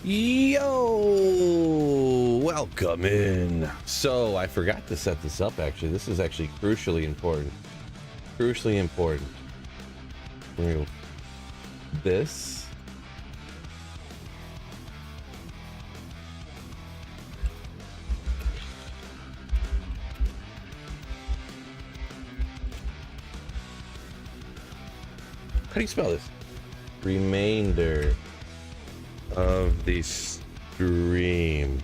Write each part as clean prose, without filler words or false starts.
Yo, welcome in. So I forgot to set this up. Actually, this is actually crucially important. Crucially important. This. How do you spell this? Remainder of the stream.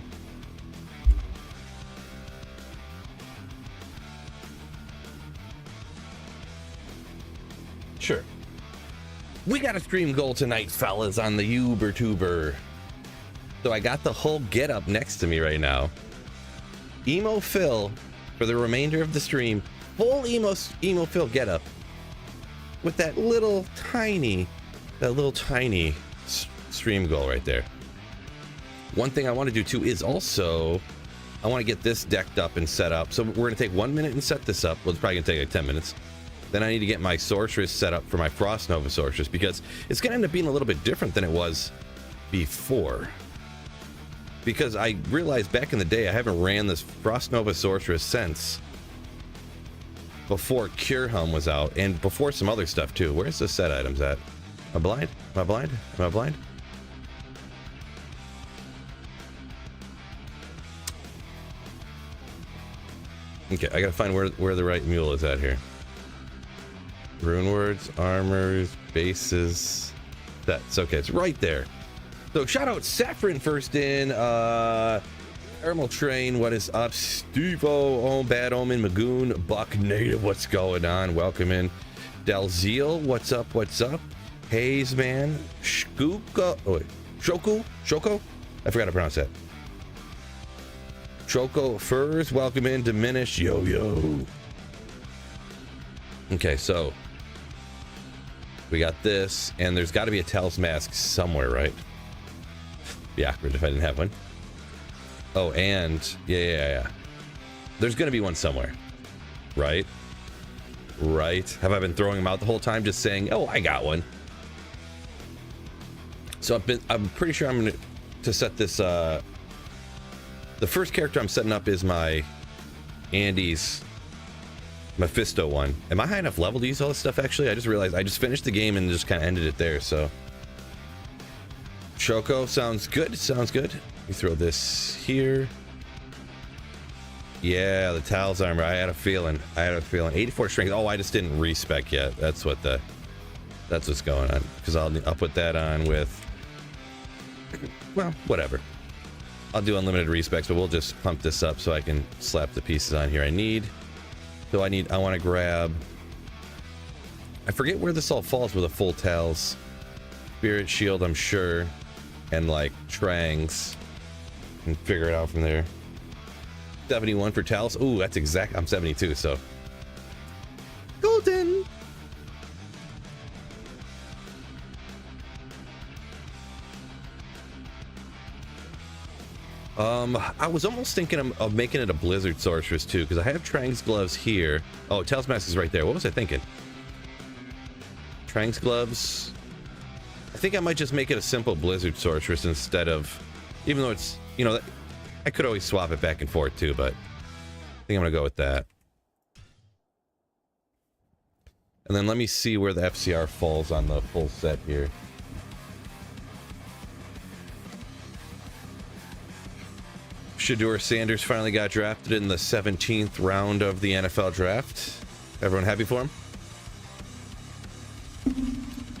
Sure. We got a stream goal tonight, fellas, on the UberTuber. So I got the whole get up next to me right now. Emo Phil for the remainder of the stream. Full emo Phil get up with that little tiny stream goal right there. One thing I want to do too is also I want to get this decked up and set up. So we're going to take 1 minute and set this up. Well, it's probably going to take like 10 minutes. Then I need to get my Sorceress set up for my Frost Nova Sorceress because it's going to end up being a little bit different than it was before. Because I realized back in the day I haven't ran this Frost Nova Sorceress since before Cure Helm was out and before some other stuff too. Where's the set items at? Am I blind? Am I blind? Am I blind? Okay, I gotta find where the right mule is at here. Rune words, armors, bases, sets. Okay, it's right there. So shout out Saffron first in. Thermal Train, what is up? Steve-O, Bad Omen, Magoon, Buck Native, what's going on? Welcome in. Delzeal, what's up? What's up? Haze Man, Shkuka, oh wait, Shoko? I forgot to pronounce that. Choco Furs, welcome in. Diminish, yo. Okay, so we got this, and there's got to be a Tails mask somewhere, right? Be awkward if I didn't have one. Oh, and yeah. There's gonna be one somewhere, right? Have I been throwing them out the whole time, just saying, "Oh, I got one"? So I'm pretty sure I'm gonna set this. The first character I'm setting up is my Andy's Mephisto one. Am I high enough level to use all this stuff? Actually, I just realized I just finished the game and just kind of ended it there. So Choco sounds good. Sounds good. We throw this here. Yeah, the Tails armor. I had a feeling. 84 strength. Oh, I just didn't respec yet. That's what's going on. Because I'll put that on with. Well, whatever. I'll do unlimited respecs, but we'll just pump this up so I can slap the pieces on here I need. So I want to grab. I forget where this all falls with a full Tails. Spirit Shield, I'm sure, and like Trangs. And figure it out from there. 71 for Talos. Ooh, that's exact. I'm 72, so golden. I was almost thinking of making it a Blizzard Sorceress too, because I have Trang's gloves here. Oh, Tails mask is right there. What was I thinking? Trang's gloves. I think I might just make it a simple Blizzard Sorceress instead of, even though it's, you know, I could always swap it back and forth too, but I think I'm gonna go with that. And then let me see where the FCR falls on the full set here. Shador Sanders finally got drafted in the 17th round of the NFL draft. Everyone happy for him?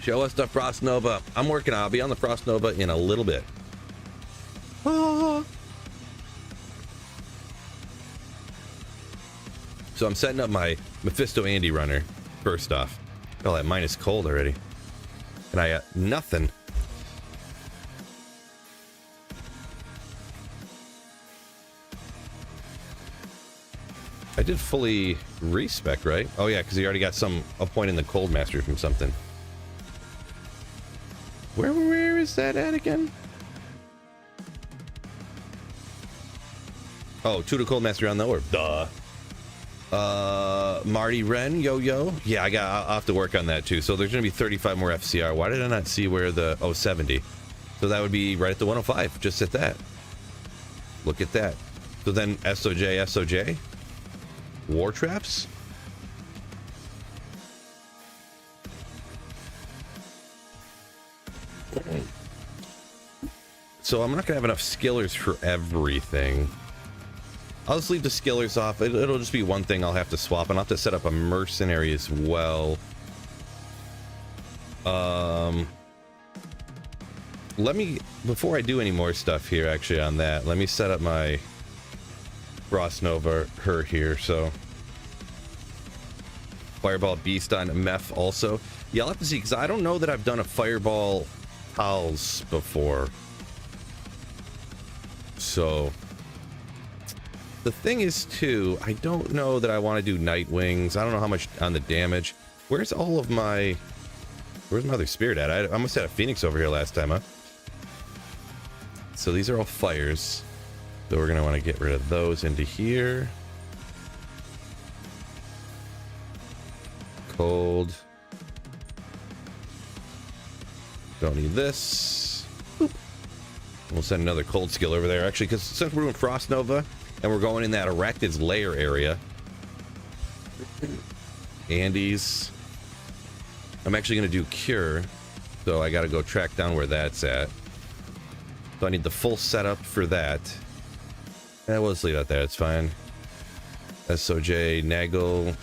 Show us the Frost Nova. I'm working on it. I'll be on the Frost Nova in a little bit. Ah. So I'm setting up my Mephisto Andy runner first off. Oh, that mine is cold already. And I got nothing. I did fully respec, right? Oh yeah, because he already got a point in the Cold Mastery from something. Where is that at again? Oh, 2 to Cold Mastery on the orb. Duh. Marty Wren, yo. Yeah, I'll have to work on that too. So there's gonna be 35 more FCR. Why did I not see where the 70? So that would be right at the 105, just at that. Look at that. So then SOJ, war traps. So I'm not gonna have enough skillers for everything. I'll just leave the skillers off. It'll just be one thing I'll have to swap, and I'll have to set up a mercenary as well. Let me, before I do any more stuff here, actually on that, let me set up my Frost Nova her here. So Fireball Beast on Meph also. Yeah, I'll have to see, because I don't know that I've done a Fireball Pals before. So the thing is too, I don't know that I want to do Night Wings. I don't know how much on the damage. Where's all of my, where's my other spirit at? I almost had a Phoenix over here last time, huh? So these are all fires. So we're going to want to get rid of those into here. Cold. Don't need this. Boop. We'll send another cold skill over there, actually, because since we're doing Frost Nova and we're going in that Arachnid's lair area. Andes. I'm actually going to do Cure. So I got to go track down where that's at. So I need the full setup for that. Yeah, we'll just leave that there. It's fine. SOJ, Nagel.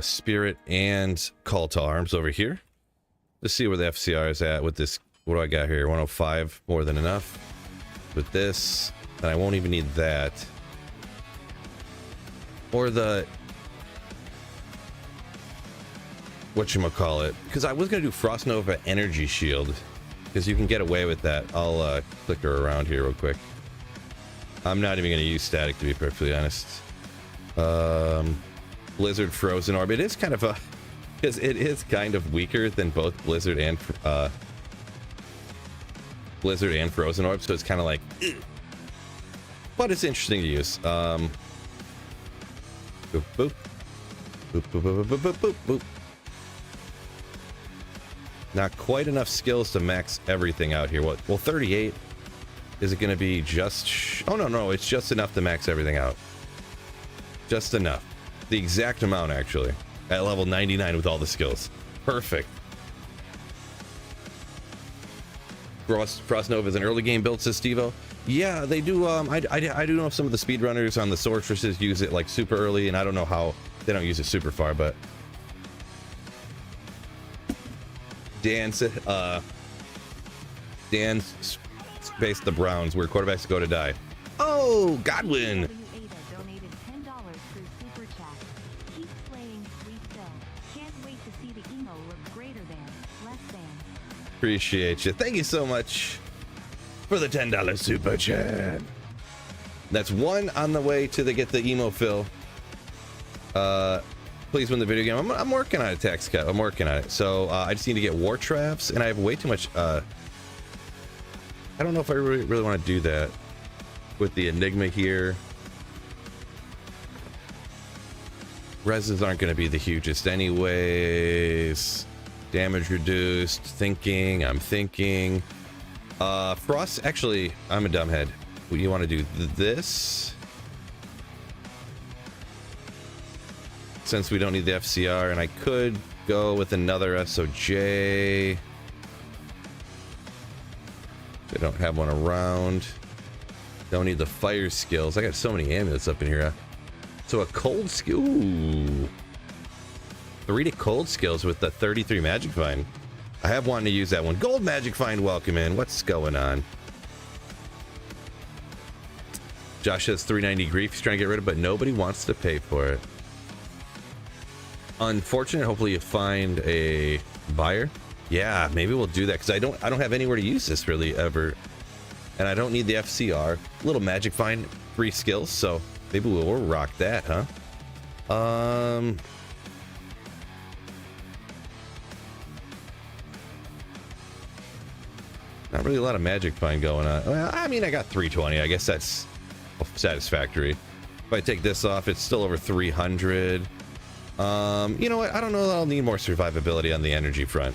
Spirit and Call to Arms over here. Let's see where the FCR is at with this. What do I got here? 105, more than enough. With this, and I won't even need that. Or the whatchamacallit, because I was gonna do Frost Nova Energy Shield, because you can get away with that. I'll click her around here real quick. I'm not even gonna use static, to be perfectly honest. Blizzard Frozen Orb. It is kind of a, because it is kind of weaker than both Blizzard and Frozen Orb, so it's kind of like, ugh. But it's interesting to use. Boop, boop. Boop, boop, boop, boop, boop, boop, boop. Not quite enough skills to max everything out here. What? Well, 38. Is it going to be just... oh, no, it's just enough to max everything out. Just enough. The exact amount, actually. At level 99 with all the skills. Perfect. Frost Nova is an early game build, says Stevo. Yeah, they do. I do know some of the speedrunners on the Sorceresses use it like super early, and I don't know how they don't use it super far, but Dan spaced the Browns where quarterbacks go to die. Oh, Godwin. Appreciate you. Thank you so much for the $10 super chat. That's one on the way to get the emo fill. Please win the video game. I'm working on it, Tax Cut. I'm working on it. So I just need to get war traps, and I have way too much. I don't know if I really want to do that with the Enigma here. Reses aren't going to be the hugest anyways. Damage reduced. I'm thinking. Frost, actually, I'm a dumbhead. You want to do this? Since we don't need the FCR, and I could go with another SOJ. I don't have one around. Don't need the fire skills. I got so many amulets up in here. So a cold skill. Ooh. 3 to cold skills with the 33 Magic Find. I have wanted to use that one. Gold Magic Find, welcome in. What's going on? Josh says 390 grief he's trying to get rid of, but nobody wants to pay for it. Unfortunate. Hopefully you find a buyer. Yeah, maybe we'll do that, because I don't have anywhere to use this really ever, and I don't need the FCR. Little Magic Find, 3 skills, so maybe we'll rock that, huh? Not really a lot of magic find going on. Well, I mean, I got 320. I guess that's satisfactory. If I take this off, it's still over 300. You know what? I don't know that I'll need more survivability on the energy front.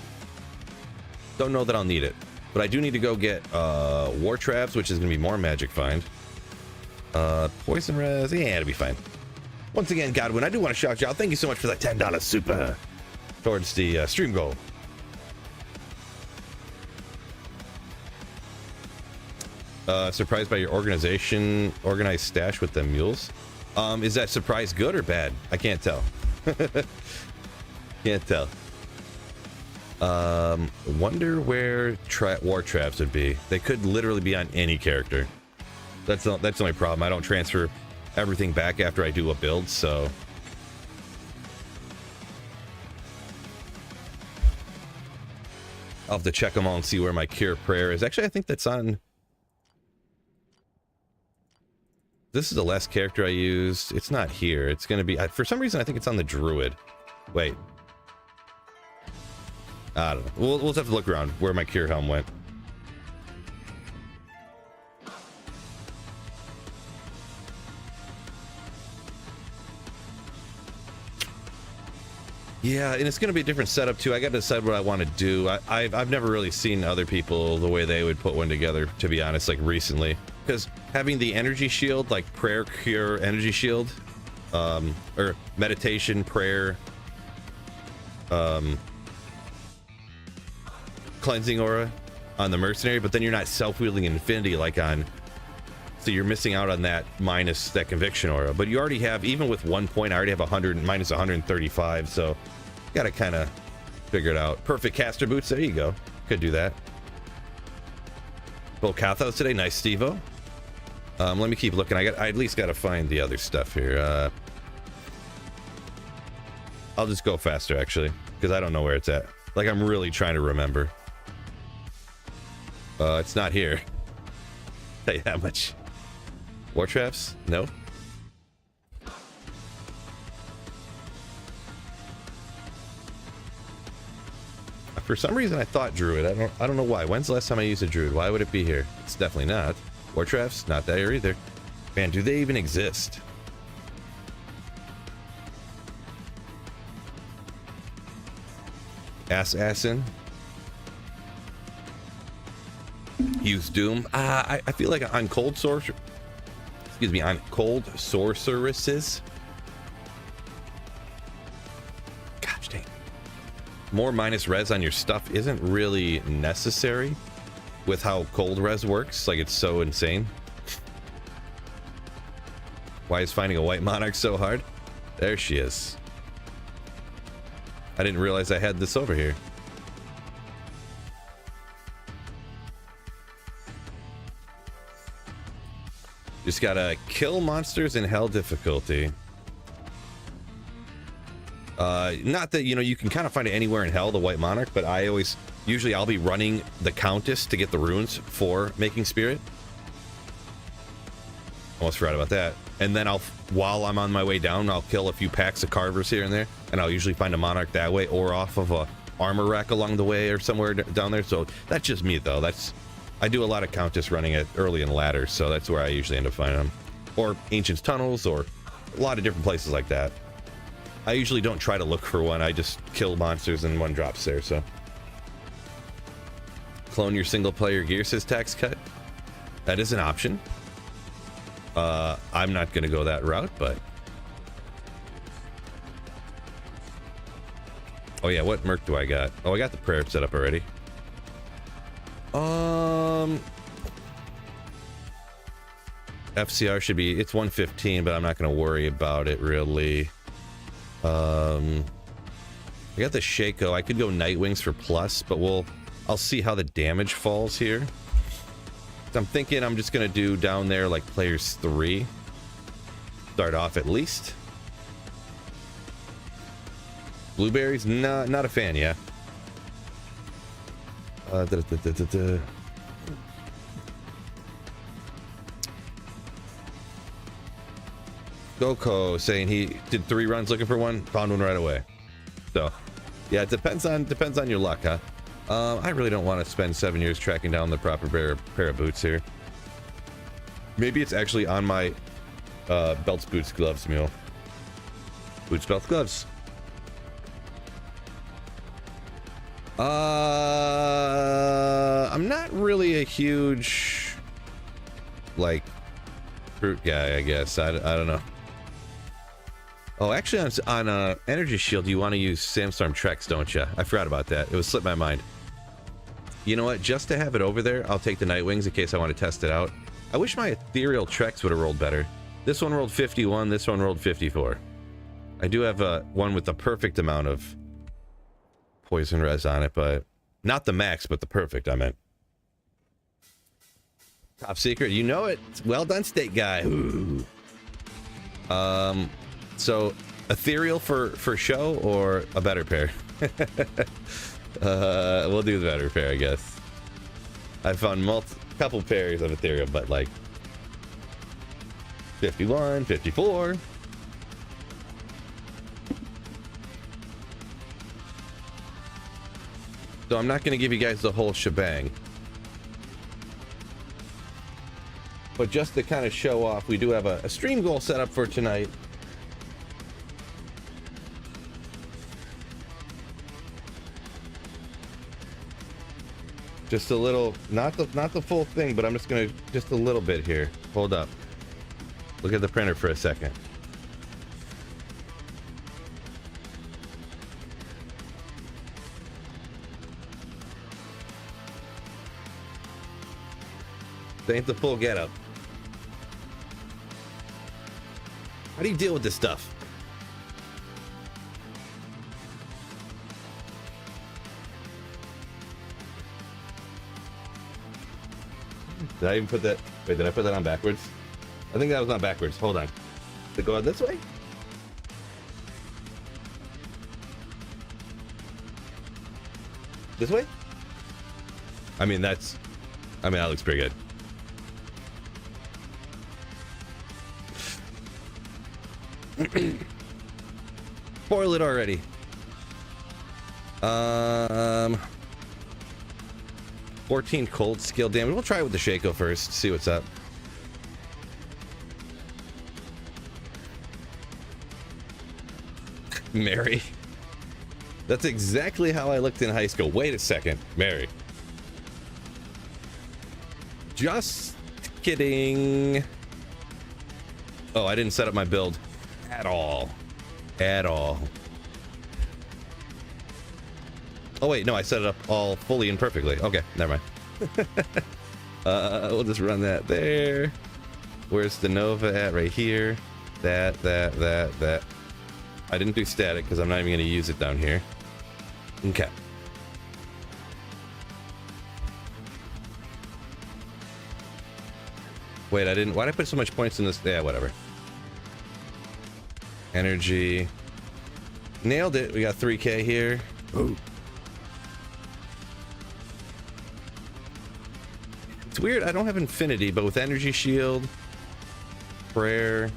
Don't know that I'll need it. But I do need to go get war traps, which is going to be more magic find. Poison res, yeah, it'll be fine. Once again, Godwin, I do want to shout you out. Thank you so much for that $10 super towards the stream goal. Surprised by your organized stash with the mules. Is that surprise good or bad? I can't tell. Can't tell. Wonder where war traps would be. They could literally be on any character. That's the only problem. I don't transfer everything back after I do a build, so I'll have to check them all and see where my cure prayer is. Actually, I think that's on. This is the last character I used. It's not here. It's going to be, for some reason, I think it's on the druid. Wait. I don't know. We'll just have to look around where my cure helm went. Yeah, and it's going to be a different setup too. I got to decide what I want to do. I've never really seen other people the way they would put one together, to be honest, like recently. Because having the energy shield, like prayer, cure, energy shield, or meditation, prayer, cleansing aura on the mercenary, but then you're not self-wielding infinity like on, so you're missing out on that minus that conviction aura. But you already have, even with 1 point, I already have 100 minus 135, so gotta kind of figure it out. Perfect caster boots, there you go. Could do that. Full Kathos today, nice Stevo. Let me keep looking. I at least gotta find the other stuff here. I'll just go faster actually, because I don't know where it's at. Like, I'm really trying to remember. It's not here. Tell you that much. War traps? No. For some reason, I thought druid. I don't know why. When's the last time I used a druid? Why would it be here? It's definitely not. War traps? Not there either. Man, do they even exist? Assassin. Use Doom. I feel like on cold sorcerer. Excuse me, on cold sorceresses. Gosh dang. More minus res on your stuff isn't really necessary with how cold res works. Like, it's so insane. Why is finding a white monarch so hard? There she is. I didn't realize I had this over here. Just gotta kill monsters in hell difficulty. Not that, you know, you can kind of find it anywhere in hell, the white monarch, but usually I'll be running the countess to get the runes for making spirit. Almost forgot about that. And then while I'm on my way down, I'll kill a few packs of carvers here and there, and I'll usually find a monarch that way or off of a armor rack along the way or somewhere down there. So that's just me though. I do a lot of countess running it early in ladders, so that's where I usually end up finding them. Or Ancient's Tunnels, or a lot of different places like that. I usually don't try to look for one, I just kill monsters and one drops there, so. Clone your single player gear, says Tax Cut. That is an option. I'm not gonna go that route, but. Oh yeah, what merc do I got? Oh, I got the prayer set up already. FCR should be, it's 115, but I'm not going to worry about it really. I got the Shaco. I could go Nightwings for plus, but I'll see how the damage falls here. I'm thinking I'm just going to do down there like players 3. Start off at least. Blueberries? Not a fan, yeah. Goko saying he did 3 runs looking for one, found one right away. So yeah, it depends on your luck, huh? I really don't want to spend 7 years tracking down the proper pair of boots here. Maybe it's actually on my belts, boots, gloves mule. Boots, belts, gloves. I'm not really a huge like fruit guy, I guess. I don't know. Oh, actually, on Energy Shield, you want to use Sandstorm Trex, don't you? I forgot about that. It was slipped my mind. You know what? Just to have it over there, I'll take the Nightwings in case I want to test it out. I wish my Ethereal Trex would have rolled better. This one rolled 51. This one rolled 54. I do have one with the perfect amount of poison res on it, but not the max, but the perfect, I meant. Top secret, you know it. Well done, State Guy. Ooh. So ethereal for show or a better pair? We'll do the better pair, I guess. I found couple pairs of ethereal, but like 51, 54. So I'm not going to give you guys the whole shebang. But just to kind of show off, we do have a stream goal set up for tonight. Just a little, not the full thing, but I'm just gonna, just a little bit here. Hold up. Look at the printer for a second. This ain't the full getup. How do you deal with this stuff? Did I even put that? Wait, did I put that on backwards? I think that was not backwards. Hold on. Did it go on this way? This way? I mean, that looks pretty good. Spoil it already. 14 cold skill damage. We'll try it with the Shaco first, see what's up. Mary. That's exactly how I looked in high school. Wait a second, Mary. Just kidding. Oh, I didn't set up my build at all. At all. Oh wait, no, I set it up all fully and perfectly. Okay, never mind. We'll just run that there. Where's the Nova at? Right here. That. I didn't do static because I'm not even going to use it down here. Okay. Wait, I didn't. Why'd I put so much points in this? Yeah, whatever. Energy. Nailed it. We got 3K here. Ooh. It's weird, I don't have infinity, but with energy shield, prayer,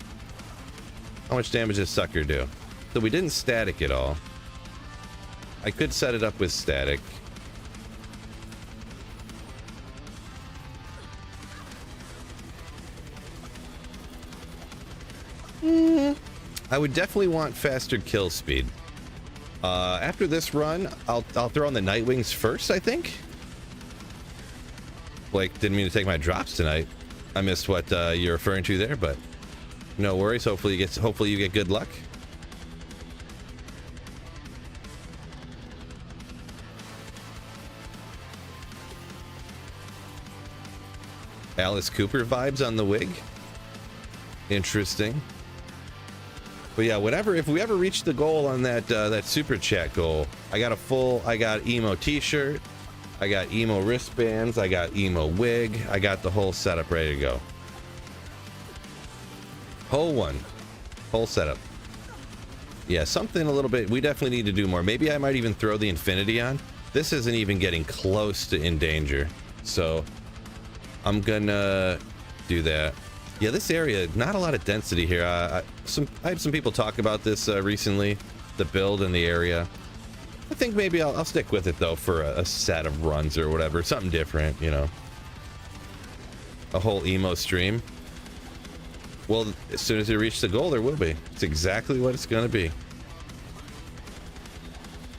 how much damage does sucker do? So we didn't static it all. I could set it up with static. I would definitely want faster kill speed. After this run, I'll throw on the Nightwings first, I think. Blake didn't mean to take my drops tonight. I missed what you're referring to there, but no worries. Hopefully you get good luck. Alice Cooper vibes on the wig. Interesting. But yeah, whatever. If we ever reach the goal on that super chat goal, I got emo t-shirt. I got emo wristbands, I got emo wig, I got the whole setup ready to go. Whole setup. Yeah, something a little bit, we definitely need to do more. Maybe I might even throw the infinity on. This isn't even getting close to in danger. So I'm gonna do that. Yeah, this area, not a lot of density here. I had some people talk about this recently, the build in the area. I think maybe I'll stick with it though for a set of runs or whatever, something different, you know. A whole emo stream. Well, as soon as you reach the goal, there will be. It's exactly what it's gonna be.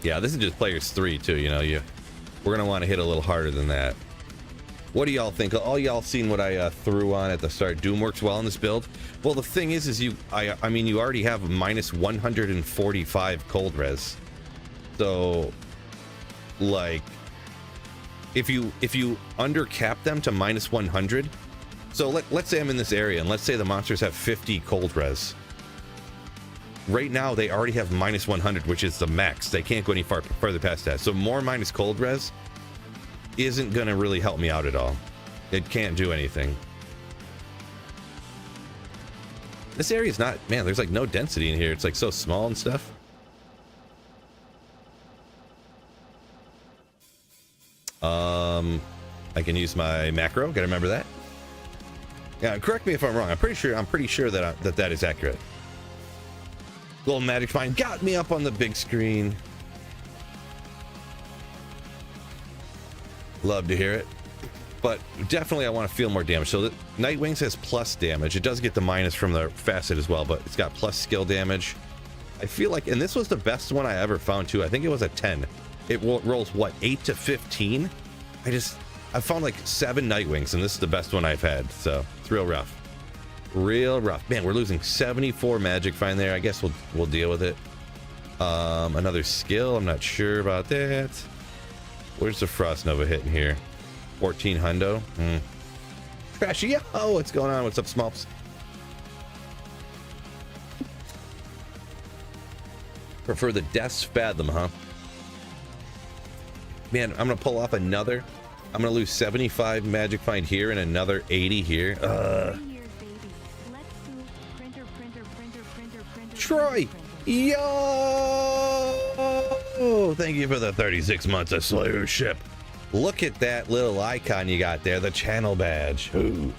Yeah, this is just players 3 too, you know. We're gonna want to hit a little harder than that. What do y'all think? All y'all seen what I threw on at the start? Doom works well in this build. Well, the thing is I mean, you already have minus 145 cold res. So, like, if you undercap them to minus 100, so let's say I'm in this area and let's say the monsters have 50 cold res. Right now they already have minus 100, which is the max. They can't go any further past that. So more minus cold res isn't gonna really help me out at all. It can't do anything. This area is not, man, there's like no density in here. It's like so small and stuff. I can use my macro. Gotta remember that. Yeah, correct me if I'm wrong. I'm pretty sure that that is accurate. Golden Magic Find got me up on the big screen. Love to hear it. But definitely I want to feel more damage. So the Nightwings has plus damage. It does get the minus from the facet as well, but it's got plus skill damage. I feel like, and this was the best one I ever found too. I think it was a 10. It rolls what, 8 to 15? I found like 7 Nightwings, and this is the best one I've had. So it's real rough. Real rough. Man, we're losing 74 magic find there. I guess we'll deal with it. Another skill. I'm not sure about that. Where's the Frost Nova hitting here? 14 hundo. Trashy. Yo, what's going on? What's up, Smolps? Prefer the Death's Fathom, huh? Man, I'm gonna pull off another. I'm gonna lose 75 magic find here and another 80 here. Troy, yo! Thank you for the 36 months of Slayership. Look at that little icon you got there, the channel badge. Ooh.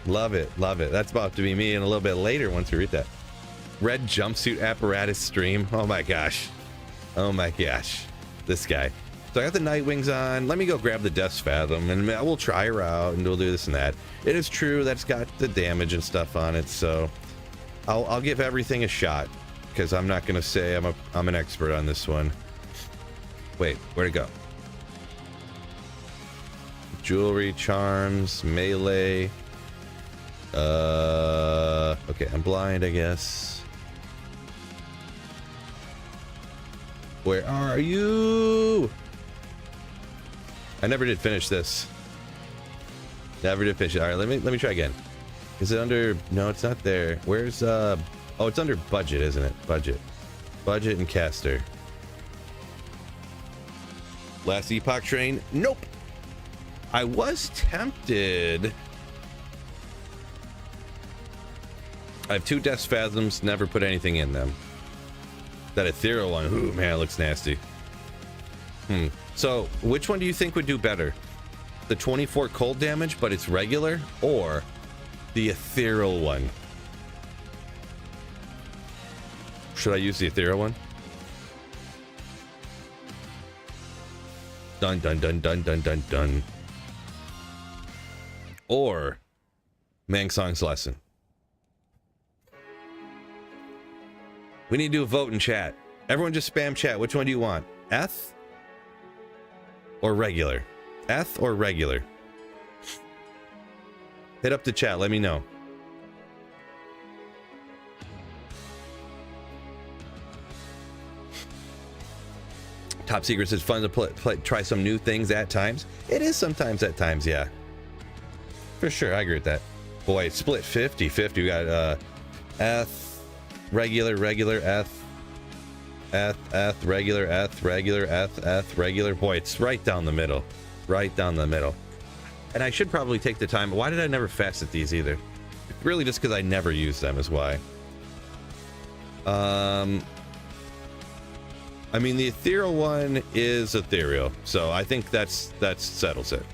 Love it, love it. That's about to be me in a little bit later once we read that. Red jumpsuit apparatus stream. Oh my gosh. Oh my gosh. This guy. So I got the Nightwings on. Let me go grab the Death's Fathom and we'll try her out and we'll do this and that. It is true that it's got the damage and stuff on it, so I'll give everything a shot because I'm not gonna say I'm an expert on this one. Wait, where'd it go? Jewelry, charms, melee. Okay, I'm blind, I guess. Where are you? I never did finish this. Never did finish it. All right, let me try again. Is it under? No, it's not there. Where's oh, it's under budget, isn't it? Budget and caster. Last Epoch train. Nope. I was tempted. I have 2 Death's Fathoms, never put anything in them. That ethereal one, ooh man, it looks nasty. So which one do you think would do better? The 24 cold damage, but it's regular, or the ethereal one? Should I use the ethereal one? Dun dun dun dun dun dun dun. Or Mang Song's lesson. We need to do a vote in chat. Everyone just spam chat. Which one do you want? Eth or regular? Eth or regular? Hit up the chat. Let me know. Top Secrets is fun to try some new things at times. It is sometimes at times, yeah. For sure, I agree with that. Boy, it's split 50-50. We got Eth, regular, Eth, regular, Eth, regular. Boy, it's right down the middle. Right down the middle. And I should probably take the time. Why did I never facet these either? Really just because I never use them is why. I mean, the ethereal one is ethereal, so I think that settles it.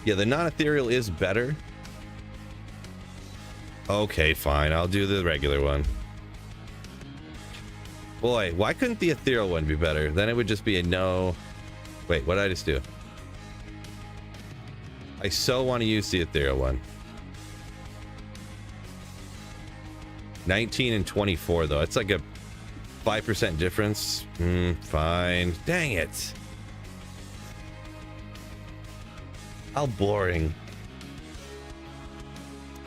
Yeah, the non-ethereal is better. Okay, fine. I'll do the regular one. Boy, why couldn't the ethereal one be better? Then it would just be a no. Wait, what did I just do? I so want to use the ethereal one. 19 and 24 though. It's like a 5% difference. Fine. Dang it. How boring.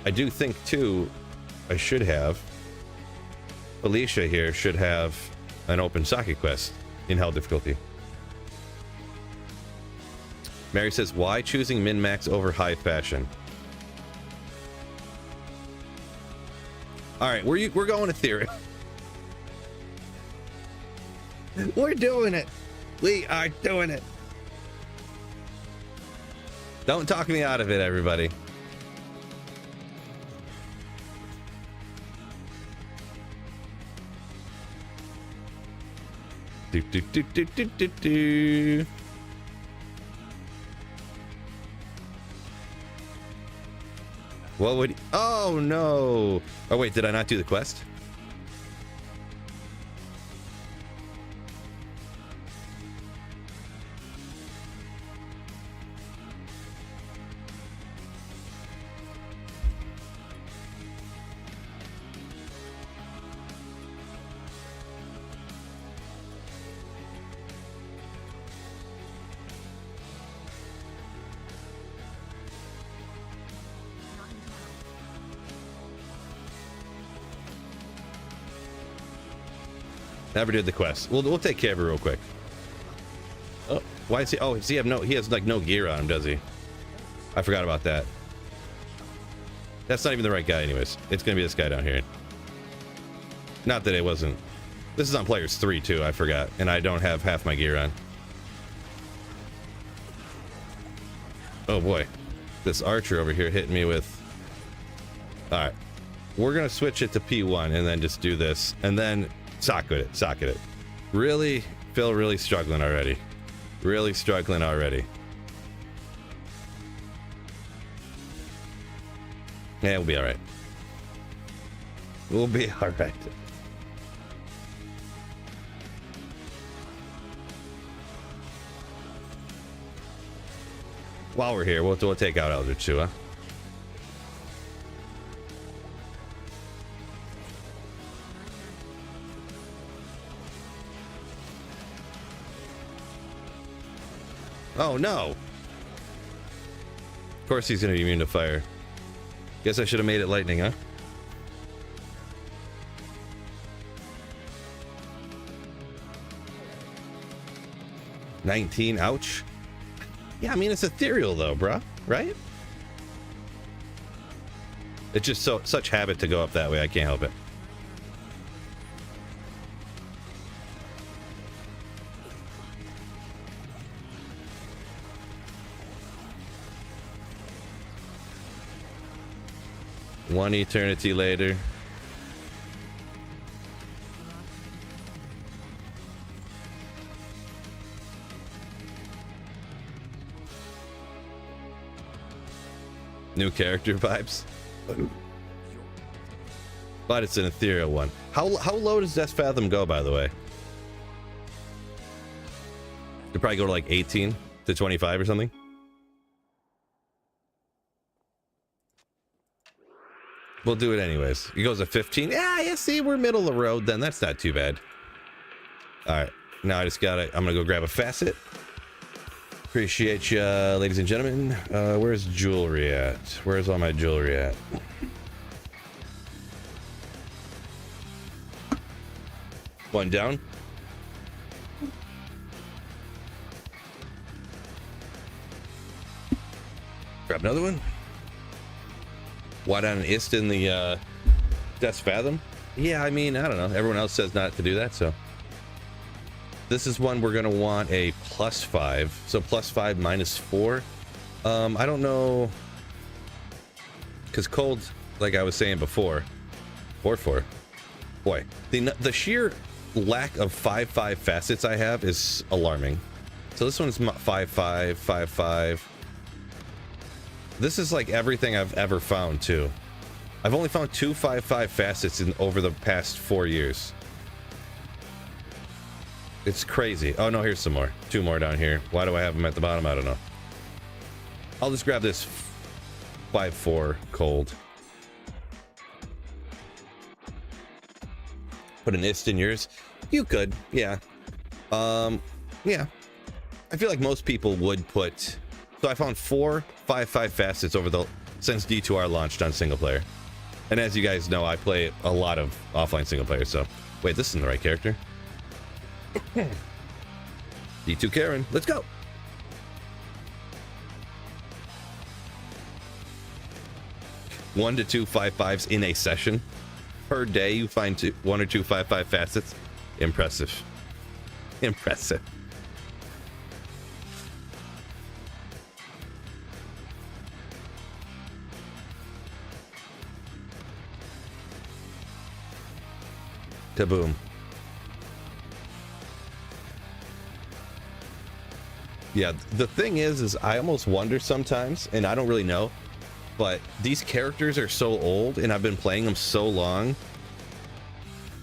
I do think too, I should have. Alicia here should have an open socket quest in hell difficulty. Mary says, why choosing min-max over high fashion? All right, we're going to theory. We're doing it. We are doing it. Don't talk me out of it, everybody. Do, do, do, do, do, do, do. What would... Oh, no. Oh, wait, did I not do the quest? Never did the quest. We'll take care of it real quick. Oh, why is he? Oh, does he have no? He has like no gear on him, does he? I forgot about that. That's not even the right guy, anyways. It's gonna be this guy down here. Not that it wasn't. This is on players 3 too. I forgot, and I don't have half my gear on. Oh boy, this archer over here hitting me with. All right, we're gonna switch it to P1 and then just do this, and then. Socket it. Really, Phil, really struggling already. Really struggling already. Yeah, we'll be all right. We'll be all right. While we're here, we'll take out Elder 2, huh? Oh no! Of course he's gonna be immune to fire. Guess I should have made it lightning, huh? $19, ouch. Yeah, I mean it's ethereal though, bruh, right? It's just such habit to go up that way, I can't help it. One eternity later. New character vibes. But it's an ethereal one. How low does Death Fathom go, by the way? Could probably go to like 18 to 25 or something. We'll do it anyways. He goes to 15. Yeah, see, we're middle of the road then. That's not too bad. All right. Now I just gotta, I'm gonna go grab a facet. Appreciate you, ladies and gentlemen. Where's jewelry at? Where's all my jewelry at? One down. Grab another one. Why not an ist in the Death Fathom? Yeah, I mean, I don't know. Everyone else says not to do that, so. This is one we're going to want a +5. So +5 -4. I don't know. Because cold, like I was saying before, 4/4. Boy, the sheer lack of 5/5 facets I have is alarming. So this one's 5/5, 5/5. This is like everything I've ever found too. I've only found 255 facets in over the past 4 years. It's crazy. Oh no, here's some more. 2 more down here. Why do I have them at the bottom? I don't know. I'll just grab this 5-4 cold. Put an ist in yours. You could, yeah. Yeah. I feel like most people would put. So I found 4 5-5 facets over the since D2R launched on single player. And as you guys know, I play a lot of offline single player. So wait, this isn't the right character. D2 Karen, let's go. One to 2 5-5s in a session per day. You find 1 or 2 5-5 facets. Impressive. Impressive. Kaboom. Yeah, the thing is I almost wonder sometimes, and I don't really know, but these characters are so old and I've been playing them so long.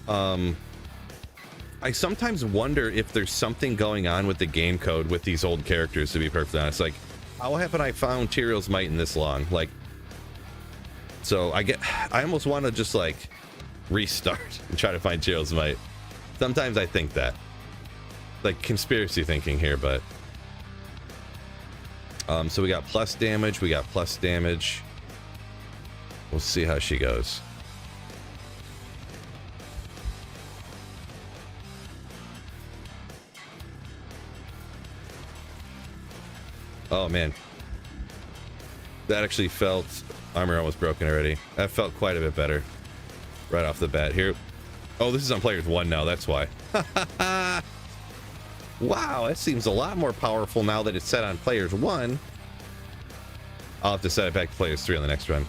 I sometimes wonder if there's something going on with the game code with these old characters, to be perfectly honest. Like, how haven't I found Tyrion's Might in this long? Like, so I almost want to just like restart and try to find Tyrion's Might. Sometimes I think that, like, conspiracy thinking here, but so we got plus damage, we got plus damage. We'll see how she goes. Oh man, that actually felt, armor almost broken already. That felt quite a bit better right off the bat here. Oh, this is on players 1 now, that's why. Wow, that seems a lot more powerful now that it's set on players 1. I'll have to set it back to players 3 on the next run.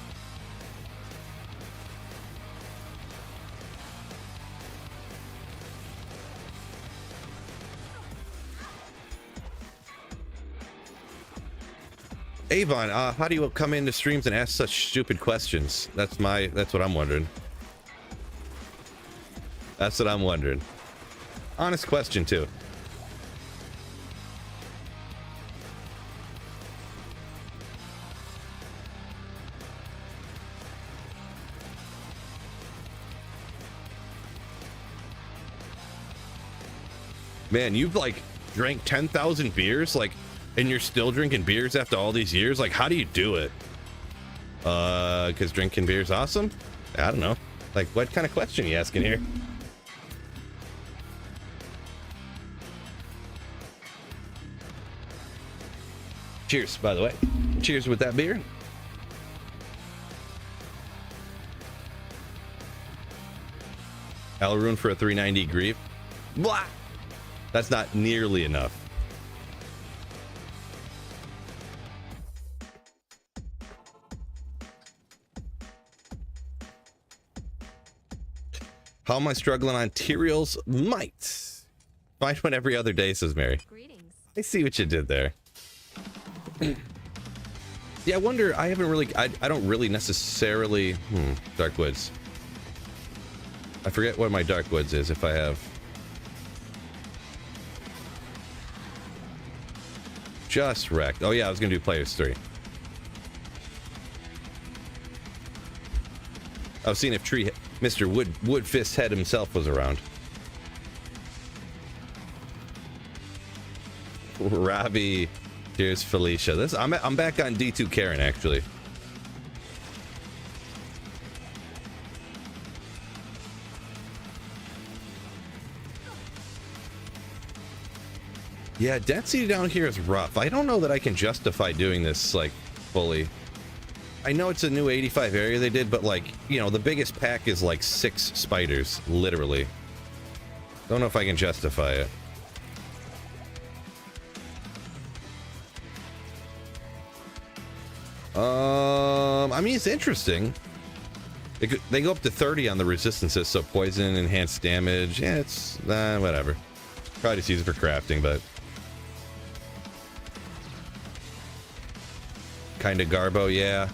Avon, how do you come into streams and ask such stupid questions? That's what I'm wondering. That's what I'm wondering. Honest question too. Man, you've like drank 10,000 beers, like, and you're still drinking beers after all these years? Like, how do you do it? Because drinking beer's awesome? I don't know. Like, what kind of question are you asking here? Cheers, by the way. Cheers with that beer. Elrune for a 390 grief. Blah! That's not nearly enough. How am I struggling on Tyrion's Might? Find one every other day, says Mary. Greetings. I see what you did there. Yeah, I wonder, I haven't really, I don't really necessarily, Dark Woods. I forget what my Dark Woods is if I have. Just wrecked. Oh yeah, I was gonna do players 3. I was seeing if Mr. Woodfist Head himself was around. Robbie, here's Felicia. I'm back on D2 Karen actually. Yeah, density down here is rough. I don't know that I can justify doing this like fully. I know it's a new 85 area they did, but like, you know, the biggest pack is like 6 spiders, literally. Don't know if I can justify it. I mean, it's interesting. They go up to 30 on the resistances, so poison, enhanced damage. Yeah, it's whatever. Probably just use it for crafting, but kind of garbo, yeah.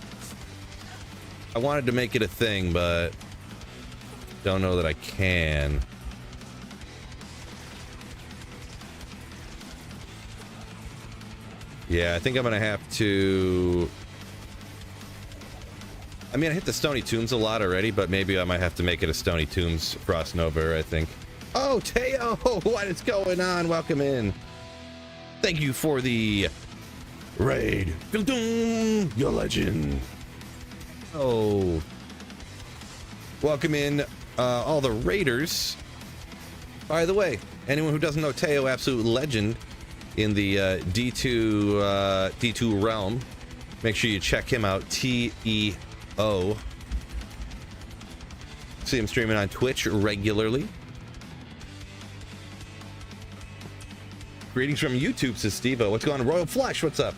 I wanted to make it a thing, but don't know that I can. Yeah, I think I'm gonna have to. I mean, I hit the Stony Tombs a lot already, but maybe I might have to make it a Stony Tombs Frost Nova, I think. Oh, Teo! What is going on? Welcome in. Thank you for the raid. Dun-dun, your legend. Oh. Welcome in all the raiders. By the way, anyone who doesn't know Teo, absolute legend in the D2 realm, make sure you check him out. TEO. See him streaming on Twitch regularly. Greetings from YouTube, says Steve-O. What's going on? Royal Flush, what's up?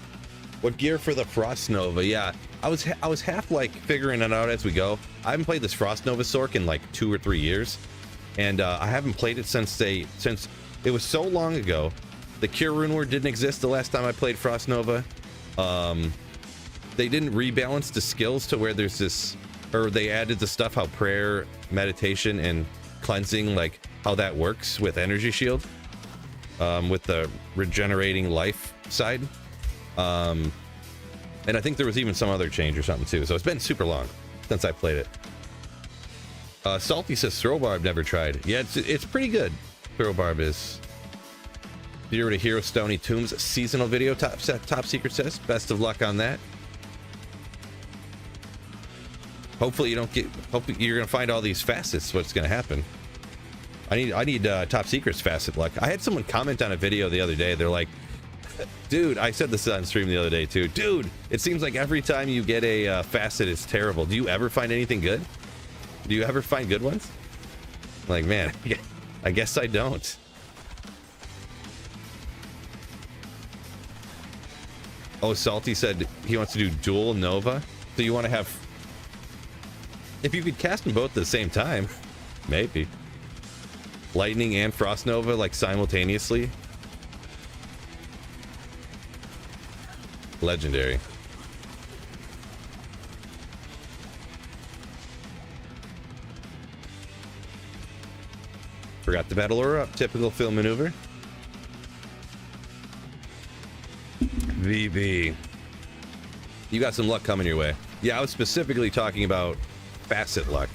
What gear for the Frost Nova? Yeah, I was half like figuring it out as we go. I haven't played this Frost Nova Sorc in like 2 or 3 years, and I haven't played it since it was so long ago. The Cure Rune Word didn't exist the last time I played Frost Nova. They didn't rebalance the skills to where there's this, or they added the stuff how prayer, meditation, and cleansing, like how that works with Energy Shield, with the regenerating life side. And I think there was even some other change or something too. So it's been super long since I played it. Salty says Throwbar I've never tried. Yeah, it's pretty good. Throwbarb is. You're to Hero Stony Tombs seasonal video. Top Secret says best of luck on that. Hopefully you don't get. Hopefully you're gonna find all these facets. What's gonna happen? I need Top Secret's facet luck. I had someone comment on a video the other day. They're like, dude, I said this on stream the other day too. Dude, it seems like every time you get a facet, it's terrible. Do you ever find anything good? Do you ever find good ones? Like, man, I guess I don't. Oh, Salty said he wants to do dual Nova. So you want to have... If you could cast them both at the same time, maybe. Lightning and Frost Nova, like, simultaneously. Legendary. Forgot to battle her up. Typical film maneuver. VB. You got some luck coming your way. Yeah, I was specifically talking about facet luck.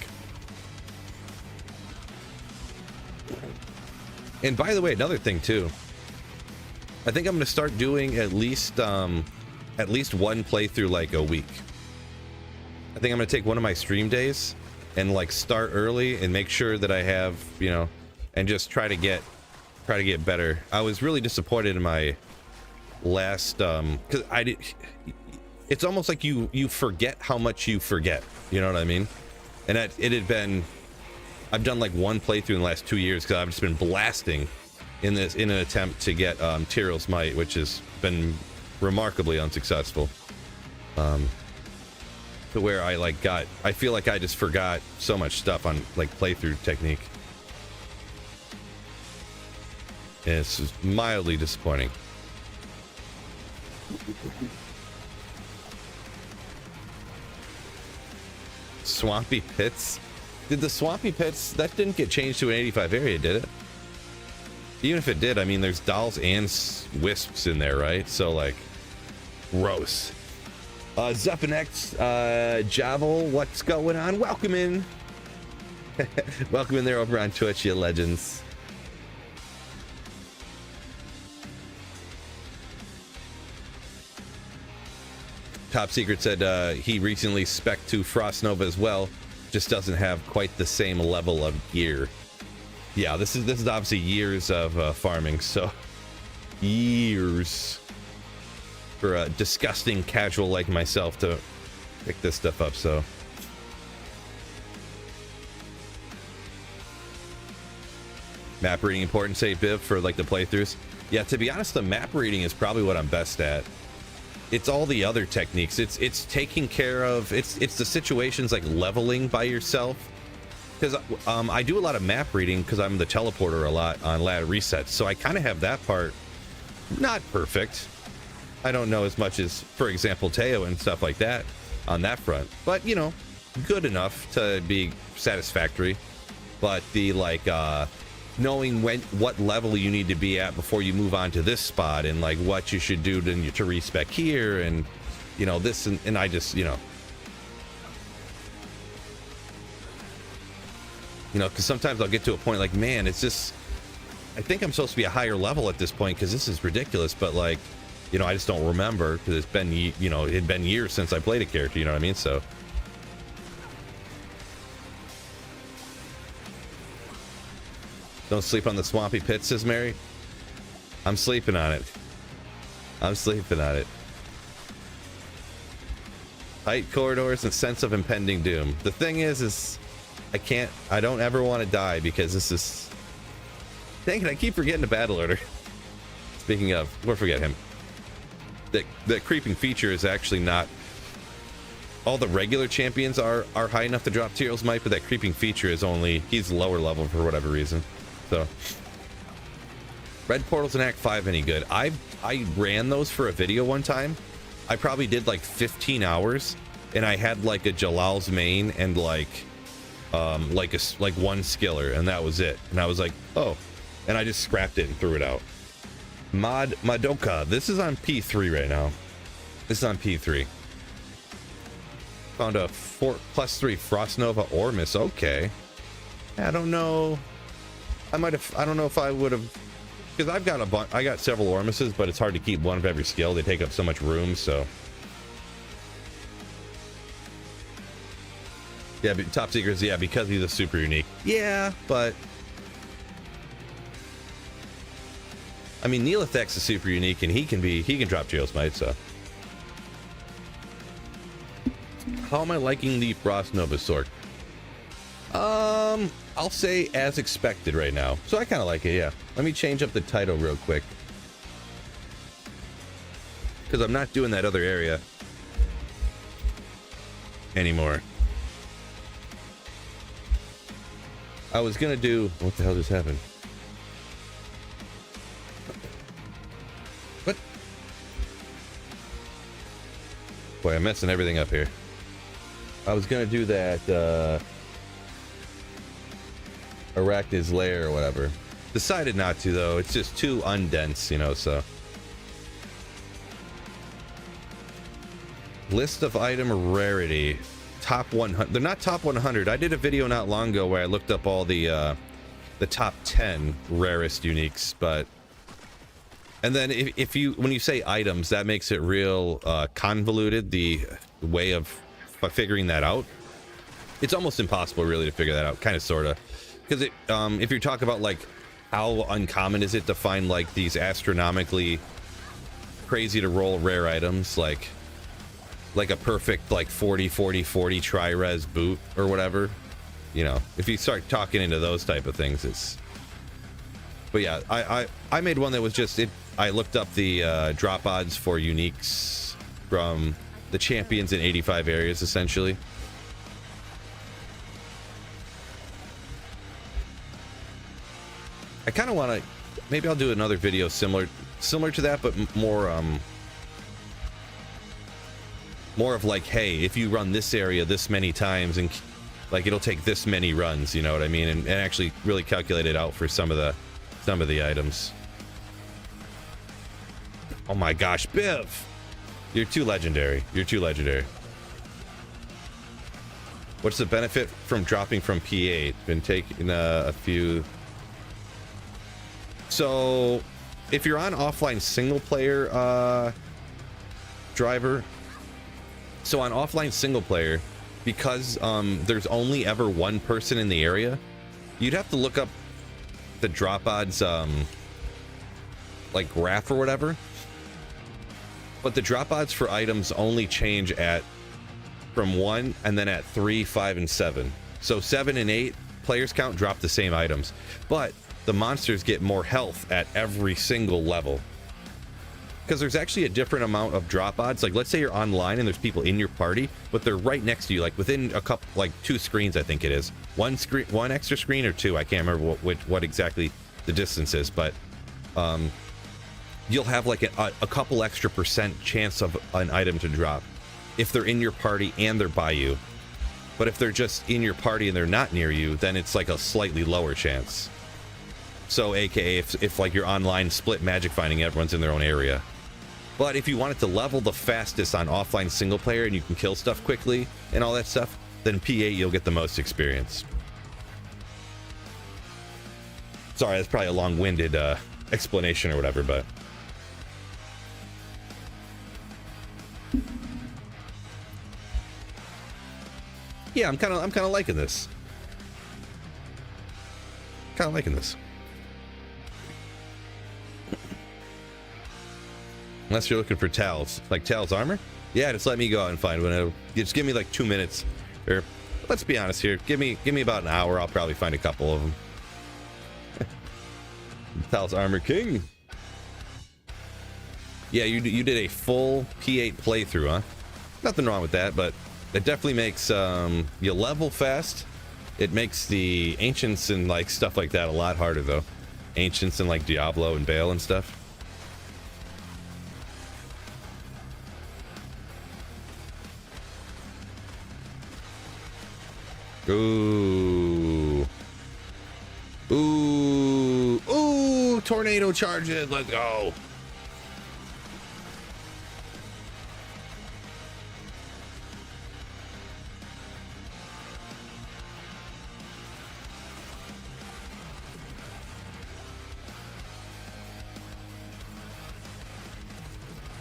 And by the way, another thing too. I think I'm going to start doing at least one playthrough like a week. I think I'm going to take one of my stream days and like start early and make sure that I have, you know, and just try to get better. I was really disappointed in my last because it's almost like you forget how much you forget, you know what I mean? And it had been, I've done like one playthrough in the last 2 years because I've just been blasting in an attempt to get Tyrell's Might, which has been remarkably unsuccessful. To where I feel like I just forgot so much stuff on like playthrough technique. And it's just mildly disappointing. Swampy Pits? Did the Swampy Pits, that didn't get changed to an 85 area, did it? Even if it did, I mean, there's dolls and wisps in there, right? So, like, gross. Zephinex, Javel, what's going on? Welcome in. Welcome in there over on Twitch, you legends. Top Secret said he recently spec'd to Frost Nova as well, just doesn't have quite the same level of gear. Yeah, this is obviously years of farming, so years for a disgusting casual like myself to pick this stuff up. So map reading important, say Biv, for like the playthroughs. Yeah, to be honest, the map reading is probably what I'm best at. It's all the other techniques. It's taking care of it's the situations like leveling by yourself. Because I do a lot of map reading because I'm the teleporter a lot on ladder resets, so I kind of have that part not perfect. I don't know as much as, for example, Teo and stuff like that on that front, but you know, good enough to be satisfactory. But the like knowing what level you need to be at before you move on to this spot, and like what you should do to respec here, and you know this, and I just, you know, because sometimes I'll get to a point like, man, it's just, I think I'm supposed to be a higher level at this point because this is ridiculous, but like, you know, I just don't remember because it's been, you know, it'd been years since I played a character, you know what I mean? So don't sleep on the swampy pit, says Mary. I'm sleeping on it. I'm sleeping on it. Tight corridors and sense of impending doom. The thing is I don't ever want to die because this is, dang it, I keep forgetting the battle order. Speaking of, we'll forget him. That creeping feature is actually not, all the regular champions are high enough to drop Tyrell's Might, but that creeping feature is only, he's lower level for whatever reason. So red portals in Act 5 any good? I ran those for a video one time. I probably did like 15 hours, and I had like a Jalal's main and like one skiller, and that was it. And I was like, oh, and I just scrapped it and threw it out. Madoka, this is on P3 right now. This is on P3. Found a +3 Frost Nova Ormus. Okay, I don't know. I don't know if I would have, because I got several Ormuses, but it's hard to keep one of every skill. They take up so much room. So yeah, but Top Secrets, yeah, because he's a super unique. Yeah, but I mean, Neelithek's is super unique, and he can drop Jail's Might. So how am I liking the Frost Nova Sorc? I'll say as expected right now. So I kind of like it, yeah. Let me change up the title real quick, because I'm not doing that other area anymore. I was gonna do, what the hell just happened? What? Boy, I'm messing everything up here. I was gonna do that Arachnid's Lair or whatever. Decided not to, though. It's just too undense, you know, so. List of item rarity. Top 100. They're not top 100. I did a video not long ago where I looked up all the top 10 rarest uniques, but, and then if you, when you say items, that makes it real convoluted, the way of figuring that out. It's almost impossible really to figure that out, kind of, sort of, because it if you're talking about like how uncommon is it to find like these astronomically crazy to roll rare items, like a perfect like 40 tri-res boot or whatever, you know, if you start talking into those type of things, it's, but yeah, I made one that was just it. I looked up the drop odds for uniques from the champions in 85 areas, essentially. I kind of want to, maybe I'll do another video similar to that, but more of like, hey, if you run this area this many times, and like it'll take this many runs, you know what I mean, and actually really calculate it out for some of the items. Oh my gosh, Biv, you're too legendary. You're too legendary. What's the benefit from dropping from P8? Been taking a few. So if you're on offline single player driver, so on offline single player, because there's only ever one person in the area, you'd have to look up the drop odds like graph or whatever, but the drop odds for items only change from 1 and then at 3, 5, and 7. So 7 and 8 players count drop the same items, but the monsters get more health at every single level, because there's actually a different amount of drop odds. Like, let's say you're online and there's people in your party, but they're right next to you, like within a couple, like 2 screens, I think it is. One extra screen or 2, I can't remember what exactly the distance is, but you'll have like a couple extra % chance of an item to drop if they're in your party and they're by you. But if they're just in your party and they're not near you, then it's like a slightly lower chance. So aka if like you're online split magic finding, everyone's in their own area. But if you wanted to level the fastest on offline single player and you can kill stuff quickly and all that stuff, then P8 you'll get the most experience. Sorry, that's probably a long-winded explanation or whatever, but yeah, I'm kind of liking this. Kind of liking this. Unless you're looking for Tal's, like Tal's armor. Yeah, just let me go out and find one. Just give me like 2 minutes, or let's be honest here. Give me about an hour. I'll probably find a couple of them. Tal's armor king. Yeah, you did a full P8 playthrough, huh? Nothing wrong with that, but it definitely makes you level fast. It makes the ancients and like stuff like that a lot harder though. Ancients and like Diablo and Baal and stuff. Ooh. Ooh. Ooh, tornado charges. Let's go.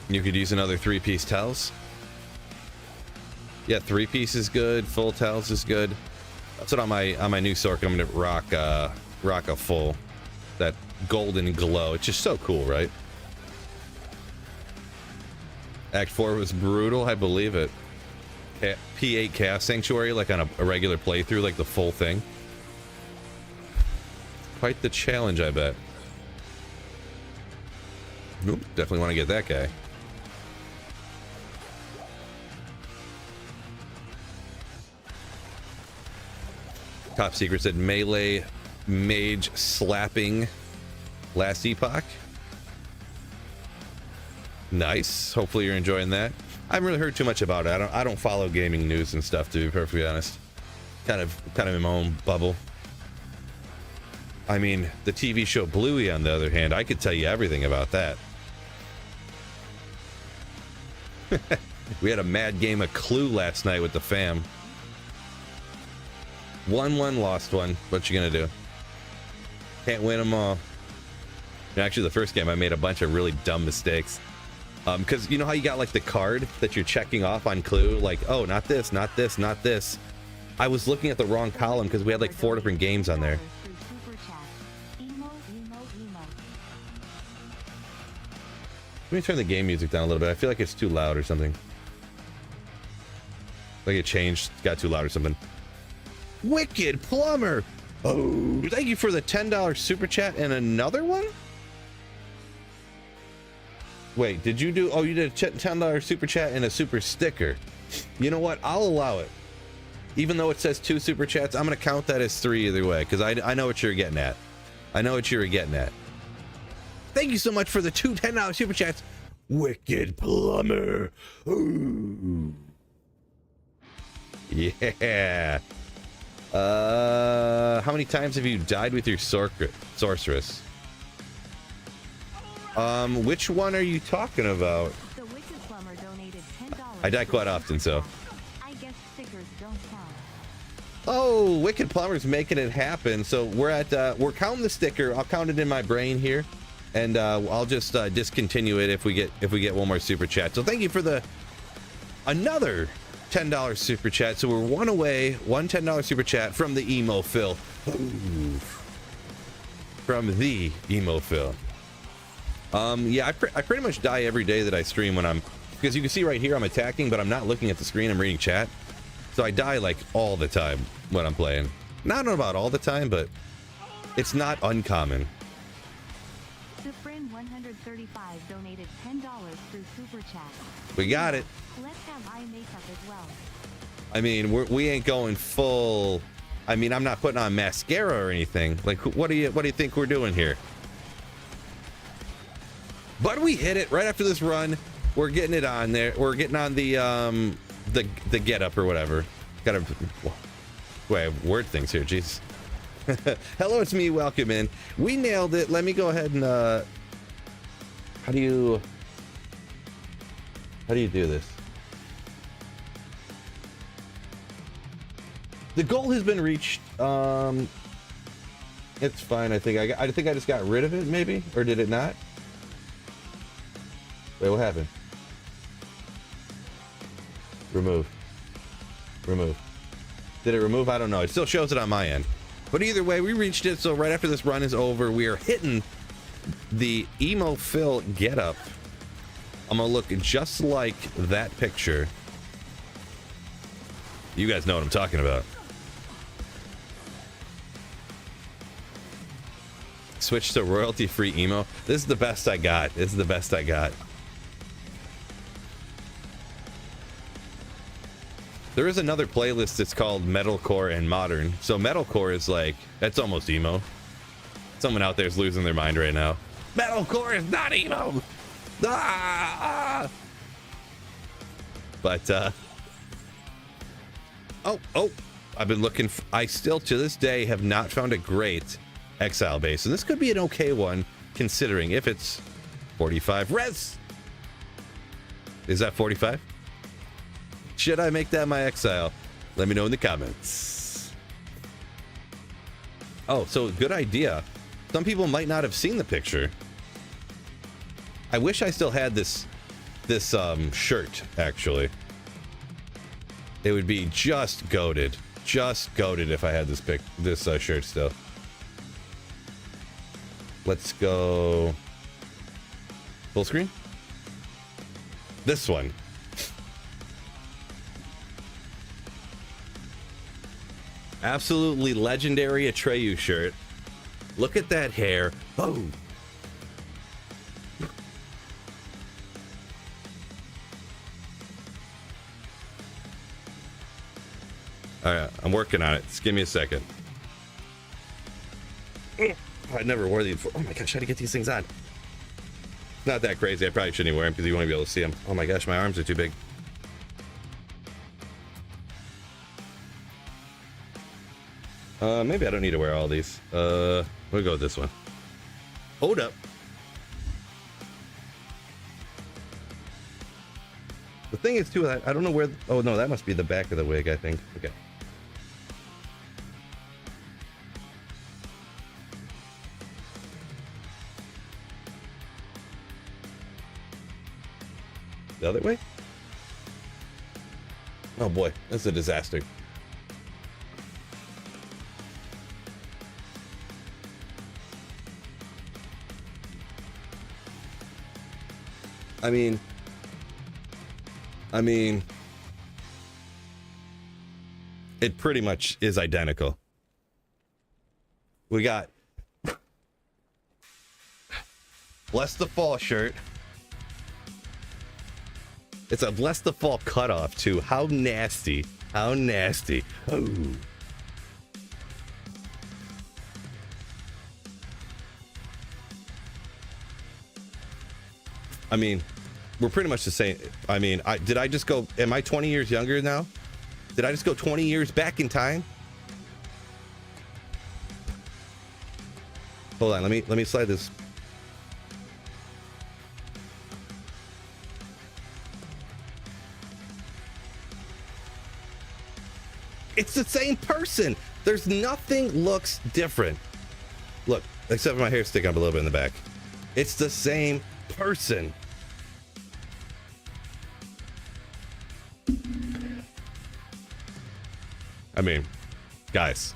You could use another 3-piece Tels. Yeah, 3-piece is good. Full Tels is good. That's what on my new Sorc I'm gonna rock a full, that golden glow. It's just so cool, right? Act 4 was brutal, I believe it. P8 Chaos Sanctuary, like on a regular playthrough, like the full thing. Quite the challenge, I bet. Nope, definitely want to get that guy. Top Secret said melee mage slapping last epoch. Nice. Hopefully you're enjoying that. I haven't really heard too much about it. I don't follow gaming news and stuff, to be perfectly honest. Kind of in my own bubble. I mean, the TV show Bluey, on the other hand, I could tell you everything about that. We had a mad game of Clue last night with the fam. Won one, lost one. What you gonna do? Can't win them all. Actually, the first game I made a bunch of really dumb mistakes. Because you know how you got like the card that you're checking off on Clue, like, oh, not this, not this, not this. I was looking at the wrong column because we had like 4 different games on there. Let me turn the game music down a little bit. I feel like it's too loud or something. Like it changed, got too loud or something. Wicked Plumber! Oh, thank you for the $10 super chat and another one? Wait, did you do... Oh, you did a $10 super chat and a super sticker. You know what? I'll allow it. Even though it says 2 super chats, I'm going to count that as 3 either way, because I know what you're getting at. I know what you're getting at. Thank you so much for the 2 $10 super chats. Wicked Plumber. Ooh. Yeah. How many times have you died with your sorceress? Which one are you talking about? The Wicked Plumber donated $10. I die quite often, so. I guess stickers don't count. Oh, Wicked Plumber's making it happen. So we're counting the sticker. I'll count it in my brain here, and I'll just discontinue it if we get one more super chat. So thank you for another $10 super chat. So we're one away, one $10 super chat from the Emo Phil. Ooh. From the Emo Phil. Yeah, I pretty much die every day that I stream when because you can see right here I'm attacking, but I'm not looking at the screen, I'm reading chat. So I die like all the time when I'm playing. Not about all the time, but it's not uncommon. Sufrin 135 donated $10 through super chat. We got it. Let's have eye makeup as well. I mean, we ain't going full. I mean, I'm not putting on mascara or anything. Like, what do you think we're doing here? But we hit it right after this run. We're getting it on there. We're getting on the get up or whatever. Gotta wait, word things here. Jeez. Hello, it's me. Welcome in. We nailed it. Let me go ahead and how do you do this? The goal has been reached. It's fine. I think I just got rid of it, maybe, or did it not? Wait, what happened? Remove. Did it remove? I don't know. It still shows it on my end. But either way, we reached it. So right after this run is over, we are hitting the emo Phil get up. I'm gonna look just like that picture. You guys know what I'm talking about. Switch to royalty-free emo. This is the best I got. There is another playlist that's called Metalcore and Modern. So Metalcore is like, that's almost emo. Someone out there is losing their mind right now. Metalcore is not emo! Ah! But, oh, I've been looking, I still to this day have not found a great Exile base. And this could be an okay one, considering if it's 45 res. Is that 45? Should I make that my Exile? Let me know in the comments. Oh, so good idea. Some people might not have seen the picture. I wish I still had this shirt, actually. It would be just goated if I had this shirt still. Let's go full screen. This one. Absolutely legendary Atreyu shirt. Look at that hair. Oh. All right, I'm working on it. Just give me a second. I never wore these before. Oh my gosh, how to get these things on? Not that crazy. I probably shouldn't even wear them because you won't be able to see them. Oh my gosh, my arms are too big. Maybe I don't need to wear all these. We'll go with this one. Hold up. The thing is too, I don't know where, oh no, that must be the back of the wig, I think. Okay. The other way? Oh boy, this is a disaster. I mean, it pretty much is identical. We got Bless the Fall shirt. It's a Bless the Fall cutoff too. How nasty. How nasty. Oh. I mean, we're pretty much the same. I mean, did I just go, am I 20 years younger now? Did I just go 20 years back in time? Hold on, let me slide this. It's the same person. There's nothing looks different. Look, except for my hair sticking up a little bit in the back. It's the same person. I mean, guys.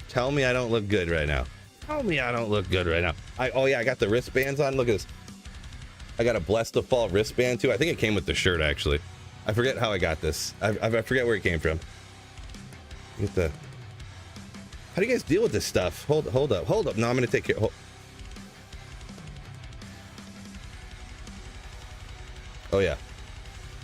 Tell me I don't look good right now. Tell me I don't look good right now. Oh yeah, I got the wristbands on. Look at this. I got a Bless the Fall wristband too. I think it came with the shirt actually. I forget how I got this. I forget where it came from. Get the. How do you guys deal with this stuff? Hold up. No, I'm gonna take care. Oh yeah.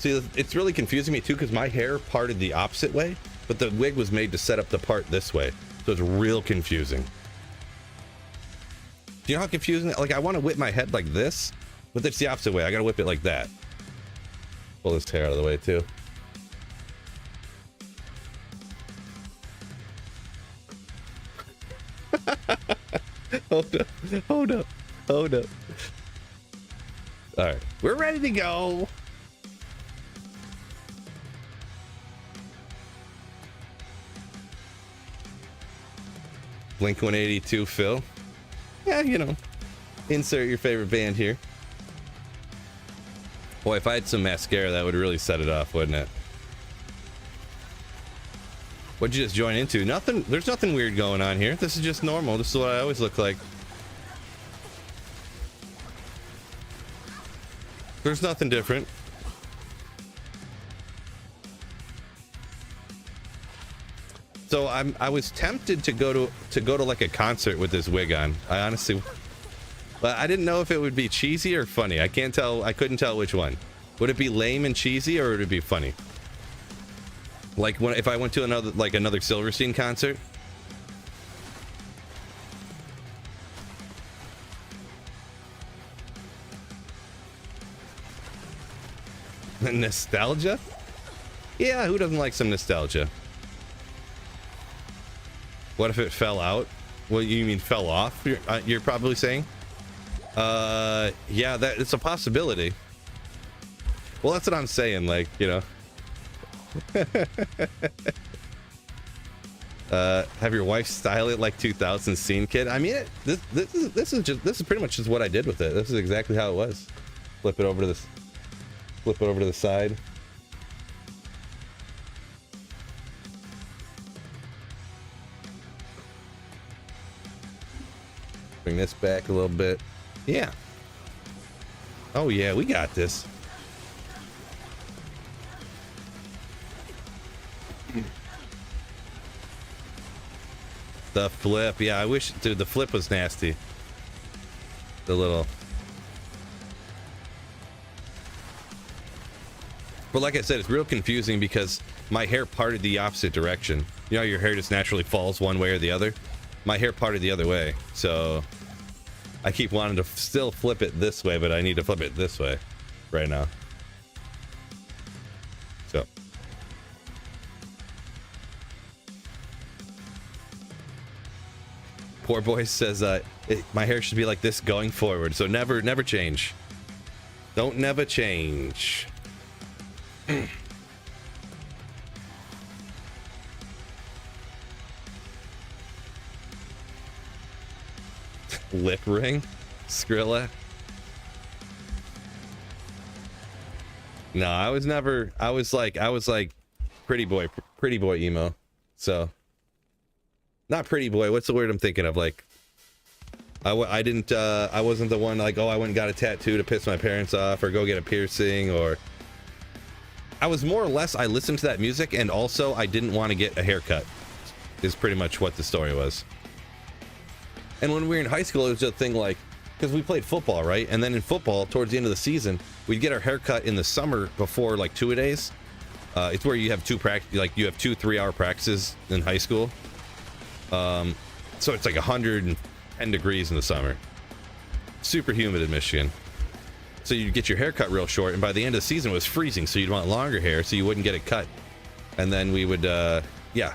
See, it's really confusing me too because my hair parted the opposite way, but the wig was made to set up the part this way. So it's real confusing. Do you know how confusing? Like, I want to whip my head like this, but it's the opposite way. I gotta whip it like that. Pull this hair out of the way too. Hold up, hold up, hold up. All right, we're ready to go. Blink 182 Phil. Yeah, you know, insert your favorite band here. Boy, if I had some mascara, that would really set it off, wouldn't it? What'd you just join into? Nothing. There's nothing weird going on here. This is just normal. This is what I always look like. There's nothing different. So I was tempted to go to like a concert with this wig on. I honestly, but I didn't know if it would be cheesy or funny. I can't tell. I couldn't tell which one. Would it be lame and cheesy, or would it be funny? Like if I went to another Silverstein concert. Nostalgia? Yeah, who doesn't like some nostalgia? What if it fell out? What you mean fell off? You're probably saying? Yeah, that it's a possibility. Well, that's what I'm saying. Like, you know. Have your wife style it like 2000 scene kid. I mean, this is pretty much just what I did with it. This is exactly how it was. Flip it over to this. Flip it over to the side. Bring this back a little bit. Yeah. Oh yeah, we got this. The flip. Yeah, I wish, dude, the flip was nasty. The little. But like I said, it's real confusing because my hair parted the opposite direction. You know, your hair just naturally falls one way or the other. My hair parted the other way, so I keep wanting to still flip it this way, but I need to flip it this way right now. So. Poor boy says, my hair should be like this going forward, so never change. Don't never change. Lip ring? Skrilla? No, I was like pretty boy emo. So not pretty boy, what's the word I'm thinking of? Like I wasn't the one like, oh, I went and got a tattoo to piss my parents off or go get a piercing, or I was more or less, I listened to that music and also I didn't want to get a haircut is pretty much what the story was. And when we were in high school, it was a thing like, because we played football, right? And then in football, towards the end of the season, we'd get our haircut in the summer before like two-a-days. It's where you have you have 2 3-hour practices in high school. So it's like 110 degrees in the summer. Super humid in Michigan. So you'd get your hair cut real short, and by the end of the season it was freezing, so you'd want longer hair so you wouldn't get it cut. And then we would, yeah.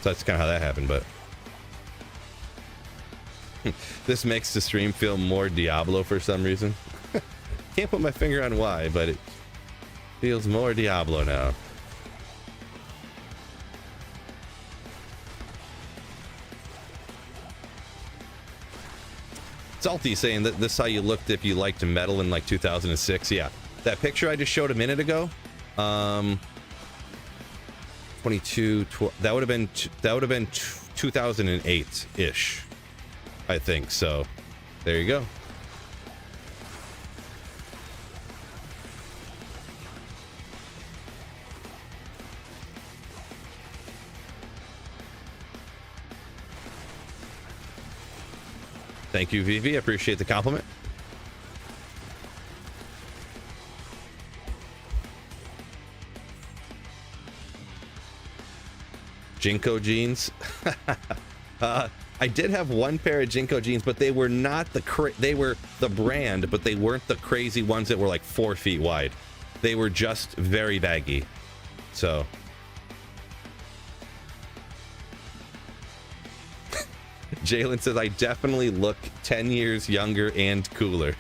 So that's kind of how that happened, but... This makes the stream feel more Diablo for some reason. Can't put my finger on why, but it feels more Diablo now. Salty saying that this is how you looked if you liked metal in like 2006. Yeah, that picture I just showed a minute ago, 22 that would have been 2008 ish, I think. So there you go. Thank you, Vivi. I appreciate the compliment. Jinko jeans. I did have one pair of Jinko jeans, but they were not they were the brand, but they weren't the crazy ones that were like 4 feet wide. They were just very baggy. So Jalen says, I definitely look 10 years younger and cooler.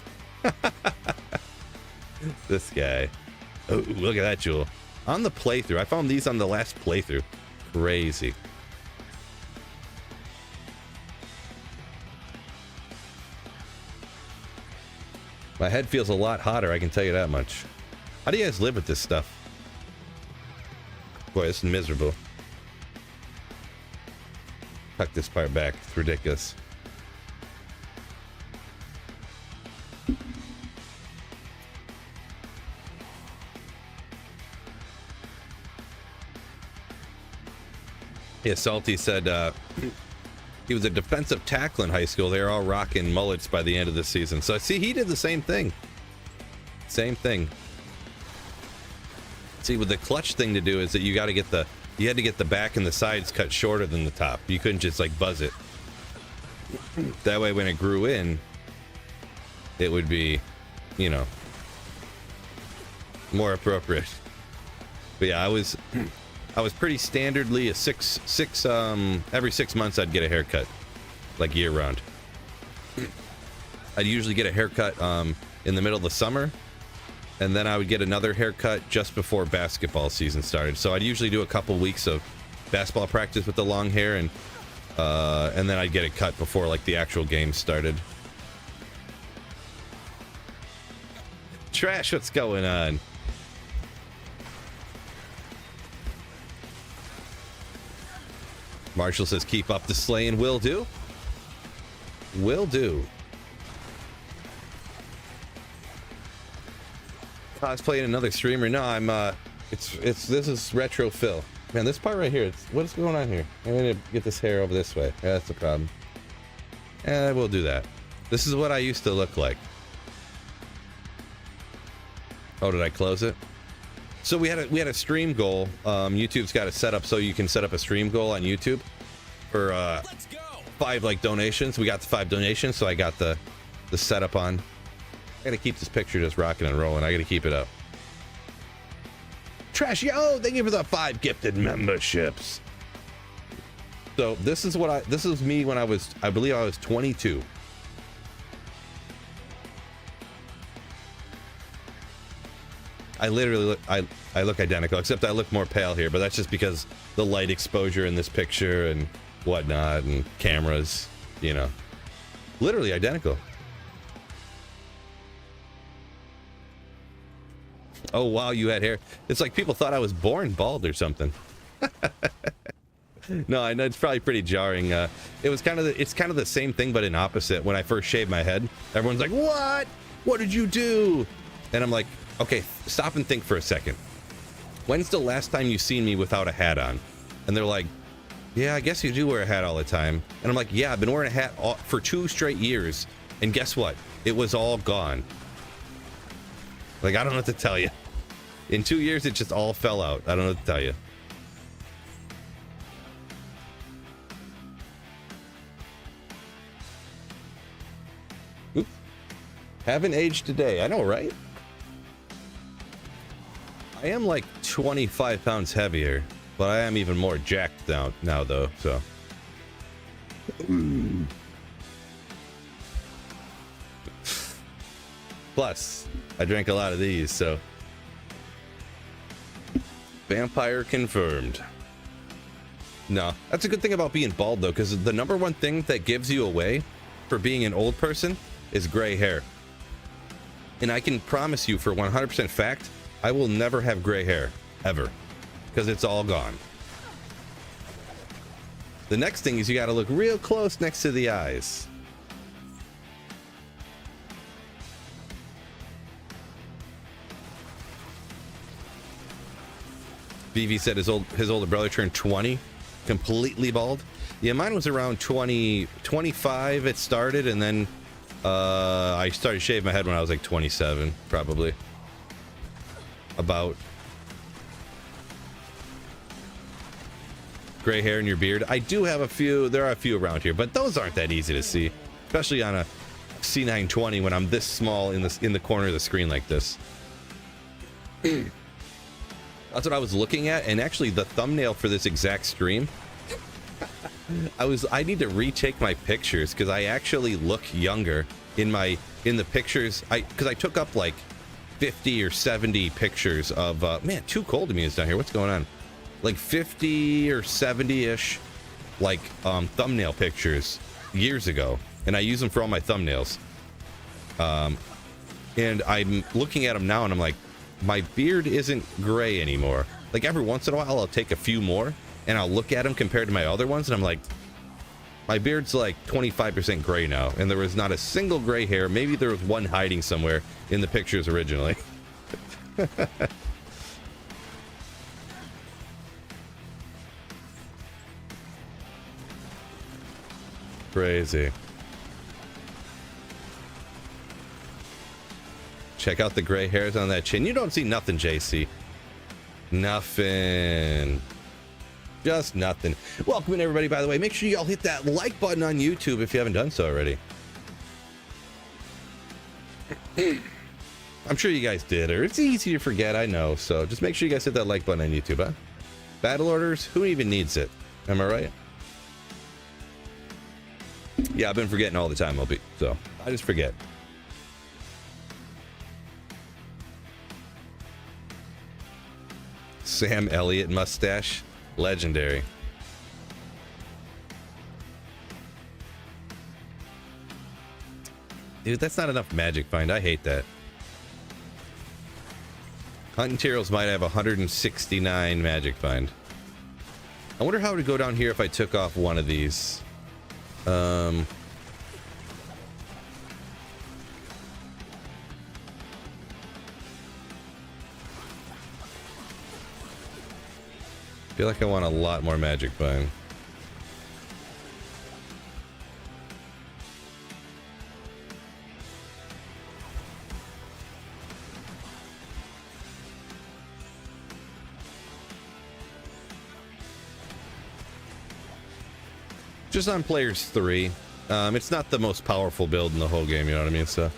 This guy. Oh, look at that, Jewel. On the playthrough. I found these on the last playthrough. Crazy. My head feels a lot hotter, I can tell you that much. How do you guys live with this stuff? Boy, this is miserable. Tuck this part back. It's ridiculous. Yeah, Salty said he was a defensive tackle in high school. They were all rocking mullets by the end of the season. So see, he did the same thing. Same thing. See, with the clutch thing to do is that you got to get you had to get the back and the sides cut shorter than the top. You couldn't just like buzz it. That way when it grew in, it would be, you know, more appropriate. But yeah, I was pretty standardly every 6 months I'd get a haircut, like year round. I'd usually get a haircut in the middle of the summer, and then I would get another haircut just before basketball season started. So I'd usually do a couple weeks of basketball practice with the long hair, and then I'd get it cut before like the actual game started. Trash, what's going on? Marshall says, keep up the slaying. Will do. Will do. Cosplaying another streamer. No, I'm this is Retro Phil. Man, this part right here, what's going on here? I'm gonna get this hair over this way. Yeah, that's the problem. We'll do that. This is what I used to look like. Oh, did I close it? So we had a stream goal. YouTube's got it set up so you can set up a stream goal on YouTube for 5 like donations. We got the 5 donations, so I got the setup on. I gotta keep this picture just rocking and rolling. I gotta keep it up. Trash, yo! Thank you for the 5 gifted memberships. So this is me when I believe I was 22. I literally look, I look identical, except I look more pale here, but that's just because the light exposure in this picture and whatnot and cameras, you know, literally identical. Oh wow, you had hair. It's like people thought I was born bald or something. No, I know it's probably pretty jarring. It's kind of the same thing, but in opposite. When I first shaved my head, everyone's like, "What? What did you do?" And I'm like, "Okay, stop and think for a second. When's the last time you seen me without a hat on?" And they're like, "Yeah, I guess you do wear a hat all the time." And I'm like, "Yeah, I've been wearing a hat for 2 straight years, and guess what? It was all gone." Like, I don't know what to tell you. In 2 years, it just all fell out. I don't know what to tell you. Oop. Haven't aged today. I know, right? I am like 25 pounds heavier, but I am even more jacked now though, so. Plus, I drank a lot of these, so. Vampire confirmed. No, that's a good thing about being bald though, because the number one thing that gives you away for being an old person is gray hair. And I can promise you for 100% fact, I will never have gray hair, ever, because it's all gone. The next thing is you got to look real close next to the eyes. BV said his older brother turned 20, completely bald. Yeah, mine was around 25 it started, and then I started shaving my head when I was like 27, probably. About. gray hair in your beard. I do have a few. There are a few around here, but those aren't that easy to see, especially on a C920 when I'm this small in the corner of the screen like this. That's what I was looking at, and actually the thumbnail for this exact stream, I need to retake my pictures because I actually look younger in the pictures. Because I took up like 50 or 70 pictures of man, too cold to me is down here. What's going on? Like 50 or 70-ish like thumbnail pictures years ago, and I use them for all my thumbnails. And I'm looking at them now and I'm like, my beard isn't gray anymore. Like every once in a while I'll take a few more and I'll look at them compared to my other ones and I'm like, my beard's like 25% gray now, and there was not a single gray hair. Maybe there was one hiding somewhere in the pictures originally. Crazy. Check out the gray hairs on that chin. You don't see nothing, JC. Nothing. Just nothing. Welcome in, everybody, by the way. Make sure y'all hit that like button on YouTube if you haven't done so already. I'm sure you guys did, or it's easy to forget, I know. So just make sure you guys hit that like button on YouTube, huh? Battle orders? Who even needs it? Am I right? Yeah, I've been forgetting all the time, LB. So I just forget. Sam Elliott mustache. Legendary. Dude, that's not enough magic find. I hate that. Hunting Materials might have 169 magic find. I wonder how it would go down here if I took off one of these. I feel like I want a lot more magic find. Just on players 3. It's not the most powerful build in the whole game, you know what I mean? So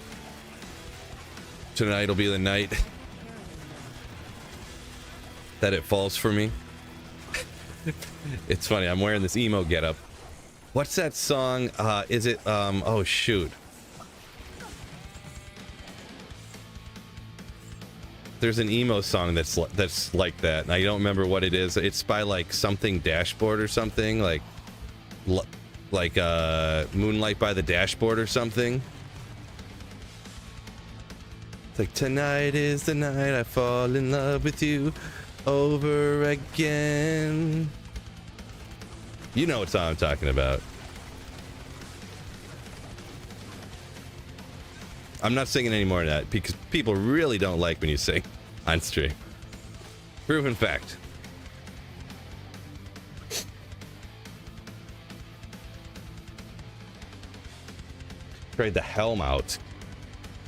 tonight will be the night that it falls for me. It's funny, I'm wearing this emo getup. What's that song? Is it oh shoot. There's an emo song that's like that, and I don't remember what it is. It's by like something Dashboard or something, like Moonlight by the Dashboard or something. It's like, tonight is the night I fall in love with you over again. You know what song I'm talking about. I'm not singing any more of that because people really don't like when you sing on stream. Proven fact. Trade the helm out.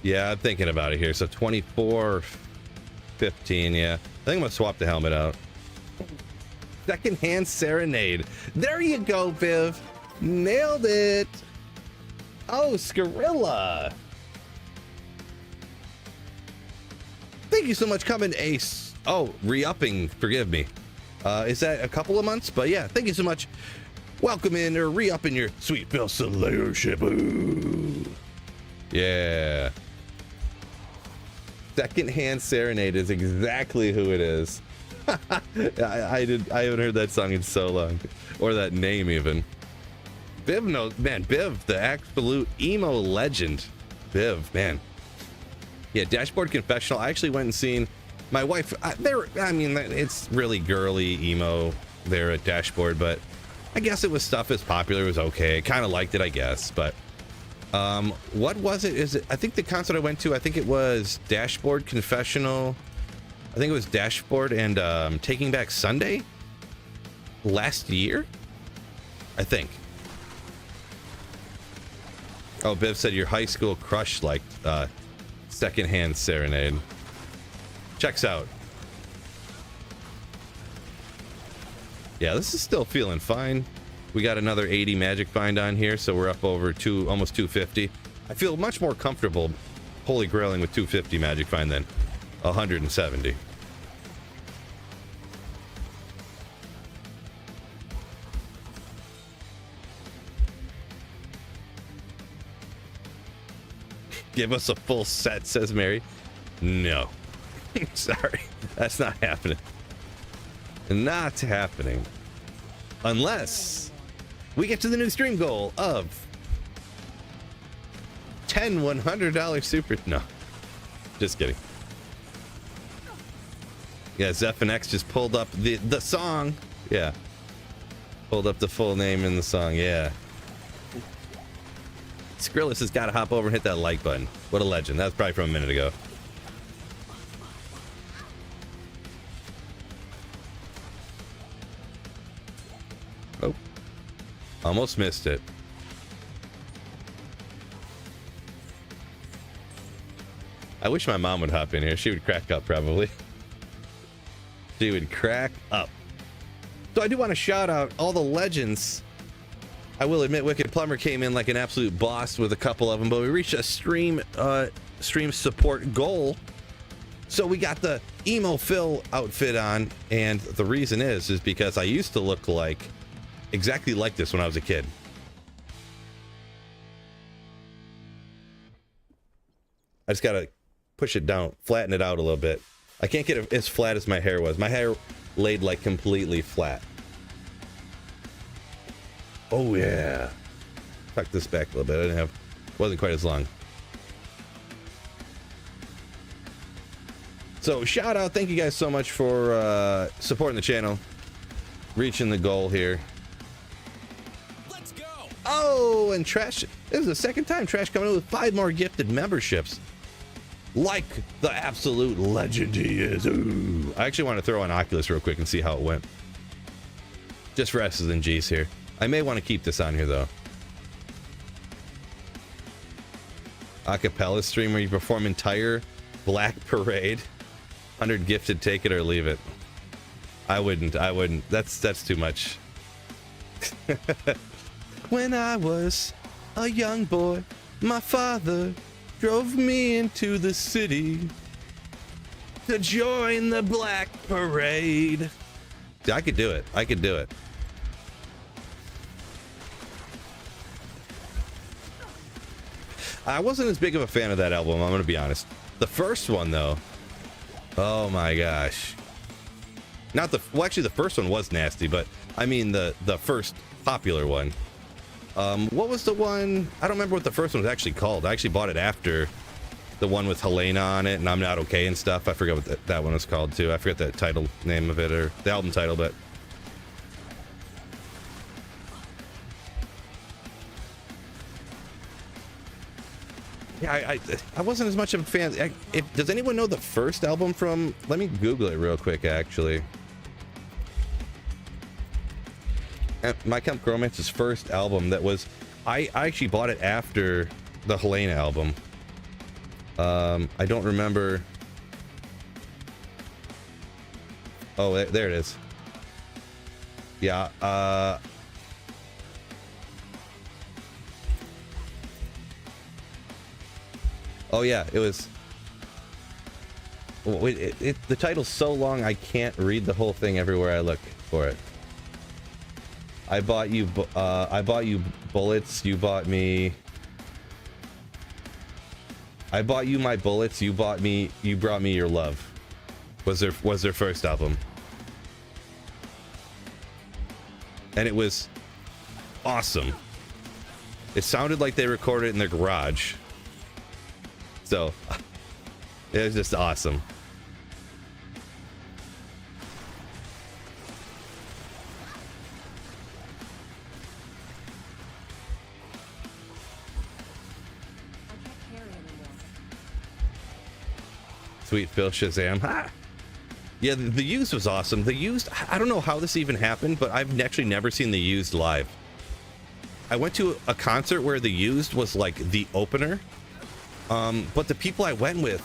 Yeah, I'm thinking about it here. So 24, 15, yeah. I think I'm gonna swap the helmet out. Secondhand Serenade. There you go, Viv. Nailed it. Oh, Skrilla. Thank you so much, coming, Ace. Oh, re-upping, forgive me. Is that a couple of months? But yeah, thank you so much. Welcome in, or re-upping your Sweet Bill Slayership. Ooh. Yeah. Secondhand Serenade is exactly who it is. I haven't heard that song in so long, or that name even. Biv knows, man. Biv, the absolute emo legend. Biv, man. Yeah, Dashboard Confessional. I actually went and seen my wife. I mean, it's really girly emo there at Dashboard, but I guess it was stuff as popular. It was okay. Kind of liked it, I guess. But what was it? Is it? I think the concert I went to, I think it was Dashboard Confessional. I think it was Dashboard and Taking Back Sunday last year, I think. Oh, Biv said your high school crush liked Secondhand Serenade. Checks out. Yeah, this is still feeling fine. We got another 80 magic find on here, so we're up over almost 250. I feel much more comfortable holy grailing with 250 magic find than 170. Give us a full set, says Mary. No. Sorry. That's not happening. Not happening. Unless we get to the new stream goal of 10 $100 super. No. Just kidding. Yeah, Zephanex just pulled up the song. Yeah. Pulled up the full name in the song. Yeah. Skrillus has got to hop over and hit that like button. What a legend. That was probably from a minute ago. Oh. Almost missed it. I wish my mom would hop in here. She would crack up, probably. She would crack up. So I do want to shout out all the legends. I will admit Wicked Plumber came in like an absolute boss with a couple of them, but we reached a stream support goal. So we got the emo Phil outfit on, and the reason is because I used to look like exactly like this when I was a kid. I just gotta push it down, flatten it out a little bit. I can't get it as flat as my hair was. My hair laid like completely flat. Oh yeah. Tuck this back a little bit. Wasn't quite as long. So shout out, thank you guys so much for supporting the channel. Reaching the goal here. Let's go. Oh, and Trash, this is the second time Trash coming in with 5 more gifted memberships. Like the absolute legend he is. Ooh. I actually want to throw on Oculus real quick and see how it went. Just for S's and G's here. I may want to keep this on here though. Acapella stream where you perform entire Black Parade. 100 gifted, take it or leave it. I wouldn't. That's too much. When I was a young boy, my father drove me into the city to join the Black Parade. See, I could do it. I could do it. I wasn't as big of a fan of that album, I'm gonna be honest. The first one though, oh my gosh. Not the, well actually the first one was nasty, but I mean the first popular one. What was the one? I don't remember what the first one was actually called. I actually bought it after the one with Helena on it, and I'm Not Okay and stuff. I forgot what that one was called too. I forget the title name of it, or the album title, but yeah, I wasn't as much of a fan. Does anyone know the first album from? Let me Google it real quick, actually. My Chemical Romance's first album that was, I actually bought it after the Helena album. I don't remember. Oh, there it is. Yeah. Oh yeah, it was. Wait, the title's so long I can't read the whole thing everywhere I look for it. I bought you bullets. You bought me. I bought you my bullets. You bought me. You brought me your love. Was their first album, and it was awesome. It sounded like they recorded it in their garage. So it was just awesome. Sweet Phil Shazam. Ha! Yeah, the Used was awesome. The Used, I don't know how this even happened, but I've actually never seen the Used live. I went to a concert where the Used was like the opener. But the people I went with,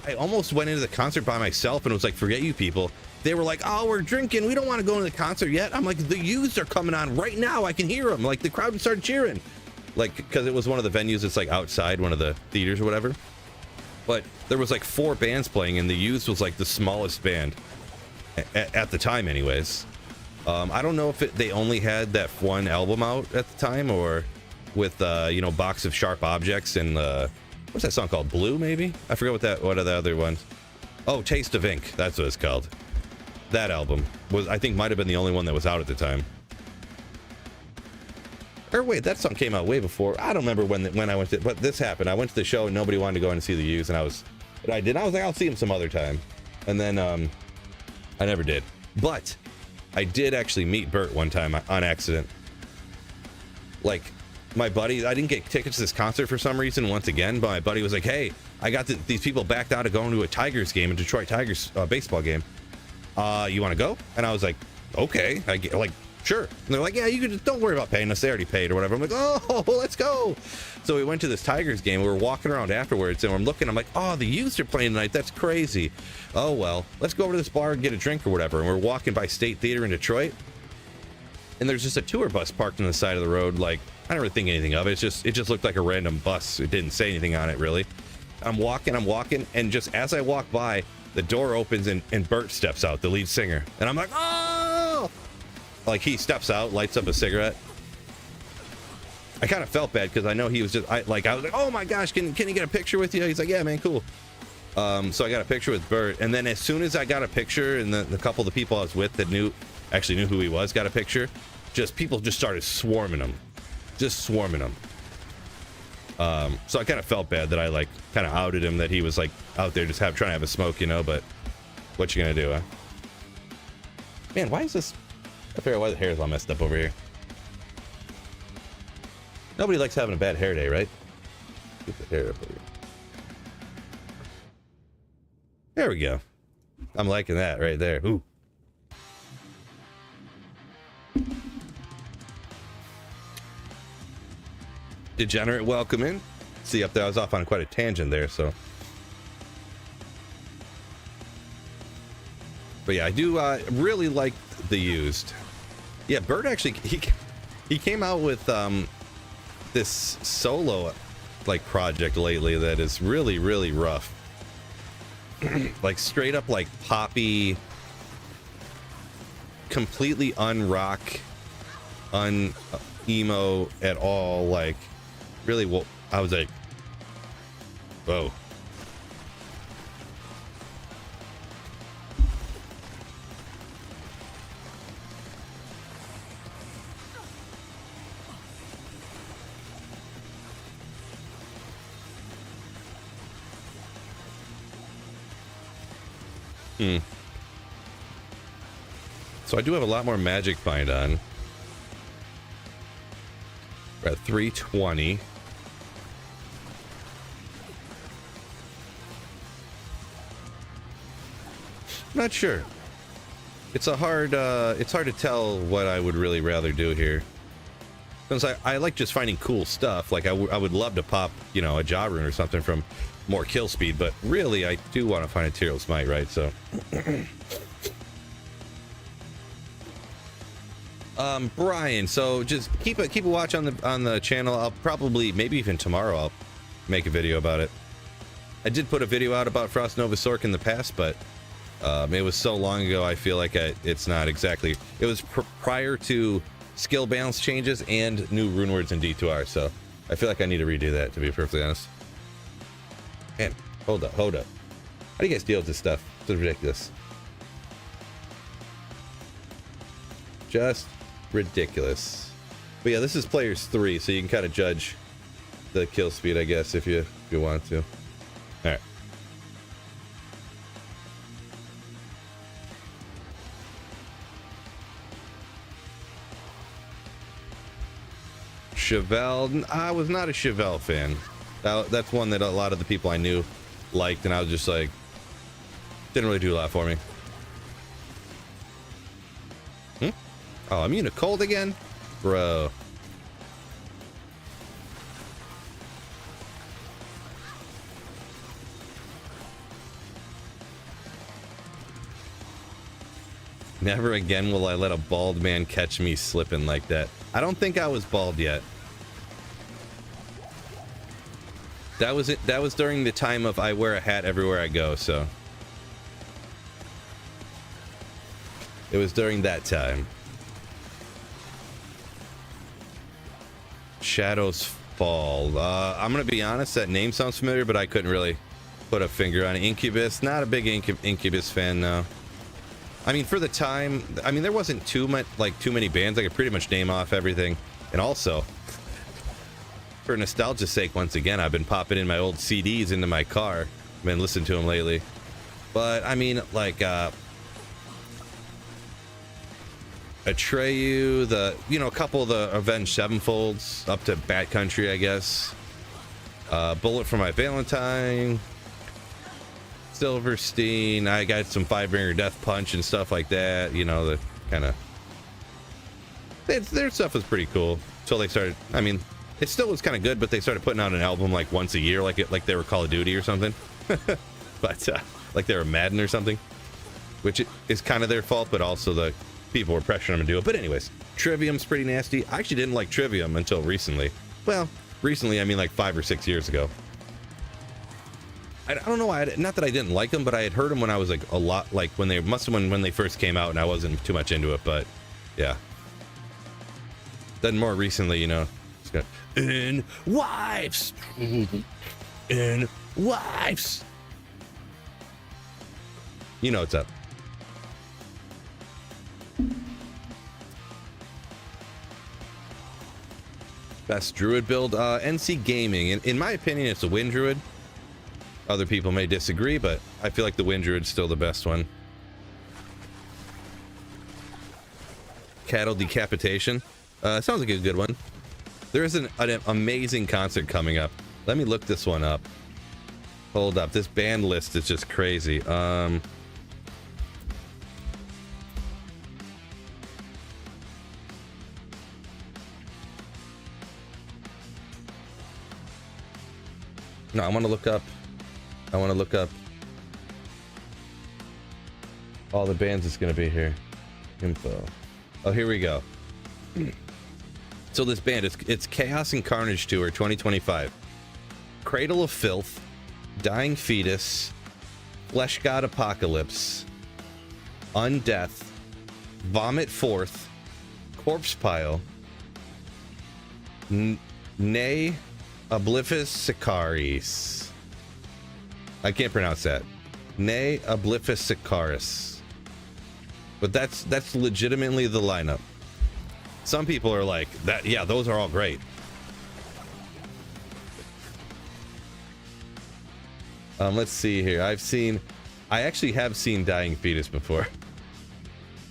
I almost went into the concert by myself and was like, forget you people. they were like, oh, we're drinking, we don't want to go to the concert yet. I'm like, the Used are coming on right now, I can hear them. Like, the crowd started cheering, like, because it was one of the venues, it's like outside one of the theaters or whatever. But there was like 4 bands playing, and the Used was like the smallest band at the time anyways. I don't know if they only had that one album out at the time, or with you know, Box of Sharp Objects and what's that song called? Blue, maybe? I forget what are the other ones. Oh, Taste of Ink, that's what it's called. That album was, I think, might have been the only one that was out at the time. Or wait, that song came out way before. I don't remember when I went to, but this happened. I went to the show and nobody wanted to go in and see the Used, and I was like, I'll see him some other time. And then I never did. But I did actually meet Bert one time on accident. Like, my buddy, I didn't get tickets to this concert for some reason once again, but my buddy was like, hey, I got these people backed out of going to a Tigers game, a Detroit Tigers baseball game. You want to go? And I was like, okay. I get, like, sure. And they're like, yeah, you could just, don't worry about paying us. They already paid or whatever. I'm like, oh, let's go. So we went to this Tigers game. We were walking around afterwards, and I'm looking. I'm like, oh, the Used are playing tonight. That's crazy. Oh, well, let's go over to this bar and get a drink or whatever. And we're walking by State Theater in Detroit, and there's just a tour bus parked on the side of the road. Like, I don't really think anything of it. It just looked like a random bus. It didn't say anything on it, really. I'm walking, and just as I walk by, the door opens, and Bert steps out, the lead singer. And I'm like, oh! Like, he steps out, lights up a cigarette. I kind of felt bad because I know he was just, I was like, oh my gosh, can you get a picture with you? He's like, yeah, man, cool. So I got a picture with Bert, and then as soon as I got a picture, and the couple of the people I was with that actually knew who he was, got a picture, people just started swarming him. Just swarming him. So I kind of felt bad that I, like, kind of outed him, that he was, like, out there just trying to have a smoke, you know, but what you gonna do, huh? Man, why is this? I figure out why the hair is all messed up over here. Nobody likes having a bad hair day, right? Get the hair up over here. There we go. I'm liking that right there. Ooh. Degenerate, welcome in. See up there, I was off on quite a tangent there, so. But yeah, I do really like the Used. Yeah, Bert actually, he came out with this solo, like, project lately that is really, really rough. Like, straight up, like, poppy, completely unrock, emo at all, like, really, well, I was like, whoa. So I do have a lot more magic bind on. We're at 320. Not sure. It's hard to tell what I would really rather do here. Since I like just finding cool stuff. Like I would love to pop, you know, a jaw rune or something from more kill speed, but really I do want to find a Tyrael Smite, right? So Brian, so just keep a watch on the channel. I'll probably, maybe even tomorrow, I'll make a video about it. I did put a video out about Frost Nova Sorc in the past, but it was so long ago, I feel like it's not exactly, it was prior to skill balance changes and new rune words in D2R, so I feel like I need to redo that, to be perfectly honest. And hold up. How do you guys deal with this stuff? It's ridiculous. Just ridiculous. But yeah, this is players 3, so you can kind of judge the kill speed, I guess, if you want to. All right. Chevelle, I was not a Chevelle fan. That's one that a lot of the people I knew liked, and I was just like, didn't really do a lot for me. Oh, I'm immune to cold again? Bro. Never again will I let a bald man catch me slipping like that. I don't think I was bald yet. That was it. That was during the time of I wear a hat everywhere I go, so. It was during that time. Shadows Fall. I'm gonna be honest, that name sounds familiar, but I couldn't really put a finger on it. Incubus, not a big Incubus fan, no. I mean, for the time, I mean, there wasn't too many bands. I could pretty much name off everything. And also, for nostalgia's sake, once again, I've been popping in my old CDs into my car. I've been listening to them lately. But I mean, like Atreyu, a couple of the Avenged Sevenfolds, up to Bat Country, I guess. Bullet for My Valentine, Silverstein. I got some Five-Finger Death Punch and stuff like that. You know, the kind of their stuff was pretty cool until they started. I mean, it still was kind of good, but they started putting out an album like once a year, like they were Call of Duty or something. But like they were Madden or something, which is kind of their fault, but also the people were pressuring them to do it. But anyways, Trivium's pretty nasty. I actually didn't like Trivium until recently. Well, recently, I mean like 5 or 6 years ago. I don't know why. Not that I didn't like them, but I had heard them when I was like a lot, like when they must have been when they first came out, and I wasn't too much into it. But yeah. Then more recently, you know, it's got in wives, in wives. You know what's up. Best druid build, NC Gaming. In my opinion, it's a Wind Druid. Other people may disagree, but I feel like the Wind Druid's still the best one. Cattle Decapitation. Sounds like a good one. There is an amazing concert coming up. Let me look this one up. Hold up. This band list is just crazy. No, I want to look up all the bands that's going to be here. Info. Oh, here we go. So this band, it's Chaos and Carnage Tour 2025. Cradle of Filth, Dying Fetus, Flesh God Apocalypse, Undeath, Vomit Forth, Corpse Pile, Nay Oblivious Sicaris. I can't pronounce that. Nay Oblivious Sicaris. But that's legitimately the lineup. Some people are like that. Yeah, those are all great. Let's see here. I actually have seen Dying Fetus before.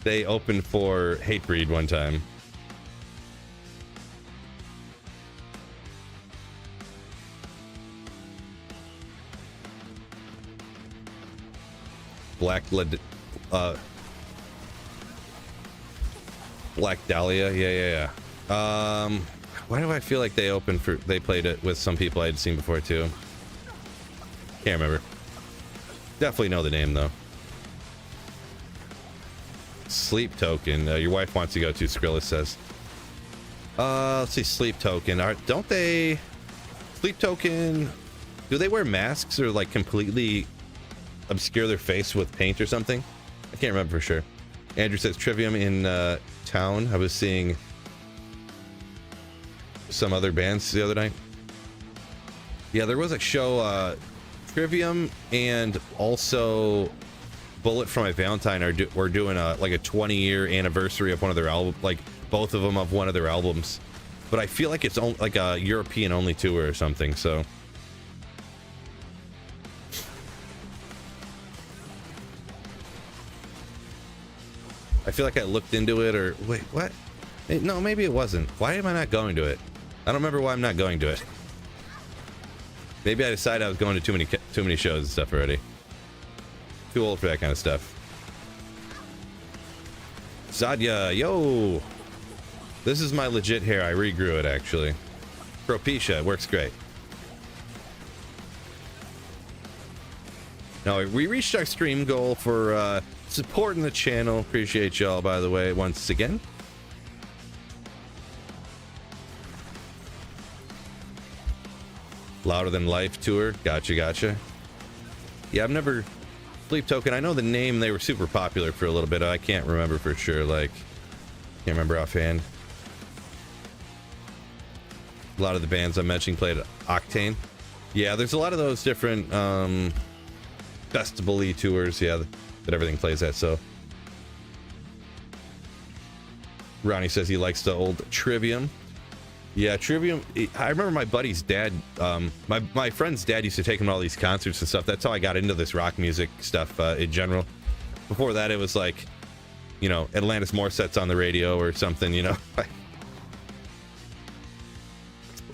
They opened for Hatebreed one time. Black Dahlia, yeah. Why do I feel like they played it with some people I had seen before too? Can't remember. Definitely know the name though. Sleep Token. Your wife wants to go to, Skrilla says. Let's see, Sleep Token. Don't they? Sleep Token. Do they wear masks or like completely obscure their face with paint or something? I can't remember for sure. Andrew says Trivium in town. I was seeing some other bands the other night. Yeah, there was a show. Trivium and also Bullet for My Valentine were doing like a 20-year anniversary of one of their albums, like both of them of one of their albums. But I feel like it's like a European only tour or something. So. I feel like I looked into it, or wait, what? No, maybe it wasn't. Why am I not going to it? I don't remember why I'm not going to it. Maybe I decided I was going to too many shows and stuff already. Too old for that kind of stuff. Zadya, yo! This is my legit hair. I regrew it, actually. Propecia, it works great. No, we reached our stream goal for supporting the channel. Appreciate y'all, by the way, once again. Louder Than Life tour. Gotcha. Yeah, I've never... Sleep Token, I know the name. They were super popular for a little bit. I can't remember for sure. Like, can't remember offhand. A lot of the bands I'm mentioning played at Octane. Yeah, there's a lot of those different festival-y tours, yeah, that everything plays at, so. Ronnie says he likes the old Trivium. Yeah, Trivium, I remember my buddy's dad, my friend's dad used to take him to all these concerts and stuff. That's how I got into this rock music stuff in general. Before that, it was like, you know, Atlantis Morsets on the radio or something, you know.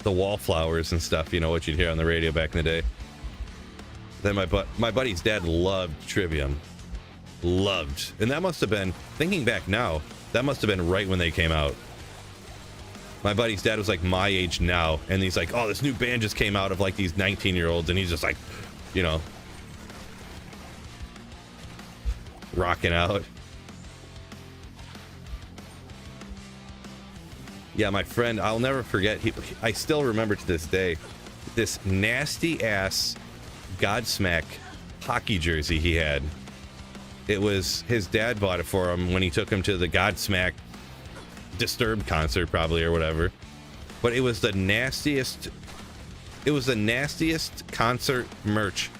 The Wallflowers and stuff, you know, what you'd hear on the radio back in the day. Then my buddy's dad loved Trivium. Loved. And that must have been, thinking back now, that must have been right when they came out. My buddy's dad was like my age now, and he's like, oh, this new band just came out of like these 19-year-olds, and he's just like, you know, rocking out. Yeah, my friend, I'll never forget, I still remember to this day, this nasty ass Godsmack hockey jersey he had. It was, his dad bought it for him when he took him to the Godsmack Disturbed concert probably or whatever. But it was the nastiest concert merch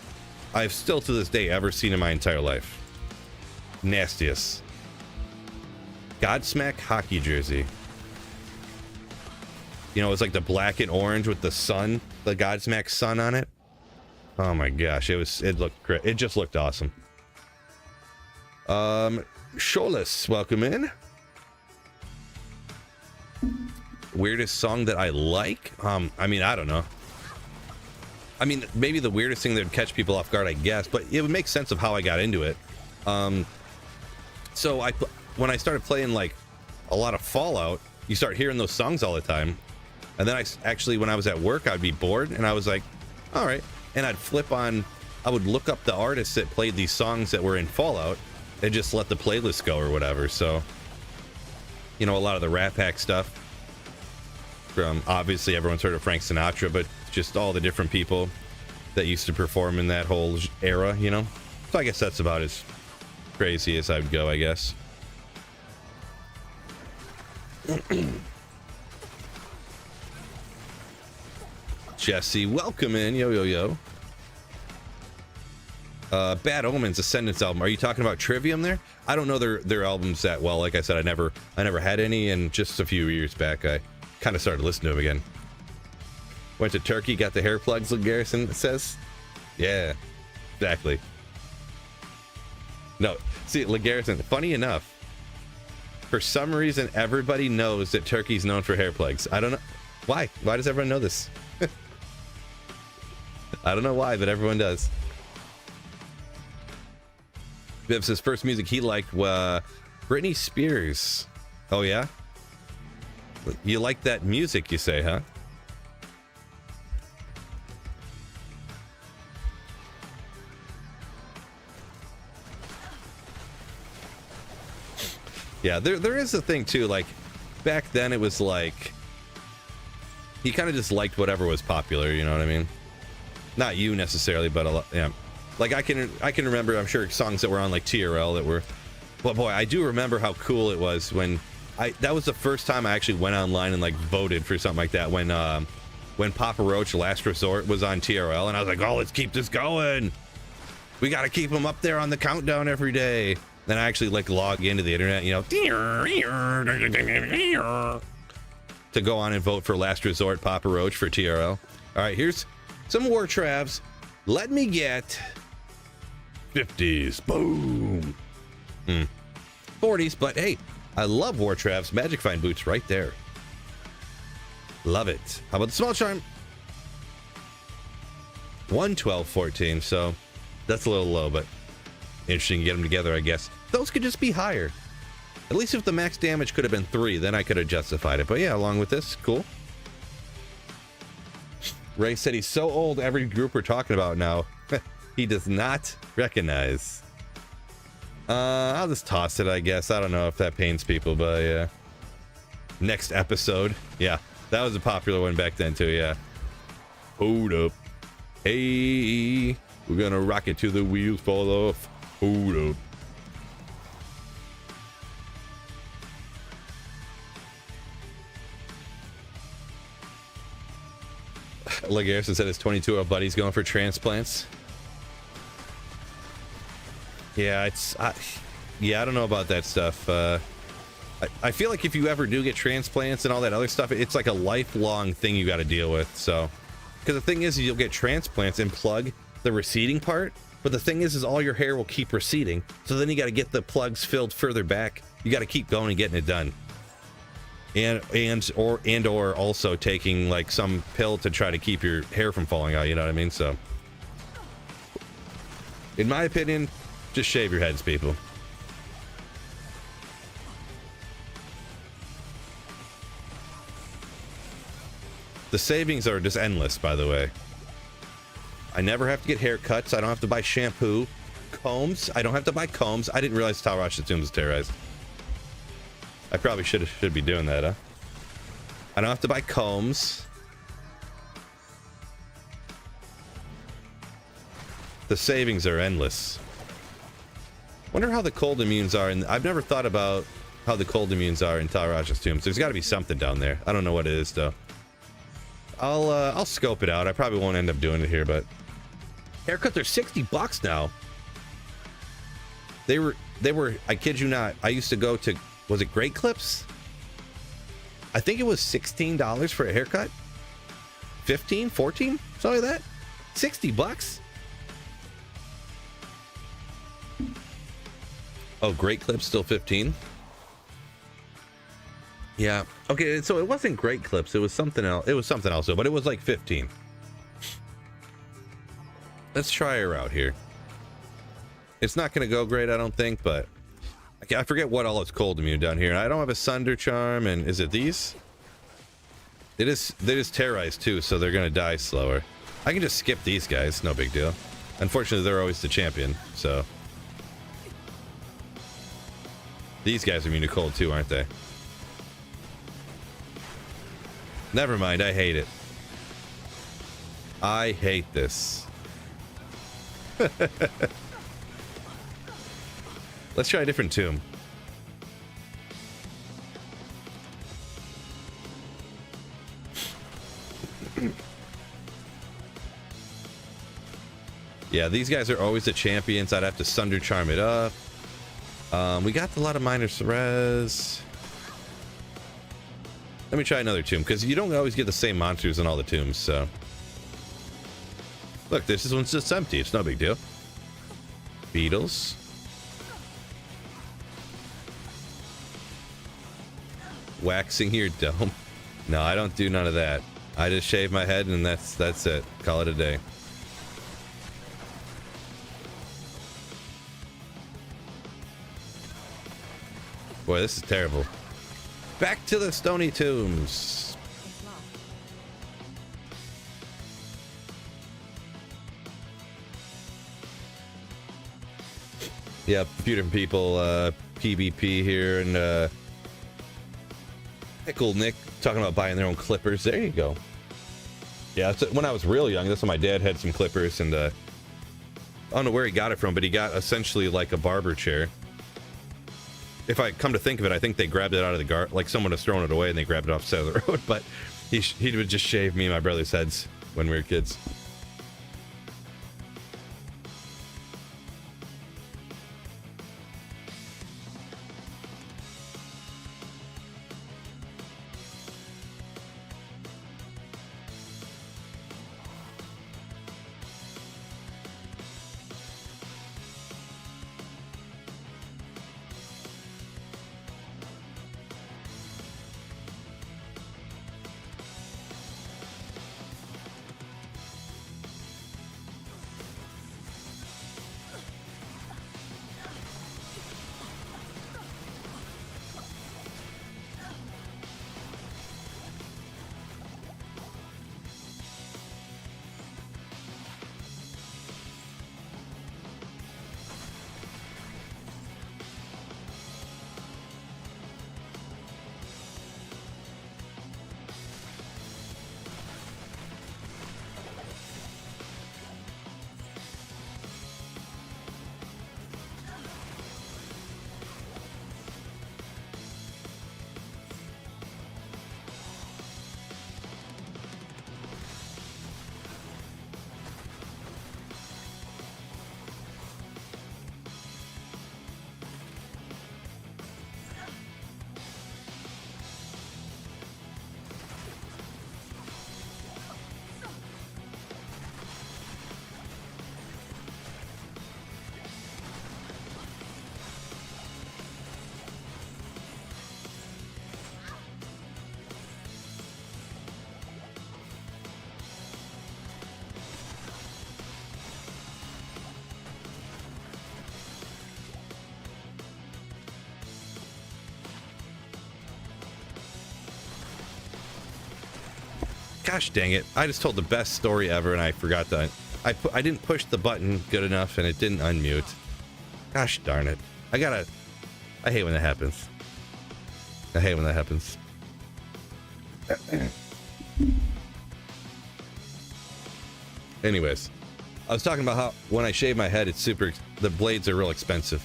I've still to this day ever seen in my entire life. Nastiest. Godsmack hockey jersey. You know, it's like the black and orange with the sun, the Godsmack sun on it. Oh my gosh, it looked great. It just looked awesome. Sholas, welcome in. Weirdest song that I like? I mean, I don't know. I mean, maybe the weirdest thing that would catch people off guard, I guess, but it would make sense of how I got into it. So when I started playing like a lot of Fallout, you start hearing those songs all the time. And then when I was at work, I'd be bored and I was like, all right. And I'd flip on, I would look up the artists that played these songs that were in Fallout and just let the playlist go or whatever. So, you know, a lot of the Rat Pack stuff from, obviously everyone's heard of Frank Sinatra, but just all the different people that used to perform in that whole era, you know? So I guess that's about as crazy as I would go, I guess. Jesse, welcome in. Yo. Bad Omens Ascendance album. Are you talking about Trivium there? I don't know their albums that well. Like I said, I never had any, and just a few years back I kind of started listening to them again. Went to Turkey, got the hair plugs, Garrison says. Yeah, exactly. No, see, Garrison, funny enough, for some reason everybody knows that Turkey's known for hair plugs. I don't know why. Why does everyone know this? I don't know why, but everyone does. Bibb says first music he liked Britney Spears. Oh yeah? You like that music, you say, huh? Yeah, there is a thing too, like back then it was like he kind of just liked whatever was popular, you know what I mean? Not you necessarily, but a lot, yeah. Like I can remember, I'm sure, songs that were on like TRL that were, but boy, I do remember how cool it was when that was the first time I actually went online and like voted for something like that when Papa Roach Last Resort was on TRL, and I was like, oh, let's keep this going. We got to keep them up there on the countdown every day. Then I actually like log into the internet, you know, to go on and vote for Last Resort Papa Roach for TRL. All right, here's some War Travs. Let me get 50s. Boom. 40s, but hey, I love War Travs. Magic Find Boots right there. Love it. How about the Small Charm? 112.14, so that's a little low, but interesting to get them together, I guess. Those could just be higher. At least if the max damage could have been 3, then I could have justified it. But yeah, along with this, cool. Ray said he's so old, every group we're talking about now, he does not recognize. I'll just toss it, I guess. I don't know if that pains people, but yeah. Next episode. Yeah, that was a popular one back then too, yeah. Hold up. Hey, we're gonna rock it till the wheels fall off. Hold up. Like Garrison said, his 22-year-old buddy's going for transplants. Yeah, I don't know about that stuff. I feel like if you ever do get transplants and all that other stuff, it's like a lifelong thing you got to deal with. So, because the thing is, you'll get transplants and plug the receding part, but the thing is all your hair will keep receding. So then you got to get the plugs filled further back. You got to keep going and getting it done. Or also taking like some pill to try to keep your hair from falling out. You know what I mean? So, in my opinion, just shave your heads, people. The savings are just endless, by the way. I never have to get haircuts. I don't have to buy shampoo. Combs. I don't have to buy combs. I didn't realize Tal Rasha's Tomb was terrorized. I probably should be doing that, huh? I don't have to buy combs. The savings are endless. Wonder how the cold immunes are, and I've never thought about how the cold immunes are in Tal Rasha's Tombs. There's got to be something down there. I don't know what it is though. I'll scope it out. I probably won't end up doing it here, but haircuts are $60 now. They were. I kid you not. I used to go to. Was it Great Clips? I think it was $16 for a haircut. 15, 14, something like that. $60. Oh, Great Clips still 15. Yeah. Okay, so it wasn't Great Clips. It was something else. It was something else, but it was like 15. Let's try her out here. It's not going to go great, I don't think, but I forget what all it's cold immune down here. I don't have a Sunder Charm, and is it these? It is terrorized too, so they're going to die slower. I can just skip these guys, no big deal. Unfortunately, they're always the champion, so. These guys are immune to cold too, aren't they? Never mind, I hate it. I hate this. Let's try a different tomb. Yeah, these guys are always the champions. I'd have to Sunder Charm it up. We got a lot of minor res. Let me try another tomb, because you don't always get the same monsters in all the tombs, so. Look, this one's just empty. It's no big deal. Beetles. Waxing your dome. No, I don't do none of that. I just shave my head and that's it. Call it a day. Boy, this is terrible. Back to the stony tombs. Yeah, a few different people, PvP here, and Pickle Nick talking about buying their own clippers. There you go. Yeah, when I was real young, that's when my dad had some clippers, and I don't know where he got it from, but he got essentially like a barber chair. If I come to think of it, I think they grabbed it out of the like someone was throwing it away and they grabbed it off the side of the road, but he would just shave me and my brother's heads when we were kids. Gosh dang it. I just told the best story ever and I forgot to... I didn't push the button good enough and it didn't unmute. Gosh darn it. I hate when that happens. I hate when that happens. Anyways, I was talking about how when I shave my head, the blades are real expensive.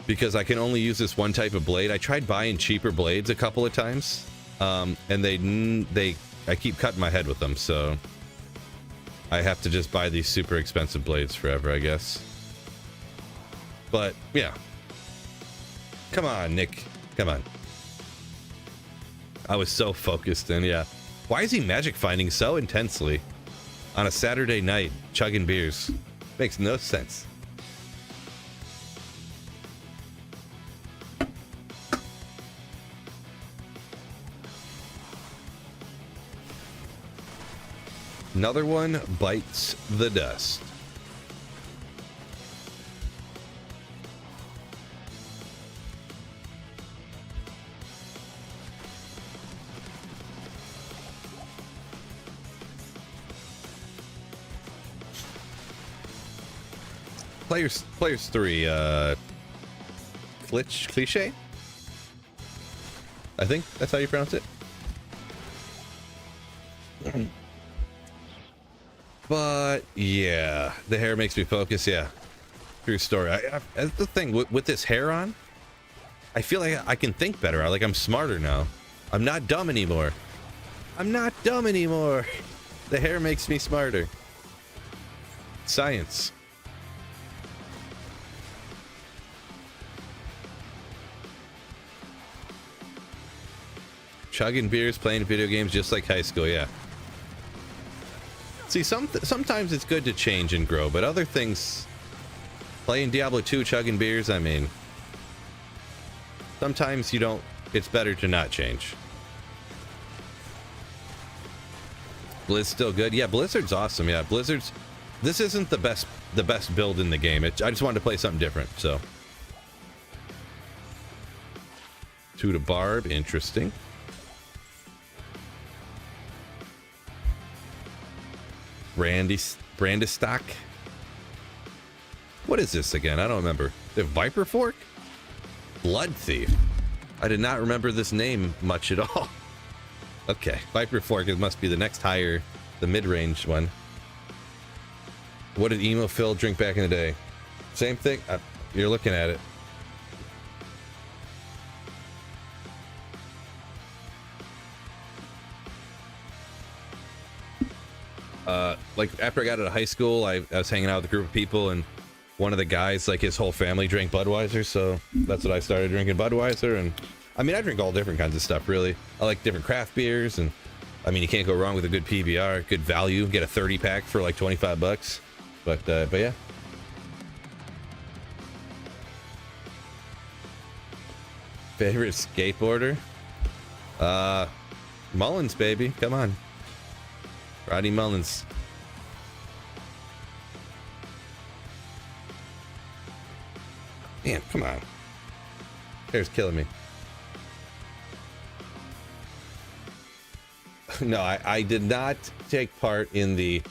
Because I can only use this one type of blade. I tried buying cheaper blades a couple of times, and I keep cutting my head with them, so I have to just buy these super expensive blades forever, I guess. But yeah, come on, Nick, come on. I was so focused, and yeah, why is he magic finding so intensely on a Saturday night, chugging beers? Makes no sense. Another one bites the dust. Players 3, cliche? I think that's how you pronounce it. But yeah, the hair makes me focus. Yeah, true story. That's the thing with this hair on. I feel like I can think better. I'm smarter now. I'm not dumb anymore. I'm not dumb anymore. The hair makes me smarter. Science. Chugging beers, playing video games, just like high school. Yeah. See, sometimes it's good to change and grow, but other things, playing Diablo 2, chugging beers, I mean, sometimes it's better to not change. Blizz still good? Yeah, Blizzard's awesome. Yeah, this isn't the best build in the game. I just wanted to play something different, so. Two to Barb, interesting. Brandistock. What is this again? I don't remember. The Viper Fork? Blood Thief. I did not remember this name much at all. Okay, Viper Fork, it must be the next higher, the mid-range one. What did Emo Phil drink back in the day? Same thing? You're looking at it. After I got out of high school, I was hanging out with a group of people, and one of the guys, his whole family drank Budweiser, so that's what I started drinking, Budweiser. And I mean, I drink all different kinds of stuff, really. I like different craft beers, and I mean, you can't go wrong with a good PBR, good value. Get a 30-pack for like $25. But yeah. Favorite skateboarder? Mullins, baby. Come on. Rodney Mullins. Man, come on. Hair's killing me. No, I did not take part in the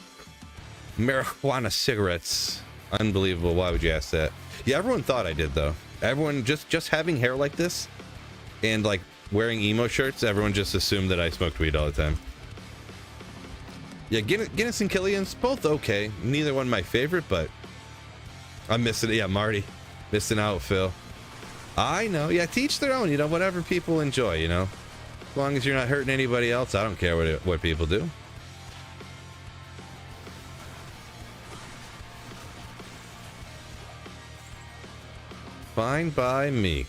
marijuana cigarettes. Unbelievable. Why would you ask that? Yeah, everyone thought I did, though. Everyone, just having hair like this and wearing emo shirts, everyone just assumed that I smoked weed all the time. Yeah, Guinness and Killian's both okay. Neither one my favorite, but I'm missing it. Yeah, Marty. Missing out, Phil. I know. Yeah, teach their own, whatever people enjoy, As long as you're not hurting anybody else, I don't care what people do. Fine by me.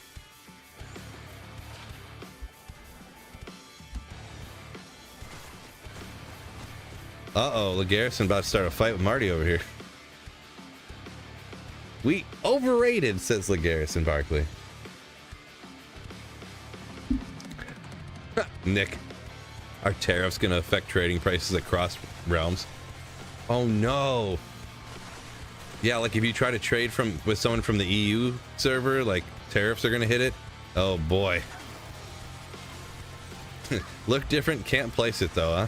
Uh-oh, LeGarrison about to start a fight with Marty over here. We overrated, says LeGarrison Barkley. Nick, are tariffs going to affect trading prices across realms? Oh no. Yeah, if you try to trade with someone from the EU server, tariffs are going to hit it. Oh boy. Look different, can't place it though, huh?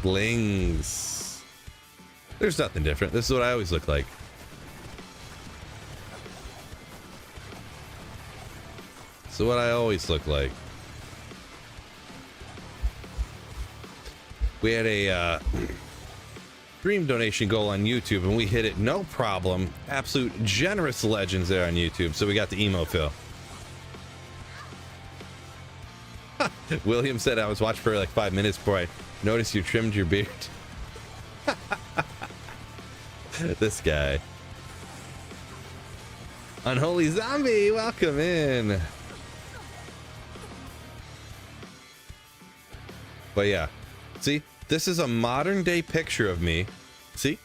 Blings. There's nothing different. This is what I always look like. So what I always look like. We had a stream donation goal on YouTube and we hit it no problem. Absolute generous legends there on YouTube. So we got the emo fill. William said I was watching for like 5 minutes before I noticed you trimmed your beard. This guy. Unholy Zombie, welcome in. But yeah, see, this is a modern day picture of me. See?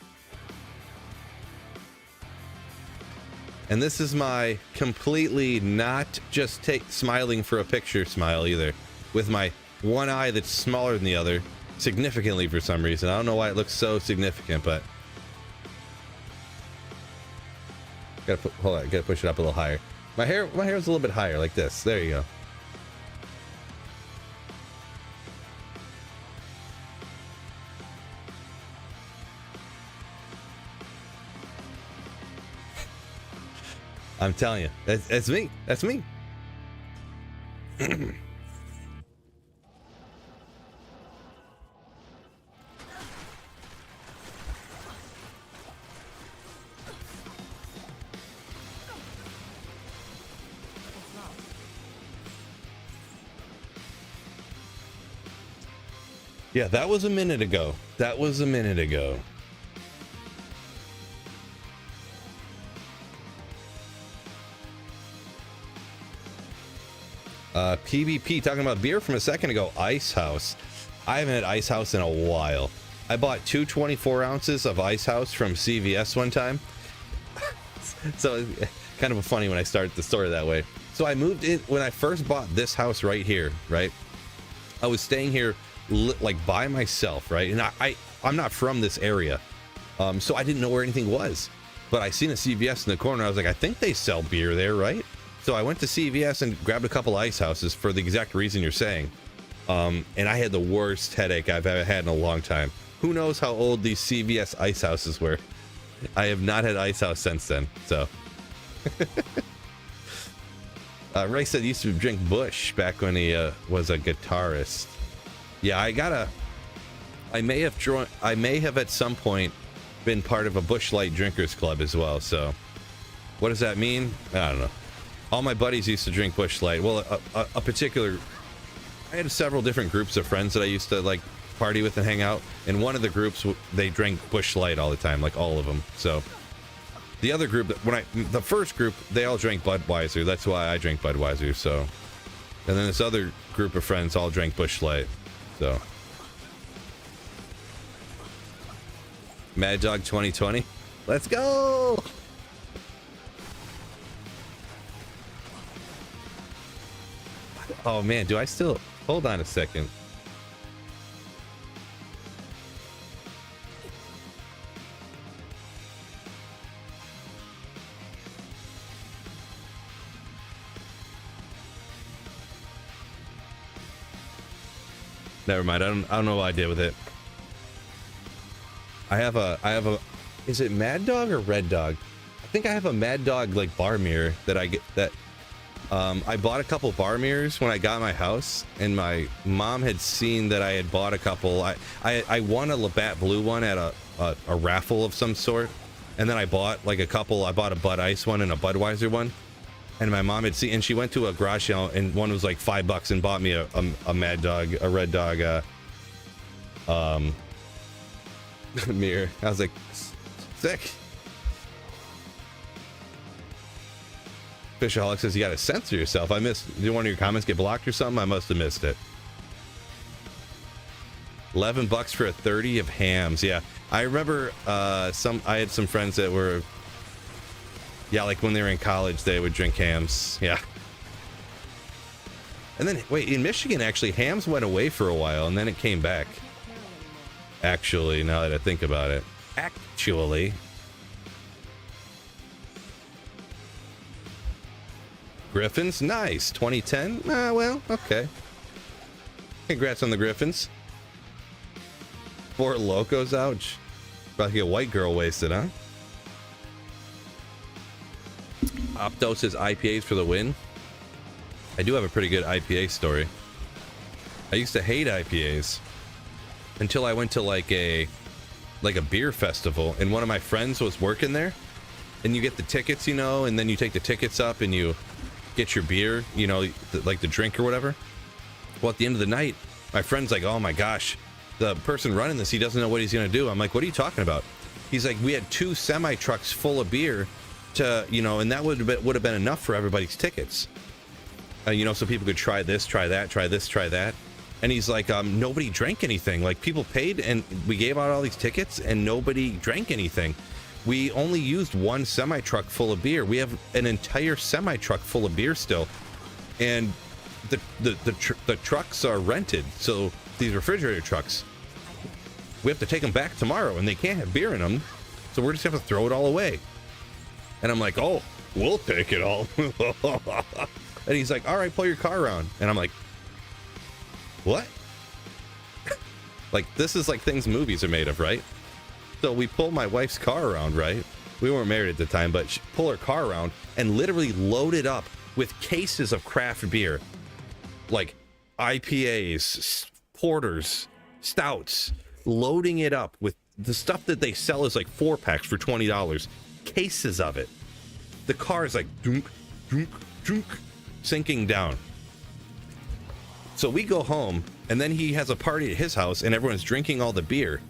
And this is my completely not just smiling for a picture smile either. With my one eye that's smaller than the other, significantly for some reason. I don't know why it looks so significant, but hold on, gotta push it up a little higher. My hair is a little bit higher, like this. There you go. I'm telling you, that's me. That's me. Yeah, that was a minute ago. That was a minute ago. PvP talking about beer from a second ago. Ice House. I haven't had Ice House in a while. I bought 2 24 ounces of Ice House from CVS one time. So kind of funny when I started the story that way. So I moved in when I first bought this house right here, right? I was staying here like by myself, right? And I'm not from this area. So I didn't know where anything was. But I seen a CVS in the corner. I was like, I think they sell beer there, right? So I went to CVS and grabbed a couple Ice Houses for the exact reason you're saying. And I had the worst headache I've ever had in a long time. Who knows how old these CVS Ice Houses were? I have not had Ice House since then, so. Ray said he used to drink Bush back when he was a guitarist. Yeah, I may have at some point been part of a Bush Light Drinkers Club as well, so. What does that mean? I don't know. All my buddies used to drink Bush Light. Well, a particular, I had several different groups of friends that I used to like party with and hang out. And one of the groups, they drank Bush Light all the time, like all of them. So the other group, the first group, they all drank Budweiser. That's why I drink Budweiser. So, and then this other group of friends all drank Bush Light. So, Mad Dog 2020, let's go. Oh man, do I still... Hold on a second. Never mind. I don't know what I did with it. I have a is it Mad Dog or Red Dog? I think I have a Mad Dog like bar mirror that I get that I bought a couple bar mirrors when I got my house, and my mom had seen that I had bought a couple. I won a Labatt Blue one at a raffle of some sort, and then I bought like a couple. I bought a Bud Ice one and a Budweiser one, and my mom had seen, and she went to a garage sale, and one was like $5 and bought me a Mad Dog, a Red Dog mirror. I was like, sick. Fishaholic says you gotta censor yourself. Did one of your comments get blocked or something? I must have missed it. $11 for a 30 of hams. Yeah, I remember I had some friends that were, yeah, like when they were in college they would drink hams. Yeah. And then wait, in Michigan actually hams went away for a while and then it came back. Actually, now that I think about it. Griffins, nice. 2010. Well, okay. Congrats on the Griffins. 4 Locos, ouch. About to get white girl wasted, huh? Optos says IPAs for the win. I do have a pretty good IPA story. I used to hate IPAs until I went to like a beer festival, and one of my friends was working there, and you get the tickets, you know, and then you take the tickets up and you get your beer, you know, like the drink or whatever. Well, at the end of the night, my friend's like, oh my gosh, the person running this, he doesn't know what he's gonna do. I'm like, what are you talking about? He's like, we had 2 semi trucks full of beer to, you know, and that would have been enough for everybody's tickets, you know, so people could try this, try that, try this, try that. And he's like, nobody drank anything. Like, people paid and we gave out all these tickets and nobody drank anything. We only used 1 semi truck full of beer. We have an entire semi truck full of beer still, and the trucks are rented. So these refrigerator trucks, we have to take them back tomorrow, and they can't have beer in them. So we're just gonna have to throw it all away. And I'm like, oh, we'll take it all. And he's like, all right, pull your car around. And I'm like, what? Like, this is like things movies are made of, right? So we pull my wife's car around, right? We weren't married at the time, but she pull her car around and literally load it up with cases of craft beer, like IPAs, porters, stouts, loading it up with the stuff that they sell is like 4-packs for $20, cases of it. The car is like dunk, dunk, dunk, sinking down. So we go home, and then he has a party at his house, and everyone's drinking all the beer.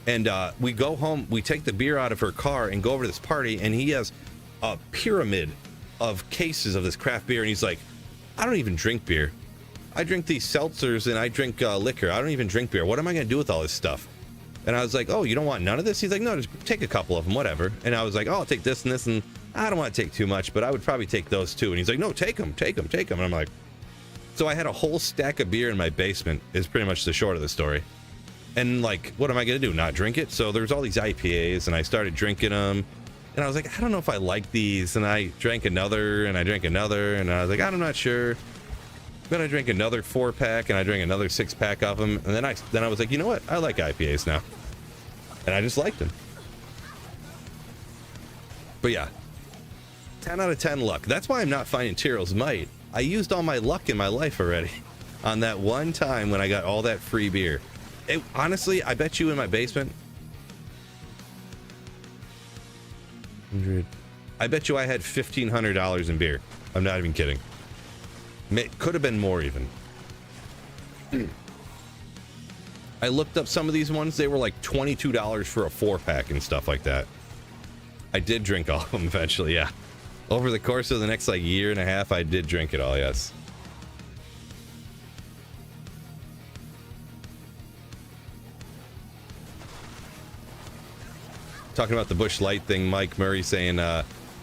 And we go home, we take the beer out of her car and go over to this party, and he has a pyramid of cases of this craft beer, and he's like, I don't even drink beer. I drink these seltzers, and I drink liquor. I don't even drink beer. What am I going to do with all this stuff? And I was like, oh, you don't want none of this? He's like, no, just take a couple of them, whatever. And I was like, oh, I'll take this and this, and I don't want to take too much, but I would probably take those too. And he's like, no, take them, take them, take them. And I'm like, so I had a whole stack of beer in my basement, is pretty much the short of the story. And like, what am I going to do? Not drink it? So there's all these IPAs, and I started drinking them. And I was like, I don't know if I like these. And I drank another, and I drank another, and I was like, I'm not sure. Then I drank another 4-pack, and I drank another 6-pack of them. And then I was like, you know what? I like IPAs now. And I just liked them. But yeah, 10 out of 10 luck. That's why I'm not finding Tyro's Might. I used all my luck in my life already on that one time when I got all that free beer. Honestly, I bet you in my basement, 100. I bet you I had $1,500 in beer. I'm not even kidding. Could have been more even. I looked up some of these ones. They were like $22 for a 4-pack and stuff like that. I did drink all of them eventually, yeah. Over the course of the next like year and a half, I did drink it all, yes. Talking about the Busch Light thing, Mike Murray saying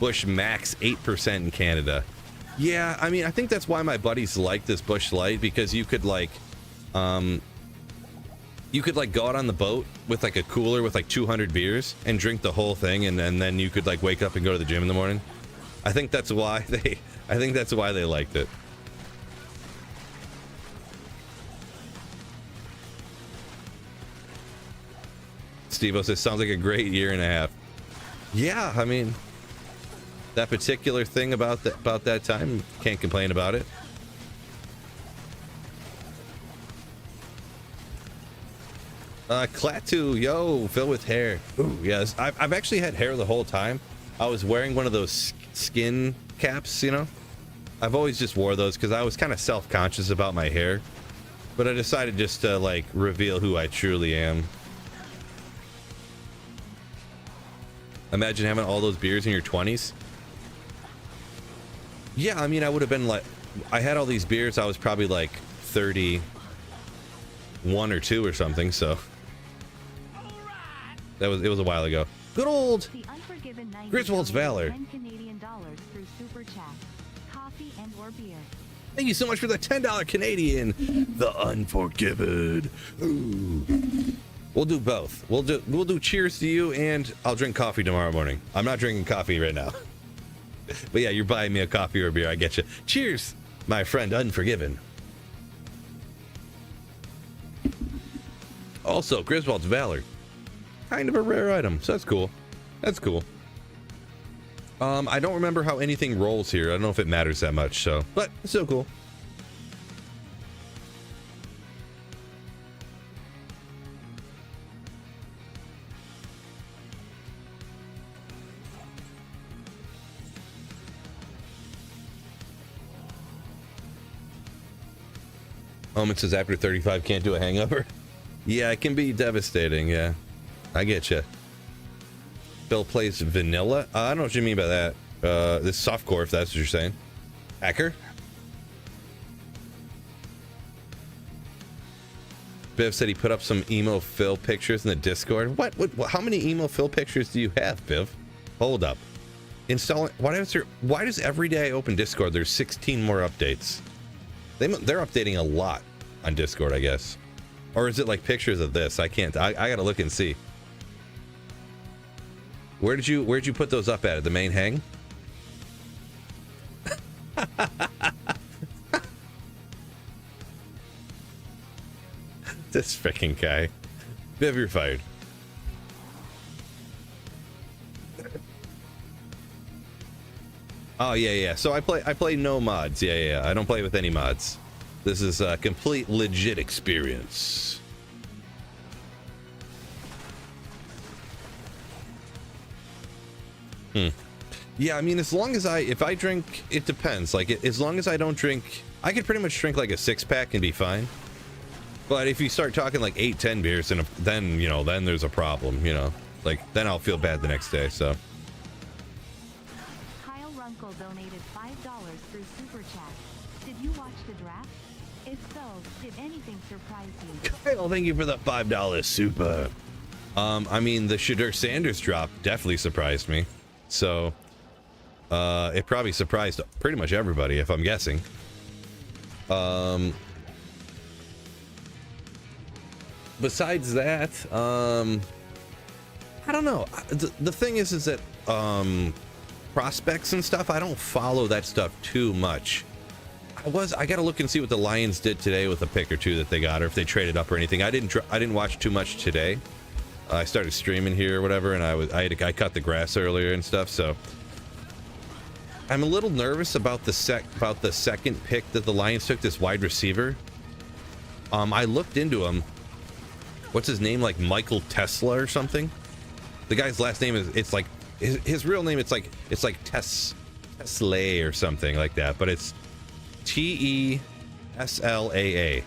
Busch Max 8% in Canada. Yeah, I mean, I think that's why my buddies like this Busch Light, because you could like go out on the boat with like a cooler with like 200 beers and drink the whole thing, and then you could like wake up and go to the gym in the morning. I think that's why they liked it. Steve-O says, sounds like a great year and a half. Yeah, I mean, that particular thing about that time, can't complain about it. Klaatu, yo, filled with hair. Ooh, yes, I've actually had hair the whole time. I was wearing one of those skin caps, you know. I've always just wore those because I was kind of self-conscious about my hair, but I decided just to like reveal who I truly am. Imagine having all those beers in your 20s. Yeah, I mean, I would have been like, I had all these beers, I was probably like 31 or 2 or something, so it was a while ago. Good old Griswold's Valor. Canadian dollars through Super Chat. Coffee and or beer. Thank you so much for the $10 Canadian. The Unforgiven. Ooh. We'll do both. We'll do cheers to you, and I'll drink coffee tomorrow morning. I'm not drinking coffee right now. But yeah, you're buying me a coffee or a beer. I get you. Cheers, my friend Unforgiven. Also, Griswold's Valor. Kind of a rare item, so that's cool. That's cool. I don't remember how anything rolls here. I don't know if it matters that much, so, but it's still cool. It says after 35 can't do a hangover. Yeah, it can be devastating. Yeah, I get you. Bill plays vanilla. I don't know what you mean by that. This softcore, if that's what you're saying. Hacker. Biv said he put up some emo Phil pictures in the Discord. What? How many emo Phil pictures do you have, Biv? Hold up. Installing. Why does every day I open Discord there's 16 more updates? They're updating a lot on Discord, I guess. Or is it like pictures of this? I can't. I gotta look and see. Where'd you put those up at the main hang? This freaking guy. Viv, you're fired. Oh yeah. So I play no mods. Yeah. I don't play with any mods. This is a complete legit experience. Yeah, I mean, as long as if I drink, it depends. Like, as long as I don't drink, I could pretty much drink like a 6-pack and be fine. But if you start talking like 8-10 beers, and then then there's a problem. Like then I'll feel bad the next day. So. Kyle Runkle donated $5 through Super Chat. Did you watch the draft? If so, did anything surprise you? Kyle, thank you for the $5 super. I mean, the Shadur Sanders drop definitely surprised me. So, it probably surprised pretty much everybody, if I'm guessing. Besides that, I don't know. The thing is that prospects and stuff, I don't follow that stuff too much. I gotta look and see what the Lions did today with a pick or two that they got, or if they traded up or anything. I didn't watch too much today. I started streaming here or whatever, and I cut the grass earlier and stuff, so I'm a little nervous about the second pick that the Lions took, this wide receiver. I looked into him. What's his name? Like Michael Tesla or something? The guy's last name is, it's like his real name, it's like Tesla or something like that, but it's Teslaa.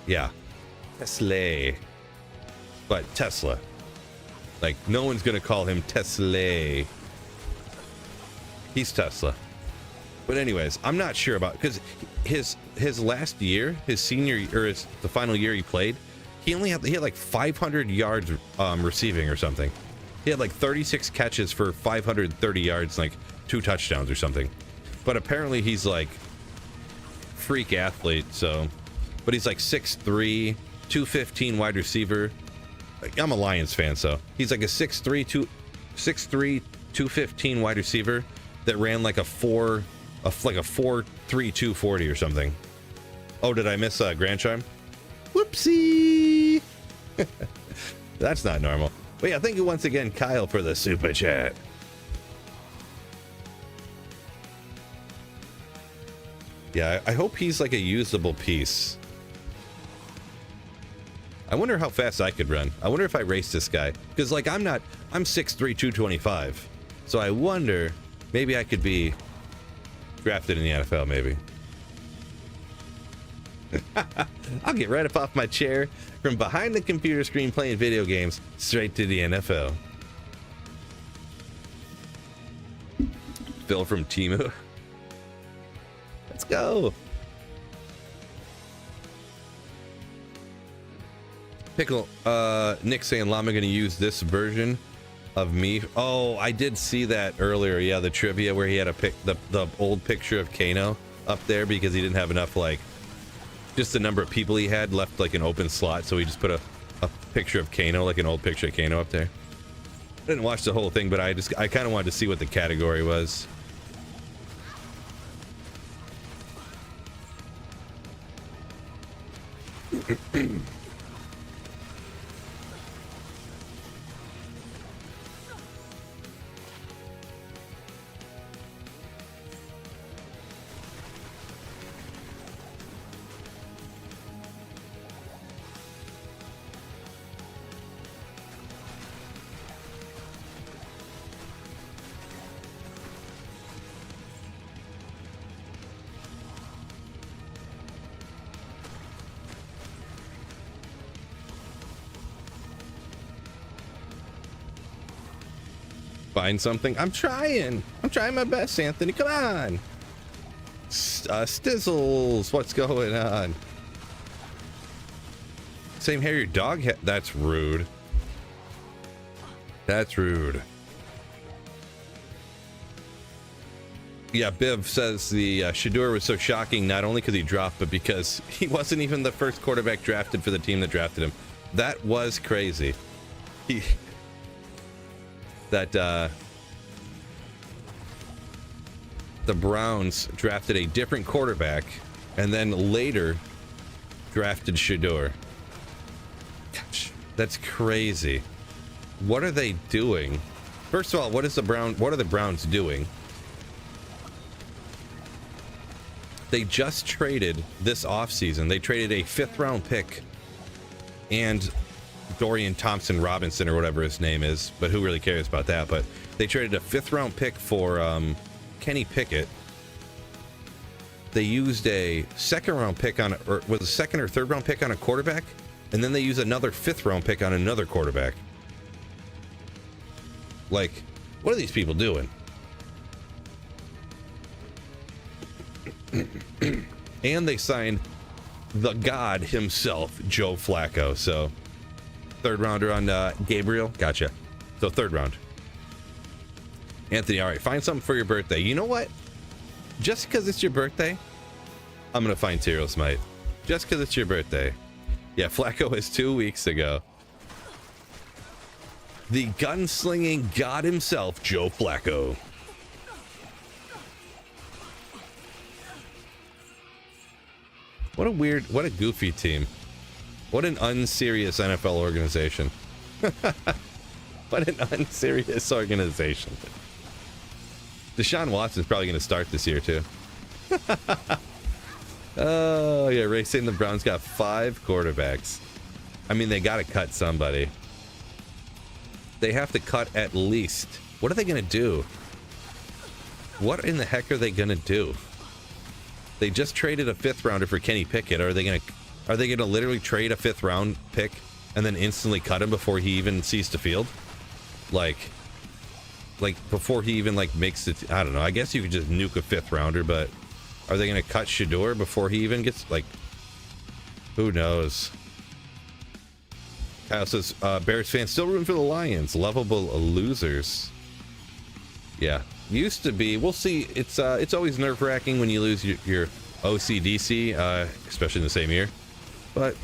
Yeah, Tesla, but Tesla. Like, no one's gonna call him Tesla. He's Tesla. But anyways, I'm not sure about, because his last year, his senior, or the final year he played, he had like 500 yards receiving or something. He had like 36 catches for 530 yards, like 2 touchdowns or something. But apparently he's like freak athlete, so. But he's like 6'3", 215 wide receiver. I'm a Lions fan, so he's like a 6'3", 215 wide receiver that ran like a 4.3 240 or something. Oh, did I miss Grand Charm? Whoopsie. That's not normal. But yeah, thank you once again, Kyle, for the super chat. Yeah, I hope he's like a usable piece. I wonder how fast I could run. I wonder if I race this guy. Because, like, I'm 6'3", 225. So I wonder, maybe I could be drafted in the NFL, maybe. I'll get right up off my chair, from behind the computer screen playing video games, straight to the NFL. Phil from Temu. Let's go. Pickle, Nick saying Llama gonna use this version of me. Oh, I did see that earlier. Yeah, the trivia where he had the old picture of Kano up there because he didn't have enough, like, just the number of people he had left, like an open slot, so he just put a picture of Kano, like an old picture of Kano up there. I didn't watch the whole thing, but I kind of wanted to see what the category was. Find something. I'm trying my best, Anthony. Come on. Stizzles, what's going on? Same hair your dog had. That's rude. That's rude. Yeah, Biv says the Shador was so shocking not only because he dropped, but because he wasn't even the first quarterback drafted for the team that drafted him. That was crazy. The Browns drafted a different quarterback and then later drafted Shador. Gosh, that's crazy. What are they doing? First of all, what are the Browns doing? They just traded this offseason. They traded a 5th round pick and Dorian Thompson Robinson or whatever his name is, but who really cares about that? But they traded a 5th round pick for Kenny Pickett. They used a 2nd round pick on, or was a 2nd or 3rd round pick on a quarterback, and then they used another 5th round pick on another quarterback. Like, what are these people doing? And they signed the god himself, Joe Flacco. So 3rd rounder on Gabriel. Gotcha. So 3rd round. Anthony, all right, find something for your birthday. You know what? Just because it's your birthday, I'm going to find Tyrell Smite. Just because it's your birthday. Yeah, Flacco is 2 weeks ago. The gunslinging god himself, Joe Flacco. What a goofy team. What an unserious NFL organization. What an unserious organization. Deshaun Watson's probably going to start this year, too. Oh, yeah, Ray saying the Browns got 5 quarterbacks. I mean, they got to cut somebody. They have to cut at least. What are they going to do? What in the heck are they going to do? They just traded a 5th rounder for Kenny Pickett. Are they going to literally trade a 5th round pick and then instantly cut him before he even sees the field? Like before he even makes it. I don't know. I guess you could just nuke a 5th rounder, but are they going to cut Shador before he even gets who knows? Kyle says, Bears fans still rooting for the Lions. Lovable losers. Yeah. Used to be. We'll see. It's always nerve-wracking when you lose your OCDC, especially in the same year. But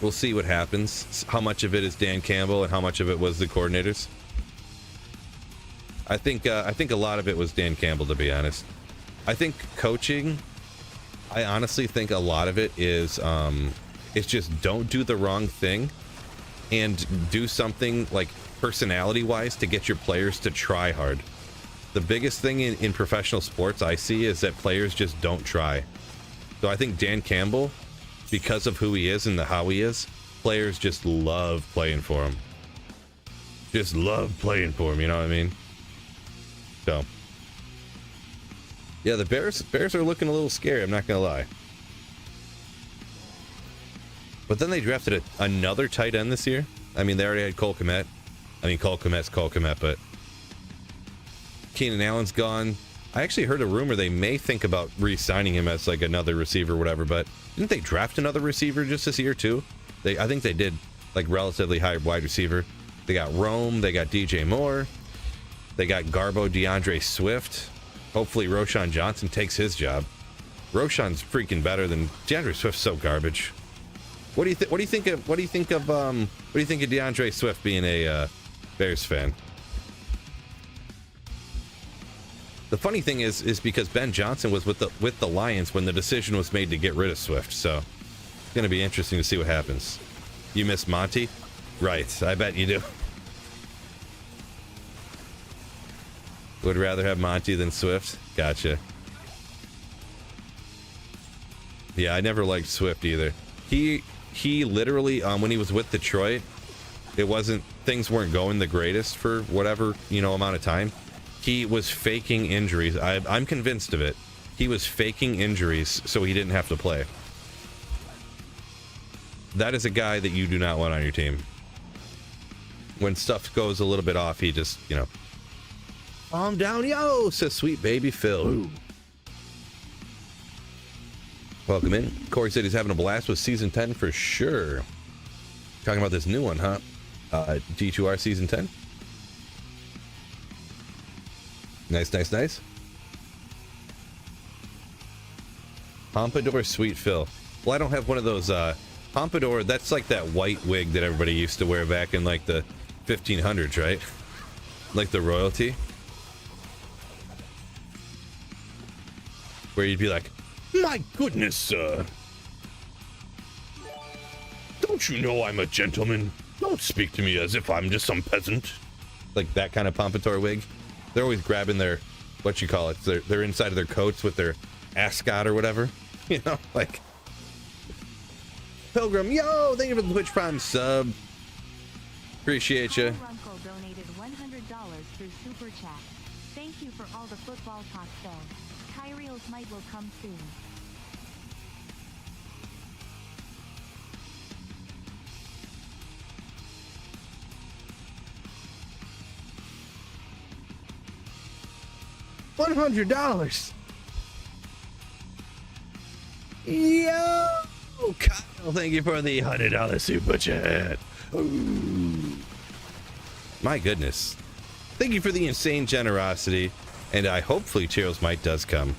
we'll see what happens. How much of it is Dan Campbell and how much of it was the coordinators? I think a lot of it was Dan Campbell, to be honest. I think coaching. I honestly think a lot of it is it's just don't do the wrong thing and do something personality-wise to get your players to try hard. The biggest thing in professional sports I see is that players just don't try. So I think Dan Campbell, because of who he is and how he is, players just love playing for him. Just love playing for him, you know what I mean? So, yeah, the Bears are looking a little scary, I'm not going to lie. But then they drafted another tight end this year. I mean, they already had Cole Kmet. I mean, Cole Kmet, but Keenan Allen's gone. I actually heard a rumor they may think about re-signing him as another receiver or whatever, but didn't they draft another receiver just this year too? I think they did, relatively high wide receiver. They got Rome, they got DJ Moore, they got Garbo DeAndre Swift. Hopefully Roshan Johnson takes his job. Roshan's freaking better than DeAndre Swift's so garbage. What do you think of DeAndre Swift being a Bears fan? The funny thing is because Ben Johnson was with the Lions when the decision was made to get rid of Swift. So gonna be interesting to see what happens. You miss Monty? Right, I bet you do. Would rather have Monty than Swift? Gotcha. Yeah, I never liked Swift either. He literally, when he was with Detroit, things weren't going the greatest for whatever, amount of time. He was faking injuries. I'm convinced of it. He was faking injuries so he didn't have to play. That is a guy that you do not want on your team. When stuff goes a little bit off, he just, calm down, yo, says sweet baby Phil. Ooh. Welcome in. Corey said he's having a blast with Season 10 for sure. Talking about this new one, huh? D2R Season 10. Nice, nice, nice. Pompadour Sweet Phil. Well, I don't have one of those, Pompadour, that's like that white wig that everybody used to wear back in, like, the 1500s, right? Like the royalty. Where you'd be like, my goodness, don't you know I'm a gentleman? Don't speak to me as if I'm just some peasant. Like that kind of pompadour wig. They're always grabbing their, what you call it, they're inside of their coats with their ascot or whatever. Like, Pilgrim, yo, thank you for the Twitch Prime sub. Appreciate you. Uncle donated $100 through Super Chat. Thank you for all the football talk, though. Kyriel's might will come soon. $100. Yo, Kyle, thank you for the $100 super chat. Ooh. My goodness. Thank you for the insane generosity, and I hopefully Cheerios Might does come.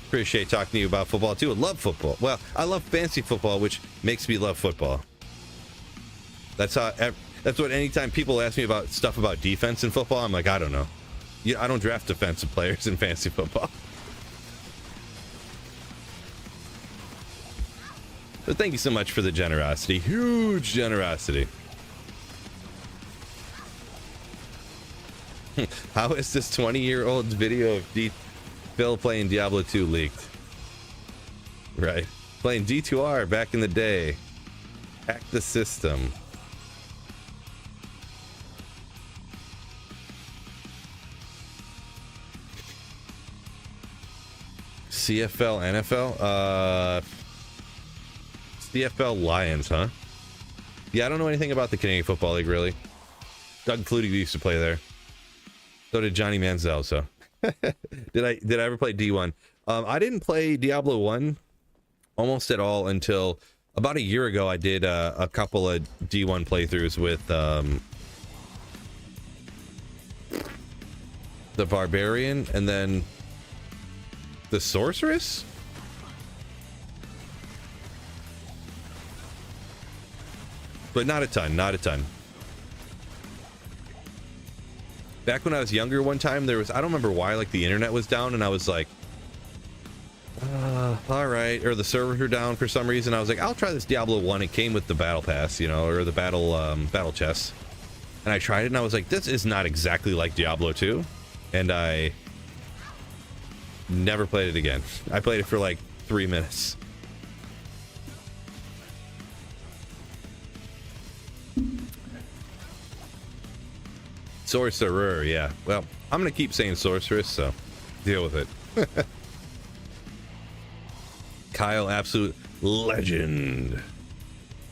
Appreciate talking to you about football too. I love football. Well, I love fantasy football, which makes me love football. That's what anytime people ask me about stuff about defense in football, I'm like, I don't know. I don't draft defensive players in fantasy football. But thank you so much for the generosity. Huge generosity. How is this 20-year-old video of Phil playing Diablo 2 leaked? Right. Playing D2R back in the day. Hack the system. CFL, NFL? CFL Lions, huh? Yeah, I don't know anything about the Canadian Football League, really. Doug Flutie used to play there. So did Johnny Manziel, so. Did I ever play D1? I didn't play Diablo 1 almost at all until about a year ago. I did a couple of D1 playthroughs with the Barbarian and then the Sorceress? But not a ton, not a ton. Back when I was younger one time, I don't remember why, like the internet was down and I was like, all right, or the servers were down for some reason. I was like, I'll try this Diablo 1. It came with the battle pass, or the battle chest. And I tried it and I was like, this is not exactly like Diablo 2. And I never played it again. I played it for like 3 minutes. Sorcerer, yeah. Well, I'm gonna keep saying sorceress, so deal with it. Kyle, absolute legend.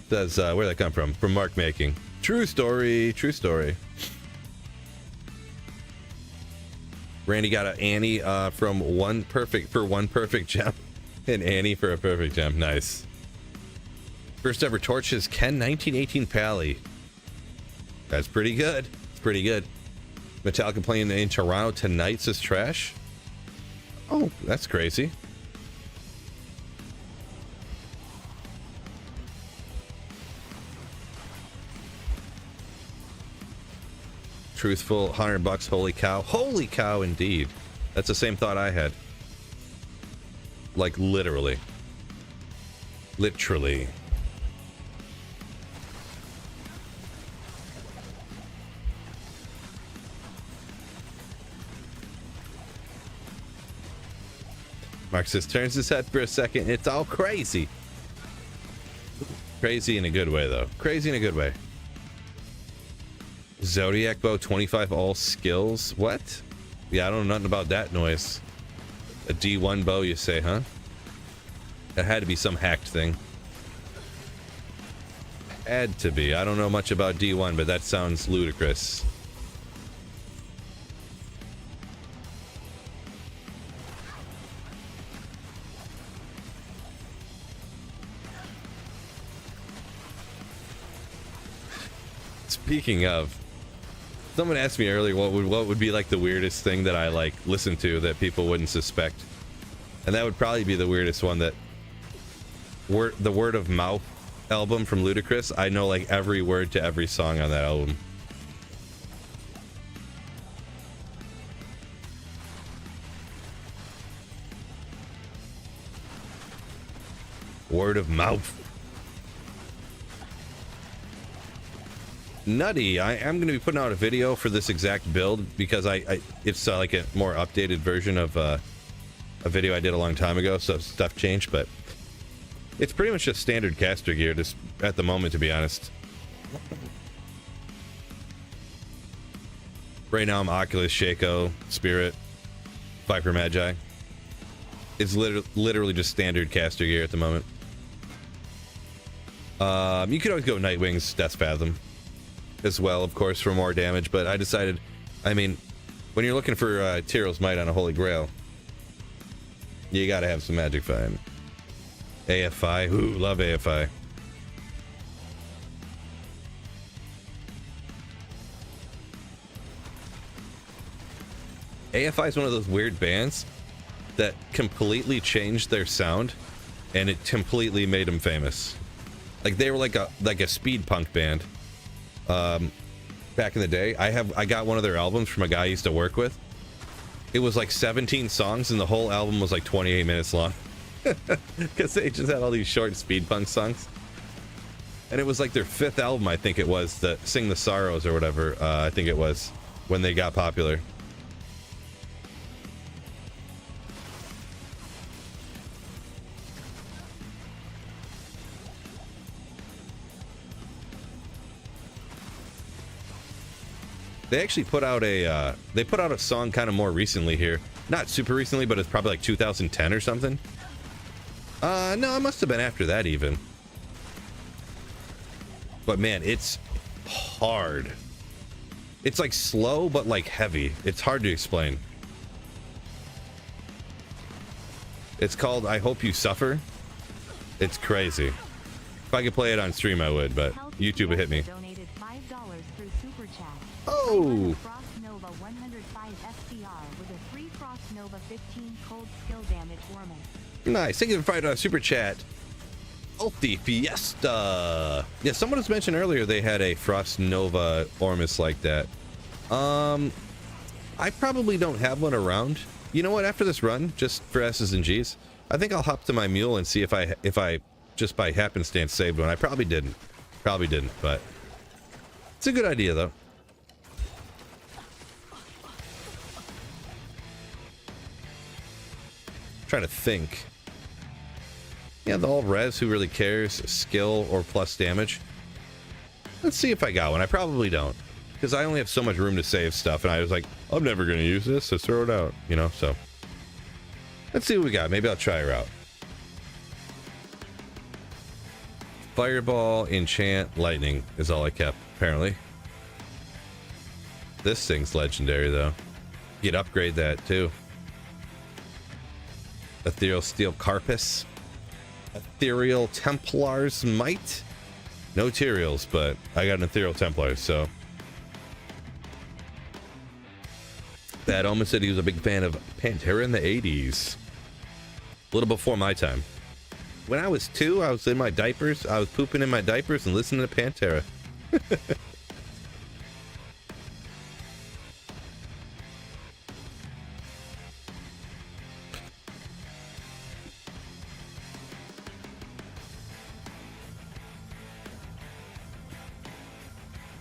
Says, where'd that come from? From Mark Making. True story, true story. Randy got an Annie from One Perfect Gem. And Annie for a perfect gem. Nice. First ever torches, Ken 1918 Pally. That's pretty good. Pretty good. Metallica playing in Toronto tonight, says Trash. Oh, that's crazy. Truthful, $100. Holy cow. Holy cow, indeed. That's the same thought I had. Like, literally. Literally. Mark says, turns his head for a second. It's all crazy. Crazy in a good way, though. Crazy in a good way. Zodiac bow, 25 all skills. What? Yeah, I don't know nothing about that noise. A D1 bow, you say, huh? That had to be some hacked thing. Had to be. I don't know much about D1, but that sounds ludicrous. Speaking of, someone asked me earlier what would be like the weirdest thing that I like listen to that people wouldn't suspect, and that would probably be the weirdest one. That the Word of Mouth album from Ludacris. I know like every word to every song on that album. Word of Mouth. Nutty. I am going to be putting out a video for this exact build because it's like a more updated version of a video I did a long time ago, so stuff changed, but it's pretty much just standard caster gear just at the moment, to be honest. Right now I'm Oculus, Shaco, Spirit, Viper Magi. It's literally just standard caster gear at the moment. You could always go Nightwing's Death Fathom as well, of course, for more damage, but I decided, I mean, when you're looking for Tyrell's Might on a Holy Grail, you gotta have some Magic Find. AFI, ooh, love AFI. AFI is one of those weird bands that completely changed their sound, and it completely made them famous. Like they were like a speed punk band. Back in the day, I got one of their albums from a guy I used to work with. It was like 17 songs, and the whole album was like 28 minutes long. Because they just had all these short speed punk songs. And it was like their 5th album, I think it was, the Sing the Sorrows or whatever, I think it was, when they got popular. They actually put out a song kind of more recently here. Not super recently, but it's probably like 2010 or something. No, it must have been after that even. But man, it's hard. It's like slow, but like heavy. It's hard to explain. It's called I Hope You Suffer. It's crazy. If I could play it on stream, I would, but YouTube would hit me. Donated $5 through Super Chat. Oh! Frost Nova 105 SCR with a free Frost Nova 15 cold skill damage warming. Nice. Thank you for $5 super chat. Ulti Fiesta. Yeah, someone was mentioned earlier they had a Frost Nova Ormus like that. I probably don't have one around. You know what? After this run, just for S's and G's, I think I'll hop to my mule and see if I just by happenstance saved one. I probably didn't. Probably didn't, but it's a good idea though. Trying to think. Yeah, the all res, who really cares? Skill or plus damage. Let's see if I got one. I probably don't, because I only have so much room to save stuff, and I was like, I'm never going to use this, so throw it out, you know. So let's see what we got. Maybe I'll try her out. Fireball, enchant, lightning is all I kept, apparently. This thing's legendary though. You'd upgrade that too. Ethereal Steel Carpus. Ethereal Templar's Might. No Tyraels, but I got an Ethereal Templar, so. That almost said he was a big fan of Pantera in the 80s. A little before my time. When I was 2, I was in my diapers. I was pooping in my diapers and listening to Pantera.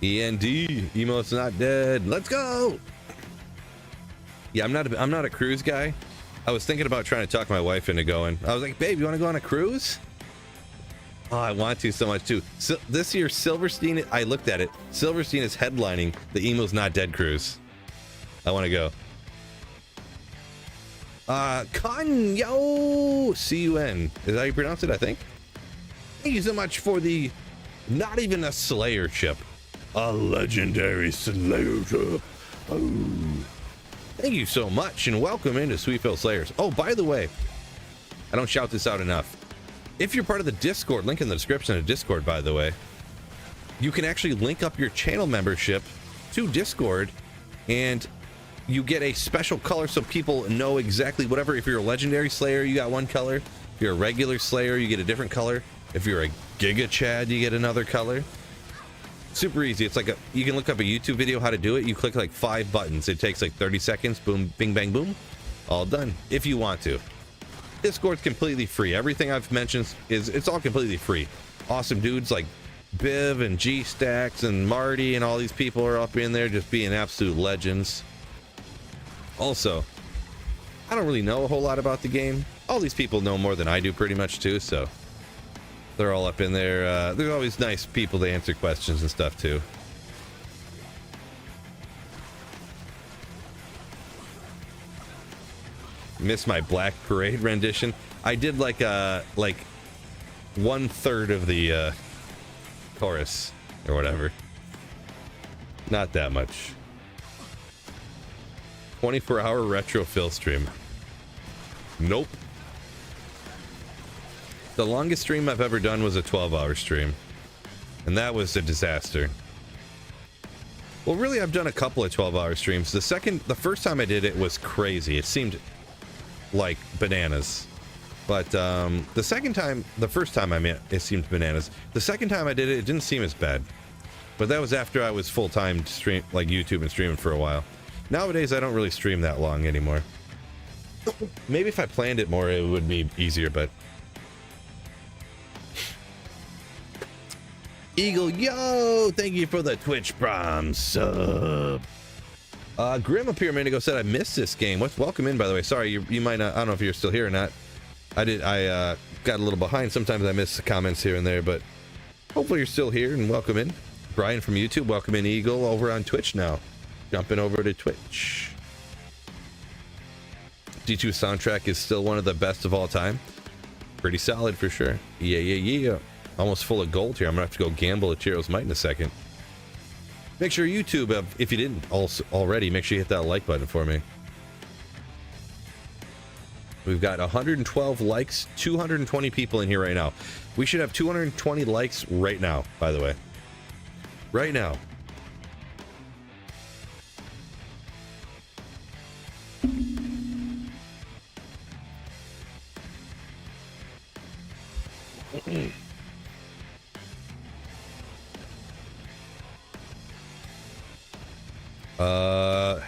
END, emo's not dead. Let's go. Yeah, I'm not a cruise guy. I was thinking about trying to talk my wife into going. I was like, babe, you want to go on a cruise? Oh, I want to so much too. So this year, Silverstein, I looked at it. Silverstein is headlining the Emo's Not Dead cruise. I want to go. Kanyo, C-U-N. Is that how you pronounce it, I think? Thank you so much for the, not even a Slayer ship. A legendary Slayer ship. Oh. Thank you so much, and welcome into Sweetville Slayers. Oh, by the way, I don't shout this out enough. If you're part of the Discord, link in the description of Discord, by the way, you can actually link up your channel membership to Discord, and you get a special color so people know exactly whatever. If you're a legendary Slayer, you got one color. If you're a regular Slayer, you get a different color. If you're a Giga Chad, you get another color. Super easy. It's like you can look up a YouTube video how to do it. You click like 5 buttons. It takes like 30 seconds. Boom, bing, bang, boom. All done. If you want to. Discord's completely free. Everything I've mentioned it's all completely free. Awesome dudes like Biv and G Stacks and Marty and all these people are up in there just being absolute legends. Also, I don't really know a whole lot about the game. All these people know more than I do pretty much too, so they're all up in there. There's always nice people to answer questions and stuff too. Miss my Black Parade rendition. I did like 1/3 of the chorus or whatever. Not that much. 24-hour retro fill stream. Nope. The longest stream I've ever done was a 12-hour stream, and that was a disaster. Well, really, I've done a couple of 12-hour streams. The first time I did it was crazy. It seemed like bananas. But the first time I mean, it seemed bananas. The second time I did it, it didn't seem as bad. But that was after I was full-time like YouTube and streaming for a while. Nowadays, I don't really stream that long anymore. Maybe if I planned it more, it would be easier, but... Eagle, yo! Thank you for the Twitch Prime sub. Grim up here a minute ago said I missed this game. Welcome in, by the way. Sorry, you might not... I don't know if you're still here or not. I got a little behind. Sometimes I miss the comments here and there, but hopefully you're still here and welcome in. Brian from YouTube, welcome in. Eagle over on Twitch now. Jumping over to Twitch. D2 soundtrack is still one of the best of all time. Pretty solid for sure. Yeah. Almost full of gold here. I'm gonna have to go gamble at Chiro's Might in a second. Make sure YouTube, if you didn't already, make sure you hit that like button for me. We've got 112 likes, 220 people in here right now. We should have 220 likes right now, by the way. Right now.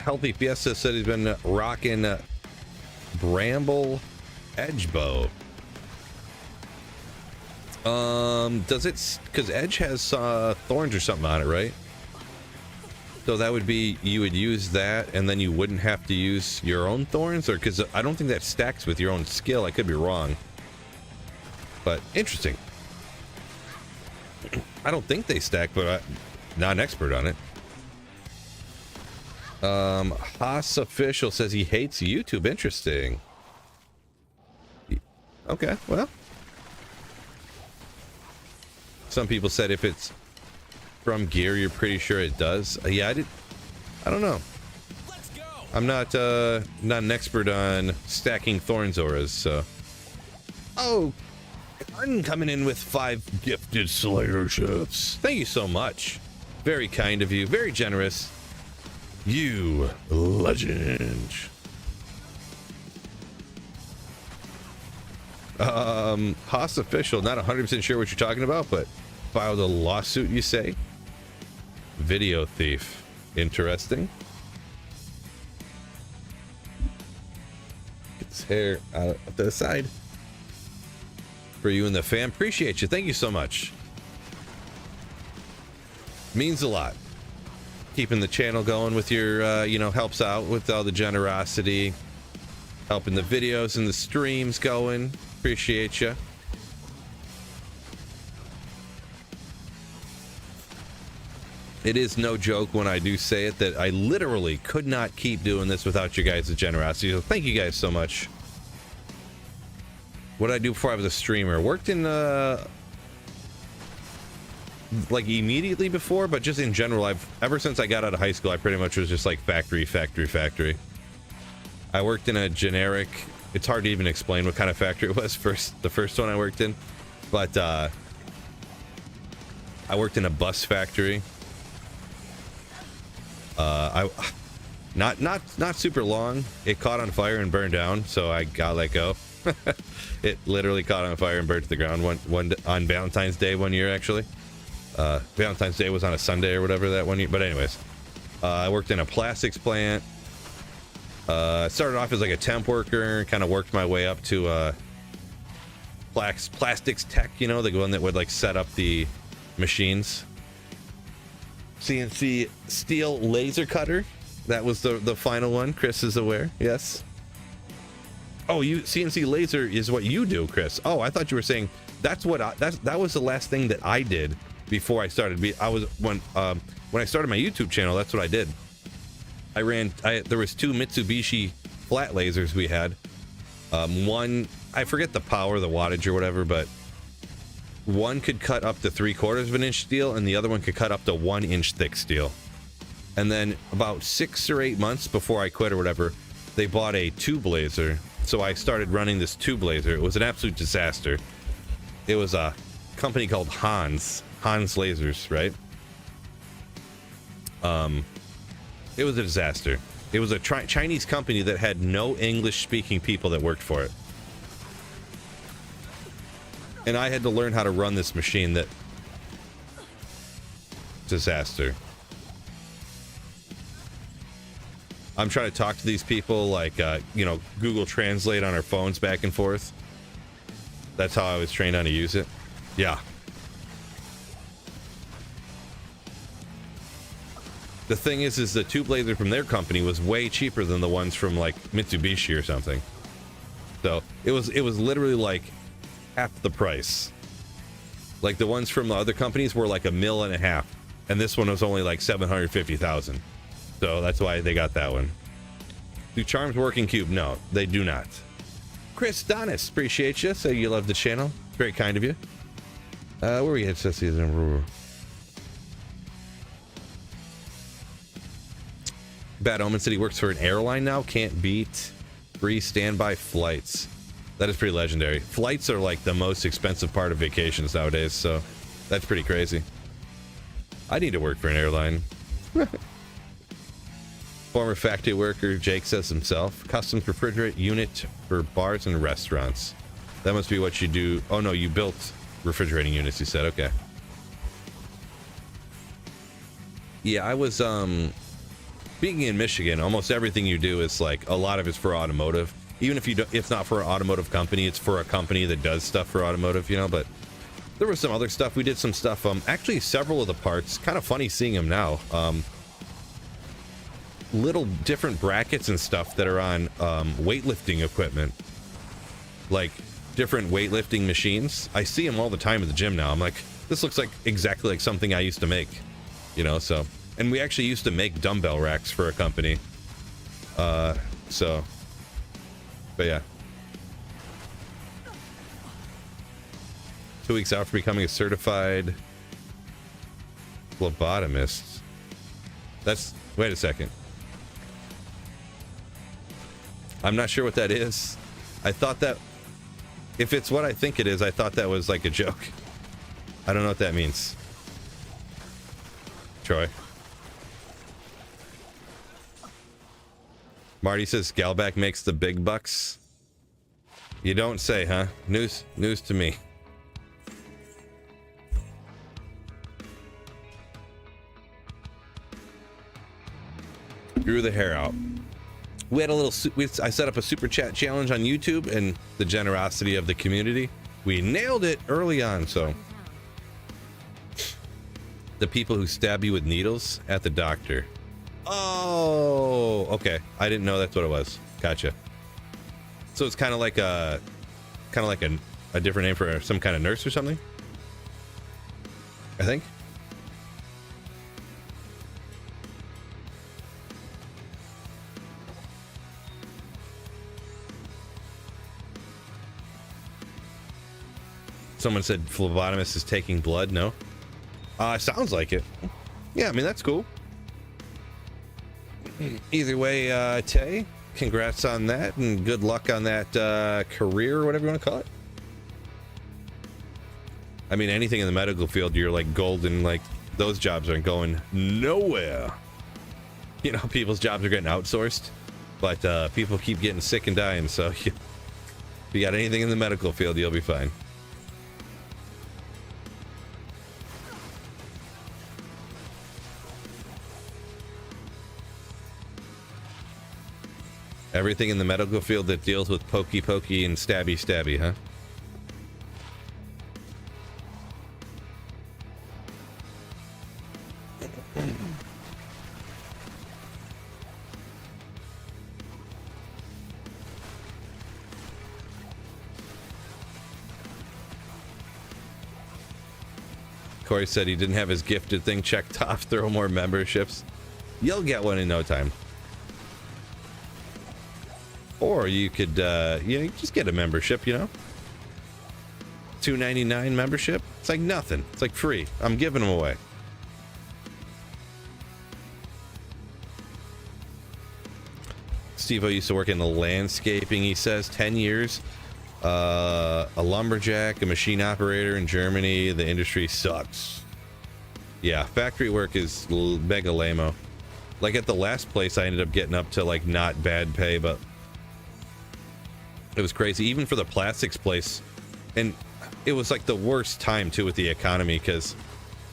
Healthy Fiesta said he's been rocking Bramble Edge Bow. Does it, because Edge has thorns or something on it, right? So that would be, you would use that and then you wouldn't have to use your own thorns, or because I don't think that stacks with your own skill. I could be wrong, but interesting. I don't think they stack, but I'm not an expert on it. Haas Official says he hates YouTube. Interesting. Okay, well. Some people said if it's from gear, you're pretty sure it does. Yeah, I don't know. Let's go. I'm not an expert on stacking Thorns auras, so. Oh, I'm coming in with 5 gifted Slayer ships. Thank you so much. Very kind of you. Very generous. You legend. Haas Official, not 100% sure what you're talking about, but filed a lawsuit, you say? Video thief. Interesting. Get his hair out to the side. For you and the fam. Appreciate you. Thank you so much. Means a lot. keeping the channel going with your, you know, helps out with all the generosity, helping the videos and the streams going. Appreciate you. It is no joke when I do say it that I literally could not keep doing this without you guys' generosity. So thank you guys so much. What did I do before I was a streamer? Worked in like immediately before, but just in general, ever since I got out of high school, I pretty much was just like factory. I worked in a generic, it's hard to even explain what kind of factory it was the first one I worked in, but I worked in a bus factory. Not super long. It caught on fire and burned down, so I got let go. It literally caught on fire and burned to the ground one on Valentine's Day one year, actually. Valentine's Day was on a Sunday or whatever that one year. But anyways, I worked in a plastics plant. Started off as like a temp worker, kind of worked my way up to plastics tech, you know, the one that would like set up the machines. CNC steel laser cutter. That was the final one. Chris is aware. Yes. Oh, you CNC laser is what you do, Chris. Oh, I thought you were saying that's what that was the last thing that I did before I started. When I started my YouTube channel, that's what I did. There was 2 Mitsubishi flat lasers we had. One, I forget the power, the wattage or whatever, but one could cut up to 3/4 of an inch steel, and the other one could cut up to 1 inch thick steel. And then about 6 or 8 months before I quit or whatever, they bought a tube laser. So I started running this tube laser. It was an absolute disaster. It was a company called Hans Lasers, right? It was a disaster. It was a Chinese company that had no English-speaking people that worked for it. And I had to learn how to run this machine. That disaster. I'm trying to talk to these people like, you know, Google Translate on our phones back and forth. That's how I was trained on to use it. Yeah. The thing is the tube laser from their company was way cheaper than the ones from like Mitsubishi or something. So it was literally like half the price. Like the ones from the other companies were like $1.5 million, and this one was only like 750,000. So that's why they got that one. Do charms work in Cube? No, they do not. Chris Donis, appreciate you. So you love the channel. Very kind of you. Where we at? Bad Omen said he works for an airline now. Can't beat free standby flights. That is pretty legendary. Flights are like the most expensive part of vacations nowadays, so that's pretty crazy. I need to work for an airline. Former factory worker, Jake says himself. Custom refrigerant unit for bars and restaurants. That must be what you do. Oh no, you built refrigerating units, you said. Okay. Yeah, I was being in Michigan, almost everything you do is like, a lot of it's for automotive. Even if it's not for an automotive company, it's for a company that does stuff for automotive, you know. But there was some other stuff. We did some stuff. Actually, several of the parts. Kind of funny seeing them now. Little different brackets and stuff that are on weightlifting equipment, like different weightlifting machines. I see them all the time at the gym now. I'm like, this looks like exactly like something I used to make, you know. So, and we actually used to make dumbbell racks for a company. So, but yeah. 2 weeks out for becoming a certified phlebotomist. That's, wait a second. I'm not sure what that is. I thought that, if it's what I think it is, I thought that was like a joke. I don't know what that means. Troy. Marty says Galback makes the big bucks. You don't say, huh? News to me. Grew the hair out. We had a little, I set up a super chat challenge on YouTube, and the generosity of the community, we nailed it early on. So The people who stab you with needles at the doctor. Oh, okay. I didn't know that's what it was. Gotcha. So it's kind of like a different name for some kind of nurse or something, I think. Someone said phlebotomist is taking blood. No. Sounds like it. Yeah, I mean, that's cool. Either way, Tay, congrats on that and good luck on that career or whatever you want to call it. I mean, anything in the medical field, you're like golden. Like, those jobs aren't going nowhere. You know, people's jobs are getting outsourced, but people keep getting sick and dying. So if you got anything in the medical field, you'll be fine. Everything in the medical field that deals with pokey pokey and stabby stabby, huh? Corey said he didn't have his gifted thing checked off. Throw more memberships. You'll get one in no time. Or you could, just get a membership, you know? $2.99 membership? It's like nothing. It's like free. I'm giving them away. Steve-O used to work in the landscaping, he says. 10 years. A lumberjack, a machine operator in Germany. The industry sucks. Yeah, factory work is mega lame-o. Like at the last place, I ended up getting up to like not bad pay, but it was crazy, even for the plastics place. And it was like the worst time too with the economy, because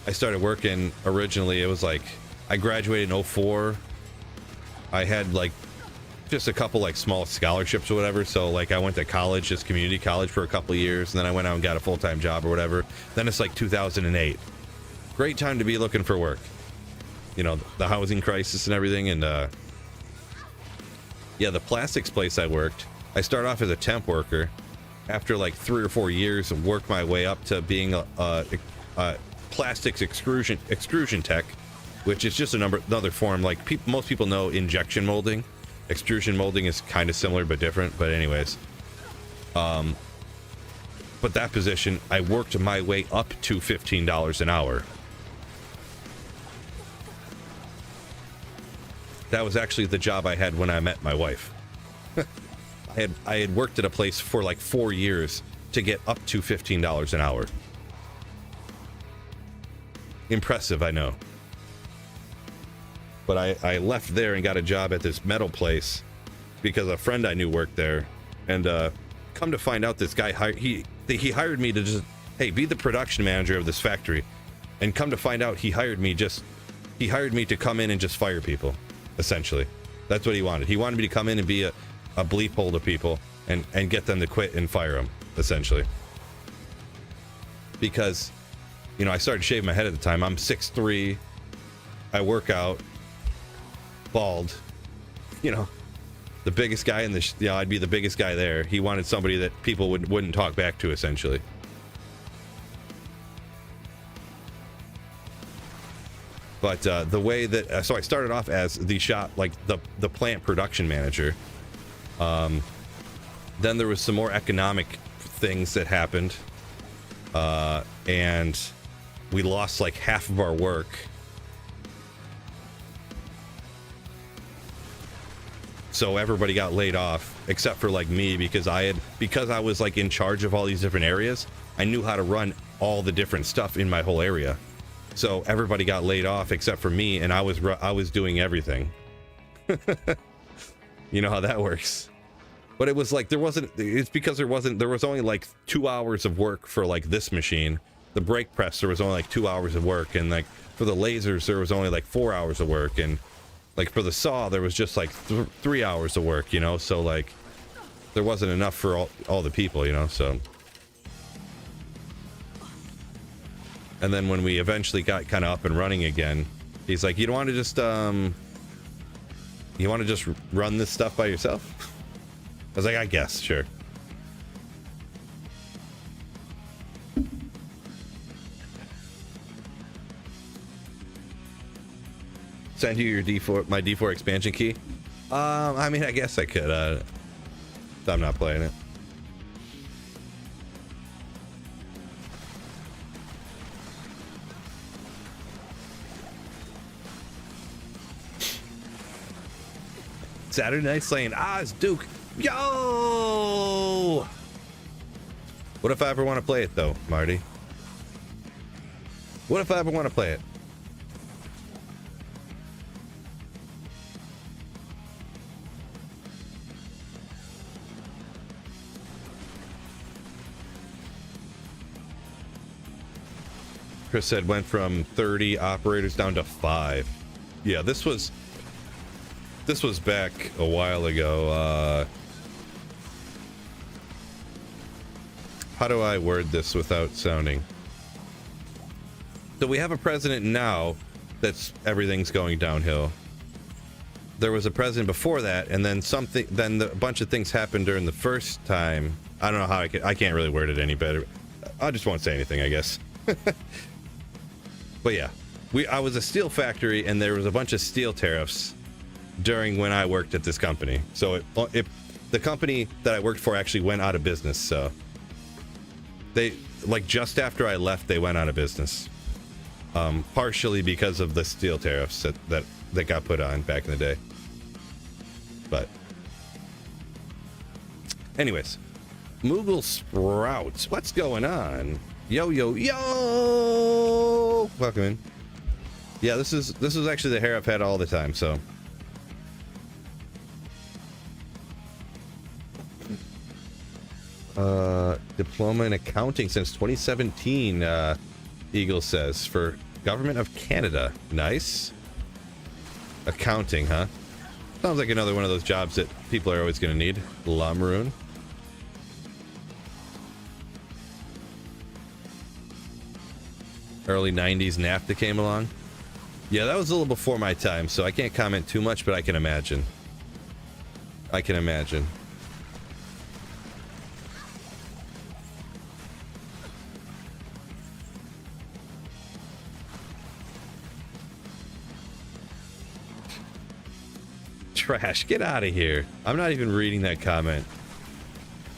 I started working originally, it was like I graduated in 04. I had like just a couple like small scholarships or whatever, so like I went to college, just community college, for a couple of years, and then I went out and got a full-time job or whatever. Then it's like 2008. Great time to be looking for work, you know, the housing crisis and everything. And yeah, the plastics place I worked, I started off as a temp worker. After like 3 or 4 years, and worked my way up to being a plastics extrusion tech, which is just another form. Like most people know injection molding. Extrusion molding is kind of similar but different. But anyways, but that position, I worked my way up to $15 an hour. That was actually the job I had when I met my wife. I had worked at a place for like 4 years to get up to $15 an hour. Impressive, I know. But I left there and got a job at this metal place because a friend I knew worked there. And come to find out, this guy he hired me to just, hey, be the production manager of this factory. And come to find out, he hired me to come in and just fire people, essentially. That's what he wanted. He wanted me to come in and be a bleep hole to people and get them to quit and fire them, essentially. Because, you know, I started shaving my head at the time. I'm 6'3", I work out, bald, you know, the biggest guy in the, I'd be the biggest guy there. He wanted somebody that people wouldn't talk back to, essentially. But the way that, so I started off as the shop, like the plant production manager. Then there was some more economic things that happened, and we lost like half of our work. So everybody got laid off except for like me, because I was like in charge of all these different areas. I knew how to run all the different stuff in my whole area. So everybody got laid off except for me, and I was doing everything. You know how that works. But it was like it's because there was only like 2 hours of work for like this machine. The brake press, there was only like 2 hours of work, and like for the lasers there was only like 4 hours of work, and like for the saw there was just like 3 hours of work, you know. So like there wasn't enough for all the people, you know. So And then when we eventually got kind of up and running again, he's like, you don't want to just run this stuff by yourself? I was like, I guess, sure. Send you your D4, my D4 expansion key. I mean, I guess I could. I'm not playing it. Saturday Night Slaying. It's Duke. Yo! What if I ever want to play it, though, Marty? What if I ever want to play it? Chris said went from 30 operators down to 5. Yeah, this was back a while ago. How do I word this without sounding? So we have a president now that's everything's going downhill. There was a president before that, and then a bunch of things happened during the first time. I don't know how I can't really word it any better. I just won't say anything, I guess. But yeah, I was a steel factory, and there was a bunch of steel tariffs during when I worked at this company. So the company that I worked for actually went out of business. So they, like, just after I left, they went out of business. Partially because of the steel tariffs that got put on back in the day. But anyways, Moogle Sprouts, what's going on? Yo, yo, yo! Welcome in. Yeah, this is actually the hair I've had all the time, so. Diploma in accounting since 2017, Eagle says, for Government of Canada. Nice. Accounting, huh? Sounds like another one of those jobs that people are always going to need. La Maroon. Early 90s NAFTA came along. Yeah, that was a little before my time, so I can't comment too much, but I can imagine. I can imagine. Trash, get out of here. I'm not even reading that comment.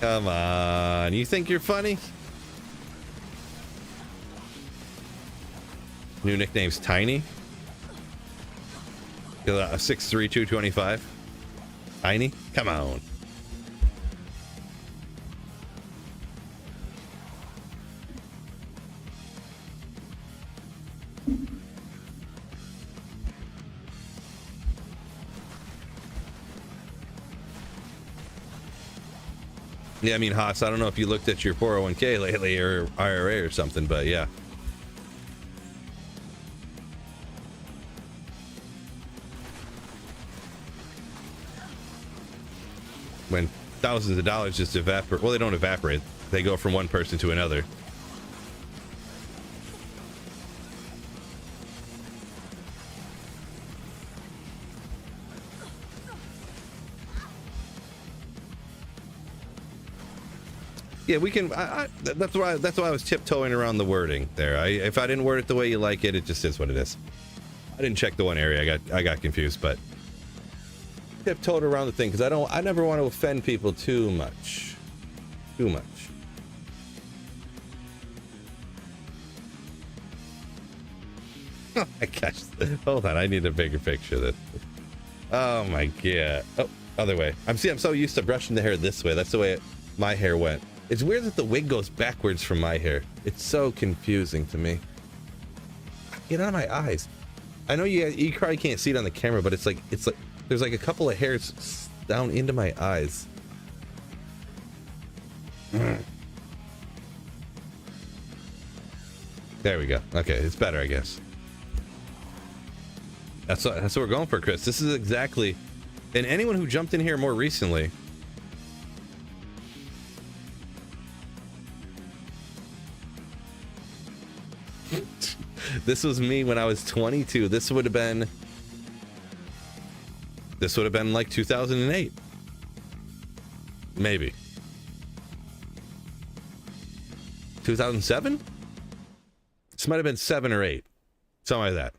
Come on, you think you're funny? New nickname's Tiny. 6'3", 225. Tiny? Come on. Yeah, I mean, Haas, I don't know if you looked at your 401k lately or IRA or something, but yeah. When thousands of dollars just evaporate, well, they don't evaporate. They go from one person to another. Yeah, we can. That's why I was tiptoeing around the wording there. If I didn't word it the way you like it, it just is what it is. I didn't check the one area. I got confused, but tiptoed around the thing because I never want to offend people too much. Too much. Oh my gosh. Hold on, I need a bigger picture of this. Oh my god. Oh, other way. I'm so used to brushing the hair this way. That's the way my hair went. It's weird that the wig goes backwards from my hair. It's so confusing to me. Get out of my eyes. I know you probably can't see it on the camera, but it's like there's like a couple of hairs down into my eyes. There we go. Okay, it's better, I guess. That's what we're going for, Chris. This is exactly, and anyone who jumped in here more recently. This was me when I was 22. This would have been like 2008. Maybe. 2007? This might have been 7 or 8. Something like that.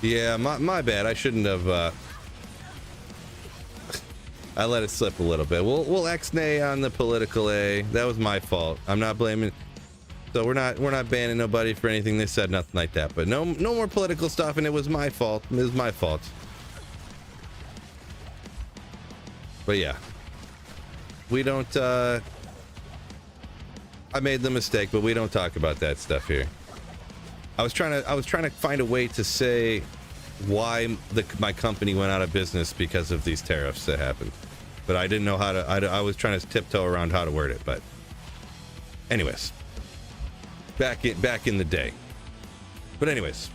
Yeah, my bad. I shouldn't have. I let it slip a little bit. We'll X-nay on the political A. That was my fault. I'm not blaming. So we're not banning nobody for anything they said, nothing like that. But no more political stuff, and it was my fault. It was my fault. But yeah, we don't. I made the mistake, but we don't talk about that stuff here. I was trying to find a way to say why my company went out of business because of these tariffs that happened, but I didn't know how to. I was trying to tiptoe around how to word it. But anyways, back in the day. But anyways,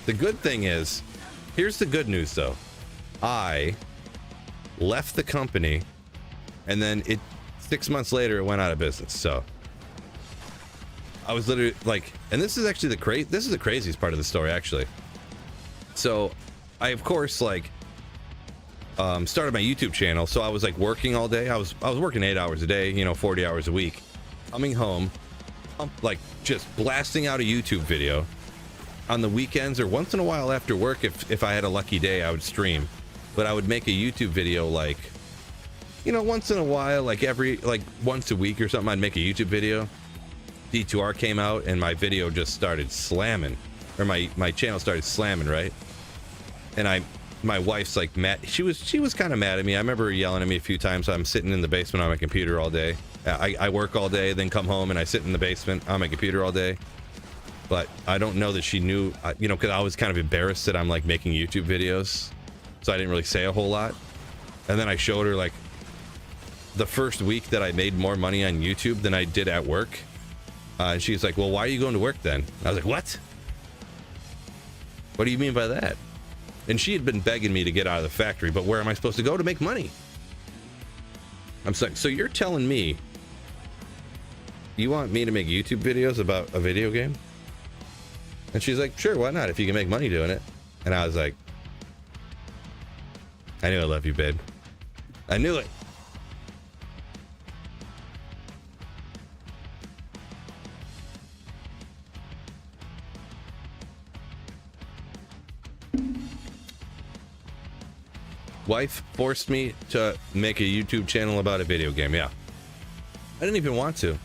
the good thing is, here's the good news though. I left the company, and then 6 months later it went out of business. So I was literally like, and this is actually this is the craziest part of the story actually. So I of course like started my YouTube channel. So I was like working all day. I was working 8 hours a day, 40 hours a week, coming home, like just blasting out a YouTube video on the weekends, or once in a while after work. If I had a lucky day, I would stream, but I would make a YouTube video like, once in a while, like once a week or something. I'd make a YouTube video. D2R came out and my video just started slamming, or my channel started slamming, right? And my wife's like mad. She was kind of mad at me. I remember her yelling at me a few times. I'm sitting in the basement on my computer all day. I work all day, then come home and I sit in the basement on my computer all day. But I don't know that she knew, because I was kind of embarrassed that I'm like making YouTube videos, so I didn't really say a whole lot. And then I showed her like the first week that I made more money on YouTube than I did at work. And she's like, well, why are you going to work then? I was like, what? What do you mean by that? And she had been begging me to get out of the factory, but where am I supposed to go to make money? I'm like, so you're telling me you want me to make YouTube videos about a video game? And she's like, sure, why not, if you can make money doing it? And I was like, I knew I love you, babe. I knew it. Wife forced me to make a YouTube channel about a video game. Yeah. I didn't even want to.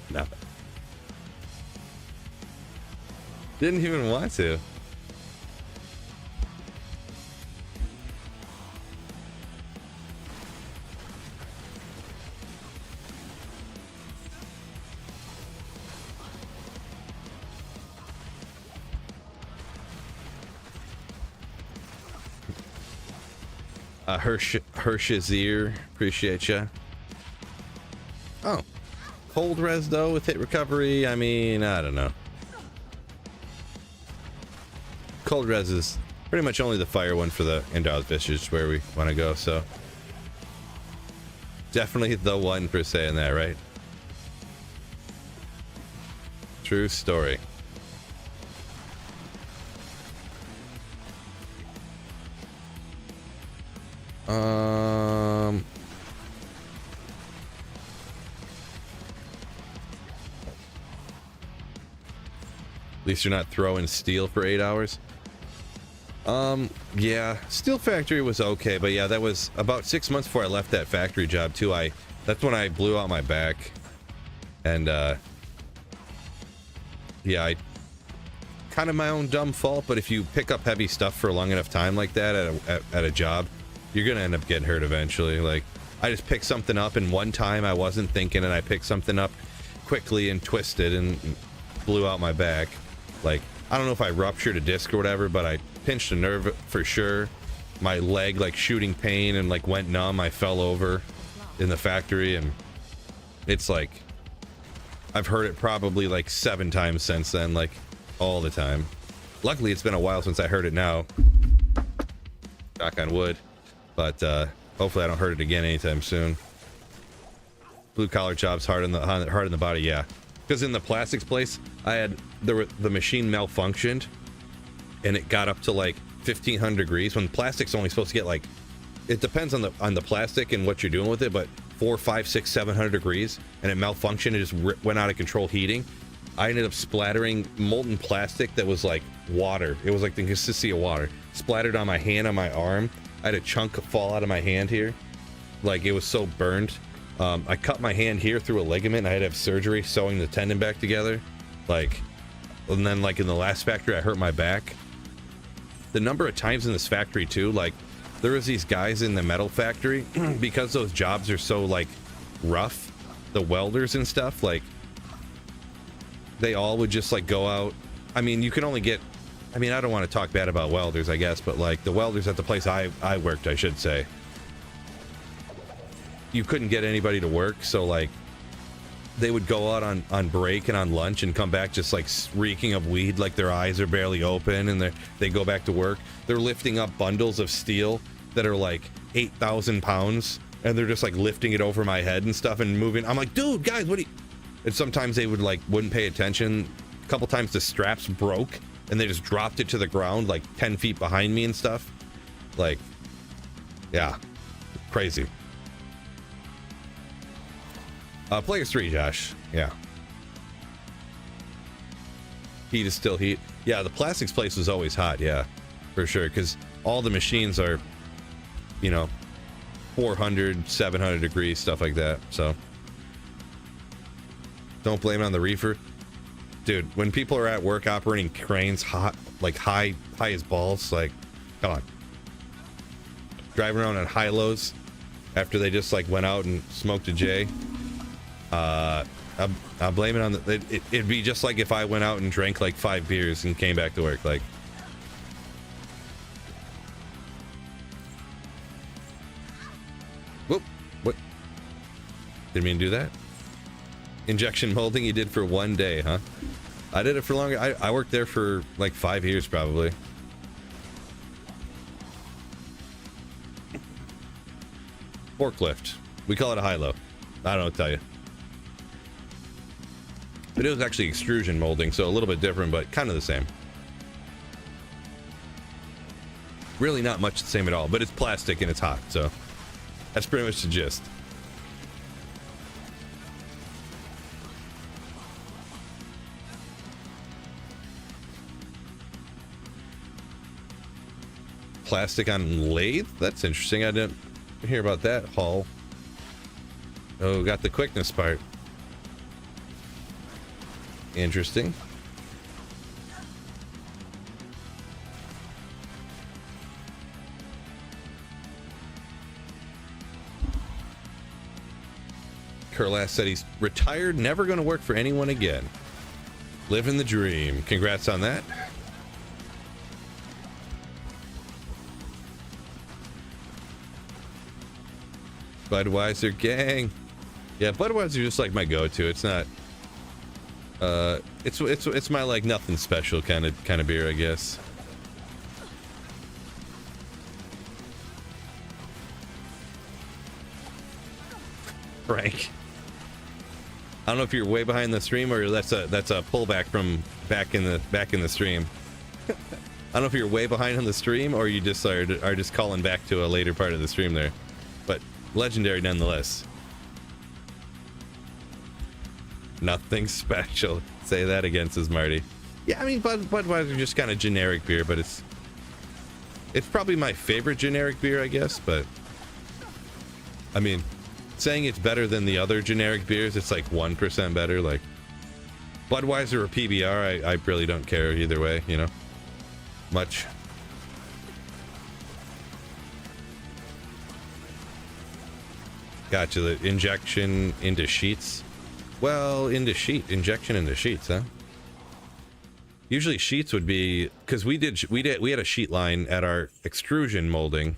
No. Didn't even want to. Hershazir, appreciate ya. Oh, cold res though with hit recovery. I mean, I don't know. Cold res is pretty much only the fire one for the Endow's Visage where we want to go. So definitely the one for saying that, right? True story. At least you're not throwing steel for 8 hours. Yeah, Steel Factory was okay, but yeah, that was about 6 months before I left that factory job too. That's when I blew out my back, and yeah, kind of my own dumb fault, but if you pick up heavy stuff for a long enough time like that at a job, you're gonna end up getting hurt eventually. Like, I just picked something up, and one time I wasn't thinking, and I picked something up quickly and twisted and blew out my back. Like, I don't know if I ruptured a disc or whatever, but I pinched a nerve for sure. My leg, like, shooting pain and, like, went numb. I fell over in the factory, and it's like, I've heard it probably like 7 times since then, like, all the time. Luckily, it's been a while since I heard it now. Knock on wood. But hopefully I don't hurt it again anytime soon. Blue collar jobs, hard in the body, yeah. Because in the plastics place, I had the machine malfunctioned, and it got up to like 1500 degrees. When plastic's only supposed to get like, it depends on the plastic and what you're doing with it, but 4, 5, 6, 700 degrees, and it malfunctioned. It just went out of control heating. I ended up splattering molten plastic that was like water. It was like the consistency of water. Splattered on my hand, on my arm. I had a chunk fall out of my hand here. Like, it was so burned. I cut my hand here through a ligament. I had to have surgery sewing the tendon back together. Like, and then like in the last factory, I hurt my back. The number of times in this factory too, like, there was these guys in the metal factory, because those jobs are so like rough, the welders and stuff, like, they all would just like go out. I mean, you can only get, I mean, I don't want to talk bad about welders, I guess, but like the welders at the place I worked, I should say, you couldn't get anybody to work. So like, they would go out on break and on lunch and come back just like reeking of weed, like their eyes are barely open, and they go back to work. They're lifting up bundles of steel that are like 8,000 pounds, and they're just like lifting it over my head and stuff and moving. I'm like, dude, guys, what do you... And sometimes they would like wouldn't pay attention. A couple times the straps broke and they just dropped it to the ground like 10 feet behind me and stuff. Like, yeah, crazy. Players 3, Josh. Yeah. Heat is still heat. Yeah, the plastics place was always hot. Yeah, for sure. Because all the machines are, you know, 400, 700 degrees, stuff like that. So don't blame it on the reefer. Dude, when people are at work operating cranes hot, like high as balls, like, come on. Driving around on high-lows after they just like went out and smoked a J. I'll blame it on it'd be just like if I went out and drank like 5 beers and came back to work. Like, whoop, what? Didn't mean to do that. Injection molding you did for 1 day, huh? I did it for longer. I worked there for like 5 years probably. Forklift. We call it a high-low. I don't know what to tell you. But it was actually extrusion molding, so a little bit different, but kind of the same. Really not much the same at all, but it's plastic and it's hot, so that's pretty much the gist. Plastic on lathe? That's interesting. I didn't hear about that haul. Oh, got the quickness part. Interesting. Kurlass said he's retired, never going to work for anyone again. Living the dream. Congrats on that. Budweiser gang. Yeah, Budweiser is just like my go-to. It's not it's my like nothing special kind of beer, I guess. Frank, I don't know if you're way behind the stream or that's a pullback from back in the stream. I don't know if you're way behind on the stream or you just are just calling back to a later part of the stream there, but legendary nonetheless. Nothing special. Say that again, says Marty. Yeah, I mean, Budweiser just kind of generic beer, but it's probably my favorite generic beer, I guess. But I mean, saying it's better than the other generic beers, it's like 1% better. Like, Budweiser or PBR, I really don't care either way, you know, much. Gotcha, the injection into sheets. Well, injection into sheets, huh? Usually sheets would be, because we had a sheet line at our extrusion molding.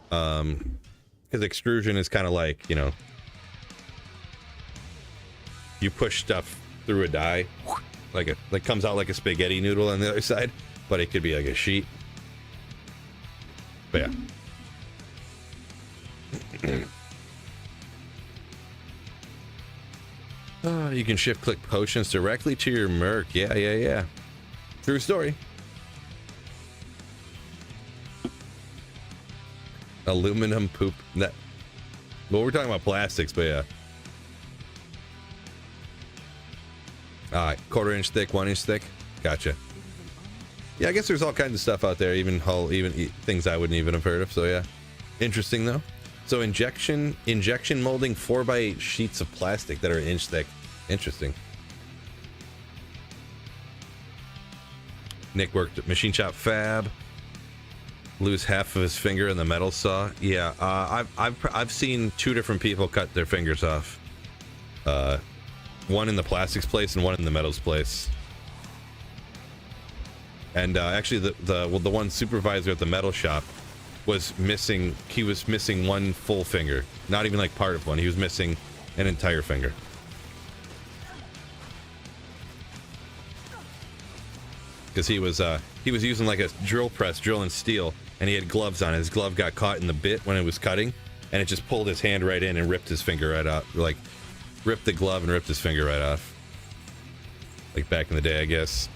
Because extrusion is kind of like, you know, you push stuff through a die, like comes out like a spaghetti noodle on the other side, but it could be like a sheet. But yeah. You can shift click potions directly to your merc. Yeah. True story. Aluminum poop. Well, we're talking about plastics, but yeah. Alright, 1/4 inch thick, 1 inch thick. Gotcha. Yeah, I guess there's all kinds of stuff out there, even things I wouldn't even have heard of, so yeah. Interesting though. So injection molding 4x8 sheets of plastic that are 1 inch thick. Interesting. Nick worked at Machine Shop Fab. Lose half of his finger in the metal saw. Yeah, I've seen 2 different people cut their fingers off. One in the plastics place and one in the metals place. And actually, the one supervisor at the metal shop was missing. He was missing 1 full finger, not even like part of one. He was missing an entire finger. Because he was using like a drill press, drilling steel, and he had gloves on. His glove got caught in the bit when it was cutting, and it just pulled his hand right in and ripped his finger right out. Like, ripped the glove and ripped his finger right off. Like back in the day, I guess.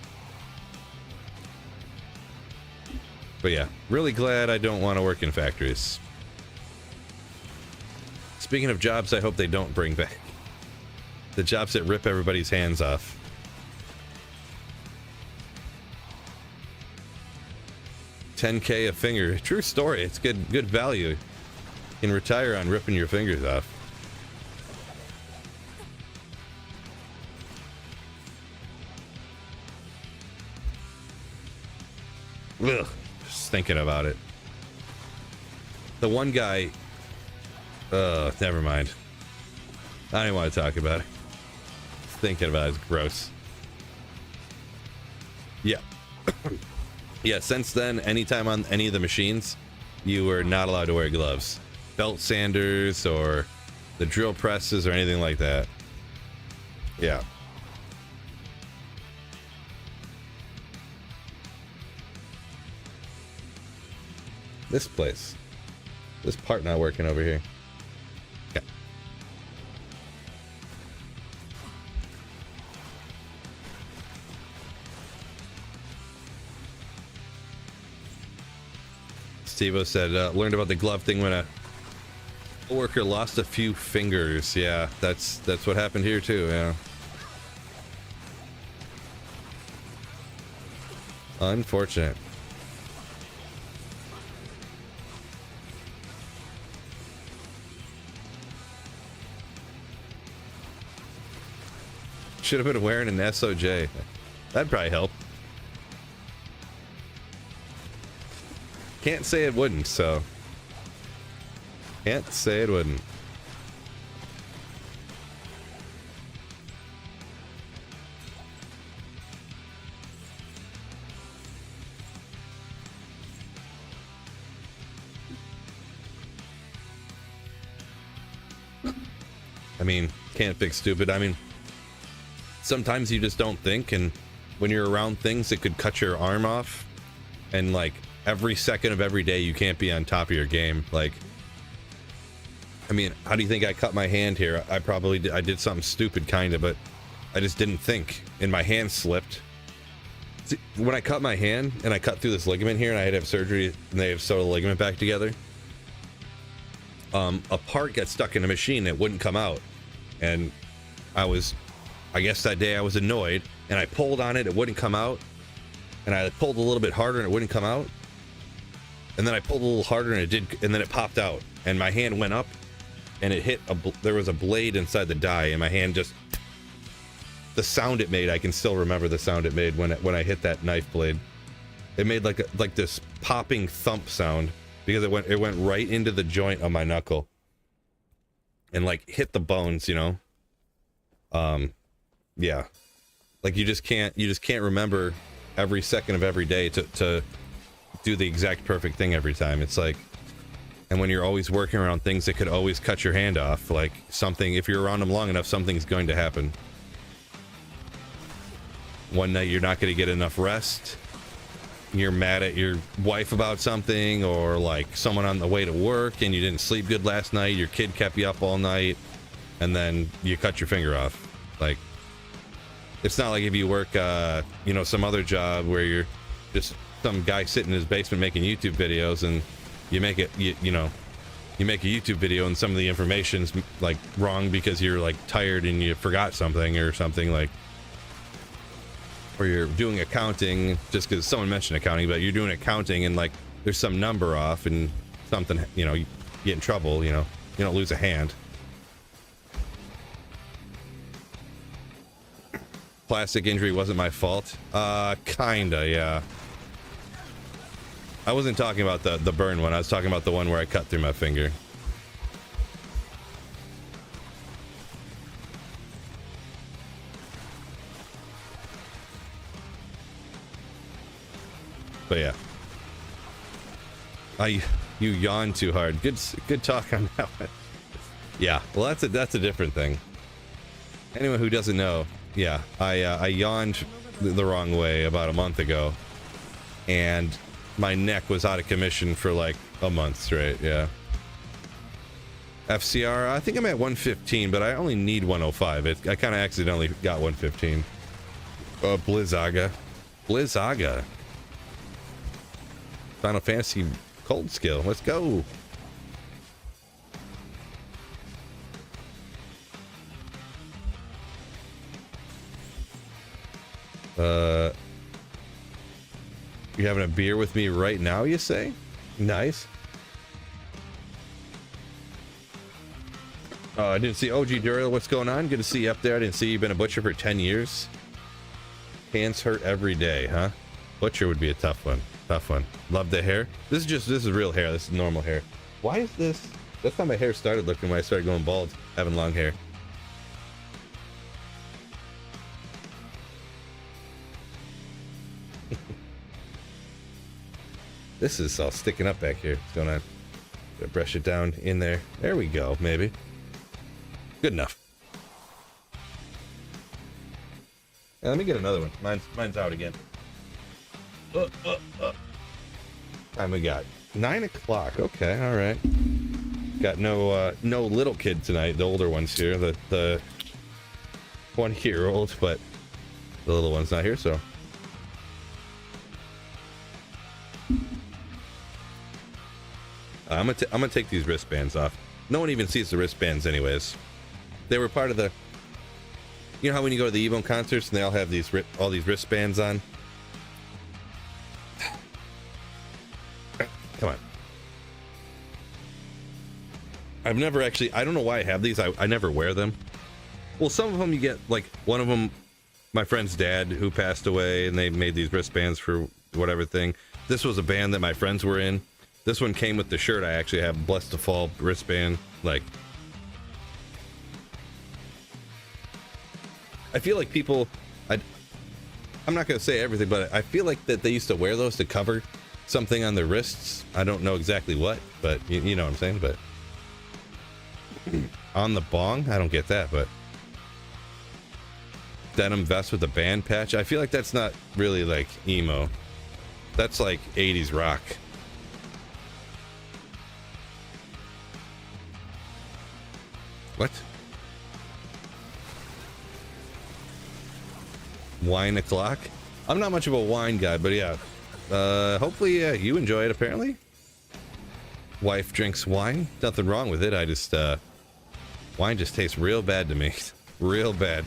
But yeah, really glad I don't want to work in factories. Speaking of jobs I hope they don't bring back. The jobs that rip everybody's hands off. $10K a finger. True story. It's good value. You can retire on ripping your fingers off. Ugh. Just thinking about it. The one guy... never mind. I don't want to talk about it. Thinking about it is gross. Yeah. Yeah, since then, anytime on any of the machines, you were not allowed to wear gloves. Belt sanders or the drill presses or anything like that. Yeah. This place. This part not working over here. Okay. Steve-O said, learned about the glove thing when a worker lost a few fingers. Yeah, that's what happened here too, yeah. Unfortunate. Should have been wearing an SOJ. That'd probably help. Can't say it wouldn't, so. Can't say it wouldn't. I mean, can't fix stupid. I mean, sometimes you just don't think, and when you're around things that could cut your arm off, and like every second of every day you can't be on top of your game. Like, I mean, how do you think I cut my hand here? I did something stupid kind of, but I just didn't think, and my hand slipped. See, when I cut my hand and I cut through this ligament here and I had to have surgery and they have sewed the ligament back together, a part got stuck in a machine that wouldn't come out, and I guess that day I was annoyed and I pulled on it, it wouldn't come out, and I pulled a little bit harder and it wouldn't come out, and then I pulled a little harder and it did, and then it popped out, and my hand went up and it hit there was a blade inside the die, and my hand just the sound it made, I can still remember the sound it made when I hit that knife blade. It made like this popping thump sound because it went right into the joint of my knuckle and like hit the bones, you know. Yeah, like you just can't remember every second of every day to do the exact perfect thing every time. It's like, and when you're always working around things that could always cut your hand off, like something, if you're around them long enough, something's going to happen. One night you're not going to get enough rest. You're mad at your wife about something, or like someone on the way to work and you didn't sleep good last night. Your kid kept you up all night, and then you cut your finger off. Like, it's not like if you work, you know, some other job where you're just some guy sitting in his basement making YouTube videos, and you make it, you know, you make a YouTube video and some of the information's like wrong because you're like tired and you forgot something or something, like, or you're doing accounting just because someone mentioned accounting, but you're doing accounting and like there's some number off and something, you know, you get in trouble, you know, you don't lose a hand. Plastic injury wasn't my fault. Kinda, yeah. I wasn't talking about the burn one. I was talking about the one where I cut through my finger. But yeah. You yawned too hard. Good talk on that one. Yeah, well that's a different thing. Anyone who doesn't know, yeah, I yawned the wrong way about a month ago, and my neck was out of commission for like a month straight. Yeah. FCR, I think I'm at 115, but I only need 105. I kind of accidentally got 115. Blizzaga. Final Fantasy cold skill. Let's go. You having a beer with me right now, you say? Nice. I didn't see OG Duriel. What's going on? Good to see you up there. I didn't see you've been a butcher for 10 years. Hands hurt every day, huh? Butcher would be a tough one. Tough one. Love the hair. This is real hair. This is normal hair. Why is this? That's how my hair started looking when I started going bald, having long hair. This is all sticking up back here. What's going on? Gotta brush it down in there. There we go, maybe. Good enough. Yeah, let me get another one. Mine's out again. Time we got 9 o'clock. Okay, all right. Got no little kid tonight. The older one's here. The 1-year-old, but the little one's not here. So I'm gonna take these wristbands off. No one even sees the wristbands, anyways. They were part of the. You know how when you go to the Evo concerts and they all have all these wristbands on. Come on. I've never actually, I don't know why I have these. I never wear them. Well, some of them you get, like one of them, my friend's dad who passed away, and they made these wristbands for whatever thing. This was a band that my friends were in. This one came with the shirt. I actually have Blessed to Fall wristband. Like, I feel like people, I'm not going to say everything, but I feel like that they used to wear those to cover something on their wrists. I don't know exactly what, but you know what I'm saying. But on the bong, I don't get that. But denim vest with a band patch, I feel like that's not really like emo. That's like 80s rock. What? Wine o'clock? I'm not much of a wine guy, but yeah. Hopefully you enjoy it, apparently. Wife drinks wine. Nothing wrong with it. I just, wine just tastes real bad to me. Real bad.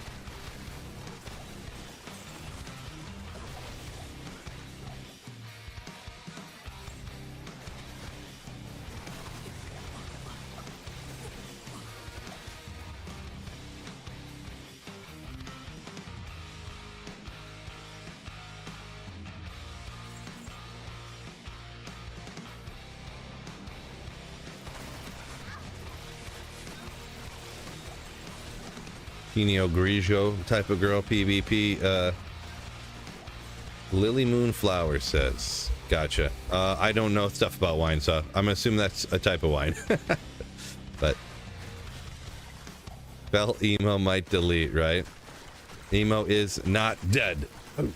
Pinot Grigio type of girl, PvP. Lily Moon Flower says, gotcha. I don't know stuff about wine, so I'm gonna assume that's a type of wine. But Bell emo might delete, right? Emo is not dead. Oh.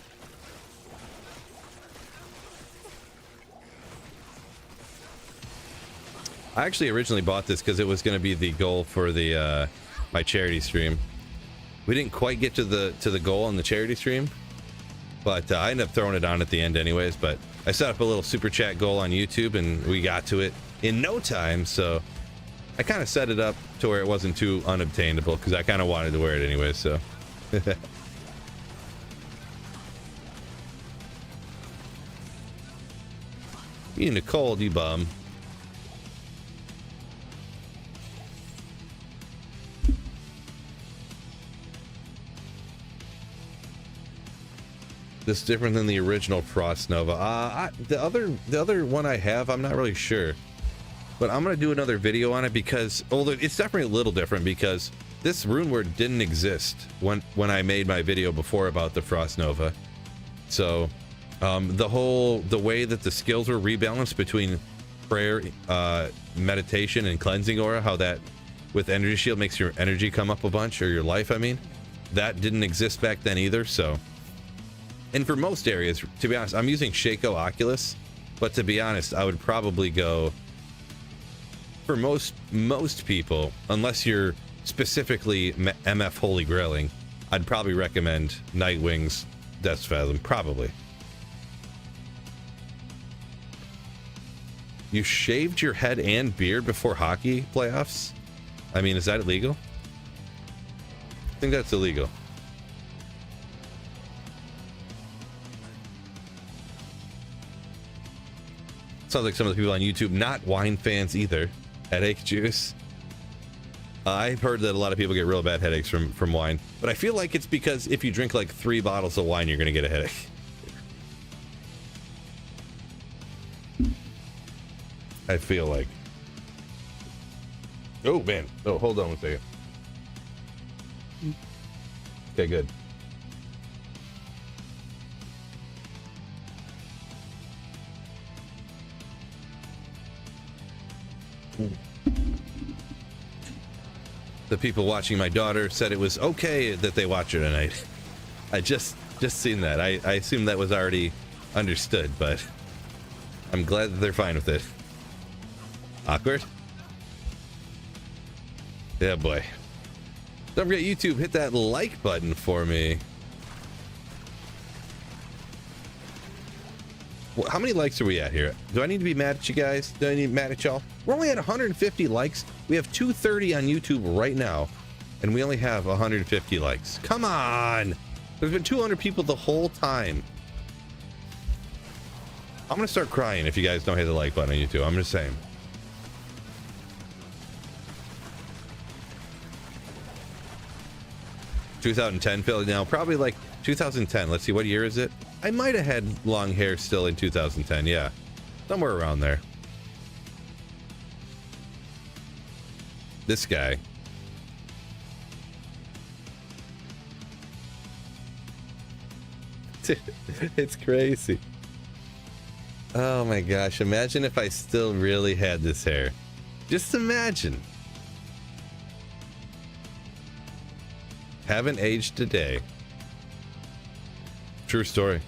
I actually originally bought this because it was going to be the goal for the my charity stream. We didn't quite get to the goal on the charity stream, but I ended up throwing it on at the end anyways. But I set up a little super chat goal on YouTube, and we got to it in no time. So I kind of set it up to where it wasn't too unobtainable because I kind of wanted to wear it anyways. So. You in the cold, you bum. This is different than the original Frost Nova. The other one I have, I'm not really sure, but I'm gonna do another video on it because it's definitely a little different because this rune word didn't exist when I made my video before about the Frost Nova. So the way that the skills were rebalanced between prayer, meditation, and cleansing aura, how that with energy shield makes your energy come up a bunch, or your life, I mean, that didn't exist back then either. So. And for most areas, to be honest, I'm using Shaco Oculus, but to be honest, I would probably go for most people, unless you're specifically MF Holy Grailing, I'd probably recommend Nightwing's Death Fathom, probably. You shaved your head and beard before hockey playoffs? I mean, is that illegal? I think that's illegal. Sounds like some of the people on YouTube, not wine fans either. Headache juice. I've heard that a lot of people get real bad headaches from wine, but I feel like it's because if you drink like 3 bottles of wine, you're gonna get a headache. I feel like. Oh man. Oh, hold on one second. Okay, good. The people watching my daughter said it was okay that they watch her tonight. I just seen that. I assume that was already understood, but I'm glad that they're fine with it. Awkward? Yeah, boy. Don't forget, YouTube, hit that like button for me. Well, how many likes are we at here? Do I need to be mad at you guys? Do I need to be mad at y'all? We're only at 150 likes. We have 230 on YouTube right now, and we only have 150 likes. Come on! There's been 200 people the whole time. I'm gonna start crying if you guys don't hit the like button on YouTube. I'm just saying. $2010 Philly now, probably like 2010. Let's see, what year is it? I might have had long hair still in 2010. Yeah, somewhere around there. This guy. It's crazy. Oh my gosh, imagine if I still really had this hair. Just imagine. Haven't aged a day. True story.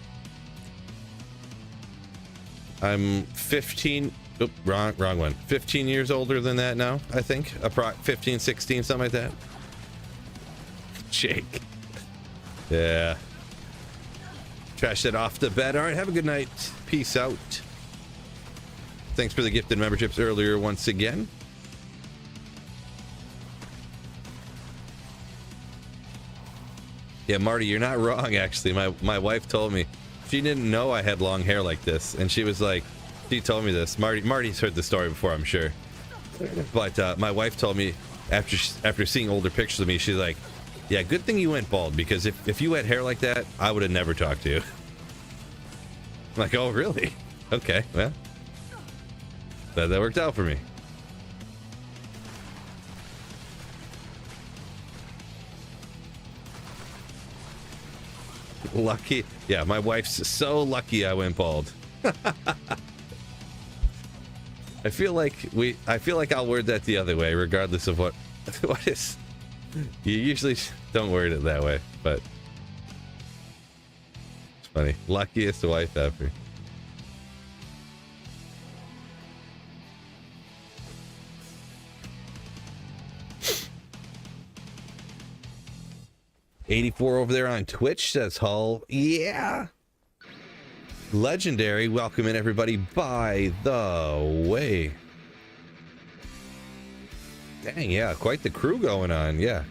I'm 15. Oop, wrong one. 15 years older than that now, I think. 15, 16, something like that. Jake. Yeah. Trash that off the bed. All right, have a good night. Peace out. Thanks for the gifted memberships earlier once again. Yeah, Marty, you're not wrong, actually. My wife told me. She didn't know I had long hair like this, and she was like, she told me this. Marty's heard the story before, I'm sure. But my wife told me after seeing older pictures of me, she's like, yeah, good thing you went bald, because if you had hair like that, I would have never talked to you. I'm like, oh, really? Okay, well, that worked out for me. Lucky. Yeah, my wife's so lucky I went bald. I feel like I'll word that the other way, regardless of what is. You usually don't word it that way, but it's funny. Luckiest wife ever. $84 over there on Twitch, says Hull. Yeah. Legendary, welcome in everybody, by the way. Dang, yeah, quite the crew going on, yeah.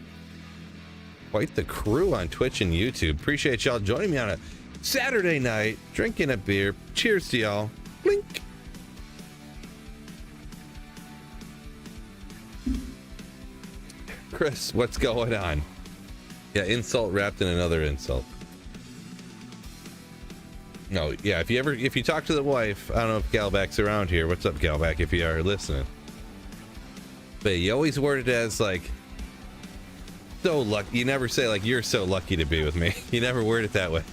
Quite the crew on Twitch and YouTube. Appreciate y'all joining me on a Saturday night, drinking a beer. Cheers to y'all. Blink. Chris, what's going on? Yeah, insult wrapped in another insult. No, yeah, if you talk to the wife, I don't know if Galback's around here. What's up, Galback, if you are listening? But you always word it as like, so lucky. You never say like, you're so lucky to be with me. You never word it that way.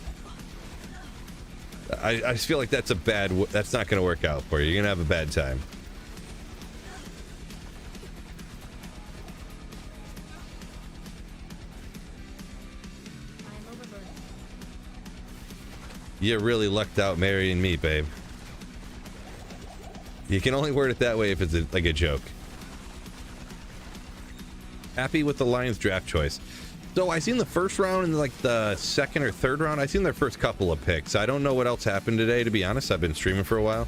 I just feel like that's not going to work out for you. You're going to have a bad time. You really lucked out marrying me, babe. You can only word it that way if it's like a joke. Happy with the Lions draft choice. So I seen the first round and like the second or third round. I seen their first couple of picks. I don't know what else happened today, to be honest. I've been streaming for a while,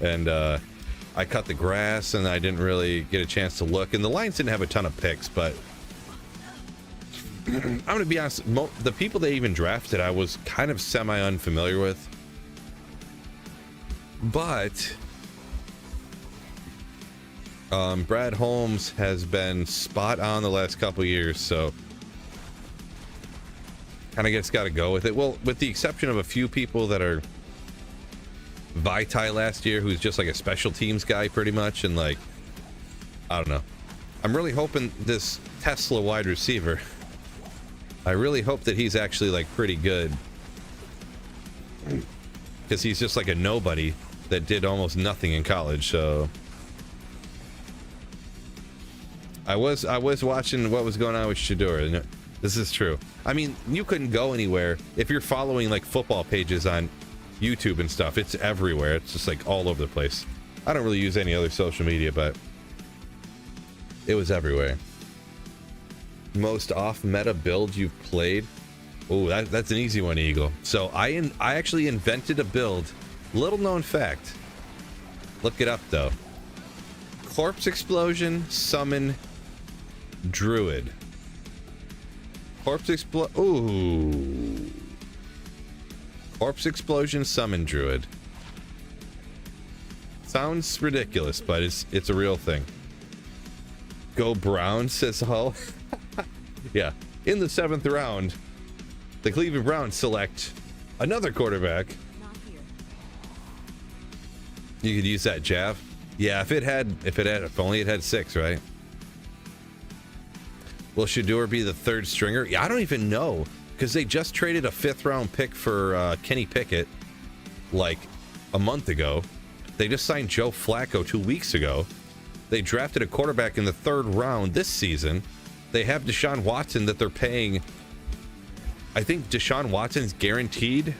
and I cut the grass and I didn't really get a chance to look. And the Lions didn't have a ton of picks, but I'm gonna be honest, the people they even drafted I was kind of semi unfamiliar with, but Brad Holmes has been spot on the last couple years, so kind of got to go with it. Well, with the exception of a few people that are Vitae last year, who's just like a special teams guy pretty much, and like, I don't know. I'm really hoping this Tesla wide receiver, I really hope that he's actually like pretty good, because he's just like a nobody that did almost nothing in college. So I was watching what was going on with Shador, and this is true. I mean, you couldn't go anywhere if you're following like football pages on YouTube and stuff. It's everywhere. It's just like all over the place. I don't really use any other social media, but it was everywhere. Most off-meta build you've played? Oh, that's an easy one, Eagle. So I actually invented a build. Little known fact. Look it up though. Corpse Explosion, Summon, Druid. Corpse Explosion, Summon, Druid. Sounds ridiculous, but it's a real thing. Go Brown, says Hull. Yeah. In the 7th round, the Cleveland Browns select another quarterback. Not here. You could use that jab. Yeah, if only it had 6, right? Will Shador be the 3rd stringer? Yeah, I don't even know, because they just traded a 5th round pick for Kenny Pickett like a month ago. They just signed Joe Flacco 2 weeks ago. They drafted a quarterback in the 3rd round this season. They have Deshaun Watson that they're paying. I think Deshaun Watson's guaranteed.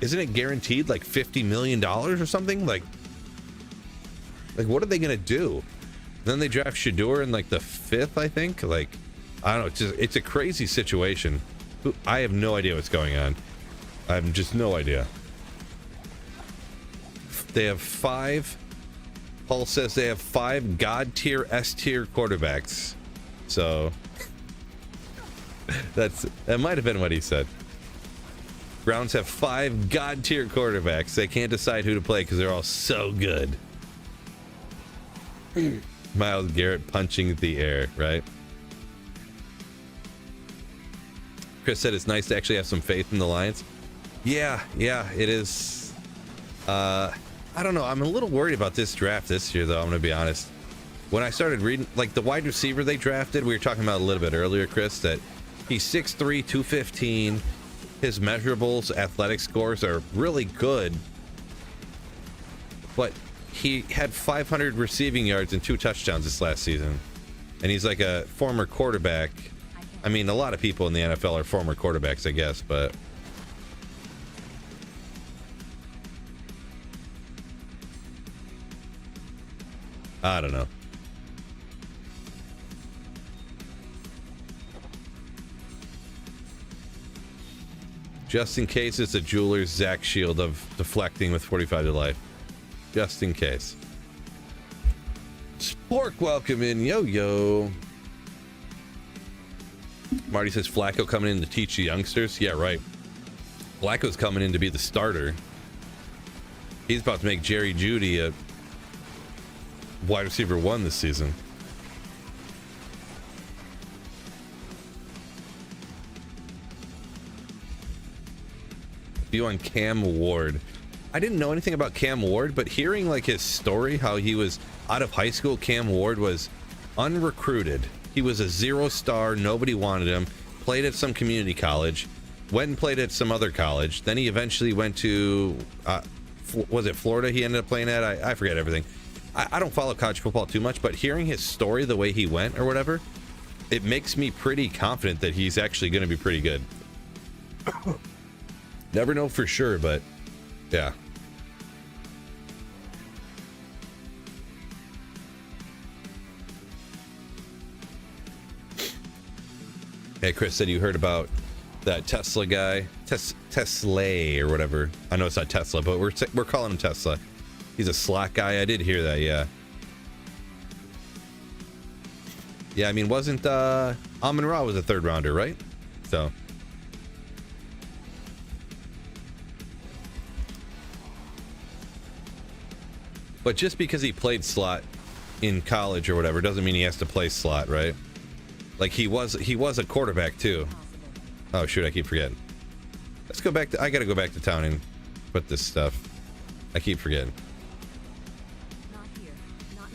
Isn't it guaranteed like $50 million or something? Like what are they gonna do? Then they draft Shador in like the 5th, I think. Like, I don't know. It's a crazy situation. I have no idea what's going on. I have just no idea. They have 5. Paul says they have 5 God tier, S tier quarterbacks. So that might have been what he said. Browns have 5 God tier quarterbacks. They can't decide who to play because they're all so good. Myles Garrett punching the air, right? Chris said it's nice to actually have some faith in the Lions. Yeah, it is. I don't know. I'm a little worried about this draft this year, though. I'm going to be honest. When I started reading, like the wide receiver they drafted, we were talking about a little bit earlier, Chris, that he's 6'3", 215. his measurables, athletic scores are really good, but he had 500 receiving yards and 2 touchdowns this last season, and he's like a former quarterback. I mean, a lot of people in the NFL are former quarterbacks, I guess, but I don't know. Just in case it's a jeweler's Zach Shield of deflecting with 45 to life. Just in case. Spork, welcome in. Yo. Marty says Flacco coming in to teach the youngsters. Yeah, right. Flacco's coming in to be the starter. He's about to make Jerry Jeudy a wide receiver 1 this season. View on Cam Ward. I didn't know anything about Cam Ward, but hearing like his story, how he was out of high school, Cam Ward was unrecruited. He was a 0-star, nobody wanted him, played at some community college, went and played at some other college, then he eventually went to was it Florida he ended up playing at? I forget everything. I don't follow college football too much, but hearing his story, the way he went or whatever, it makes me pretty confident that he's actually going to be pretty good. Never know for sure, but yeah. Hey, Chris said you heard about that Tesla guy, Tesla or whatever. I know it's not Tesla, but we're calling him Tesla. He's a Slack guy. I did hear that. Yeah. Yeah. I mean, wasn't Amon-Ra was a 3rd rounder, right? So. But just because he played slot in college or whatever doesn't mean he has to play slot, right? Like he was a quarterback too. Oh shoot, I keep forgetting. Let's go back to, I gotta go back to town and put this stuff. I keep forgetting. Not here, not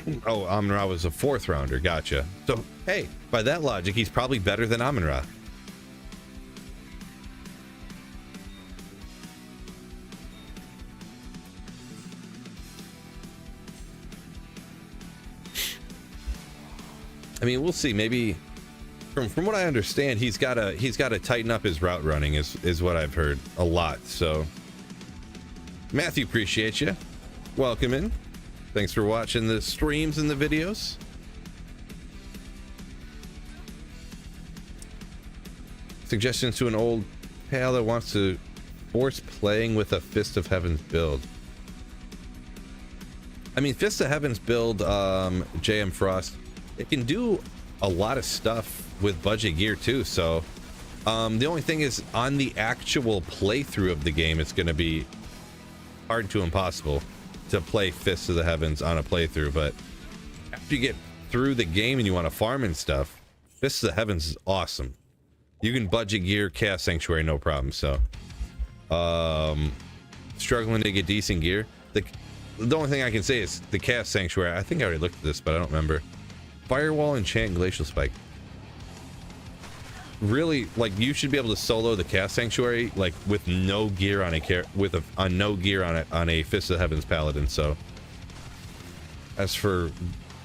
in town. Oh, Amon-Ra was a 4th rounder. Gotcha. So hey, by that logic, he's probably better than Amon-Ra. I mean, we'll see. Maybe from what I understand, he's got to tighten up his route running is what I've heard a lot. So Matthew, appreciate you. Welcome in. Thanks for watching the streams and the videos. Suggestions to an old pal that wants to force playing with a Fist of Heavens build. I mean, Fist of Heavens build, JM Frost, it can do a lot of stuff with budget gear too. So the only thing is, on the actual playthrough of the game, it's going to be hard to impossible to play Fists of the Heavens on a playthrough. But after you get through the game and you want to farm and stuff, Fists of the Heavens is awesome. You can budget gear Chaos Sanctuary no problem. So struggling to get decent gear. The only thing I can say is the Chaos Sanctuary. I think I already looked at this, but I don't remember. Firewall, Enchant, Glacial Spike. Really, like, you should be able to solo the Chaos Sanctuary like with no gear on no gear on a Fist of the Heavens Paladin. So as for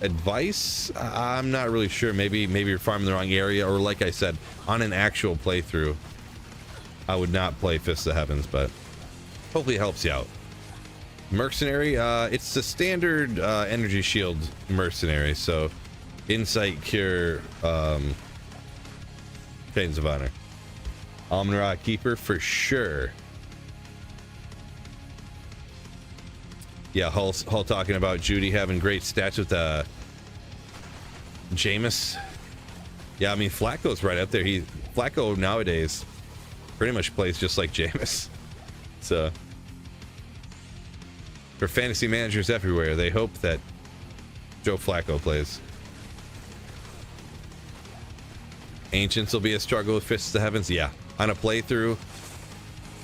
advice, I'm not really sure. Maybe you're farming the wrong area, or like I said, on an actual playthrough, I would not play Fist of the Heavens, but hopefully it helps you out. Mercenary, it's the standard energy shield mercenary, so Insight, Cure, Chains of Honor. Amon-Ra Keeper for sure. Yeah, Hull talking about Jeudy having great stats with Jameis. Yeah, I mean, Flacco's right up there. Flacco nowadays pretty much plays just like Jameis. So for fantasy managers everywhere, they hope that Joe Flacco plays. Ancients will be a struggle with Fists of the Heavens. Yeah, on a playthrough,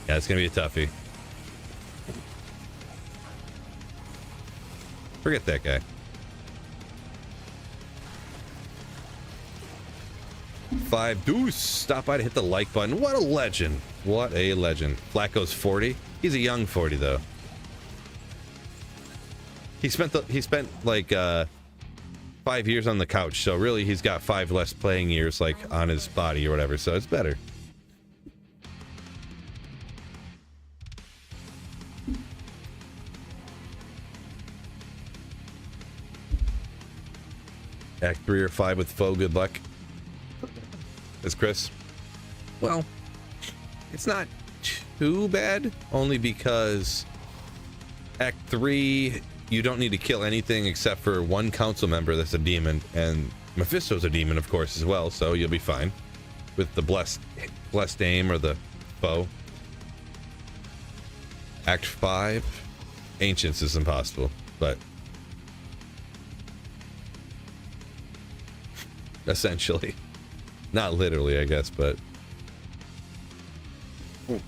yeah, it's gonna be a toughie. Forget that guy. 5. Deuce, stop by to hit the like button. What a legend. What a legend. Flacco's 40. He's a young 40 though. He spent like 5 years on the couch, so really he's got 5 less playing years like on his body or whatever, so it's better. Act 3 or 5 with foe, good luck. That's Chris. Well, it's not too bad, only because Act 3, you don't need to kill anything except for one council member that's a demon, and Mephisto's a demon, of course, as well, so you'll be fine with the blessed aim or the foe. Act 5, Ancients is impossible, but essentially. Not literally, I guess, but I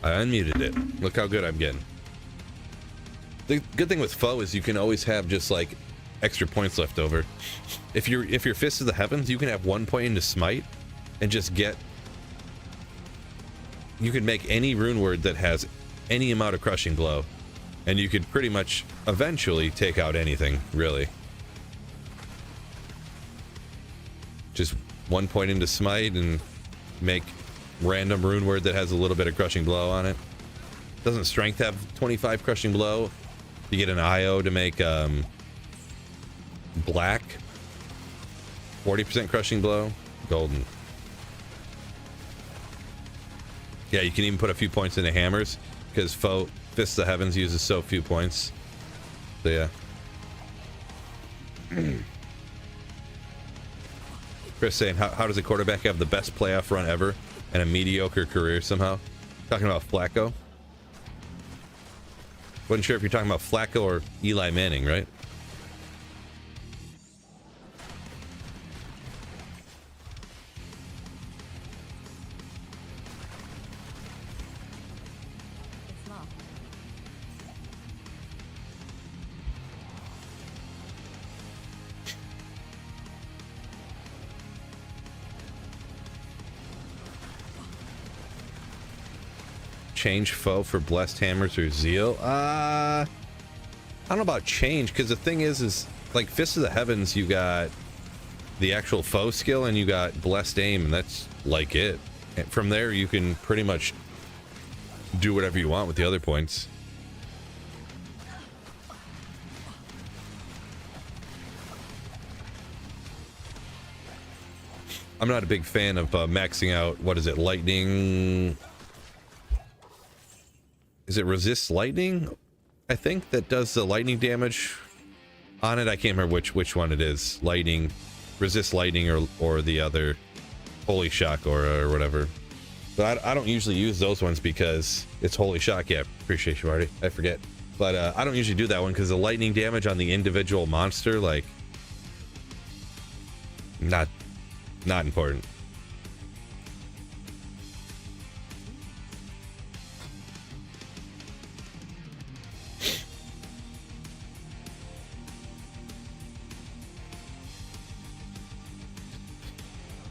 unmuted it. Look how good I'm getting. The good thing with foe is you can always have just like extra points left over. If you're Fist of the Heavens, you can have 1 point into Smite and just get. You can make any rune word that has any amount of crushing blow, and you could pretty much eventually take out anything, really. Just 1 point into Smite and make random rune word that has a little bit of crushing blow on it. Doesn't Strength have 25 crushing blow? You get an IO to make black 40% crushing blow. Golden. Yeah, you can even put a few points into hammers because Fist of the Heavens uses so few points. So yeah. Chris saying, how does a quarterback have the best playoff run ever and a mediocre career somehow? Talking about Flacco. Wasn't sure if you're talking about Flacco or Eli Manning, right? It's locked. Change foe for blessed hammers or zeal? I don't know about change, because the thing is like Fist of the Heavens, you got the actual foe skill and you got blessed aim, and that's like it. And from there you can pretty much do whatever you want with the other points. I'm not a big fan of maxing out, what is it, lightning? Is it resist lightning? I think that does the lightning damage on it. I can't remember which one it is. Lightning, resist lightning, or the other holy shock or whatever. But I don't usually use those ones because it's holy shock. Yeah, appreciate you, Marty. I forget. But I don't usually do that one because the lightning damage on the individual monster, like, not important.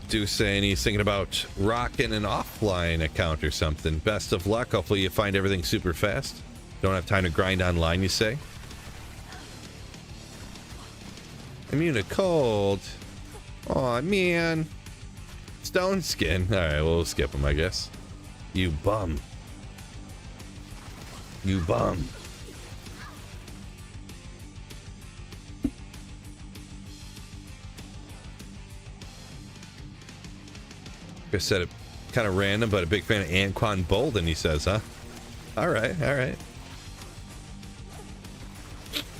Deuce saying he's thinking about rocking an offline account or something. Best of luck. Hopefully you find everything super fast. Don't have time to grind online, you say? Immune to cold. Aw, man. Stone skin. Alright, we'll skip him, I guess. You bum. You bum. Chris said it kind of random, but a big fan of Anquan Bolden, he says, huh? Alright, alright.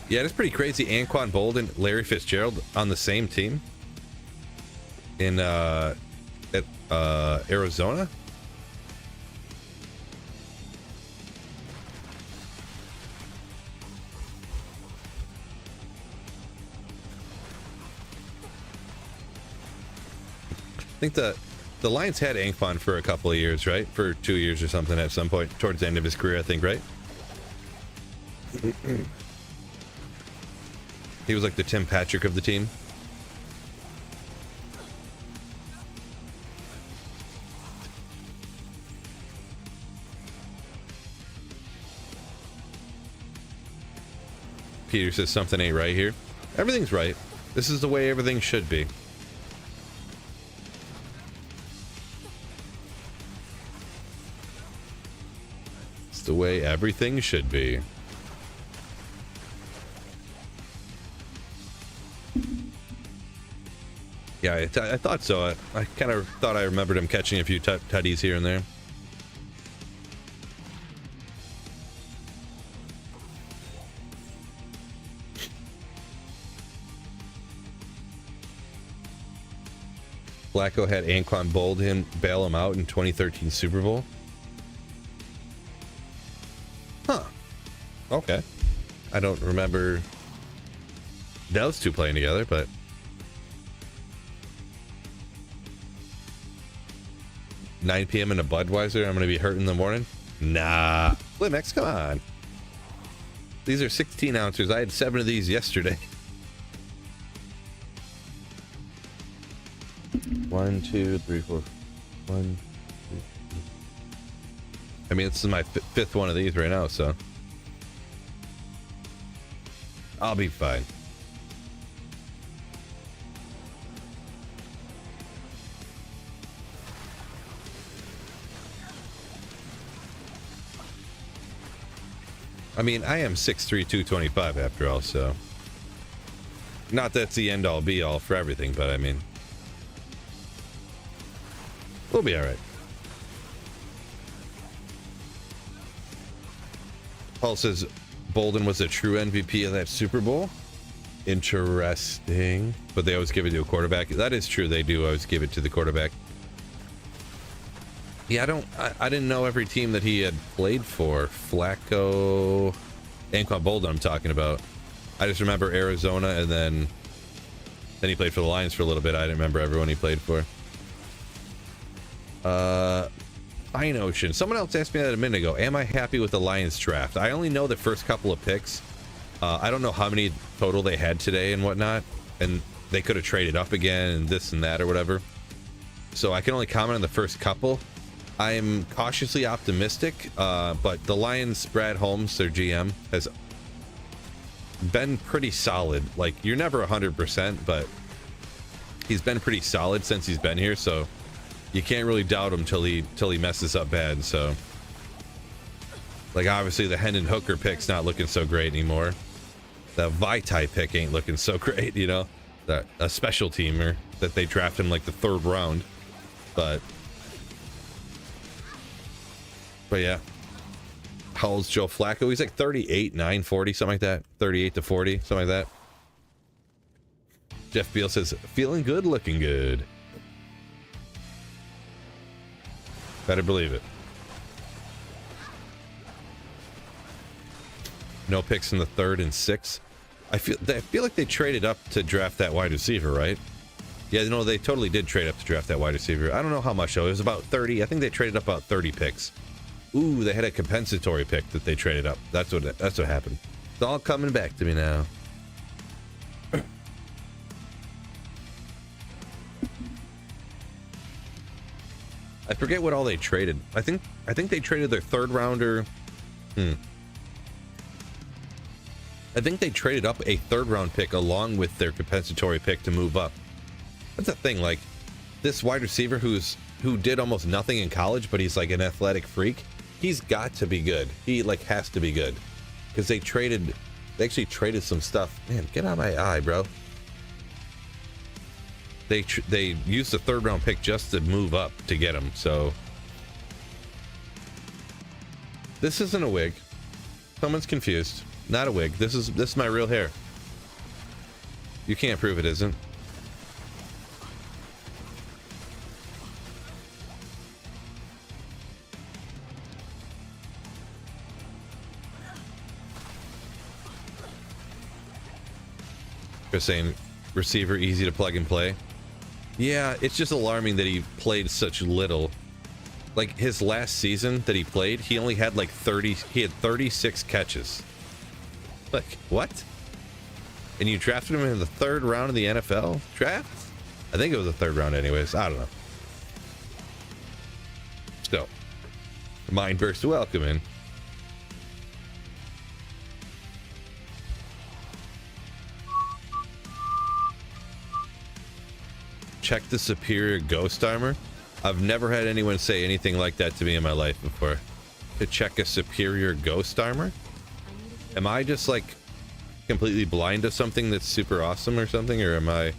Yeah, it's pretty crazy. Anquan Bolden, Larry Fitzgerald on the same team in at Arizona. I think the Lions had Ankpon for a couple of years, right? For 2 years or something at some point towards the end of his career, I think, right? He was like the Tim Patrick of the team. Peter says something ain't right here. Everything's right. This is the way everything should be. It's the way everything should be. Yeah, I thought so. I kind of thought I remembered him catching a few tutties here and there. Flacco had Anquan bail him out in 2013 Super Bowl. Huh. Okay. I don't remember those two playing together, but 9 p.m. in a Budweiser, I'm going to be hurt in the morning? Nah. Limex, come on. These are 16 ounces. I had 7 of these yesterday. 1, 2, 3, 4. 1, 2, 3. I mean, this is my fifth one of these right now, so I'll be fine. I mean, I am 6'3", 225 after all, so not that's the end all be all for everything, but I mean, we'll be all right. Paul says Bolden was a true MVP of that Super Bowl. Interesting. But they always give it to a quarterback. That is true. They do always give it to the quarterback. Yeah, I didn't know every team that he had played for. Flacco, Anquan Bolden I'm talking about. I just remember Arizona, and then he played for the Lions for a little bit. I didn't remember everyone he played for. Fine Ocean. Someone else asked me that a minute ago. Am I happy with the Lions draft? I only know the first couple of picks. I don't know how many total they had today and whatnot. And they could have traded up again and this and that or whatever. So I can only comment on the first couple. I'm cautiously optimistic, but the Lions, Brad Holmes, their GM, has been pretty solid. Like, you're never 100%, but he's been pretty solid since he's been here, so you can't really doubt him till he messes up bad. So, like, obviously the Hendon Hooker pick's not looking so great anymore. The Vitae pick ain't looking so great, you know, that a special teamer that they drafted in like the 3rd round, but yeah. How old's Joe Flacco? He's like 38, 9, 40, something like that. 38 to 40, something like that. Jeff Beal says, feeling good, looking good. Better believe it. No picks in the 3rd and 6th. I feel like they traded up to draft that wide receiver, right? Yeah, no, they totally did trade up to draft that wide receiver. I don't know how much though. It was about 30. I think they traded up about 30 picks. Ooh, they had a compensatory pick that they traded up. That's what happened. It's all coming back to me now. I forget what all they traded. I think they traded their 3rd rounder. I think they traded up a 3rd round pick along with their compensatory pick to move up. That's the thing. Like, this wide receiver who did almost nothing in college, but he's like an athletic freak. He's got to be good. He like has to be good, because they actually traded some stuff. Man, get out of my eye, bro. They used the 3rd round pick just to move up to get him. So this isn't a wig. Someone's confused. Not a wig. This is my real hair. You can't prove it isn't. They're saying receiver easy to plug and play. Yeah, it's just alarming that he played such little. Like his last season that he played, he only had like 30. He had 36 catches. Like what? And you drafted him in the 3rd round of the NFL draft? I think it was the 3rd round, anyways. I don't know. Still, Mindburst, welcome in. Check the superior ghost armor. I've never had anyone say anything like that to me in my life before. To check a superior ghost armor? Am I just like completely blind to something that's super awesome or something? Or am I...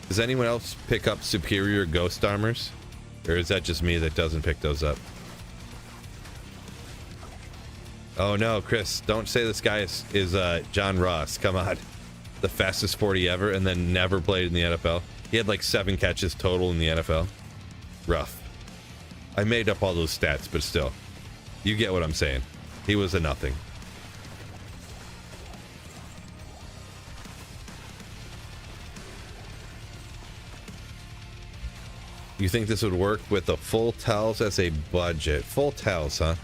Does anyone else pick up superior ghost armors? Or is that just me that doesn't pick those up? Oh no, Chris, don't say this guy is John Ross. Come on. The fastest 40 ever and then never played in the NFL. He had like 7 catches total in the NFL. Rough. I made up all those stats, but still. You get what I'm saying. He was a nothing. You think this would work with the full towels as a budget? Full towels, huh?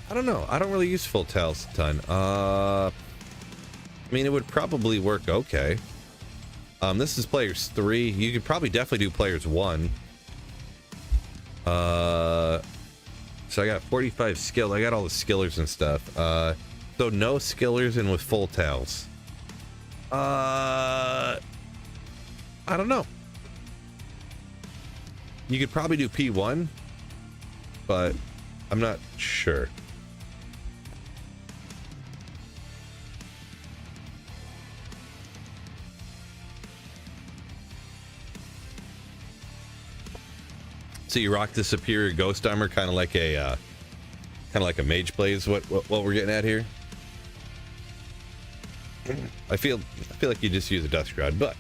I don't know. I don't really use full towels a ton. I mean, it would probably work okay. This is players 3. You could probably definitely do players 1. So I got 45 skill. I got all the skillers and stuff. So no skillers and with full towels. I don't know. You could probably do P1, but I'm not sure. So you rock the superior ghost armor, kind of like a mage blade is what we're getting at here. I feel like you just use a dust shroud, but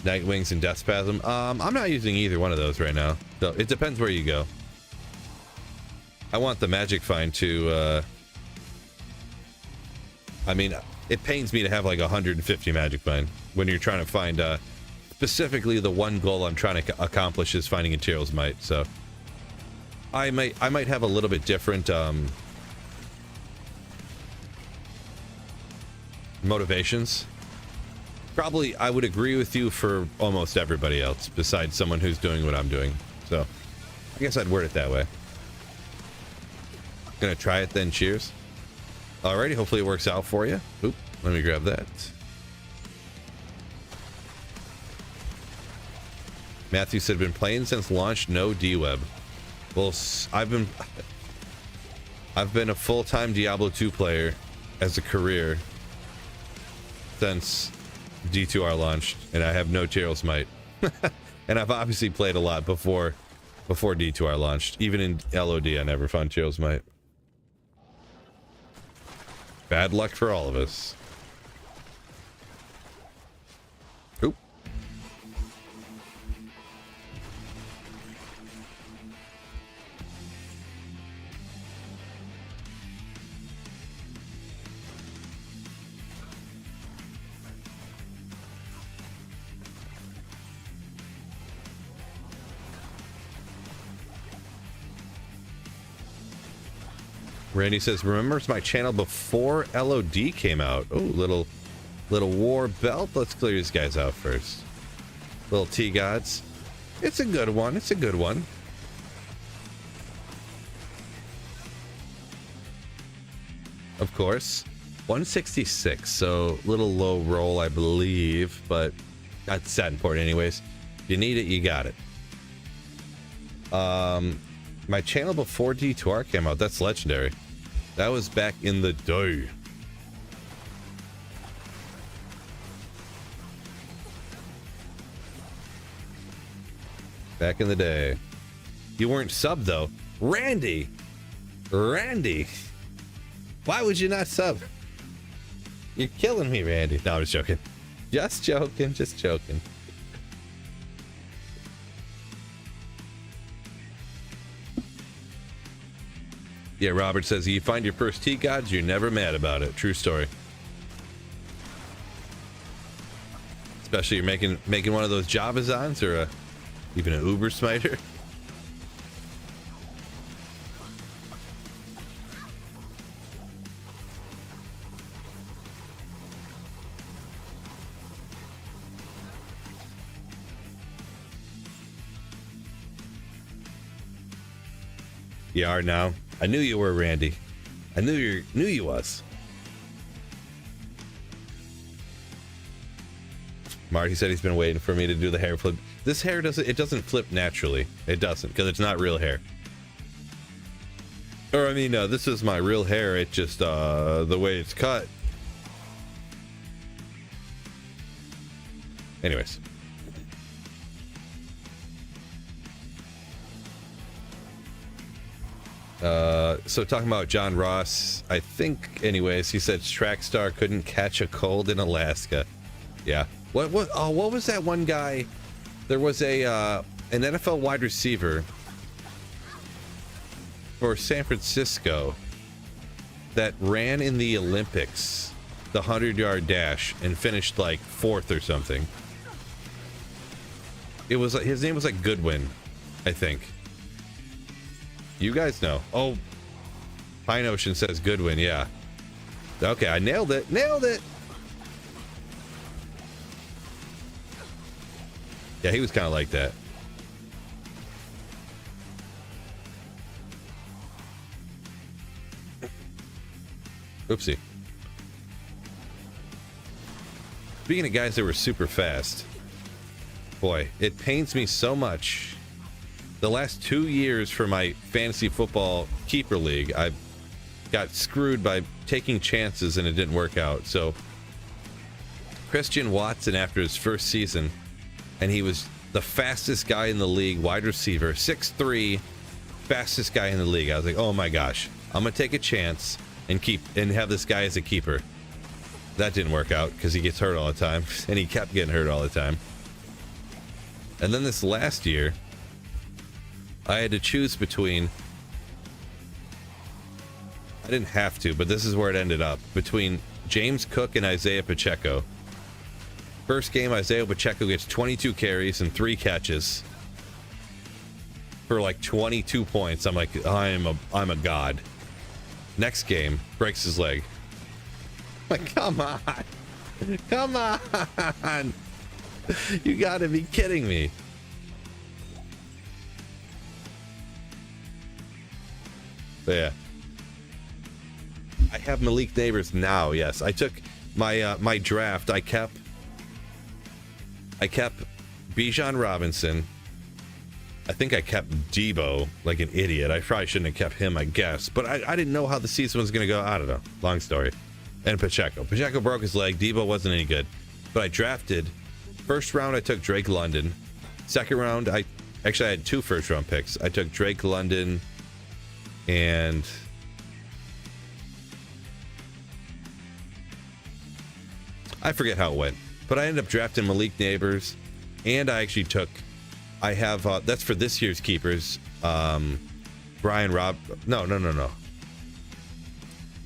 Night Wings and Death Spasm. I'm not using either one of those right now. So it depends where you go. I want the Magic Find to I mean, it pains me to have like 150 Magic Find when you're trying to find specifically the one goal I'm trying to accomplish is finding Materials Might. So I might have a little bit different motivations. Probably I would agree with you for almost everybody else besides someone who's doing what I'm doing. So I guess I'd word it that way. Gonna try it then. Cheers. Alrighty, hopefully it works out for you. Oop, let me grab that. Matthew said, been playing since launch, no D-Web. Well, I've been a full-time Diablo 2 player as a career since D2R launched, and I have no Materials Might. And I've obviously played a lot before D2R launched. Even in LOD, I never found Materials Might. Bad luck for all of us. Oop. Randy says, remembers my channel before LOD came out. Oh, little war belt. Let's clear these guys out first. Little T-Gods. It's a good one. It's a good one. Of course. 166. So little low roll, I believe, but that's that important anyways. If you need it, you got it. My channel before D2R came out, that's legendary. That was back in the day. Back in the day. You weren't sub though. Randy! Randy! Why would you not sub? You're killing me, Randy. No, I'm just joking. Just joking, just joking. Yeah, Robert says, you find your first T-Gods, you're never mad about it. True story. Especially you're making one of those Javazons or even an Uber Smiter. You are now. I knew you were, Randy. I knew you was. Marty said he's been waiting for me to do the hair flip. This hair doesn't flip naturally. It doesn't, because it's not real hair. Or I mean, this is my real hair. It just the way it's cut. Anyways. So talking about John Ross, I think, anyways, he said track star couldn't catch a cold in Alaska. Yeah. What was that one guy? There was an NFL wide receiver for San Francisco that ran in the Olympics, the 100-yard dash, and finished like 4th or something. It was his name was like Goodwin, I think. You guys know. Oh, Pine Ocean says Goodwin. Yeah. Okay, I nailed it. Nailed it. Yeah, he was kind of like that. Oopsie. Speaking of guys that were super fast, boy, it pains me so much. The last 2 years for my fantasy football keeper league, I got screwed by taking chances and it didn't work out. So Christian Watson, after his first season, and he was the fastest guy in the league, wide receiver, 6'3", fastest guy in the league. I was like, oh my gosh, I'm gonna take a chance and have this guy as a keeper. That didn't work out because he gets hurt all the time, and he kept getting hurt all the time. And then this last year, I had to choose between, I didn't have to, but this is where it ended up, between James Cook and Isaiah Pacheco. First game, Isaiah Pacheco gets 22 carries and 3 catches for like 22 points. I'm like, I'm a god. Next game, breaks his leg. Like, come on. Come on. You gotta be kidding me. But yeah. I have Malik Neighbors now, yes. I took my draft, I kept Bijan Robinson. I think I kept Debo like an idiot. I probably shouldn't have kept him, I guess. But I didn't know how the season was going to go. I don't know. Long story. And Pacheco. Pacheco broke his leg. Debo wasn't any good. But I drafted. First round, I took Drake London. Second round, I had 2 first-round picks. I took Drake London and... I forget how it went. But I ended up drafting Malik Neighbors, and I actually took, I have, that's for this year's keepers, Brian Rob, no.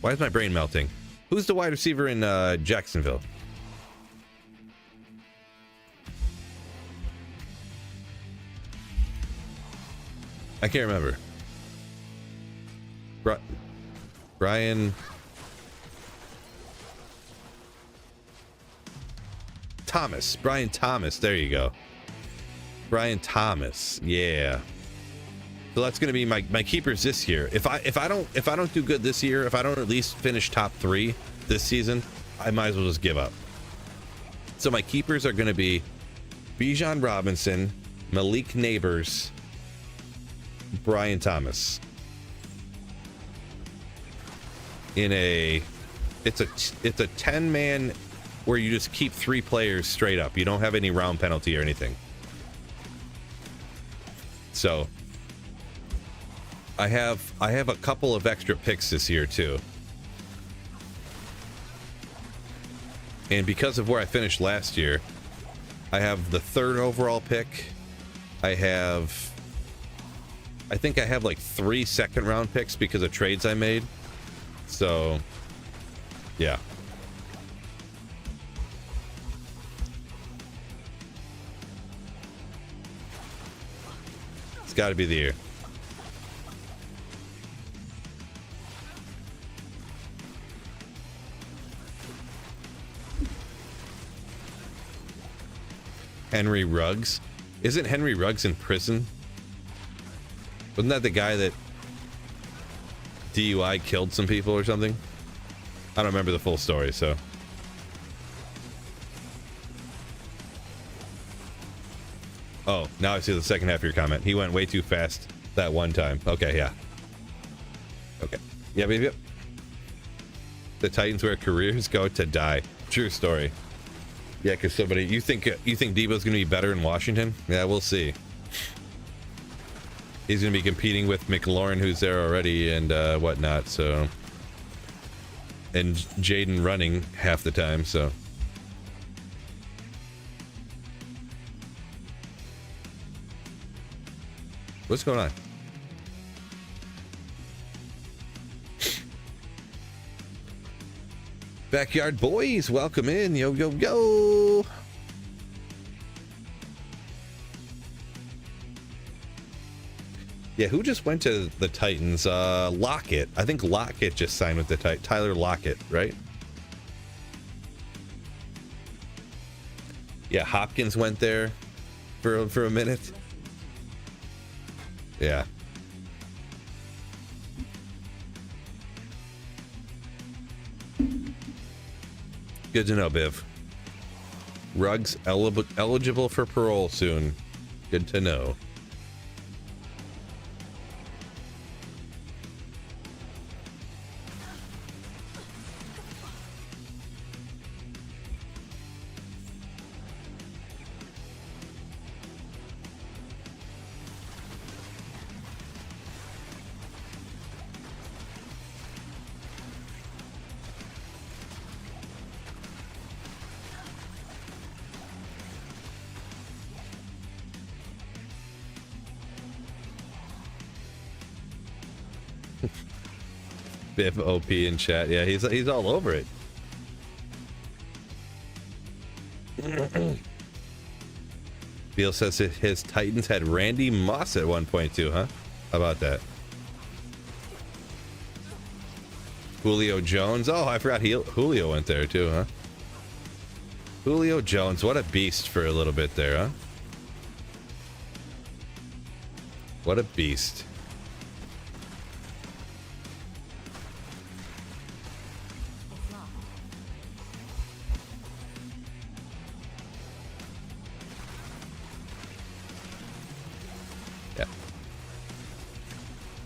Why is my brain melting? Who's the wide receiver in Jacksonville? I can't remember. Brian... Brian Thomas, there you go. Brian Thomas, yeah. So that's gonna be my keepers this year. If I don't do good this year, if I don't at least finish top 3 this season, I might as well just give up. So my keepers are gonna be Bijan Robinson, Malik Neighbors, Brian Thomas. It's a 10-man where you just keep 3 players straight up. You don't have any round penalty or anything. So I have a couple of extra picks this year too. And because of where I finished last year, I have the 3rd overall pick. I think I have like 3 second-round picks because of trades I made. So yeah. got to be the ear. Henry Ruggs. Isn't Henry Ruggs in prison? Wasn't that the guy that DUI killed some people or something? I don't remember the full story, so. Oh, now I see the second half of your comment. He went way too fast that one time. Okay, yeah. Okay. Yep, yep, yep. The Titans where careers go to die. True story. Yeah, because somebody, you think Debo's going to be better in Washington? Yeah, we'll see. He's going to be competing with McLaurin, who's there already, and whatnot. So, and Jaden running half the time. So, what's going on? Backyard boys, welcome in. Yo, yo, yo. Yeah, who just went to the Titans? Lockett. I think Lockett just signed with the Titans. Tyler Lockett, right? Yeah, Hopkins went there for a minute. Yeah. Good to know, Biv. Ruggs eligible for parole soon. Good to know. Biff OP in chat. Yeah, he's all over it. Beal says his Titans had Randy Moss at one point too, huh? How about that? Julio Jones. Oh, I forgot Julio went there too, huh? Julio Jones, what a beast for a little bit there, huh? What a beast.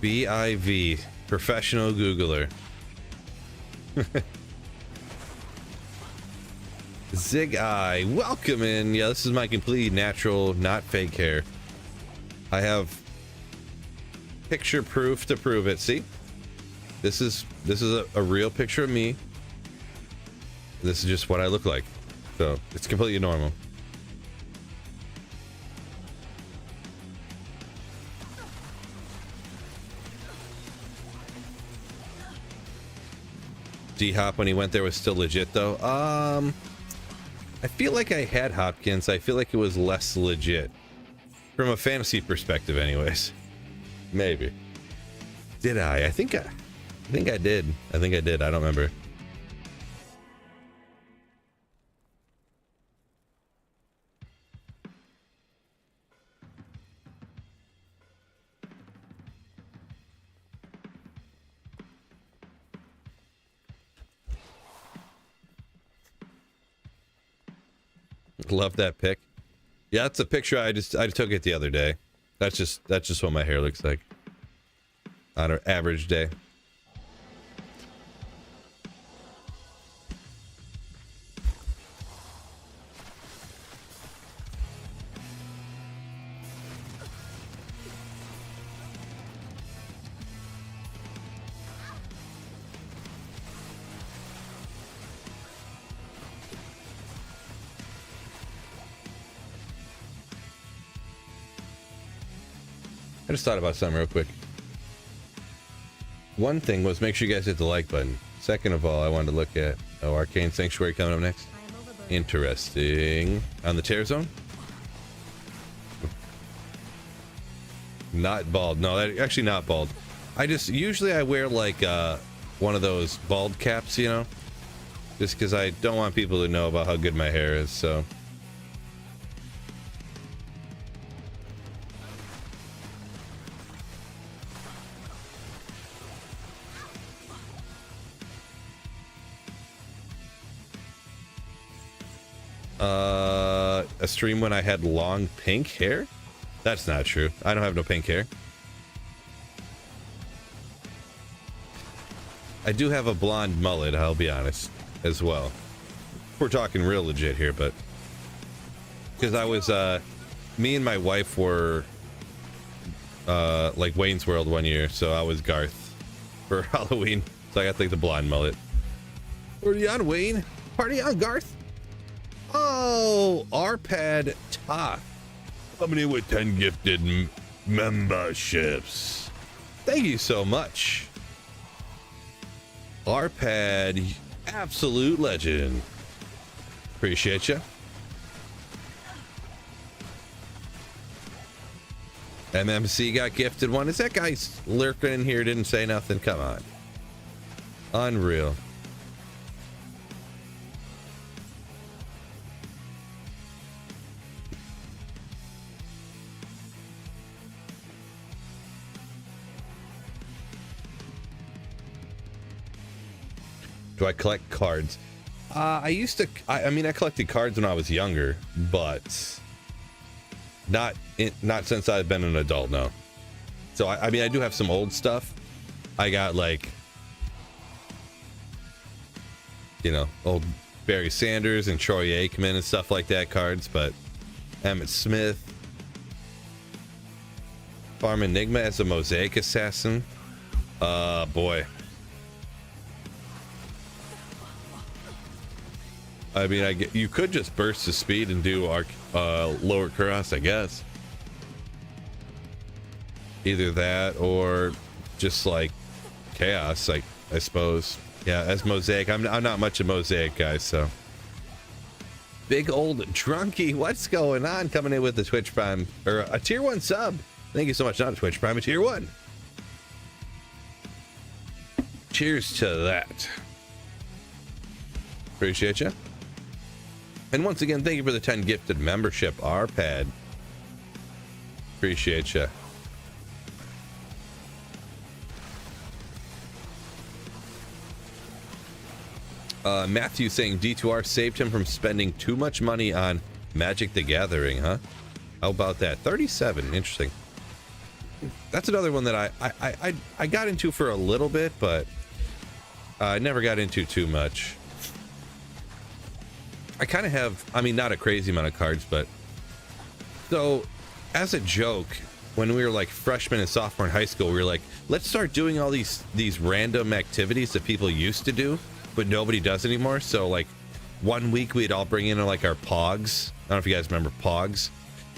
BIV, professional Googler. Zig Eye, welcome in. Yeah, this is my completely natural, not fake hair. I have picture proof to prove it. See, this is a real picture of me. This is just what I look like, so it's completely normal. D-Hop when he went there was still legit though. I feel like I had Hopkins. I feel like it was less legit from a fantasy perspective anyways. Maybe. Did I? I think I did. I don't remember. Love that pic. Yeah, that's a picture I took it the other day. That's just what my hair looks like on an average day. I just thought about something real quick. One thing was make sure you guys hit the like button. Second of all, I wanted to look at Arcane Sanctuary coming up next. Interesting. On the Tear Zone? Not bald. No, actually not bald. Usually I wear like one of those bald caps, you know, just because I don't want people to know about how good my hair is. So. A stream when I had long pink hair? That's not true. I don't have no pink hair. I do have a blonde mullet, I'll be honest, as well. We're talking real legit here, but because I was me and my wife were like Wayne's World one year, so I was Garth for Halloween. So I got like the blonde mullet. Party on, Wayne. Party on, Garth. Oh, Arpad Toth coming in with 10 gifted memberships. Thank you so much. Arpad, absolute legend. Appreciate you. MMC got gifted one. Is that guy lurking in here? Didn't say nothing. Come on. Unreal. Do I collect cards? I used to. I mean, I collected cards when I was younger, but not since I've been an adult. No. So I mean, I do have some old stuff. I got like, you know, old Barry Sanders and Troy Aikman and stuff like that cards, but Emmett Smith, Farm Enigma as a Mosaic Assassin. Boy. I mean, you could just burst the speed and do our lower cross, I guess. Either that or just like chaos, like I suppose. Yeah, as Mosaic, I'm not much a Mosaic guy, so. Big old drunkie, what's going on? Coming in with the Twitch Prime or a tier 1 sub. Thank you so much. Not a Twitch Prime, a tier 1. Cheers to that. Appreciate you. And once again, thank you for the 10 gifted membership, Arpad. Appreciate you. Matthew saying D2R saved him from spending too much money on Magic the Gathering, huh? How about that? 37, interesting. That's another one that I got into for a little bit, but I never got into too much. I kind of have, I mean, not a crazy amount of cards, but so as a joke, when we were like freshmen and sophomore in high school, we were like, let's start doing all these random activities that people used to do, but nobody does anymore. So like 1 week we'd all bring in like our Pogs. I don't know if you guys remember Pogs.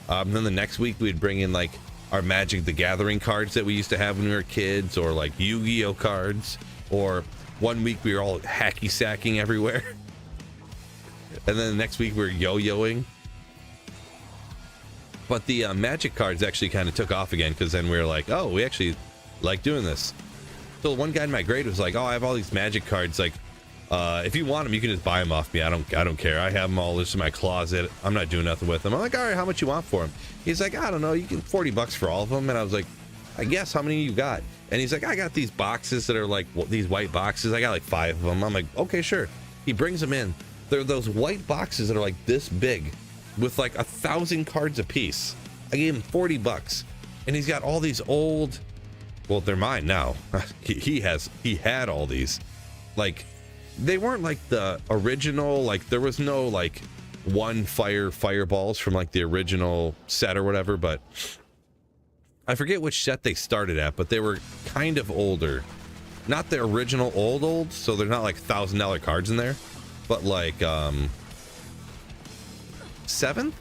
Then the next week we'd bring in like our Magic the Gathering cards that we used to have when we were kids, or like Yu-Gi-Oh cards. Or 1 week we were all hacky sacking everywhere. And then the next week we were yo-yoing. But the Magic cards actually kind of took off again, because then we were like, oh, we actually like doing this. So one guy in my grade was like, oh, I have all these Magic cards. Like, if you want them, you can just buy them off me. I don't care. I have them all just in my closet. I'm not doing nothing with them. I'm like, all right, how much you want for them? He's like, I don't know. You can $40 for all of them. And I was like, I guess, how many you got? And he's like, I got these boxes that are like these white boxes. I got like 5 of them. I'm like, okay, sure. He brings them in. They're those white boxes that are like this big with like 1,000 cards a piece. I gave him $40 and he's got all these old, well, they're mine now. he had all these. Like, they weren't like the original, like there was no like one fireballs from like the original set or whatever, but I forget which set they started at, but they were kind of older. Not the original old, so they're not like $1,000 cards in there. But like 7th,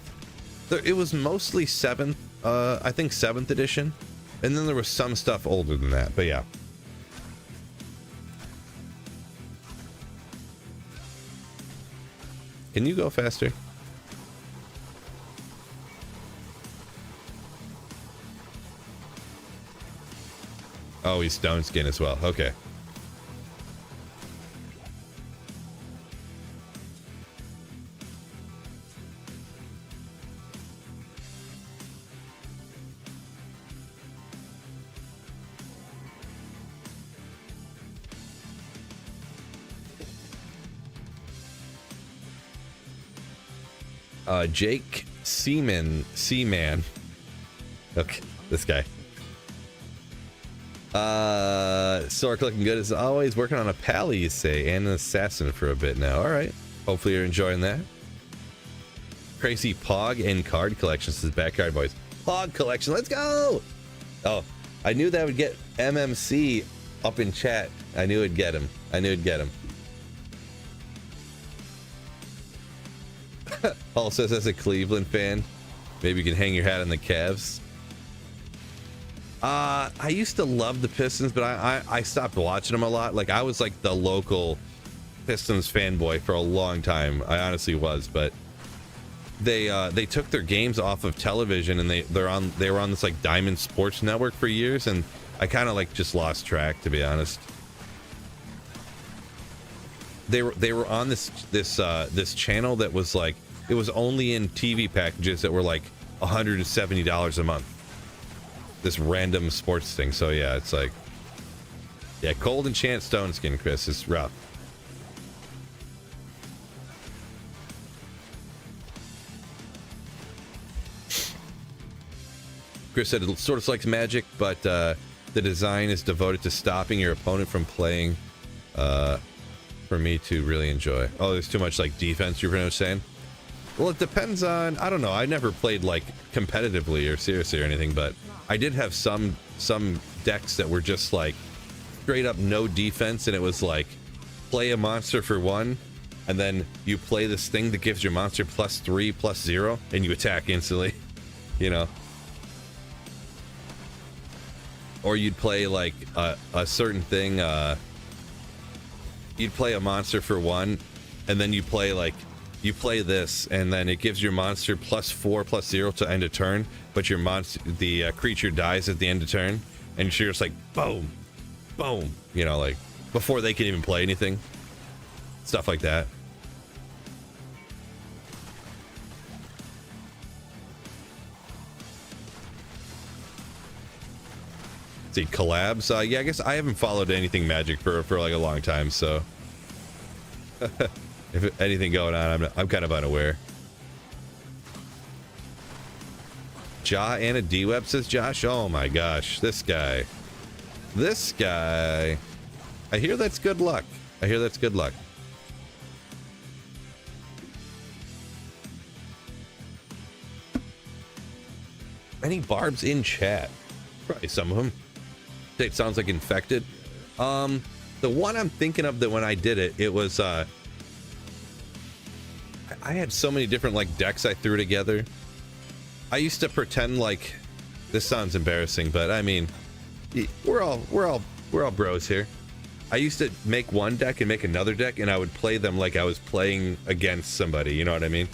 it was mostly 7th, I think 7th edition, and then there was some stuff older than that, but yeah. Can you go faster? Oh, he's stone skin as well. Okay. Jake Seaman. Okay, this guy. Sorc looking good as always. Working on a pally, you say, and an assassin for a bit now. All right. Hopefully you're enjoying that. Crazy Pog and card collections is backyard boys. Pog collection, let's go! Oh, I knew that would get MMC up in chat. I knew it'd get him. I knew it'd get him. Paul says, as a Cleveland fan, maybe you can hang your hat on the Cavs. I used to love the Pistons, but I stopped watching them a lot. Like, I was like the local Pistons fanboy for a long time. I honestly was, but they took their games off of television, and they were on this like Diamond Sports Network for years, and I kind of like just lost track, to be honest. They were on this channel that was like, it was only in TV packages that were like $170 a month. This random sports thing. So yeah, it's like, yeah, Cold Enchant Stone Skin, Chris, is rough. Chris said it sort of likes Magic, but the design is devoted to stopping your opponent from playing for me to really enjoy. Oh, there's too much like defense, you're pretty much saying? Well, it depends on, I don't know, I never played like competitively or seriously or anything, but I did have some decks that were just like straight up no defense, and it was like play a monster for 1, and then you play this thing that gives your monster +3/+0, and you attack instantly, you know. Or you'd play like a certain thing, you'd play a monster for 1, and then you play this, and then it gives your monster +4/+0 to end a turn, but your the creature dies at the end of turn, and you're just like boom, boom, you know, like before they can even play anything, stuff like that. See, collabs. Yeah, I guess I haven't followed anything Magic for like a long time, so if anything going on, I'm kind of unaware. Ja and a D-Web, says Josh. Oh my gosh, this guy. I hear that's good luck. Any barbs in chat? Probably some of them. It sounds like infected. The one I'm thinking of, that when I did it, it was I had so many different like decks I threw together. I used to pretend like, this sounds embarrassing, but I mean, we're all bros here. I used to make one deck and make another deck, and I would play them like I was playing against somebody, you know what I mean?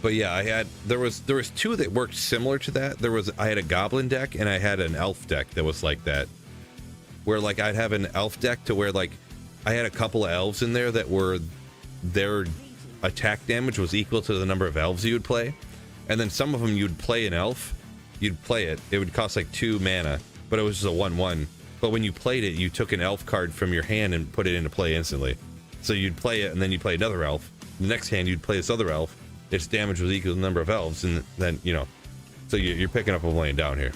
But yeah, there was two that worked similar to that. I had a goblin deck, and I had an elf deck that was like that, where like I'd have an elf deck to where like I had a couple of elves in there that were, their attack damage was equal to the number of elves you would play, and then some of them you'd play an elf, you'd play it, it would cost like 2 mana, but it was just a 1/1. But when you played it, you took an elf card from your hand and put it into play instantly. So you'd play it, and then you'd play another elf. The next hand you'd play this other elf. Its damage was equal to the number of elves, and then, you know, so you're picking up a lane down here.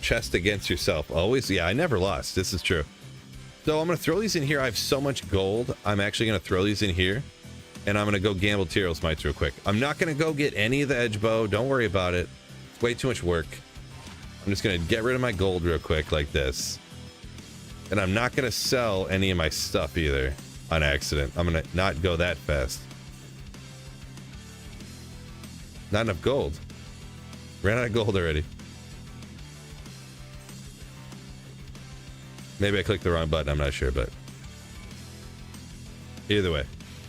Chest against yourself. Always? Yeah, I never lost. This is true. So I'm going to throw these in here. I have so much gold. I'm actually going to throw these in here, and I'm going to go gamble Tyrell's Mites real quick. I'm not going to go get any of the edge bow. Don't worry about it. It's way too much work. I'm just going to get rid of my gold real quick like this. And I'm not going to sell any of my stuff either on accident. I'm going to not go that fast. Not enough gold. Ran out of gold already. Maybe I clicked the wrong button. I'm not sure, but Either way,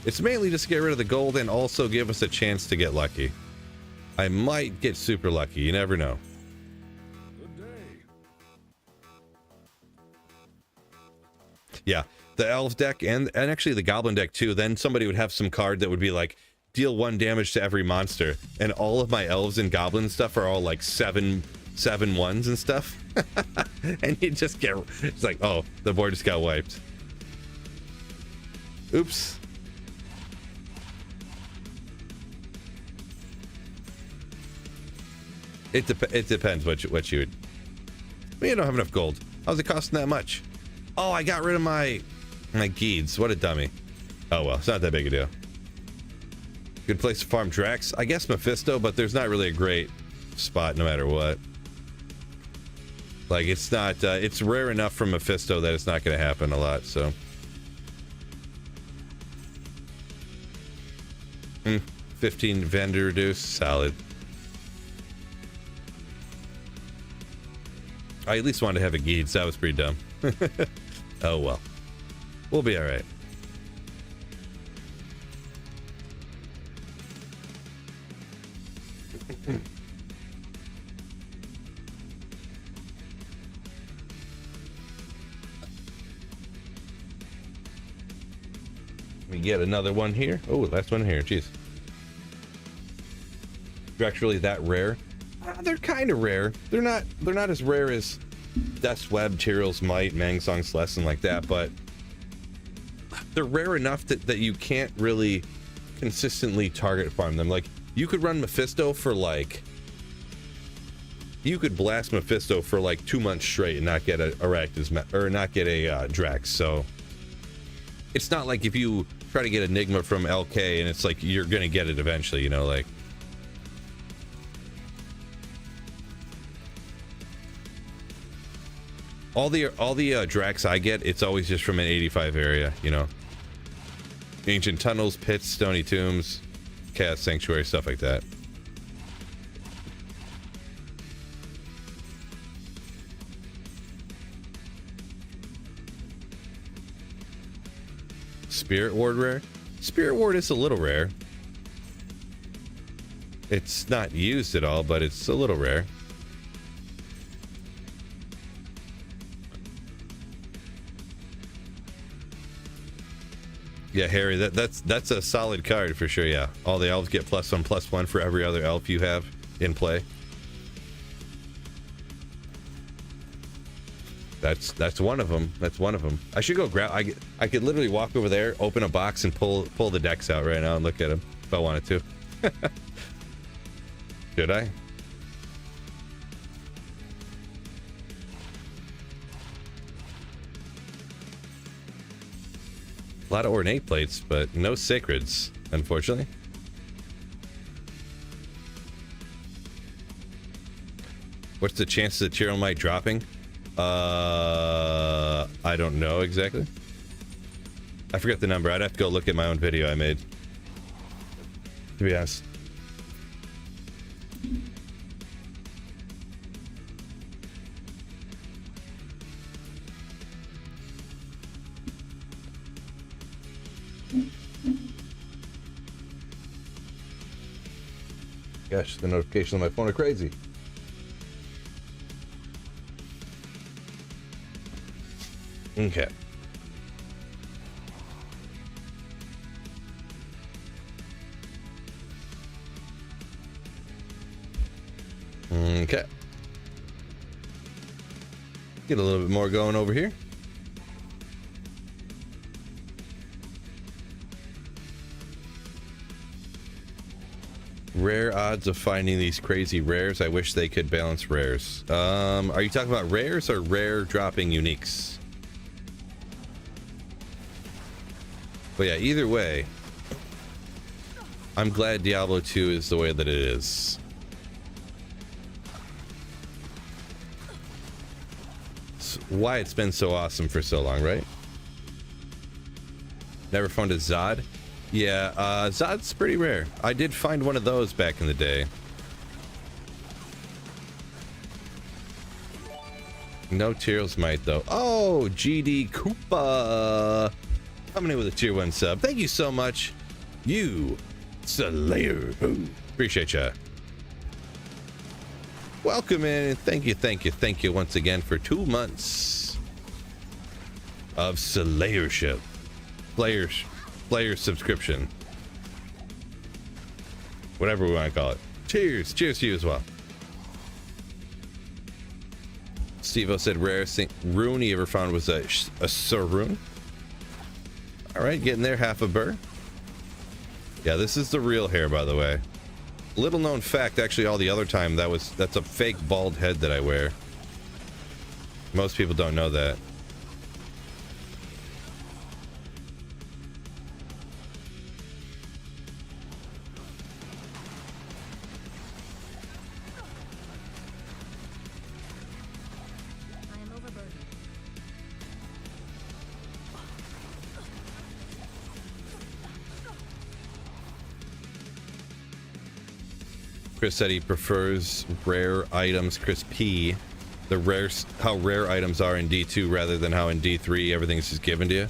it's mainly just to get rid of the gold and also give us a chance to get lucky. I might get super lucky. You never know. Yeah, the elves deck and actually the goblin deck too. Then somebody would have some card that would be like, deal 1 damage to every monster, and all of my elves and goblin stuff are all like 7/7/1s and stuff. And you just get, it's like, oh, the board just got wiped. Oops. It depends what you would. We don't have enough gold. How's it costing that much? Oh, I got rid of my Geeds. What a dummy. Oh well, it's not that big a deal. Good place to farm Drax. I guess Mephisto, but there's not really a great spot no matter what. Like, it's not, it's rare enough for Mephisto that it's not going to happen a lot, so. 15 vendor reduce, solid. I at least wanted to have a Geeds. That was pretty dumb. Oh well. We'll be alright. We get another one here. Oh, last one here. Jeez. They're actually that rare? They're kind of rare. They're not as rare as Death's Web, Tyrell's Might, Mangsong's Lesson like that, but they're rare enough that you can't really consistently target farm them. Like, you could run Mephisto for like, you could blast Mephisto for like 2 months straight and not get a Arachnus or not get a Drax. So it's not like if you try to get Enigma from LK and it's like you're gonna get it eventually, you know, like. All the Drax I get, it's always just from an 85 area, you know. Ancient Tunnels, Pits, Stony Tombs, Chaos Sanctuary, stuff like that. Spirit Ward rare? Spirit Ward is a little rare. It's not used at all, but it's a little rare. Yeah, Harry, that's a solid card for sure. Yeah, all the elves get +1/+1 for every other elf you have in play. That's one of them. That's one of them. I should go grab. I could literally walk over there, open a box, and pull the decks out right now and look at them if I wanted to. Should I? A lot of ornate plates, but no sacreds, unfortunately. What's the chances of Tyrell Might dropping? I don't know exactly. I forget the number. I'd have to go look at my own video I made, to be honest. Gosh, the notifications on my phone are crazy. Okay. Okay. Get a little bit more going over here. Rare odds of finding these crazy rares. I wish they could balance rares. Are you talking about rares or rare dropping uniques? But yeah, either way, I'm glad Diablo 2 is the way that it is. It's why it's been so awesome for so long, right? Never found a Zod? Yeah, Zod's pretty rare. I did find one of those back in the day. No Tyrell's Might, though. Oh, GD Koopa! coming in with a tier 1 sub. Thank you so much, you Slayer. Ooh, appreciate ya. Welcome in. Thank you once again for 2 months of Slayership. Player subscription. Whatever we want to call it. Cheers. Cheers to you as well. Steve-O said rarest rune he ever found was a Sarune. All right, getting there, half a burr. Yeah, this is the real hair, by the way. Little known fact, actually, all the other time that's a fake bald head that I wear. Most people don't know that. Chris said he prefers rare items. Chris P. How rare items are in D2 rather than how in D3 everything's just given to you.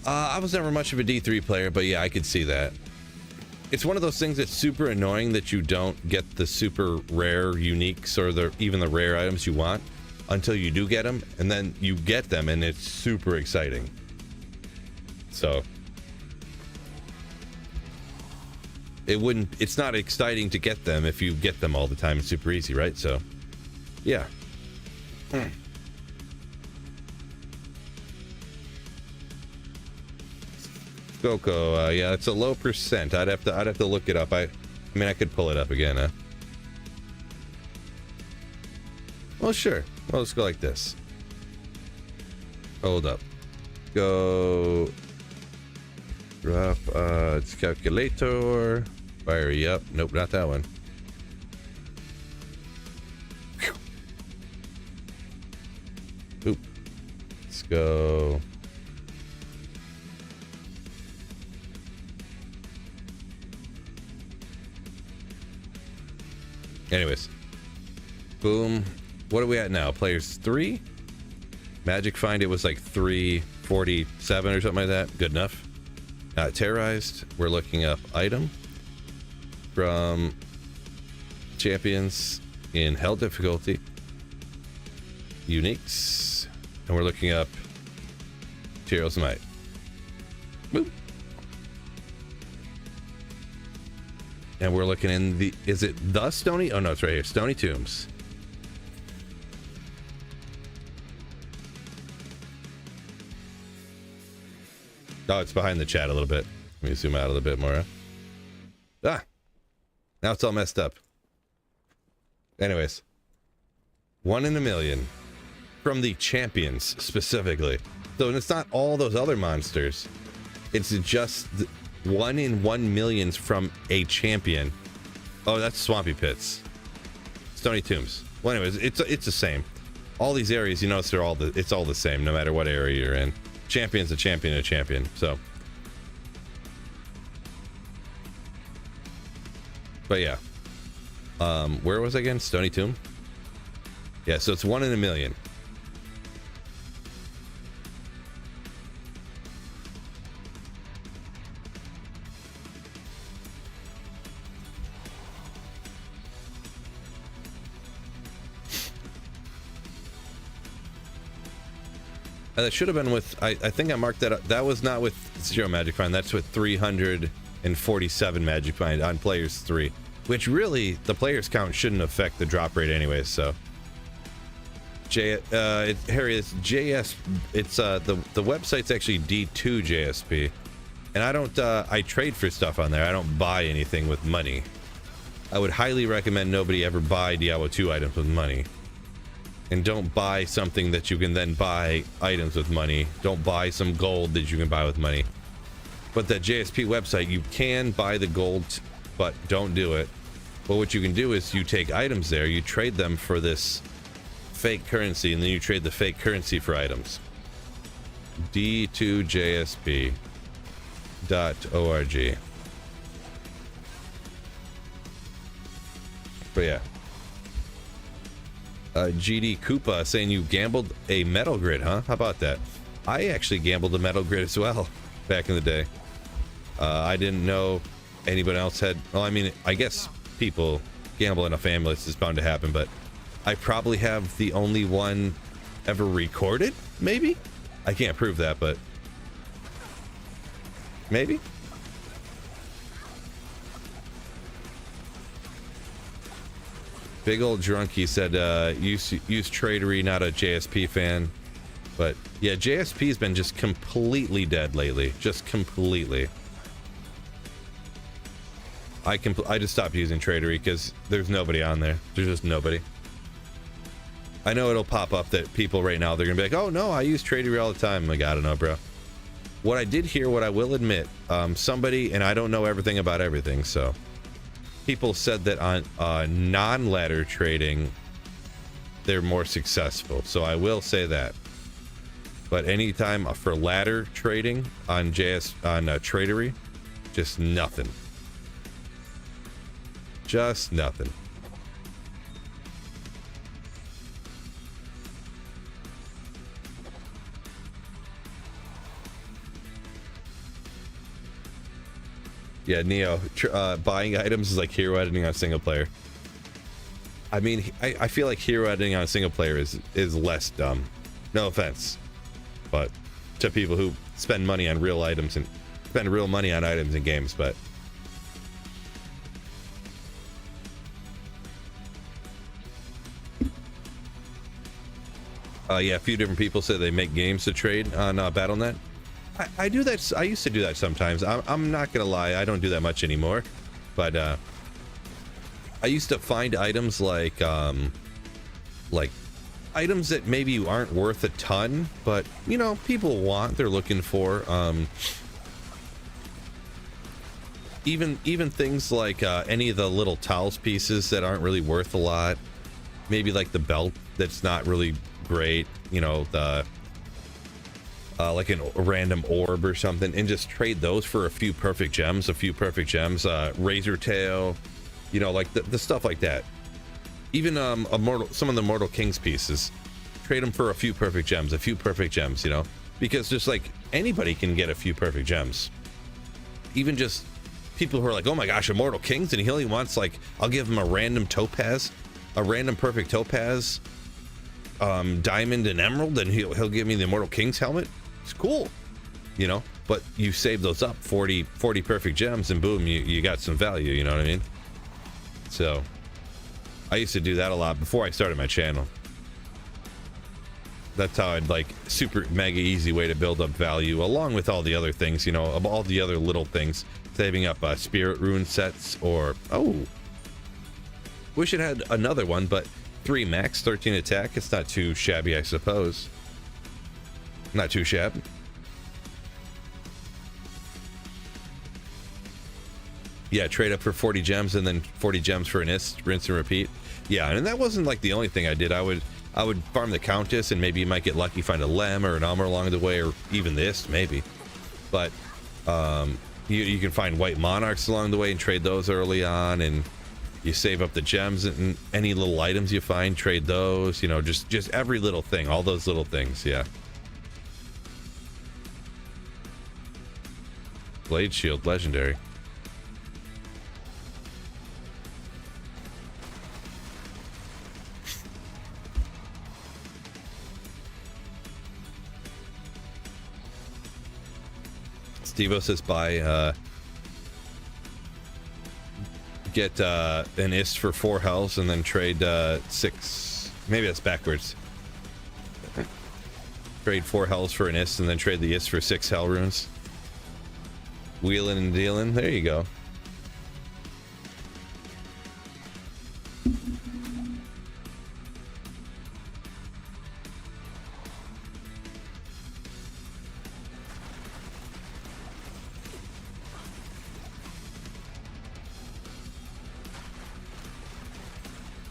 I was never much of a D3 player, but yeah, I could see that. It's one of those things that's super annoying that you don't get the super rare uniques or even the rare items you want until you do get them, and then you get them and it's super exciting. So it's not exciting to get them if you get them all the time. It's super easy, right? So yeah. Coco, yeah, it's a low percent. I'd have to look it up. I mean, I could pull it up again, huh? Well, sure. Well, let's go like this. Hold up. Go drop it's calculator. Fire you up. Nope, not that one. Whew. Oop. Let's go. Anyways. Boom. What are we at now? Players 3? Magic Find, it was like 347 or something like that. Good enough. Terrorized. We're looking up item from champions in hell difficulty. Uniques. And we're looking up Tyrell's Might. Boop. And we're looking in the, is it the Stony? Oh no, it's right here. Stony Tombs. Oh, it's behind the chat a little bit. Let me zoom out a little bit more. Ah, now it's all messed up. Anyways, 1 in a million from the champions specifically. So it's not all those other monsters. It's just 1 in 1 millions from a champion. Oh, that's Swampy Pits, Stony Tombs. Well, anyways, it's the same. All these areas, you notice it's all the same, no matter what area you're in. Champion's a champion, a champion. So, but yeah, where was I again? Stony Tomb. Yeah, so it's 1 in a million. That should have been with, I think I marked that up. That was not with 0 Magic Find. That's with 347 Magic Find on players 3, which really the players count shouldn't affect the drop rate anyways. So Harry, it's JS, it's the website's actually D2 JSP, and I don't I trade for stuff on there. I don't buy anything with money. I would highly recommend nobody ever buy Diablo 2 items with money. And don't buy something that you can then buy items with money. Don't buy some gold that you can buy with money. But that JSP website, you can buy the gold, but don't do it. But what you can do is you take items there, you trade them for this fake currency, and then you trade the fake currency for items. D2JSP.org. But yeah. GD Koopa saying you gambled a metal grid, huh? How about that? I actually gambled the Metal Grid as well back in the day. I didn't know anybody else had. Well, I mean, I guess people gamble in a family. This is bound to happen, but I probably have the only one ever recorded. Maybe I can't prove that, but maybe. Big old drunk. He said, use Tradery, not a JSP fan. But yeah, JSP's been just completely dead lately. Just completely. I just stopped using Tradery because there's nobody on there. There's just nobody. I know it'll pop up that people right now, they're gonna be like, oh no, I use Tradery all the time. I'm like, I don't know, bro. What I did hear, what I will admit, somebody, and I don't know everything about everything, so people said that on non-ladder trading, they're more successful. So I will say that. But anytime for ladder trading on Tradery, just nothing. Just nothing. Yeah, Neo, buying items is like hero editing on single player. I mean, I feel like hero editing on single player is less dumb. No offense, but to people who spend money on real items and spend real money on items in games, but yeah, a few different people said they make games to trade on Battle.net. I do that. I used to do that sometimes. I'm not gonna lie, I don't do that much anymore. But I used to find items like items that maybe aren't worth a ton, but you know, people want, they're looking for. Even things like any of the little towels pieces that aren't really worth a lot. Maybe like the belt that's not really great. You know, the like a random orb or something, and just trade those for a few perfect gems. Razor tail, you know, like the stuff like that. Even some of the Mortal Kings pieces, trade them for a few perfect gems, you know, because just like anybody can get a few perfect gems. Even just people who are like, oh my gosh, Immortal Kings, and he only wants, like, I'll give him a random topaz, a random perfect topaz, diamond and emerald, and he'll give me the Immortal Kings helmet. It's cool, you know, but you save those up, 40 perfect gems, and boom, you got some value, you know what I mean? So I used to do that a lot before I started my channel. That's how I'd, like, super mega easy way to build up value, along with all the other things, you know, of all the other little things, saving up spirit rune sets, or wish it had another one, but 3 max, 13 attack. It's not too shabby, I suppose. Not too shabby. Yeah, trade up for 40 gems and then 40 gems for an ist, rinse and repeat. Yeah, and that wasn't like the only thing I did. I would farm the Countess, and maybe you might get lucky, find a Lem or an Elmer along the way, or even the ist, maybe. But you can find white monarchs along the way and trade those early on, and you save up the gems, and any little items you find, trade those, you know, just every little thing, all those little things. Yeah. Blade shield, legendary. Stevo says get an ist for 4 hells and then trade 6. Maybe that's backwards. Trade 4 hells for an ist and then trade the ist for 6 hell runes. Wheeling and dealing. There you go.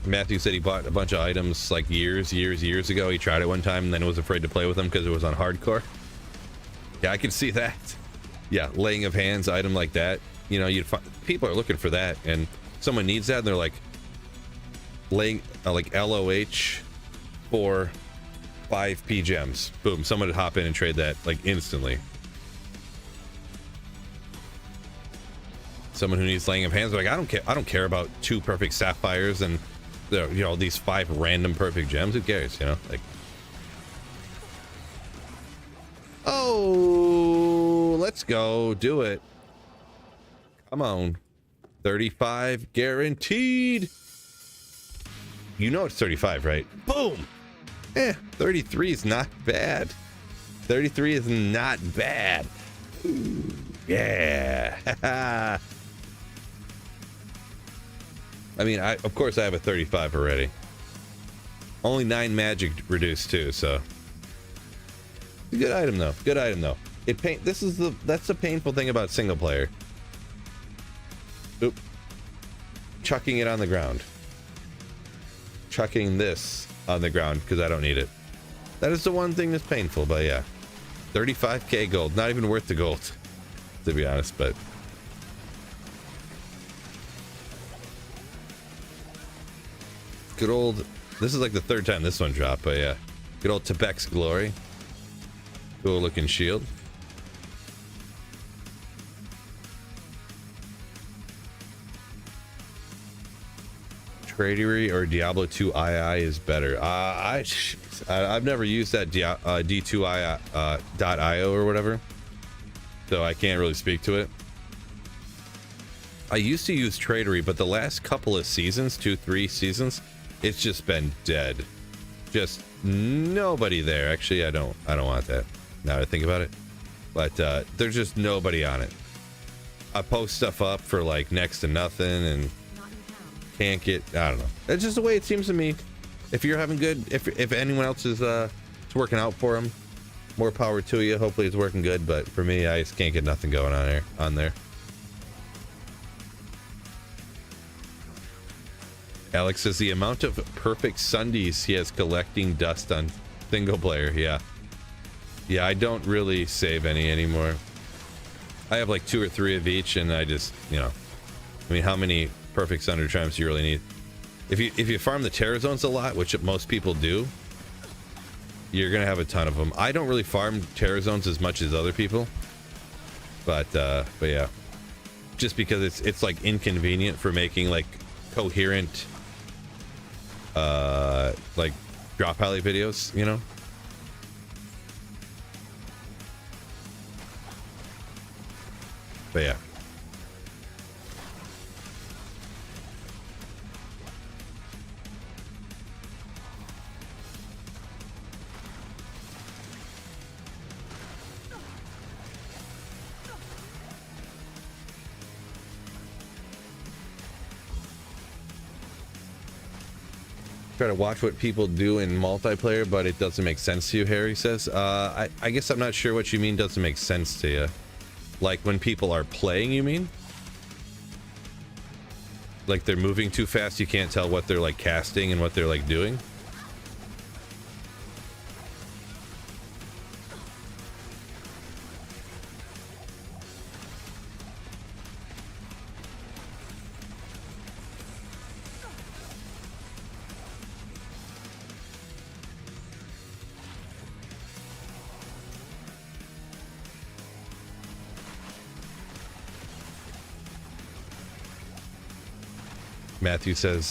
Matthew said he bought a bunch of items like years ago. He tried it one time and then was afraid to play with them because it was on hardcore. Yeah, I can see that. Yeah, laying of hands item like that. You know, you'd find people are looking for that, and someone needs that, and they're like laying like LOH for 5p gems. Boom, someone would hop in and trade that like instantly. Someone who needs laying of hands, like, I don't care about 2 perfect sapphires and these 5 random perfect gems. Who cares, like. Oh, let's go do it. Come on. 35 guaranteed. It's 35, right? Boom. 33 is not bad. 33 is not bad. Ooh, yeah. I mean, of course I have a 35 already. Only 9 magic reduced too, so. Good item though. Good item though. That's the painful thing about single player. Oop. Chucking it on the ground. Chucking this on the ground because I don't need it. That is the one thing that's painful, but yeah. 35k gold. Not even worth the gold, to be honest, but. Good old, this is like the 3rd time this one dropped, but yeah. Good old Tebek's Glory. Cool looking shield. Tradery or Diablo 2 II is better. I've never used that D2I.io or whatever, so I can't really speak to it. I used to use Tradery, but the last couple of seasons, 2-3 seasons, it's just been dead. Just nobody there. Actually, I don't want that now that I think about it. But there's just nobody on it. I post stuff up for like next to nothing and can't get, I don't know. That's just the way it seems to me. If you're having good, if anyone else is it's working out for them, more power to you. Hopefully it's working good, but for me, I just can't get nothing going on there. Alex says the amount of perfect Sundays he has collecting dust on single player. Yeah, I don't really save any anymore. I have like 2 or 3 of each, and I just, I mean, how many perfect Sunday triumphs do you really need? If you farm the Terror Zones a lot, which most people do, you're gonna have a ton of them. I don't really farm Terror Zones as much as other people, but yeah, just because it's like inconvenient for making like coherent like drop alley videos, but yeah. Try to watch what people do in multiplayer, but it doesn't make sense to you, Harry says. I guess I'm not sure what you mean doesn't make sense to you. Like when people are playing, you mean? Like they're moving too fast, you can't tell what they're like casting and what they're like doing? Matthew says,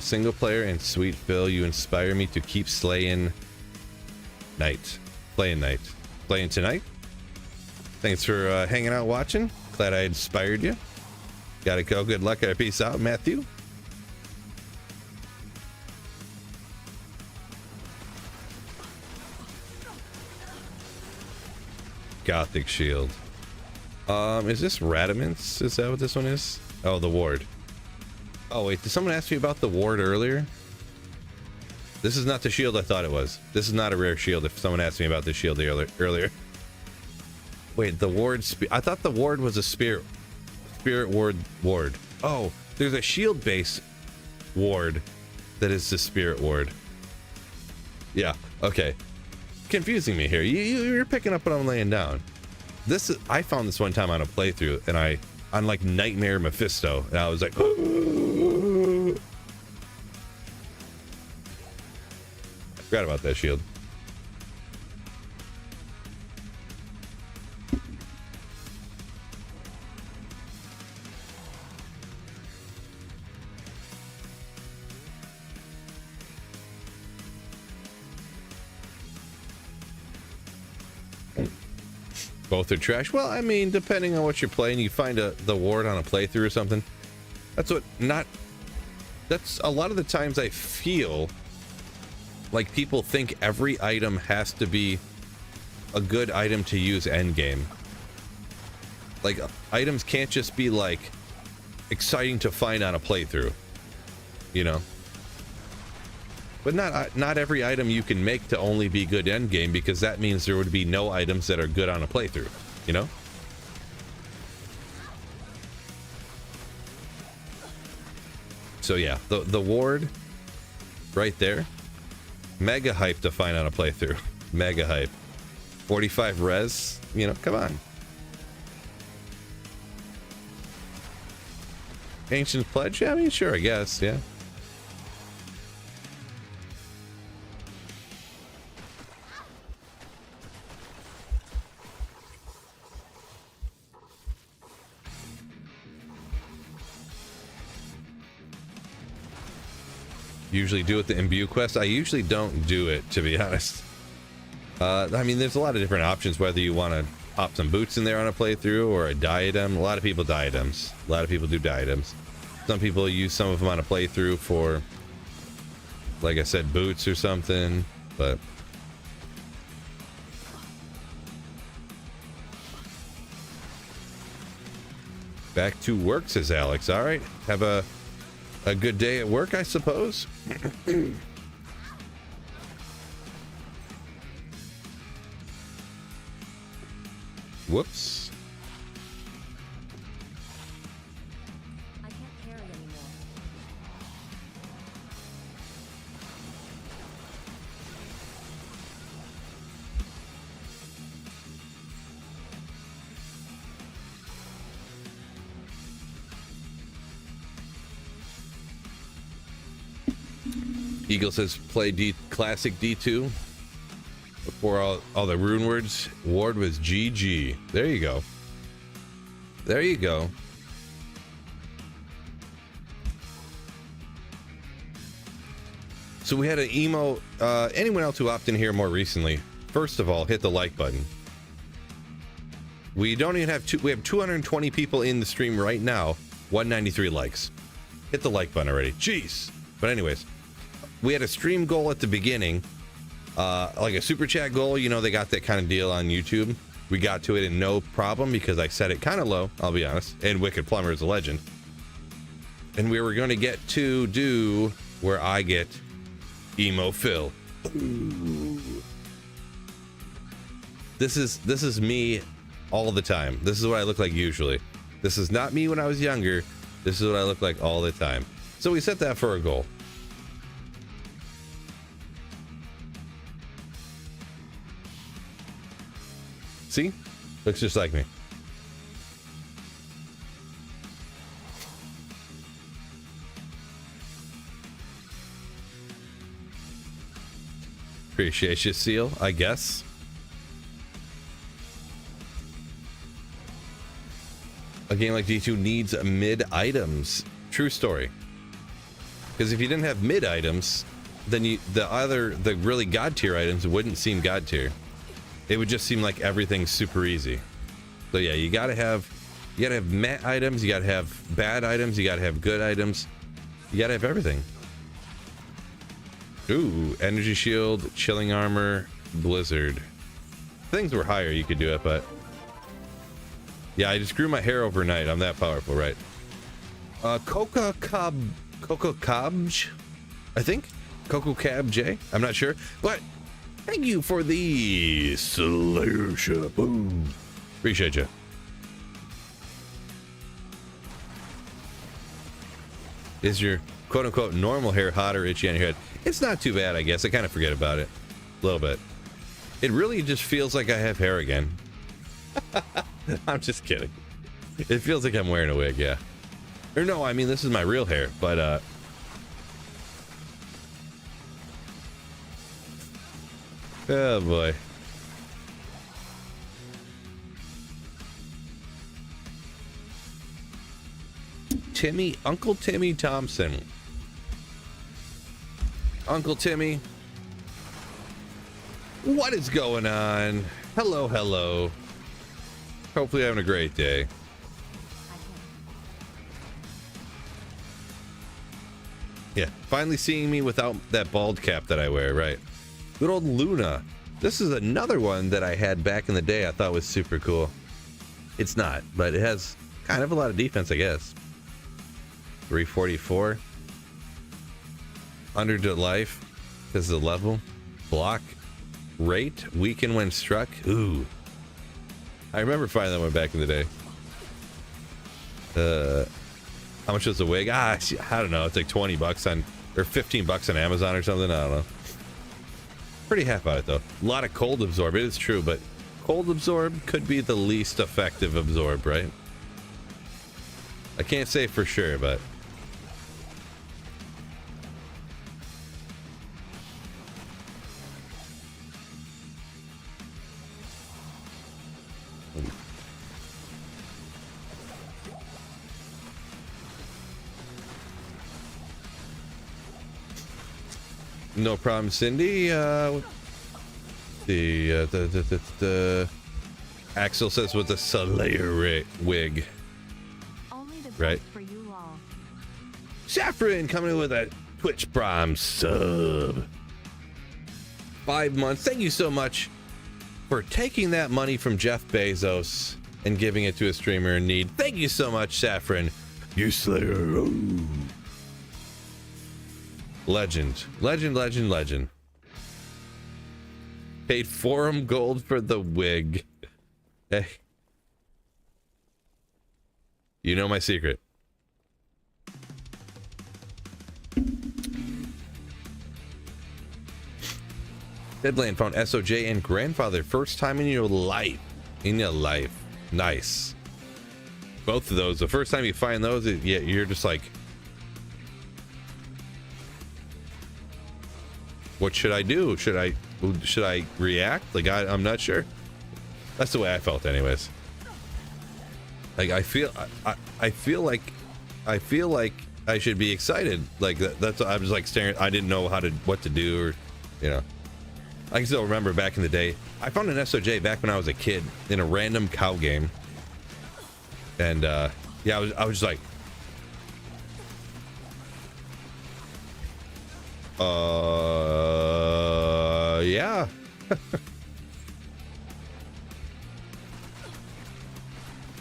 single player and sweet Phil, you inspire me to keep slaying night. Playing tonight. Thanks for hanging out watching. Glad I inspired you. Gotta go. Good luck. Peace out, Matthew. Gothic shield. Is this Radamant's? Is that what this one is? Oh, the ward. Oh wait, did someone ask me about the ward earlier? This is not the shield I thought it was. This is not a rare shield if someone asked me about the shield earlier. Wait, the ward, I thought the ward was a spirit ward. Oh, there's a shield base ward that is the spirit ward. Yeah, okay. Confusing me here. You're picking up what I'm laying down. I found this one time on a playthrough, and on like Nightmare Mephisto, and I was like, I forgot about that shield. Both are trash. Well, I mean, depending on what you're playing, you find the ward on a playthrough or something. That's a lot of the times I feel like people think every item has to be a good item to use endgame. Like, items can't just be like exciting to find on a playthrough, you know? But not every item you can make to only be good endgame, because that means there would be no items that are good on a playthrough, you know? So yeah, the ward right there, mega hype to find on a playthrough. Mega hype. 45 res, you know, come on. Ancient Pledge? Yeah, I mean, sure, I guess, yeah. Usually do it the imbue quest. I usually don't do it, to be honest. I mean, there's a lot of different options, whether you want to pop some boots in there on a playthrough or a diadem. A lot of people diadems. A lot of people do diadems. Some people use some of them on a playthrough for, like I said, boots or something, but back to work, says Alex. All right, have a good day at work, I suppose. Whoops. I can't carry anymore. Eagle says play classic D2 before all the rune words. Ward was GG. There you go. There you go. So we had an emo. Anyone else who opted in here more recently, first of all, hit the like button. We don't even have we have 220 people in the stream right now, 193 likes. Hit the like button already. Jeez. But anyways, we had a stream goal at the beginning, like a super chat goal. You know, they got that kind of deal on YouTube. We got to it in no problem because I set it kind of low, I'll be honest. And Wicked Plumber is a legend. And we were going to get to do where I get emo Phil. Ooh. This is me all the time. This is what I look like usually. This is not me when I was younger. This is what I look like all the time. So we set that for a goal. See? Looks just like me. Appreciate you, Seal, I guess. A game like D2 needs mid items. True story. Because if you didn't have mid items, then the really god tier items wouldn't seem god tier. It would just seem like everything's super easy. So yeah, you gotta have meh items, you gotta have bad items, you gotta have good items, you gotta have everything. Ooh, energy shield, chilling armor, blizzard. If things were higher, you could do it, but yeah, I just grew my hair overnight. I'm that powerful, right? Coca Cabj, I think. Coco Cab J. I'm not sure, but thank you for the Slayer Boom. Appreciate you. Is your quote unquote normal hair hot or itchy on your head? It's not too bad, I guess. I kind of forget about it a little bit. It really just feels like I have hair again. I'm just kidding. It feels like I'm wearing a wig, yeah. Or no, I mean, this is my real hair, but oh boy. Uncle Timmy Thompson. Uncle Timmy. What is going on? Hello, hello. Hopefully having a great day. I can't. Yeah, finally seeing me without that bald cap that I wear, right? Good old Luna. This is another one that I had back in the day I thought was super cool. It's not, but it has kind of a lot of defense, I guess. 344. Under to life. This is a level. Block. Rate. Weaken when struck. Ooh. I remember finding that one back in the day. How much was the wig? I don't know. It's like 20 bucks on, or 15 bucks on Amazon or something. I don't know. Pretty happy about it though. A lot of cold absorb. It is true, but cold absorb could be the least effective absorb, right? I can't say for sure, but no problem, Cindy. The Axel says with the Slayer wig. Only the best Right. for you all. Saffron coming in with a Twitch Prime sub. 5 months. Thank you so much for taking that money from Jeff Bezos and giving it to a streamer in need. Thank you so much, Saffron. You Slayer. Ooh. Legend. Legend, legend, legend. Paid forum gold for the wig. Hey. You know my secret. Deadland found SOJ and grandfather. First time in your life. In your life. Nice. Both of those. The first time you find those, yeah, you're just like, what should I do? Should I react? Like I'm not sure. That's the way I felt, anyways. Like I feel like I should be excited. Like that's I was like staring. I didn't know what to do, or you know. I can still remember back in the day. I found an SOJ back when I was a kid in a random cow game, and yeah, I was just like, yeah.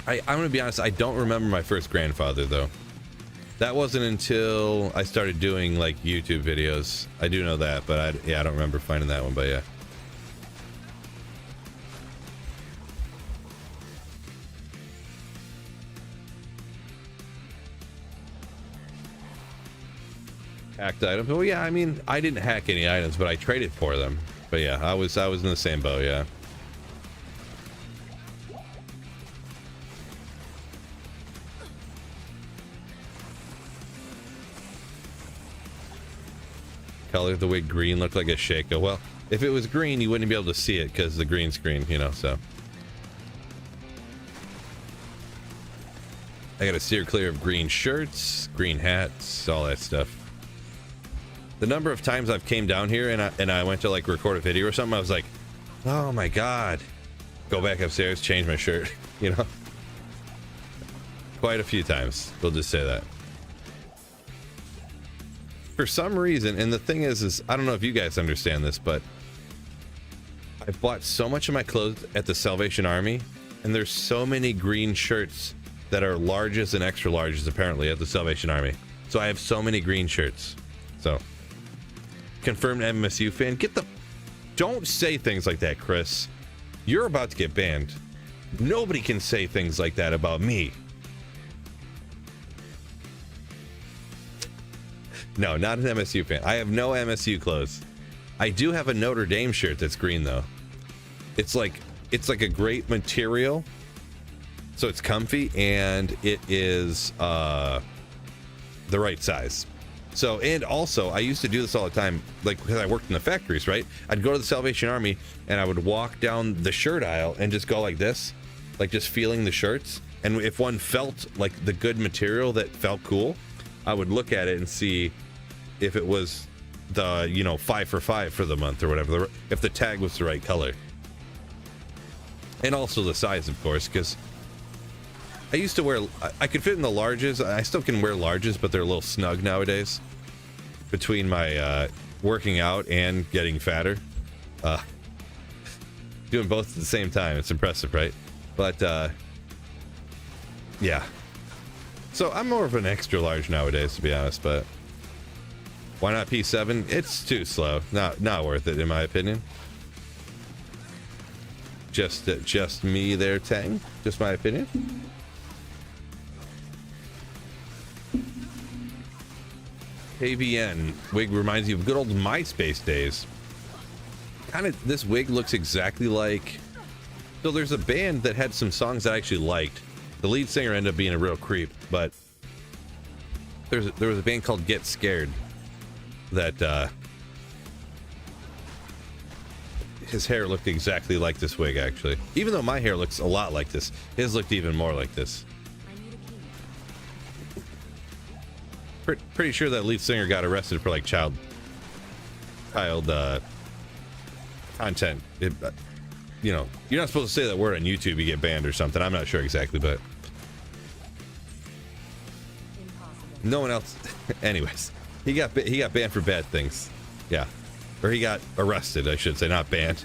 I'm gonna be honest, I don't remember my first grandfather though. That wasn't until I started doing like YouTube videos. I do know that, but I don't remember finding that one, but yeah. Hacked items. Well, yeah, I mean, I didn't hack any items, but I traded for them. But yeah, I was in the same boat, yeah. Color of the wig green looked like a Shaco. Well, if it was green, you wouldn't be able to see it because the green screen, you know, so. I gotta steer clear of green shirts, green hats, all that stuff. The number of times I've came down here and I went to like record a video or something, I was like, oh my God. Go back upstairs, change my shirt, you know? Quite a few times, we'll just say that. For some reason, and the thing is I don't know if you guys understand this, but I've bought so much of my clothes at the Salvation Army, and there's so many green shirts that are larges and extra larges apparently at the Salvation Army. So I have so many green shirts. So, confirmed MSU fan. Don't say things like that, Chris. You're about to get banned. Nobody can say things like that about me. No, not an MSU fan. I have no MSU clothes. I do have a Notre Dame shirt that's green though. It's like a great material, so it's comfy and it is the right size. So, and also I used to do this all the time, like because I worked in the factories, right? I'd go to the Salvation Army and I would walk down the shirt aisle and just go like this, like just feeling the shirts. And if one felt like the good material that felt cool, I would look at it and see if it was the 5 for 5 for the month or whatever, if the tag was the right color. And also the size, of course, because I used to wear, I could fit in the larges. I still can wear larges, but they're a little snug nowadays between my working out and getting fatter. Doing both at the same time. It's impressive, right? But yeah. So I'm more of an extra large nowadays, to be honest, but why not P7? It's too slow. Not worth it, in my opinion. Just me there, Tang. Just my opinion. AVN wig reminds you of good old MySpace days. Kind of, this wig looks exactly like. So there's a band that had some songs that I actually liked. The lead singer ended up being a real creep, but there was a band called Get Scared that his hair looked exactly like this wig, actually. Even though my hair looks a lot like this, his looked even more like this. I need a key. Pretty sure that lead singer got arrested for like child content. You're not supposed to say that word on YouTube, you get banned or something. I'm not sure exactly, but Impossible. no one else. Anyways, he got banned for bad things. Yeah, or he got arrested, I should say, not banned.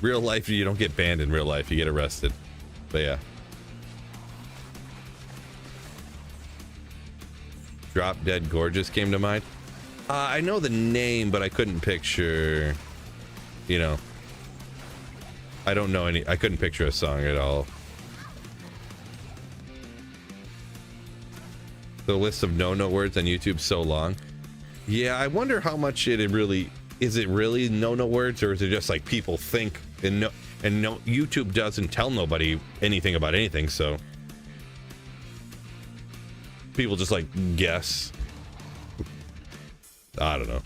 Real life, you don't get banned in real life, you get arrested. But yeah. Drop Dead Gorgeous came to mind. I know the name, but I couldn't picture. I don't know any. I couldn't picture a song at all. The list of no words on YouTube's so long. Yeah, I wonder how much it really is. It really no words, or is it just like people think and no? YouTube doesn't tell nobody anything about anything, so people just like guess. I don't know.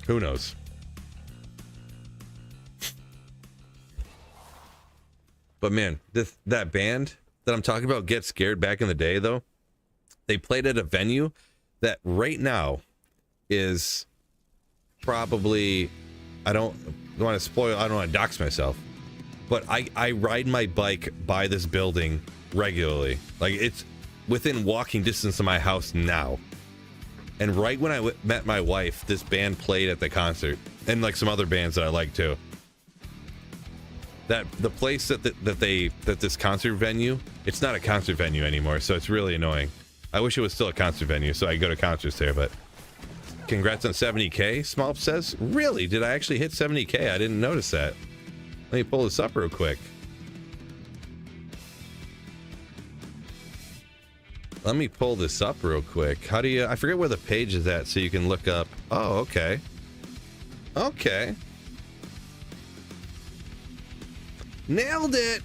Who knows? But man, that band that I'm talking about, Get Scared, back in the day, though, they played at a venue that right now is probably, I don't want to spoil, I don't want to dox myself, but I ride my bike by this building regularly. Like, it's within walking distance of my house now. And right when I met my wife, this band played at the concert, and like some other bands that I like too. That the place that this concert venue, it's not a concert venue anymore, so it's really annoying. I wish it was still a concert venue so I could go to concerts there. But congrats on 70K, Smolp says. Really? Did I actually hit 70K? I didn't notice that. Let me pull this up real quick. Let me pull this up real quick. How do you, I forget where the page is at, so you can look up. Oh, okay. Okay. Nailed it.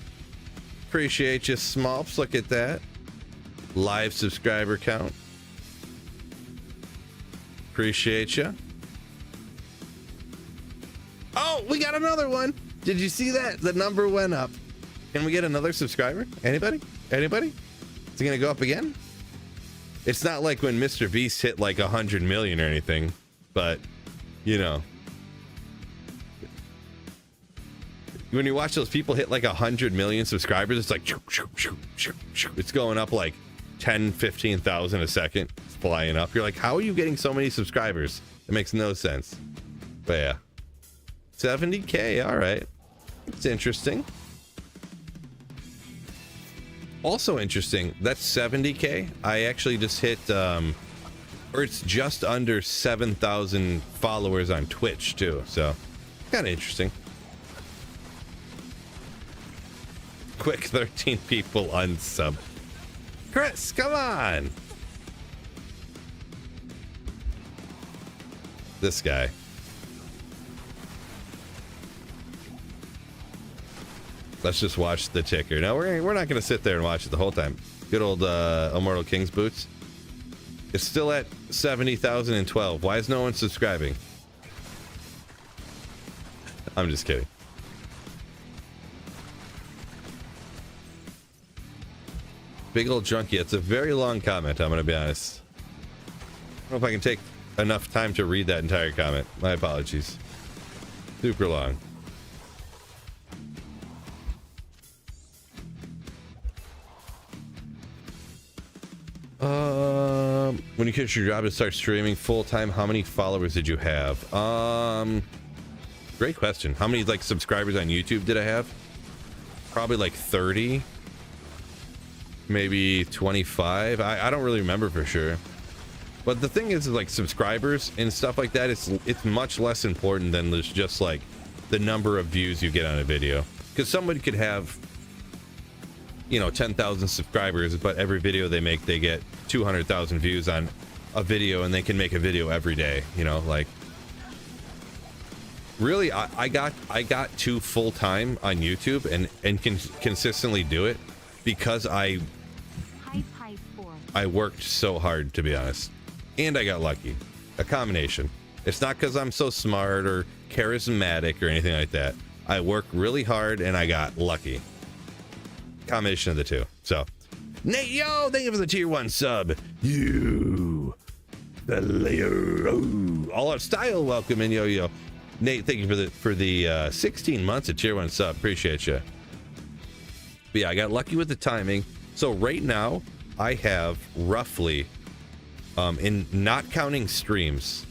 Appreciate you, Smolps. Look at that. Live subscriber count. Appreciate you. Oh, we got another one. Did you see that? The number went up. Can we get another subscriber? Anybody? Anybody? Is it gonna go up again? It's not like when Mr. Beast hit like 100 million or anything, but when you watch those people hit like 100 million subscribers, it's like it's going up like 10-15,000 a second. It's flying up. You're like, how are you getting so many subscribers? It makes no sense. But yeah, 70K. All right, it's interesting. Also interesting, that's 70K. I actually just hit or it's just under 7,000 followers on Twitch too, so kind of interesting. Quick, 13 people unsub. Chris, come on. This guy. Let's just watch the ticker. No, we're not going to sit there and watch it the whole time. Good old Immortal King's Boots. It's still at 70,012. Why is no one subscribing? I'm just kidding. Big old junkie. It's a very long comment, I'm going to be honest. I don't know if I can take enough time to read that entire comment. My apologies. Super long. When you quit your job to start streaming full time, how many followers did you have? Great question. How many like subscribers on YouTube did I have? Probably like 30, maybe 25. I don't really remember for sure. But the thing is like subscribers and stuff like that, it's much less important than just like the number of views you get on a video. Because somebody could have, you know, 10,000 subscribers, but every video they make, they get 200,000 views on a video, and they can make a video every day, you know, like really I got to full time on YouTube and can consistently do it because I worked so hard, to be honest, and I got lucky. A combination. It's not because I'm so smart or charismatic or anything like that. I worked really hard and I got lucky. Combination of the two. So Nate, yo, thank you for the tier 1 sub. You the layer. Oh, all out style, welcome in, yo. Nate, thank you for the 16 months of tier 1 sub. Appreciate you. But yeah, I got lucky with the timing. So right now I have roughly, in not counting streams,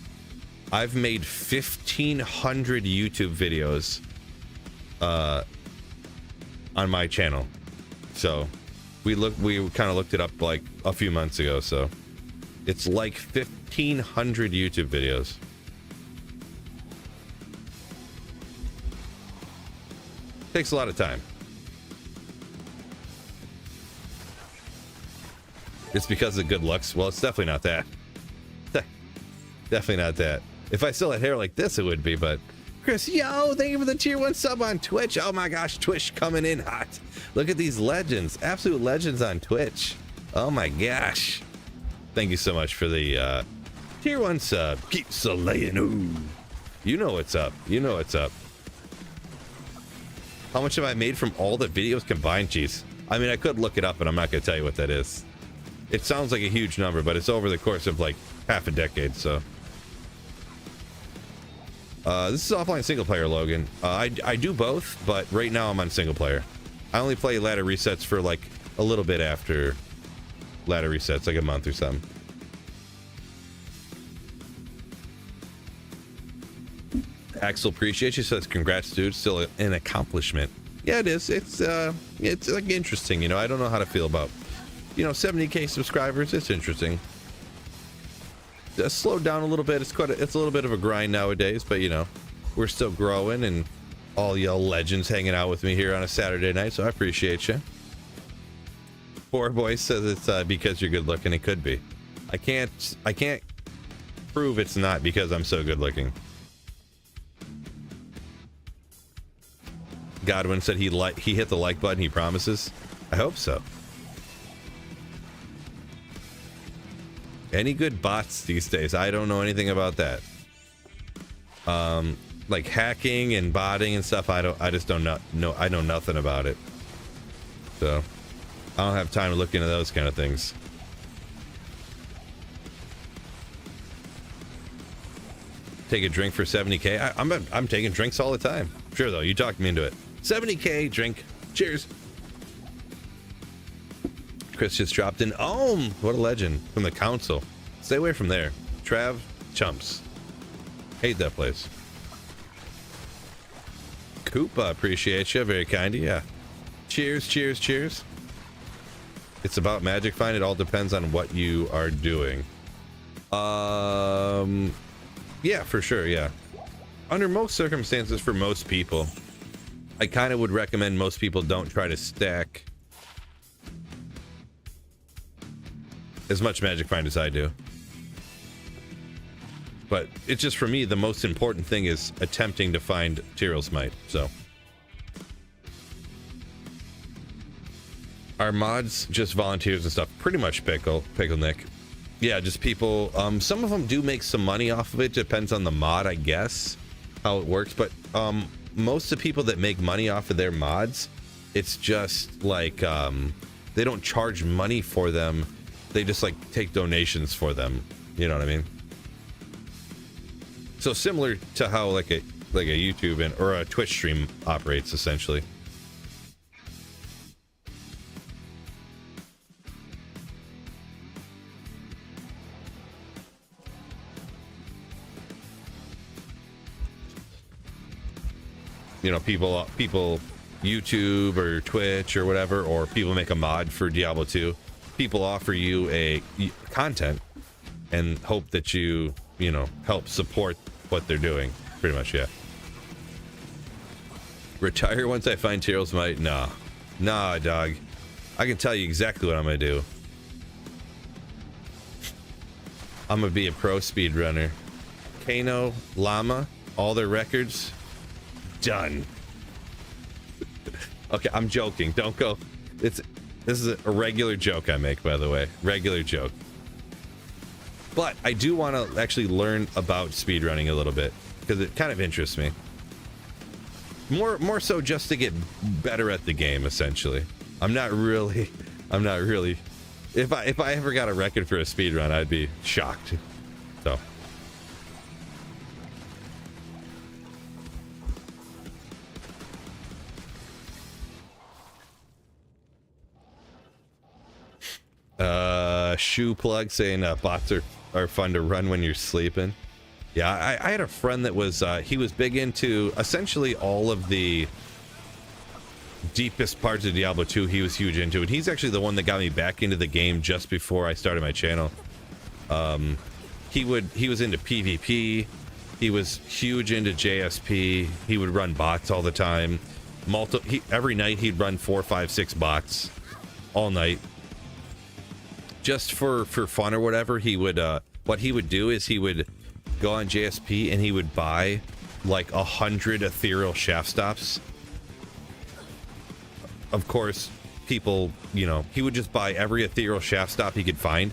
I've made 1,500 YouTube videos on my channel. So we kind of looked it up like a few months ago. So it's like 1,500 YouTube videos. Takes a lot of time. It's because of good looks. Well, it's definitely not that. Definitely not that. If I still had hair like this, it would be, but Chris, yo, thank you for the tier 1 sub on Twitch. Oh my gosh, Twitch coming in hot. Look at these legends, absolute legends on Twitch. Oh my gosh. Thank you so much for the tier 1 sub. Keep slaying. Ooh. You know what's up. You know what's up. How much have I made from all the videos combined? Jeez. I mean, I could look it up, but I'm not going to tell you what that is. It sounds like a huge number, but it's over the course of like half a decade, so. This is offline single player, Logan. I do both, but right now I'm on single player. I only play ladder resets for like a little bit after ladder resets, like a month or something. Axel, appreciate you. Says congrats, dude. Still an accomplishment. Yeah, it is. It's like interesting. You know, I don't know how to feel about, you know, 70K subscribers. It's interesting. Slowed down a little bit. It's a little bit of a grind nowadays, but you know, we're still growing, and all y'all legends hanging out with me here on a Saturday night, so I appreciate you. Poor boy says it's because you're good looking. It could be. I can't prove it's not because I'm so good looking. Godwin said he hit the like button. He promises. I hope so. Any good bots these days? I don't know anything about that. Like hacking and botting and stuff. I just don't know. I know nothing about it. So I don't have time to look into those kind of things. Take a drink for 70K. I'm taking drinks all the time. Sure though, you talked me into it. 70K drink. Cheers. Chris just dropped in. Oh, what a legend from the council. Stay away from there. Trav, chumps. Hate that place. Koopa, appreciate you. Very kind of you. Yeah. Cheers, cheers, cheers. It's about Magic Find. It all depends on what you are doing. Yeah, for sure. Yeah. Under most circumstances, for most people, I kind of would recommend most people don't try to stack as much Magic Find as I do. But it's just, for me, the most important thing is attempting to find Tyrell Smite. So our mods just volunteers and stuff. Pretty much Pickle Nick. Yeah, just people. Some of them do make some money off of it. Depends on the mod, I guess, how it works. But most of the people that make money off of their mods, it's just like they don't charge money for them. They just like take donations for them. You know what I mean? So similar to how like a YouTube or a Twitch stream operates essentially. You know, people YouTube or Twitch or whatever, or people make a mod for Diablo 2. People offer you a content and hope that you know, help support what they're doing. Pretty much, yeah. Retire once I find Tyrell's Might? Nah, dog. I can tell you exactly what I'm gonna do. I'm gonna be a pro speedrunner. Kano, Llama, all their records, done. Okay, I'm joking. Don't go. This is a regular joke I make, by the way. Regular joke. But I do want to actually learn about speedrunning a little bit because it kind of interests me. More so just to get better at the game, essentially. I'm not really. If I ever got a record for a speedrun, I'd be shocked. So. Shoe plug saying bots are fun to run when you're sleeping. Yeah, I had a friend that was he was big into essentially all of the deepest parts of Diablo 2. He was huge into it. He's actually the one that got me back into the game just before I started my channel. He was into PvP. He was huge into JSP. He would run bots all the time. Every night he'd run 4, 5, 6 bots all night. Just for fun or whatever. He would what he would do is he would go on JSP and he would buy like 100 ethereal shaft stops. Of course, people, you know, he would just buy every ethereal shaft stop he could find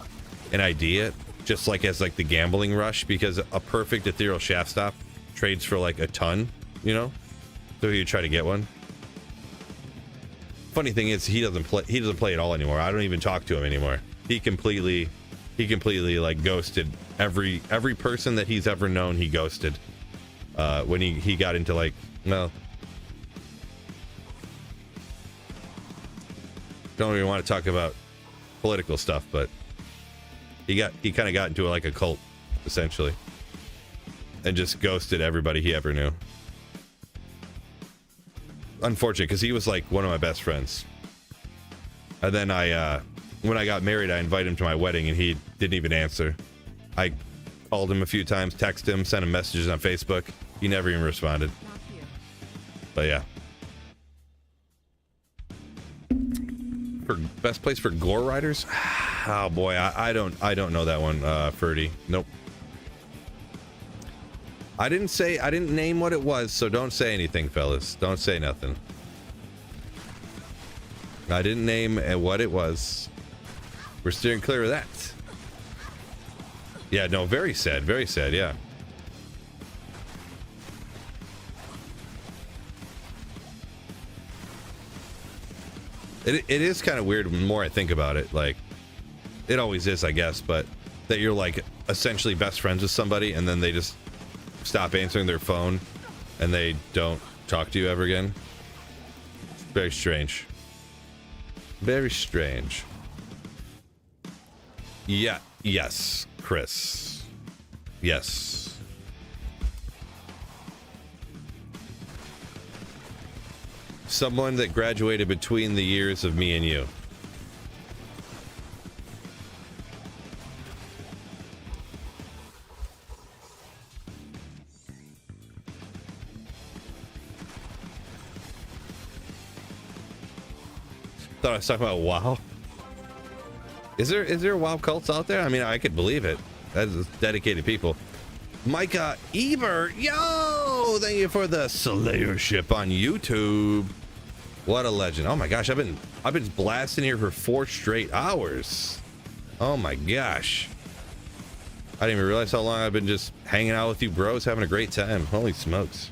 and ID it, just like as like the gambling rush, because a perfect ethereal shaft stop trades for like a ton, you know? So he would try to get one. Funny thing is he doesn't play at all anymore. I don't even talk to him anymore. He completely like ghosted every person that he's ever known. He ghosted when he got into like, well, don't even want to talk about political stuff, but he kind of got into like a cult essentially and just ghosted everybody he ever knew. Unfortunate, because he was like one of my best friends. And then when I got married, I invited him to my wedding and he didn't even answer. I called him a few times, texted him, sent him messages on Facebook. He never even responded. But yeah. For best place for gore riders? Oh boy, I don't know that one, Ferdy. Nope. I didn't name what it was, so don't say anything, fellas. Don't say nothing. I didn't name what it was. We're steering clear of that. Yeah, no, very sad, yeah. It is kind of weird the more I think about it. Like, it always is, I guess, but that you're like essentially best friends with somebody and then they just stop answering their phone and they don't talk to you ever again. Very strange. Very strange. Yeah, yes, Chris. Yes. Someone that graduated between the years of me and you. Thought I was talking about WoW. Is there WoW cults out there? I mean, I could believe it. That's dedicated people. Micah Ebert, yo! Thank you for the Slayership on YouTube. What a legend! Oh my gosh, I've been blasting here for 4 straight hours. Oh my gosh, I didn't even realize how long I've been just hanging out with you bros, having a great time. Holy smokes!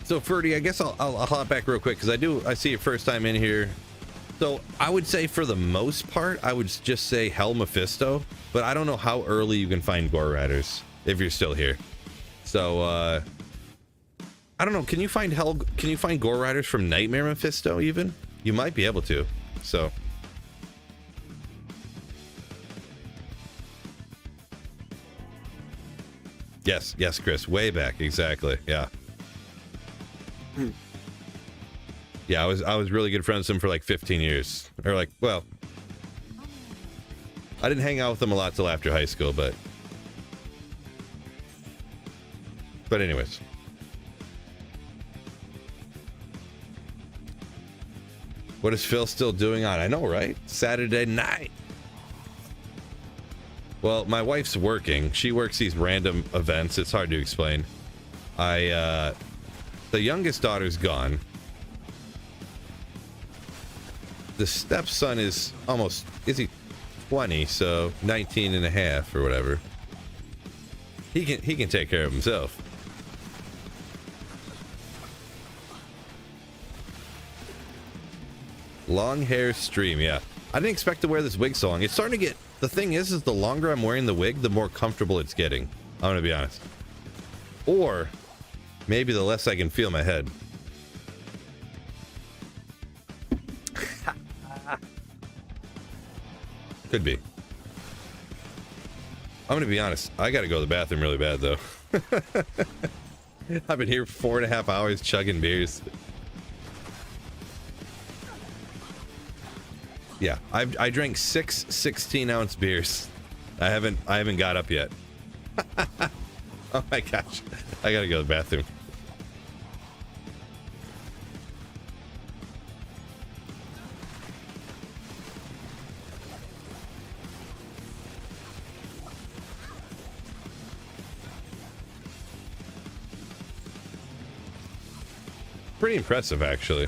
So Ferdy, I guess I'll hop back real quick because I see your first time in here. So I would say for the most part, I would just say Hell Mephisto, but I don't know how early you can find gore riders. if you're still here. So I don't know. Can you find Gore Riders from Nightmare Mephisto even? You might be able to. So yes, Chris, way back, exactly. Yeah. Yeah, I was really good friends with him for like 15 years. Or like, well, I didn't hang out with him a lot till after high school, but anyways. What is Phil still doing on? I know, right? Saturday night. Well, my wife's working. She works these random events. It's hard to explain. The youngest daughter's gone. The stepson is he 20, so 19 and a half or whatever. He can take care of himself. Long hair stream, yeah. I didn't expect to wear this wig so long. It's starting to get, the thing is the longer I'm wearing the wig, the more comfortable it's getting. I'm gonna be honest. Or maybe the less I can feel my head. Could be. I'm gonna be honest. I gotta go to the bathroom really bad though. I've been here 4.5 hours chugging beers. Yeah, I drank 6 16-ounce beers. I haven't got up yet. Oh my gosh, I gotta go to the bathroom. Pretty impressive, actually.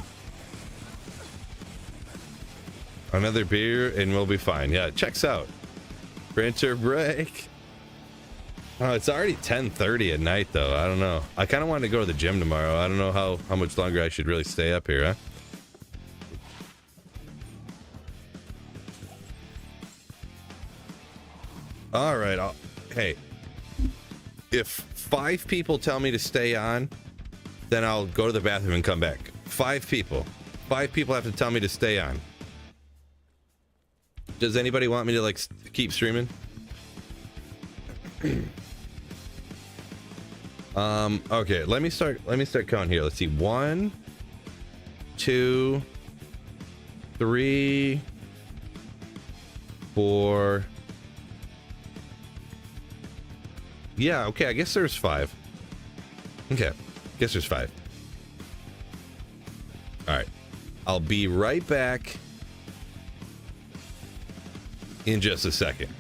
Another beer and we'll be fine. Yeah, it checks out. Printer break. Oh, it's already 10:30 at night, though. I don't know. I kind of wanted to go to the gym tomorrow. I don't know how much longer I should really stay up here, huh? All right. Hey, if 5 people tell me to stay on, then I'll go to the bathroom and come back. 5 people. 5 people have to tell me to stay on. Does anybody want me to like keep streaming? Okay, let me start counting here. Let's see. 1, 2, 3, 4. Yeah, okay, I guess there's 5. Okay, guess there's 5. All right, I'll be right back in just a second.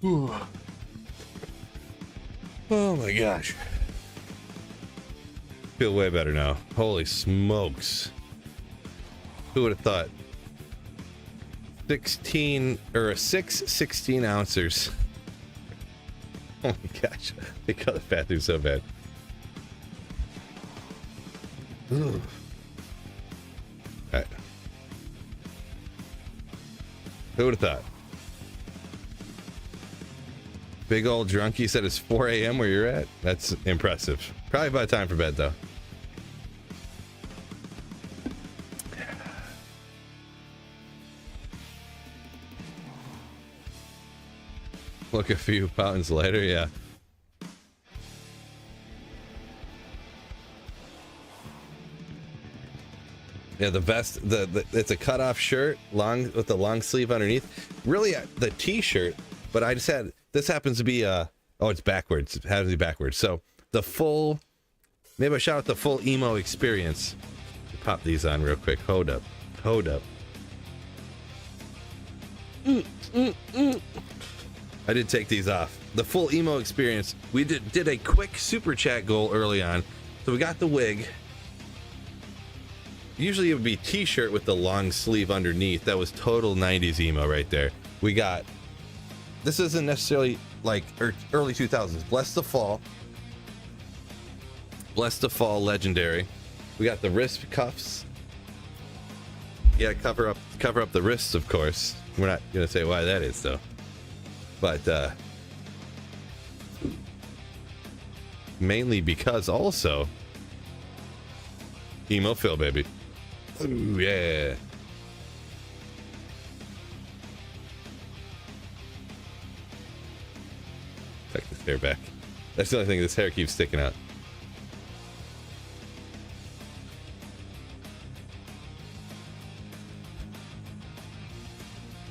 God. Oh my gosh. Feel way better now. Holy smokes. Who would have thought? 16 or 16 ounces. Oh my gosh. They got the fat through so bad. Ugh. All right. Who would have thought? Big old drunkie said it's 4 a.m. where you're at. That's impressive. Probably by time for bed, though. Look a few pounds later, yeah. Yeah, the vest, it's a cutoff shirt, long with the long sleeve underneath. Really, the t-shirt, but I just had, this happens to be oh, it's backwards. It happens to be backwards. So the full, maybe I shout out the full emo experience. Pop these on real quick. Hold up. I did take these off. The full emo experience. We did a quick super chat goal early on. So we got the wig. Usually it would be t-shirt with the long sleeve underneath. That was total 90s emo right there. We got, this isn't necessarily like early 2000s. Bless the Fall legendary. We got the wrist cuffs. Yeah, cover up the wrists, of course. We're not gonna say why that is though. But mainly because also emo Phil, baby. Ooh, yeah. Check this hair back. That's the only thing, this hair keeps sticking out.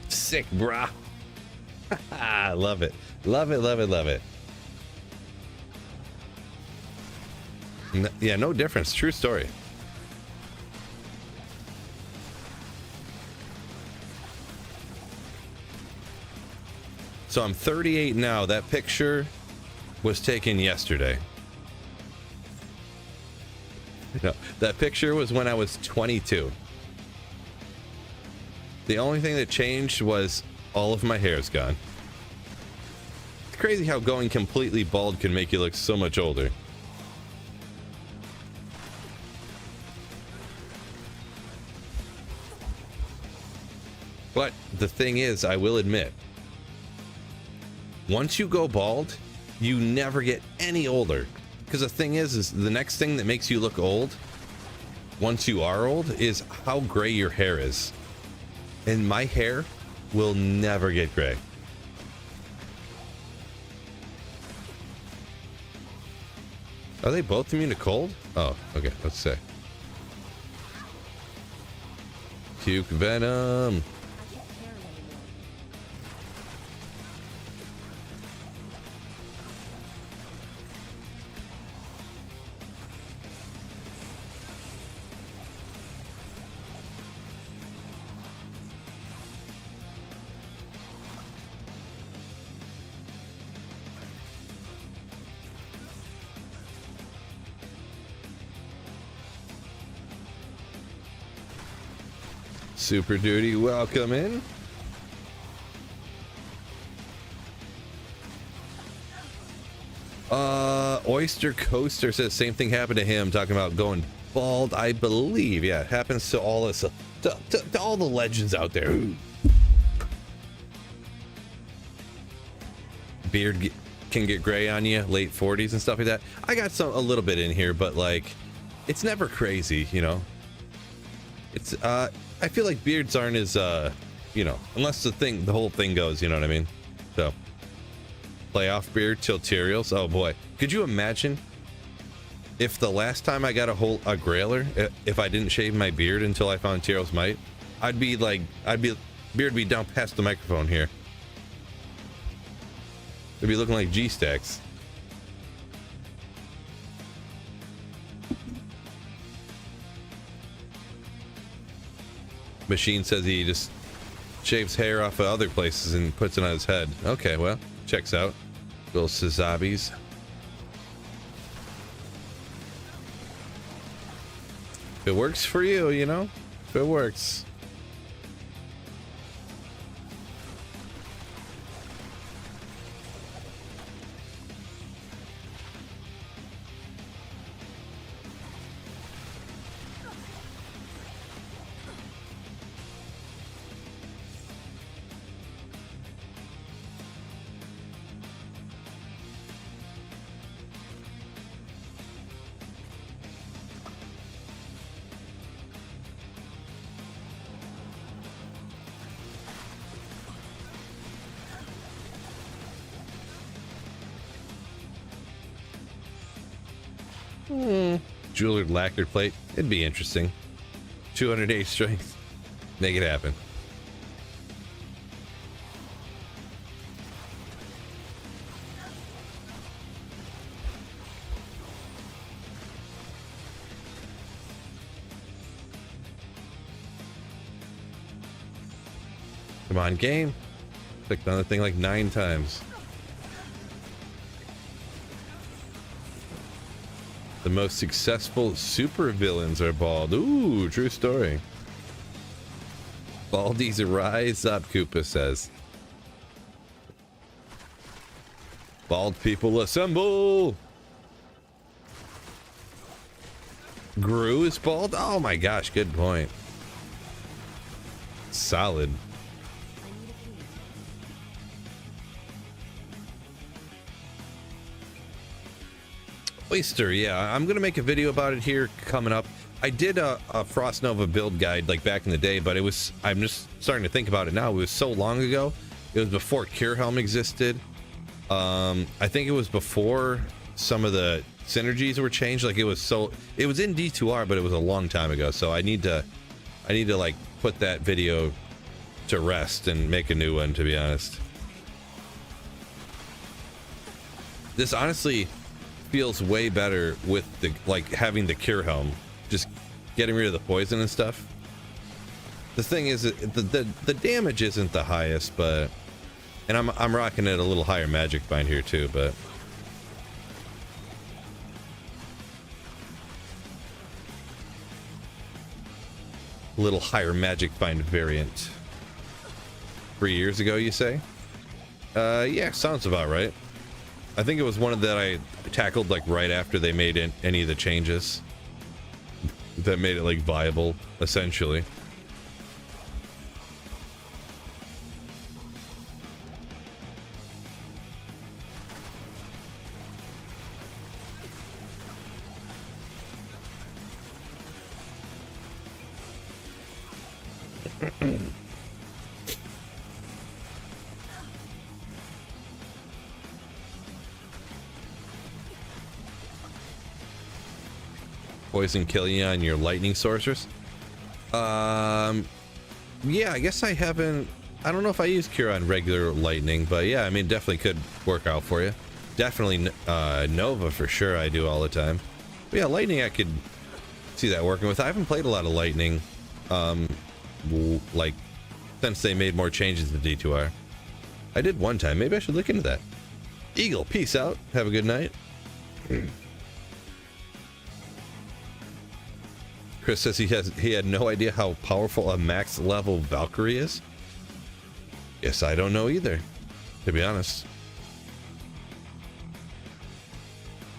Sick, brah. Love it. Love it. Yeah, no difference. True story. So I'm 38 now. That picture was taken yesterday. No, that picture was when I was 22. The only thing that changed was all of my hair's gone. It's crazy how going completely bald can make you look so much older. But the thing is, I will admit, once you go bald, you never get any older. Because the thing is the next thing that makes you look old, once you are old, is how gray your hair is. And my hair will never get gray. Are they both immune to cold? Oh, okay, let's say. Puke venom. Super Duty, welcome in. Oyster Coaster says same thing happened to him, talking about going bald. I believe, yeah, it happens to all us, to all the legends out there. Beard can get gray on you, late 40s and stuff like that. I got a little bit in here, but like, it's never crazy, you know. It's I feel like beards aren't as you know, unless the whole thing goes, you know what I mean? So playoff beard tilterials. Oh boy, could you imagine if the last time I got a grailer, if I didn't shave my beard until I found Tyrell's Might, beard would be down past the microphone here. It'd be looking like G-Stacks. Machine says he just shaves hair off of other places and puts it on his head. Okay, well, checks out. Little Sazabis. If it works for you, you know? If it works. Jeweler lacquered plate. It'd be interesting. 208 strength. Make it happen. Come on, game. Clicked on the thing like 9 times. The most successful super villains are bald. Ooh, true story. Baldies rise up, Koopa says. Bald people assemble. Gru is bald? Oh my gosh, good point. Solid. Oyster, yeah, I'm gonna make a video about it here coming up. I did a Frost Nova build guide like back in the day, but it was, I'm just starting to think about it now. It was so long ago. It was before Cure Helm existed. I think it was before some of the synergies were changed. Like it was in D2R, but it was a long time ago. So I need to like put that video to rest and make a new one, to be honest. This honestly feels way better with the like having the Cure Helm, just getting rid of the poison and stuff. The thing is, the damage isn't the highest, but and I'm rocking it a little higher magic bind here too, but a little higher magic bind variant. 3 years ago, you say? Yeah, sounds about right. I think it was one of that I tackled like right after they made any of the changes that made it like viable, essentially. Poison kill you on your lightning sorceress? Yeah, I guess I haven't. I don't know if I use cure on regular lightning, but yeah, I mean, definitely could work out for you. Definitely Nova for sure. I do all the time. But yeah, lightning I could see that working with. I haven't played a lot of lightning, like since they made more changes to D2R. I did one time. Maybe I should look into that. Eagle, peace out. Have a good night. Chris says he had no idea how powerful a max level Valkyrie is. Yes, I don't know either, to be honest.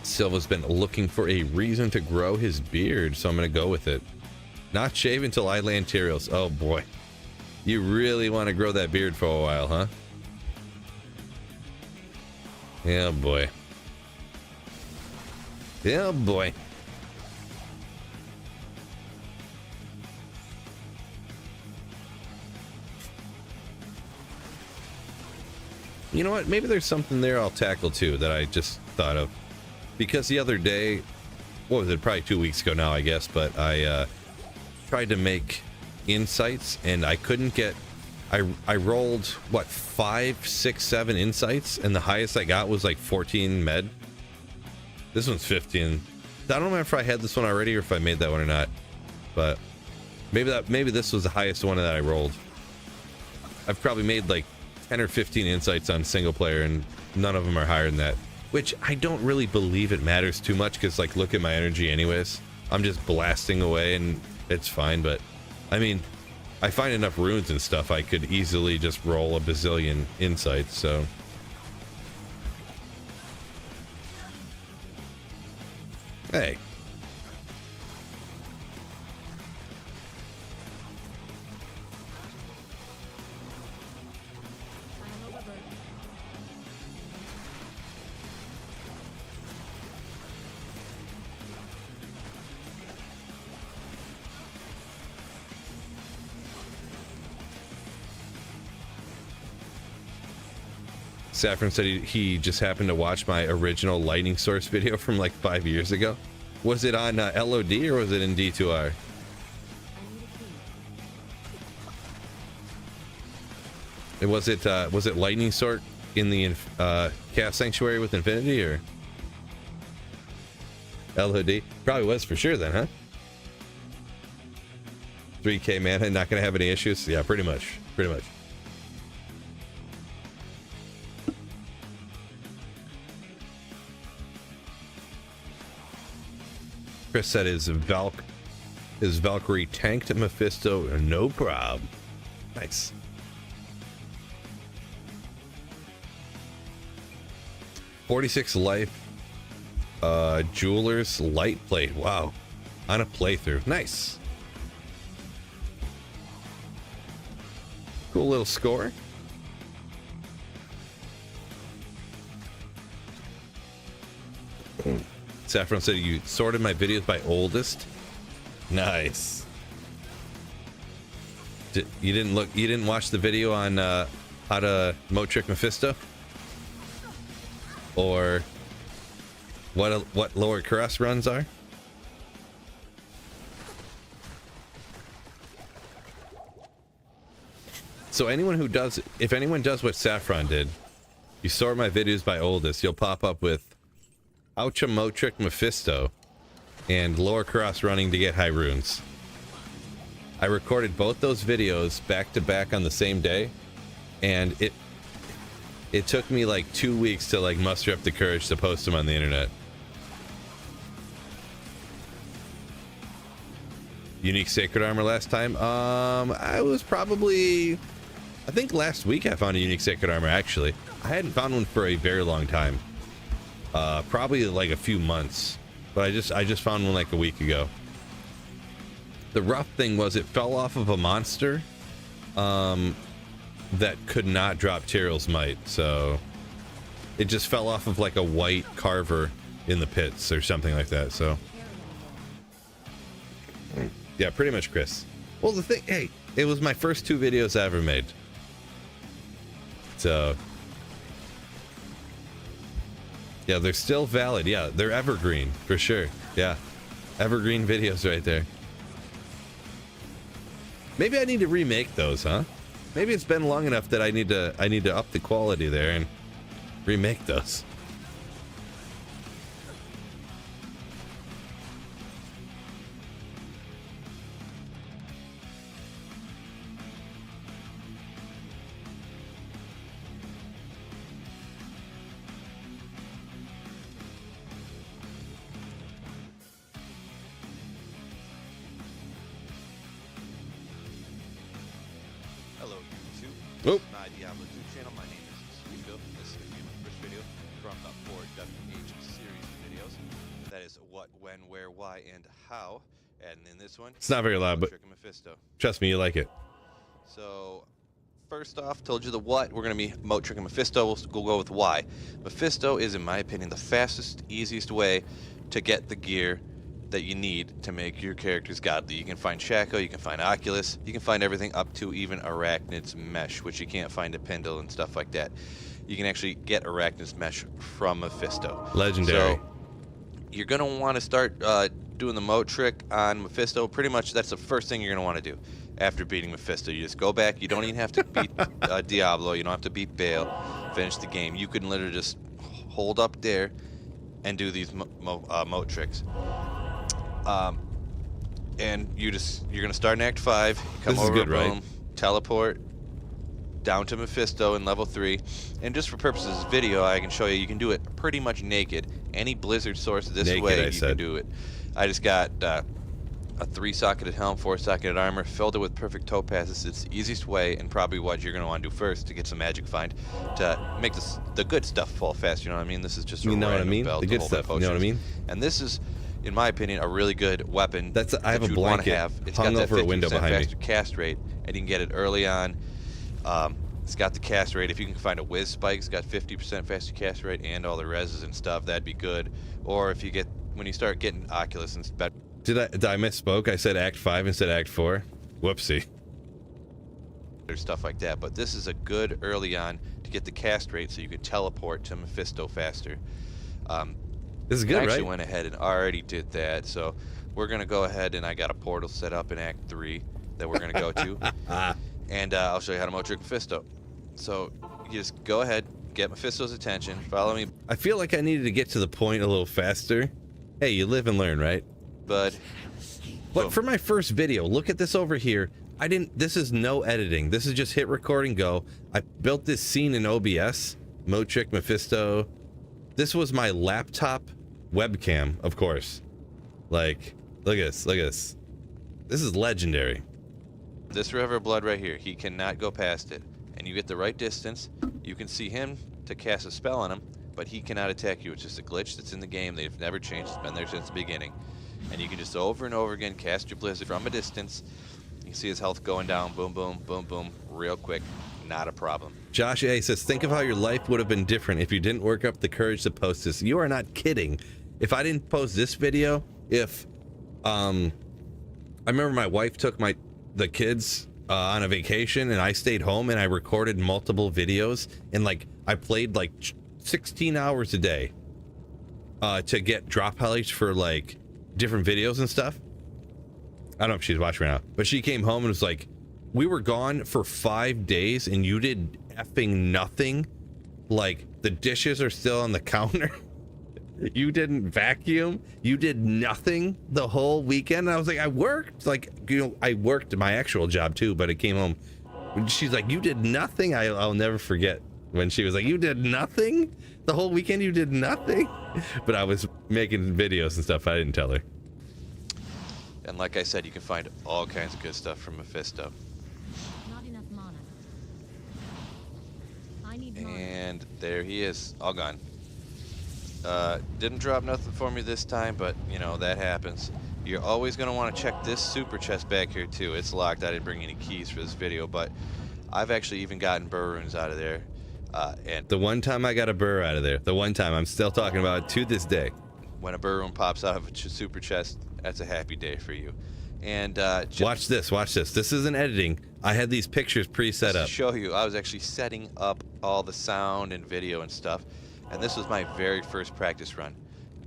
Silva's been looking for a reason to grow his beard, so I'm gonna go with it. Not shave until I land Tyraos. Oh boy. You really want to grow that beard for a while, huh? Yeah, boy. Yeah, boy. You know what? Maybe there's something there I'll tackle too that I just thought of. Because the other day, what was it? Probably 2 weeks ago now, I guess. But I tried to make insights and I couldn't get. I rolled what 5, 6, 7 insights, and the highest I got was like 14 med. This one's 15. I don't remember if I had this one already or if I made that one or not. But maybe this was the highest one that I rolled. I've probably made like 10 or 15 insights on single player, and none of them are higher than that, which I don't really believe it matters too much, because like look at my energy anyways. I'm just blasting away and it's fine. But I mean, I find enough runes and stuff, I could easily just roll a bazillion insights, so. Hey. Saffron said he just happened to watch my original lightning source video from like 5 years ago. Was it on LOD or was it in D2R? Was it lightning Sorc in the Chaos Sanctuary with Infinity or LOD? Probably was for sure then, huh? 3K mana, not gonna have any issues? Yeah, pretty much. Pretty much. Chris said his Valkyrie tanked Mephisto, no problem. Nice. $46 life. Jeweler's light plate. Wow. On a playthrough. Nice. Cool little score. Saffron said you sorted my videos by oldest. Nice. You didn't watch the video on how to moat trick Mephisto? Or what lower cross runs are? So if anyone does what Saffron did, you sort my videos by oldest, you'll pop up with Oucha Moat Trick Mephisto and lower cross running to get high runes. I recorded both those videos back to back on the same day, and it took me like 2 weeks to like muster up the courage to post them on the internet. Unique Sacred Armor last time? I think last week I found a Unique Sacred Armor, actually. I hadn't found one for a very long time. Probably like a few months, but I just found one like a week ago. The rough thing was it fell off of a monster that could not drop Tyrell's Might, so it just fell off of like a white carver in the pits or something like that. So yeah, pretty much, Chris. Well, the thing, hey, it was my first 2 videos I ever made, so yeah, they're still valid. Yeah, they're evergreen for sure. Yeah, evergreen videos right there. Maybe I need to remake those, huh? Maybe it's been long enough that I need to up the quality there and remake those. This is my Diablo 2 channel. My name is Sweeto. This is going to be my first video from the 4WH series videos. That is what, when, where, why, and how. And in this one, it's not very loud, but Mephisto. Trust me, you like it. So, first off, told you the what. We're going to be moat tricking Mephisto. We'll go with why. Mephisto is, in my opinion, the fastest, easiest way to get the gear that you need to make your characters godly. You can find Shaco, you can find Oculus, you can find everything up to even Arachnid's Mesh, which you can't find at Pendle and stuff like that. You can actually get Arachnid's Mesh from Mephisto. Legendary. So you're going to want to start doing the moat trick on Mephisto. Pretty much that's the first thing you're going to want to do after beating Mephisto. You just go back. You don't even have to beat Diablo. You don't have to beat Baal. Finish the game. You can literally just hold up there and do these moat tricks. And you're gonna start in Act 5, come this is over, good, boom, right? Teleport down to Mephisto in level 3, and just for purposes of video, I can show you can do it pretty much naked. Any Blizzard source this naked, way, you can do it. I just got a 3-socketed helm, 4-socketed armor, filled it with perfect topazes. It's the easiest way, and probably what you're going to want to do first to get some magic find to make the good stuff fall fast. You know what I mean? This is just a You know what I random mean? belt The to good hold my stuff. You know what I potions. mean? And this is, in my opinion, a really good weapon. I have a you'd wanna blanket have. It's hung got that over a window 50% behind me. faster cast rate, and you can get it early on. It's got the cast rate. If you can find a whiz spike, it's got 50% faster cast rate and all the reses and stuff. That'd be good. Or if you get when you start getting Oculus and better. Did I misspoke? I said Act 5 instead of Act 4. Whoopsie. There's stuff like that, but this is a good early on to get the cast rate so you can teleport to Mephisto faster. This is good, I actually right? went ahead and already did that, so we're gonna go ahead and I got a portal set up in Act 3 that we're gonna go to, and I'll show you how to trick Mephisto. So you just go ahead, get Mephisto's attention, follow me, I feel like I needed to get to the point a little faster. Hey, you live and learn, right? bud. But for my first video, look at this over here. This is no editing. This is just hit record and go. I built this scene in OBS, Motrick, Mephisto. This was my laptop webcam, of course. Like, look at this, look at this. This is legendary. This river of blood right here, he cannot go past it. And you get the right distance, you can see him to cast a spell on him, but he cannot attack you. It's just a glitch that's in the game. They've never changed. It's been there since the beginning. And you can just over and over again cast your blizzard from a distance. You can see his health going down, boom, boom, boom, boom, real quick. Not a problem. Josh A says, think of how your life would have been different if you didn't work up the courage to post this. You are not kidding. If I didn't post this video, I remember my wife took the kids on a vacation and I stayed home and I recorded multiple videos and like I played like 16 hours a day to get drop highlights for like different videos and stuff. I don't know if she's watching right now, but she came home and was like, we were gone for 5 days and you did effing nothing. Like the dishes are still on the counter. You didn't vacuum. You did nothing the whole weekend. And I was like, I worked. Like, you know, I worked my actual job too, but it came home. She's like, you did nothing. I'll never forget when she was like, you did nothing the whole weekend. You did nothing. But I was making videos and stuff. I didn't tell her. And like I said, you can find all kinds of good stuff from Mephisto. Not enough mana. I need mana. And there he is, all gone. Didn't drop nothing for me this time, but you know, that happens. You're always going to want to check this super chest back here too. It's locked. I didn't bring any keys for this video, but I've actually even gotten burr runes out of there. And The one time I got a burr out of there, the one time I'm still talking about it to this day. when a burr rune pops out of a super chest, that's a happy day for you. And Watch this. Watch this. This isn't editing. I had these pictures pre-set to up. show you, I was actually setting up all the sound and video and stuff. And this was my very first practice run.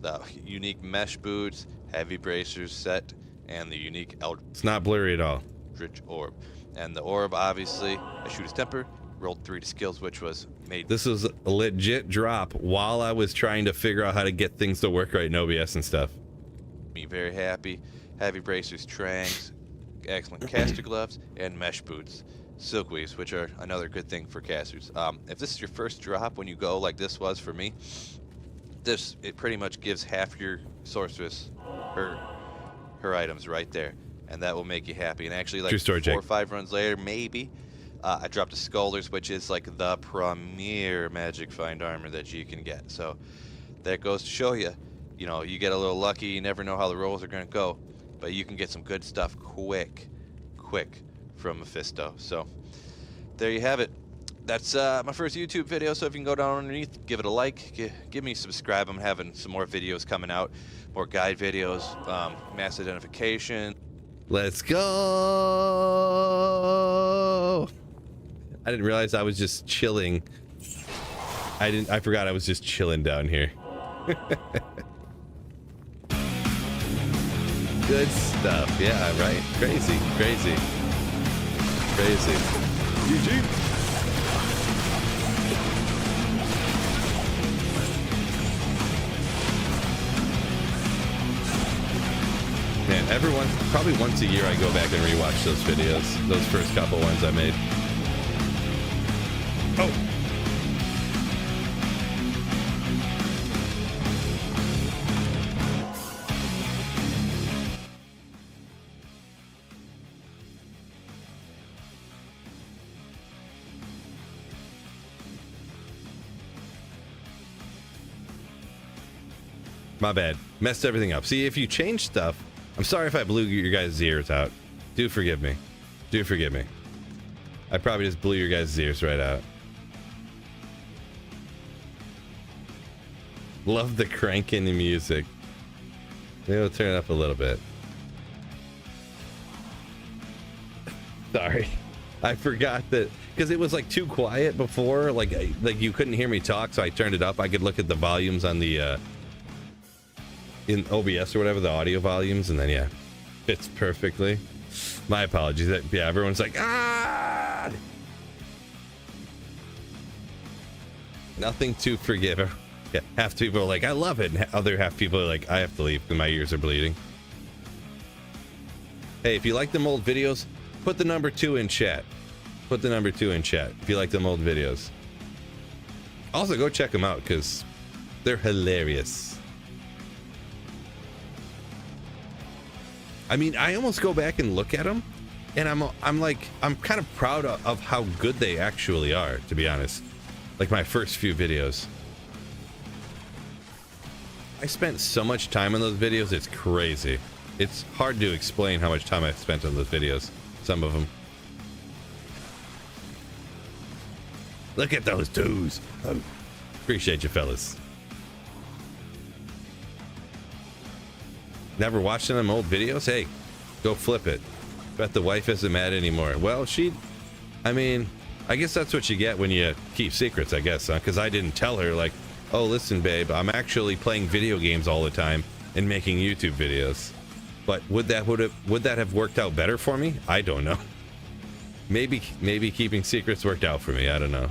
The unique mesh boots, heavy bracers set, and the unique It's not blurry at all. Eldritch orb. And the orb, obviously, I shoot his temper, rolled 3 to skills, which was made. This was a legit drop while I was trying to figure out how to get things to work right in OBS and stuff. Me very happy. Heavy bracers, trangs, excellent caster gloves, and mesh boots. Silkweaves, which are another good thing for casters. If this is your first drop when you go like this was for me, it pretty much gives half your sorceress her items right there, and that will make you happy. And actually, like True story, 4 or Jake. 5 runs later, maybe I dropped a Skullers, which is like the premier magic find armor that you can get. So that goes to show you, you know, you get a little lucky. You never know how the rolls are going to go, but you can get some good stuff quick from Mephisto. So there you have it. That's my first YouTube video, so if you can go down underneath, give it a like, give me a subscribe. I'm having some more videos coming out, more guide videos, mass identification. Let's go. I didn't realize I was just chilling. I forgot I was just chilling down here. Good stuff. Yeah, right. Crazy. GG. Man, probably once a year I go back and rewatch those videos. Those first couple ones I made. Oh! My bad. Messed everything up. See, if you change stuff, I'm sorry if I blew your guys' ears out. Do forgive me. Do forgive me. I probably just blew your guys' ears right out. Love the crank in the music. Maybe we'll turn it up a little bit. Sorry. I forgot that because it was like too quiet before, like you couldn't hear me talk, so I turned it up. I could look at the volumes on the in OBS or whatever, the audio volumes, and then yeah, fits perfectly. My apologies. Yeah, everyone's like, ah, nothing to forgive. Yeah, half the people are like, I love it, and other half people are like, I have to leave because my ears are bleeding. Hey, if you like them old videos, put the number 2 in chat. Put the number 2 in chat if you like them old videos. Also, go check them out because they're hilarious. I mean, I almost go back and look at them, and I'm kind of proud of how good they actually are, to be honest. Like my first few videos. I spent so much time on those videos, it's crazy. It's hard to explain how much time I've spent on those videos. Some of them. Look at those twos. Appreciate you, fellas. Never watching them old videos? Hey, go flip it. Bet the wife isn't mad anymore. Well, I mean, I guess that's what you get when you keep secrets, I guess, huh? Because I didn't tell her, like, oh, listen, babe, I'm actually playing video games all the time and making YouTube videos. But would that have worked out better for me? I don't know. Maybe keeping secrets worked out for me. I don't know.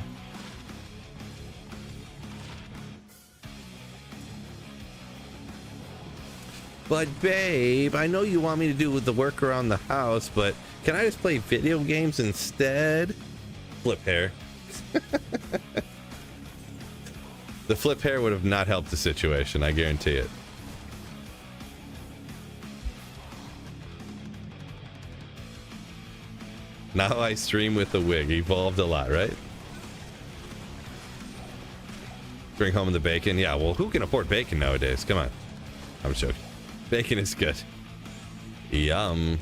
But babe, I know you want me to do the work around the house, but can I just play video games instead? Flip hair. The flip hair would have not helped the situation, I guarantee it. Now I stream with a wig. Evolved a lot, right? Bring home the bacon. Yeah, well, who can afford bacon nowadays? Come on. I'm joking. Bacon is good. Yum.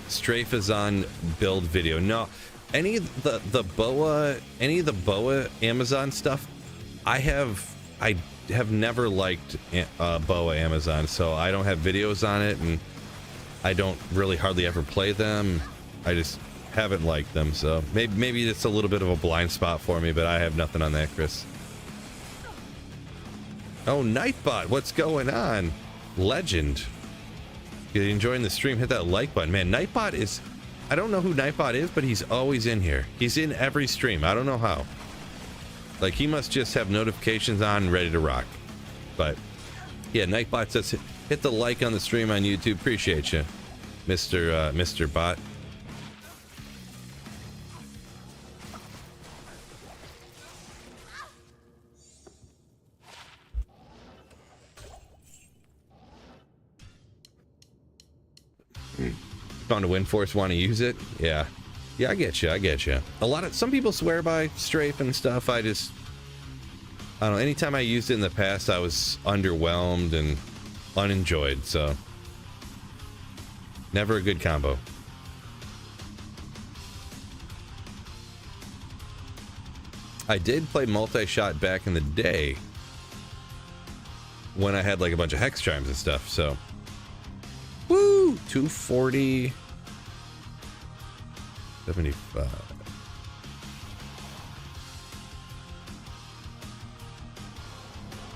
Strafe is on build video. No, any of the BOA Amazon stuff, I have never liked BOA Amazon, so I don't have videos on it, and I don't really hardly ever play them. I just haven't liked them, so maybe it's a little bit of a blind spot for me, but I have nothing on that, Chris. Oh, Nightbot, what's going on? Legend. You enjoying the stream? Hit that like button. Man, Nightbot is... I don't know who Nightbot is, but he's always in here. He's in every stream. I don't know how. Like, he must just have notifications on and ready to rock. But, yeah, Nightbot says hit the like on the stream on YouTube. Appreciate you, Mr. Bot. Found a WinForce, want to use it? Yeah, I get you. Some people swear by strafe and stuff. I don't know. Anytime I used it in the past, I was underwhelmed and unenjoyed. So, never a good combo. I did play multi-shot back in the day when I had like a bunch of hex chimes and stuff. So. Woo! 240. 75.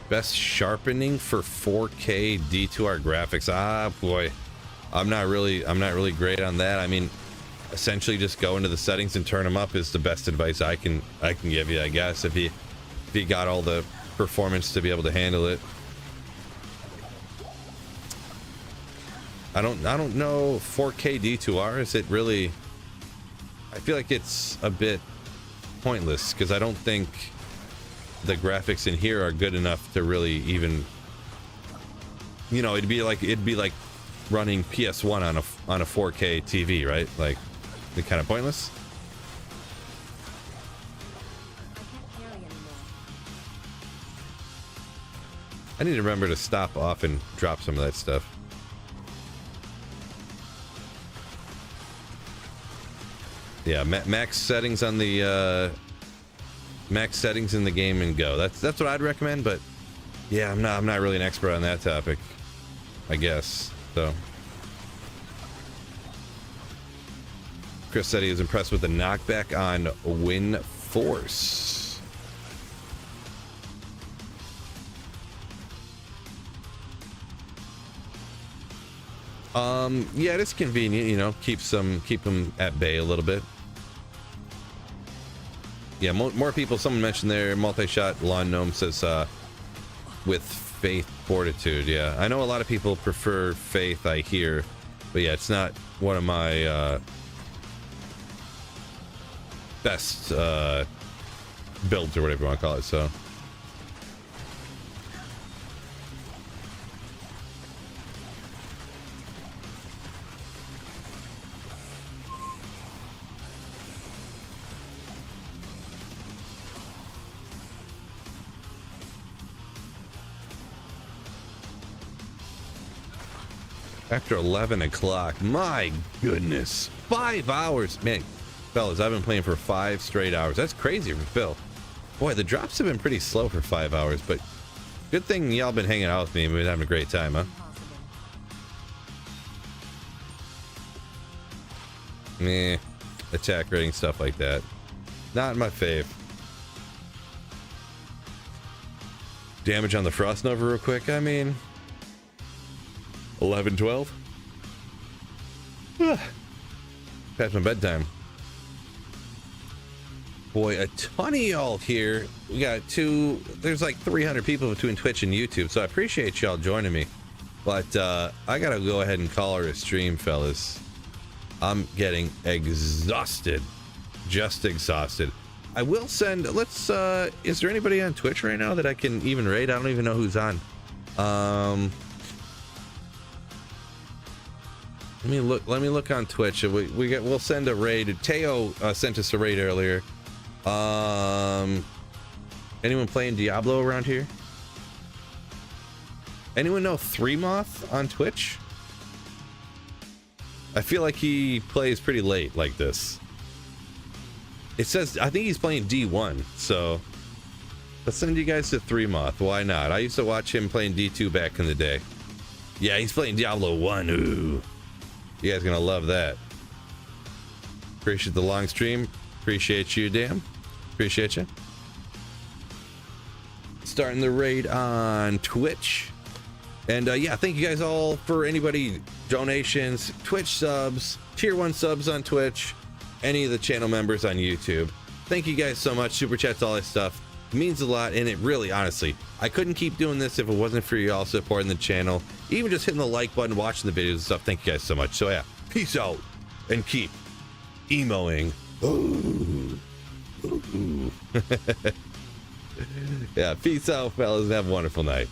Best sharpening for 4K D2R graphics. Ah, boy. I'm not really great on that. I mean, essentially just go into the settings and turn them up is the best advice I can give you, I guess, if you got all the performance to be able to handle it. I don't know 4K D2R. Is it really? I feel like it's a bit pointless because I don't think the graphics in here are good enough to really even, you know, it'd be like running PS1 on a 4K TV, right? Like, it's kind of pointless. I need to remember to stop off and drop some of that stuff. Yeah, max settings on the max settings in the game and go. That's what I'd recommend. But yeah, I'm not really an expert on that topic, I guess. So Chris said he was impressed with the knockback on Win Force. Yeah, it's convenient, you know, keep them at bay a little bit. Yeah, more people. Someone mentioned their multi-shot. Lawn Gnome says with Faith Fortitude. Yeah, I know a lot of people prefer Faith, I hear, but yeah, it's not one of my best builds or whatever you want to call it. So. After 11 o'clock, my goodness, 5 hours, man, fellas, I've been playing for 5 straight hours. That's crazy for Phil. Boy, the drops have been pretty slow for 5 hours, but good thing y'all been hanging out with me and we've been having a great time, huh? Meh, attack rating, stuff like that. Not my fave. Damage on the Frost Nova real quick, I mean... 11, 12. Past my bedtime. Boy, a ton of y'all here. We got there's like 300 people between Twitch and YouTube, so I appreciate y'all joining me. But I gotta go ahead and call her a stream, fellas. I'm getting exhausted. Just exhausted. I will send, is there anybody on Twitch right now that I can even raid? I don't even know who's on. Let me look on Twitch. We'll send a raid. Teo sent us a raid earlier. Anyone playing Diablo around here? Anyone know 3Moth on Twitch? I feel like he plays pretty late like this. It says, I think he's playing D1, so let's send you guys to 3Moth. Why not? I used to watch him playing D2 back in the day. Yeah, he's playing Diablo 1. Ooh. You guys are gonna love that. Appreciate the long stream. Appreciate you, Dan. Appreciate you. Starting the raid on Twitch. And yeah, thank you guys all for anybody, donations, Twitch subs, tier 1 subs on Twitch, any of the channel members on YouTube. Thank you guys so much. Super chats, all that stuff. It means a lot, and it really, honestly, I couldn't keep doing this if it wasn't for you all supporting the channel, even just hitting the like button, watching the videos and stuff. Thank you guys so much. So yeah, peace out and keep emoing. Ooh. Ooh. Yeah, peace out, fellas, and have a wonderful night.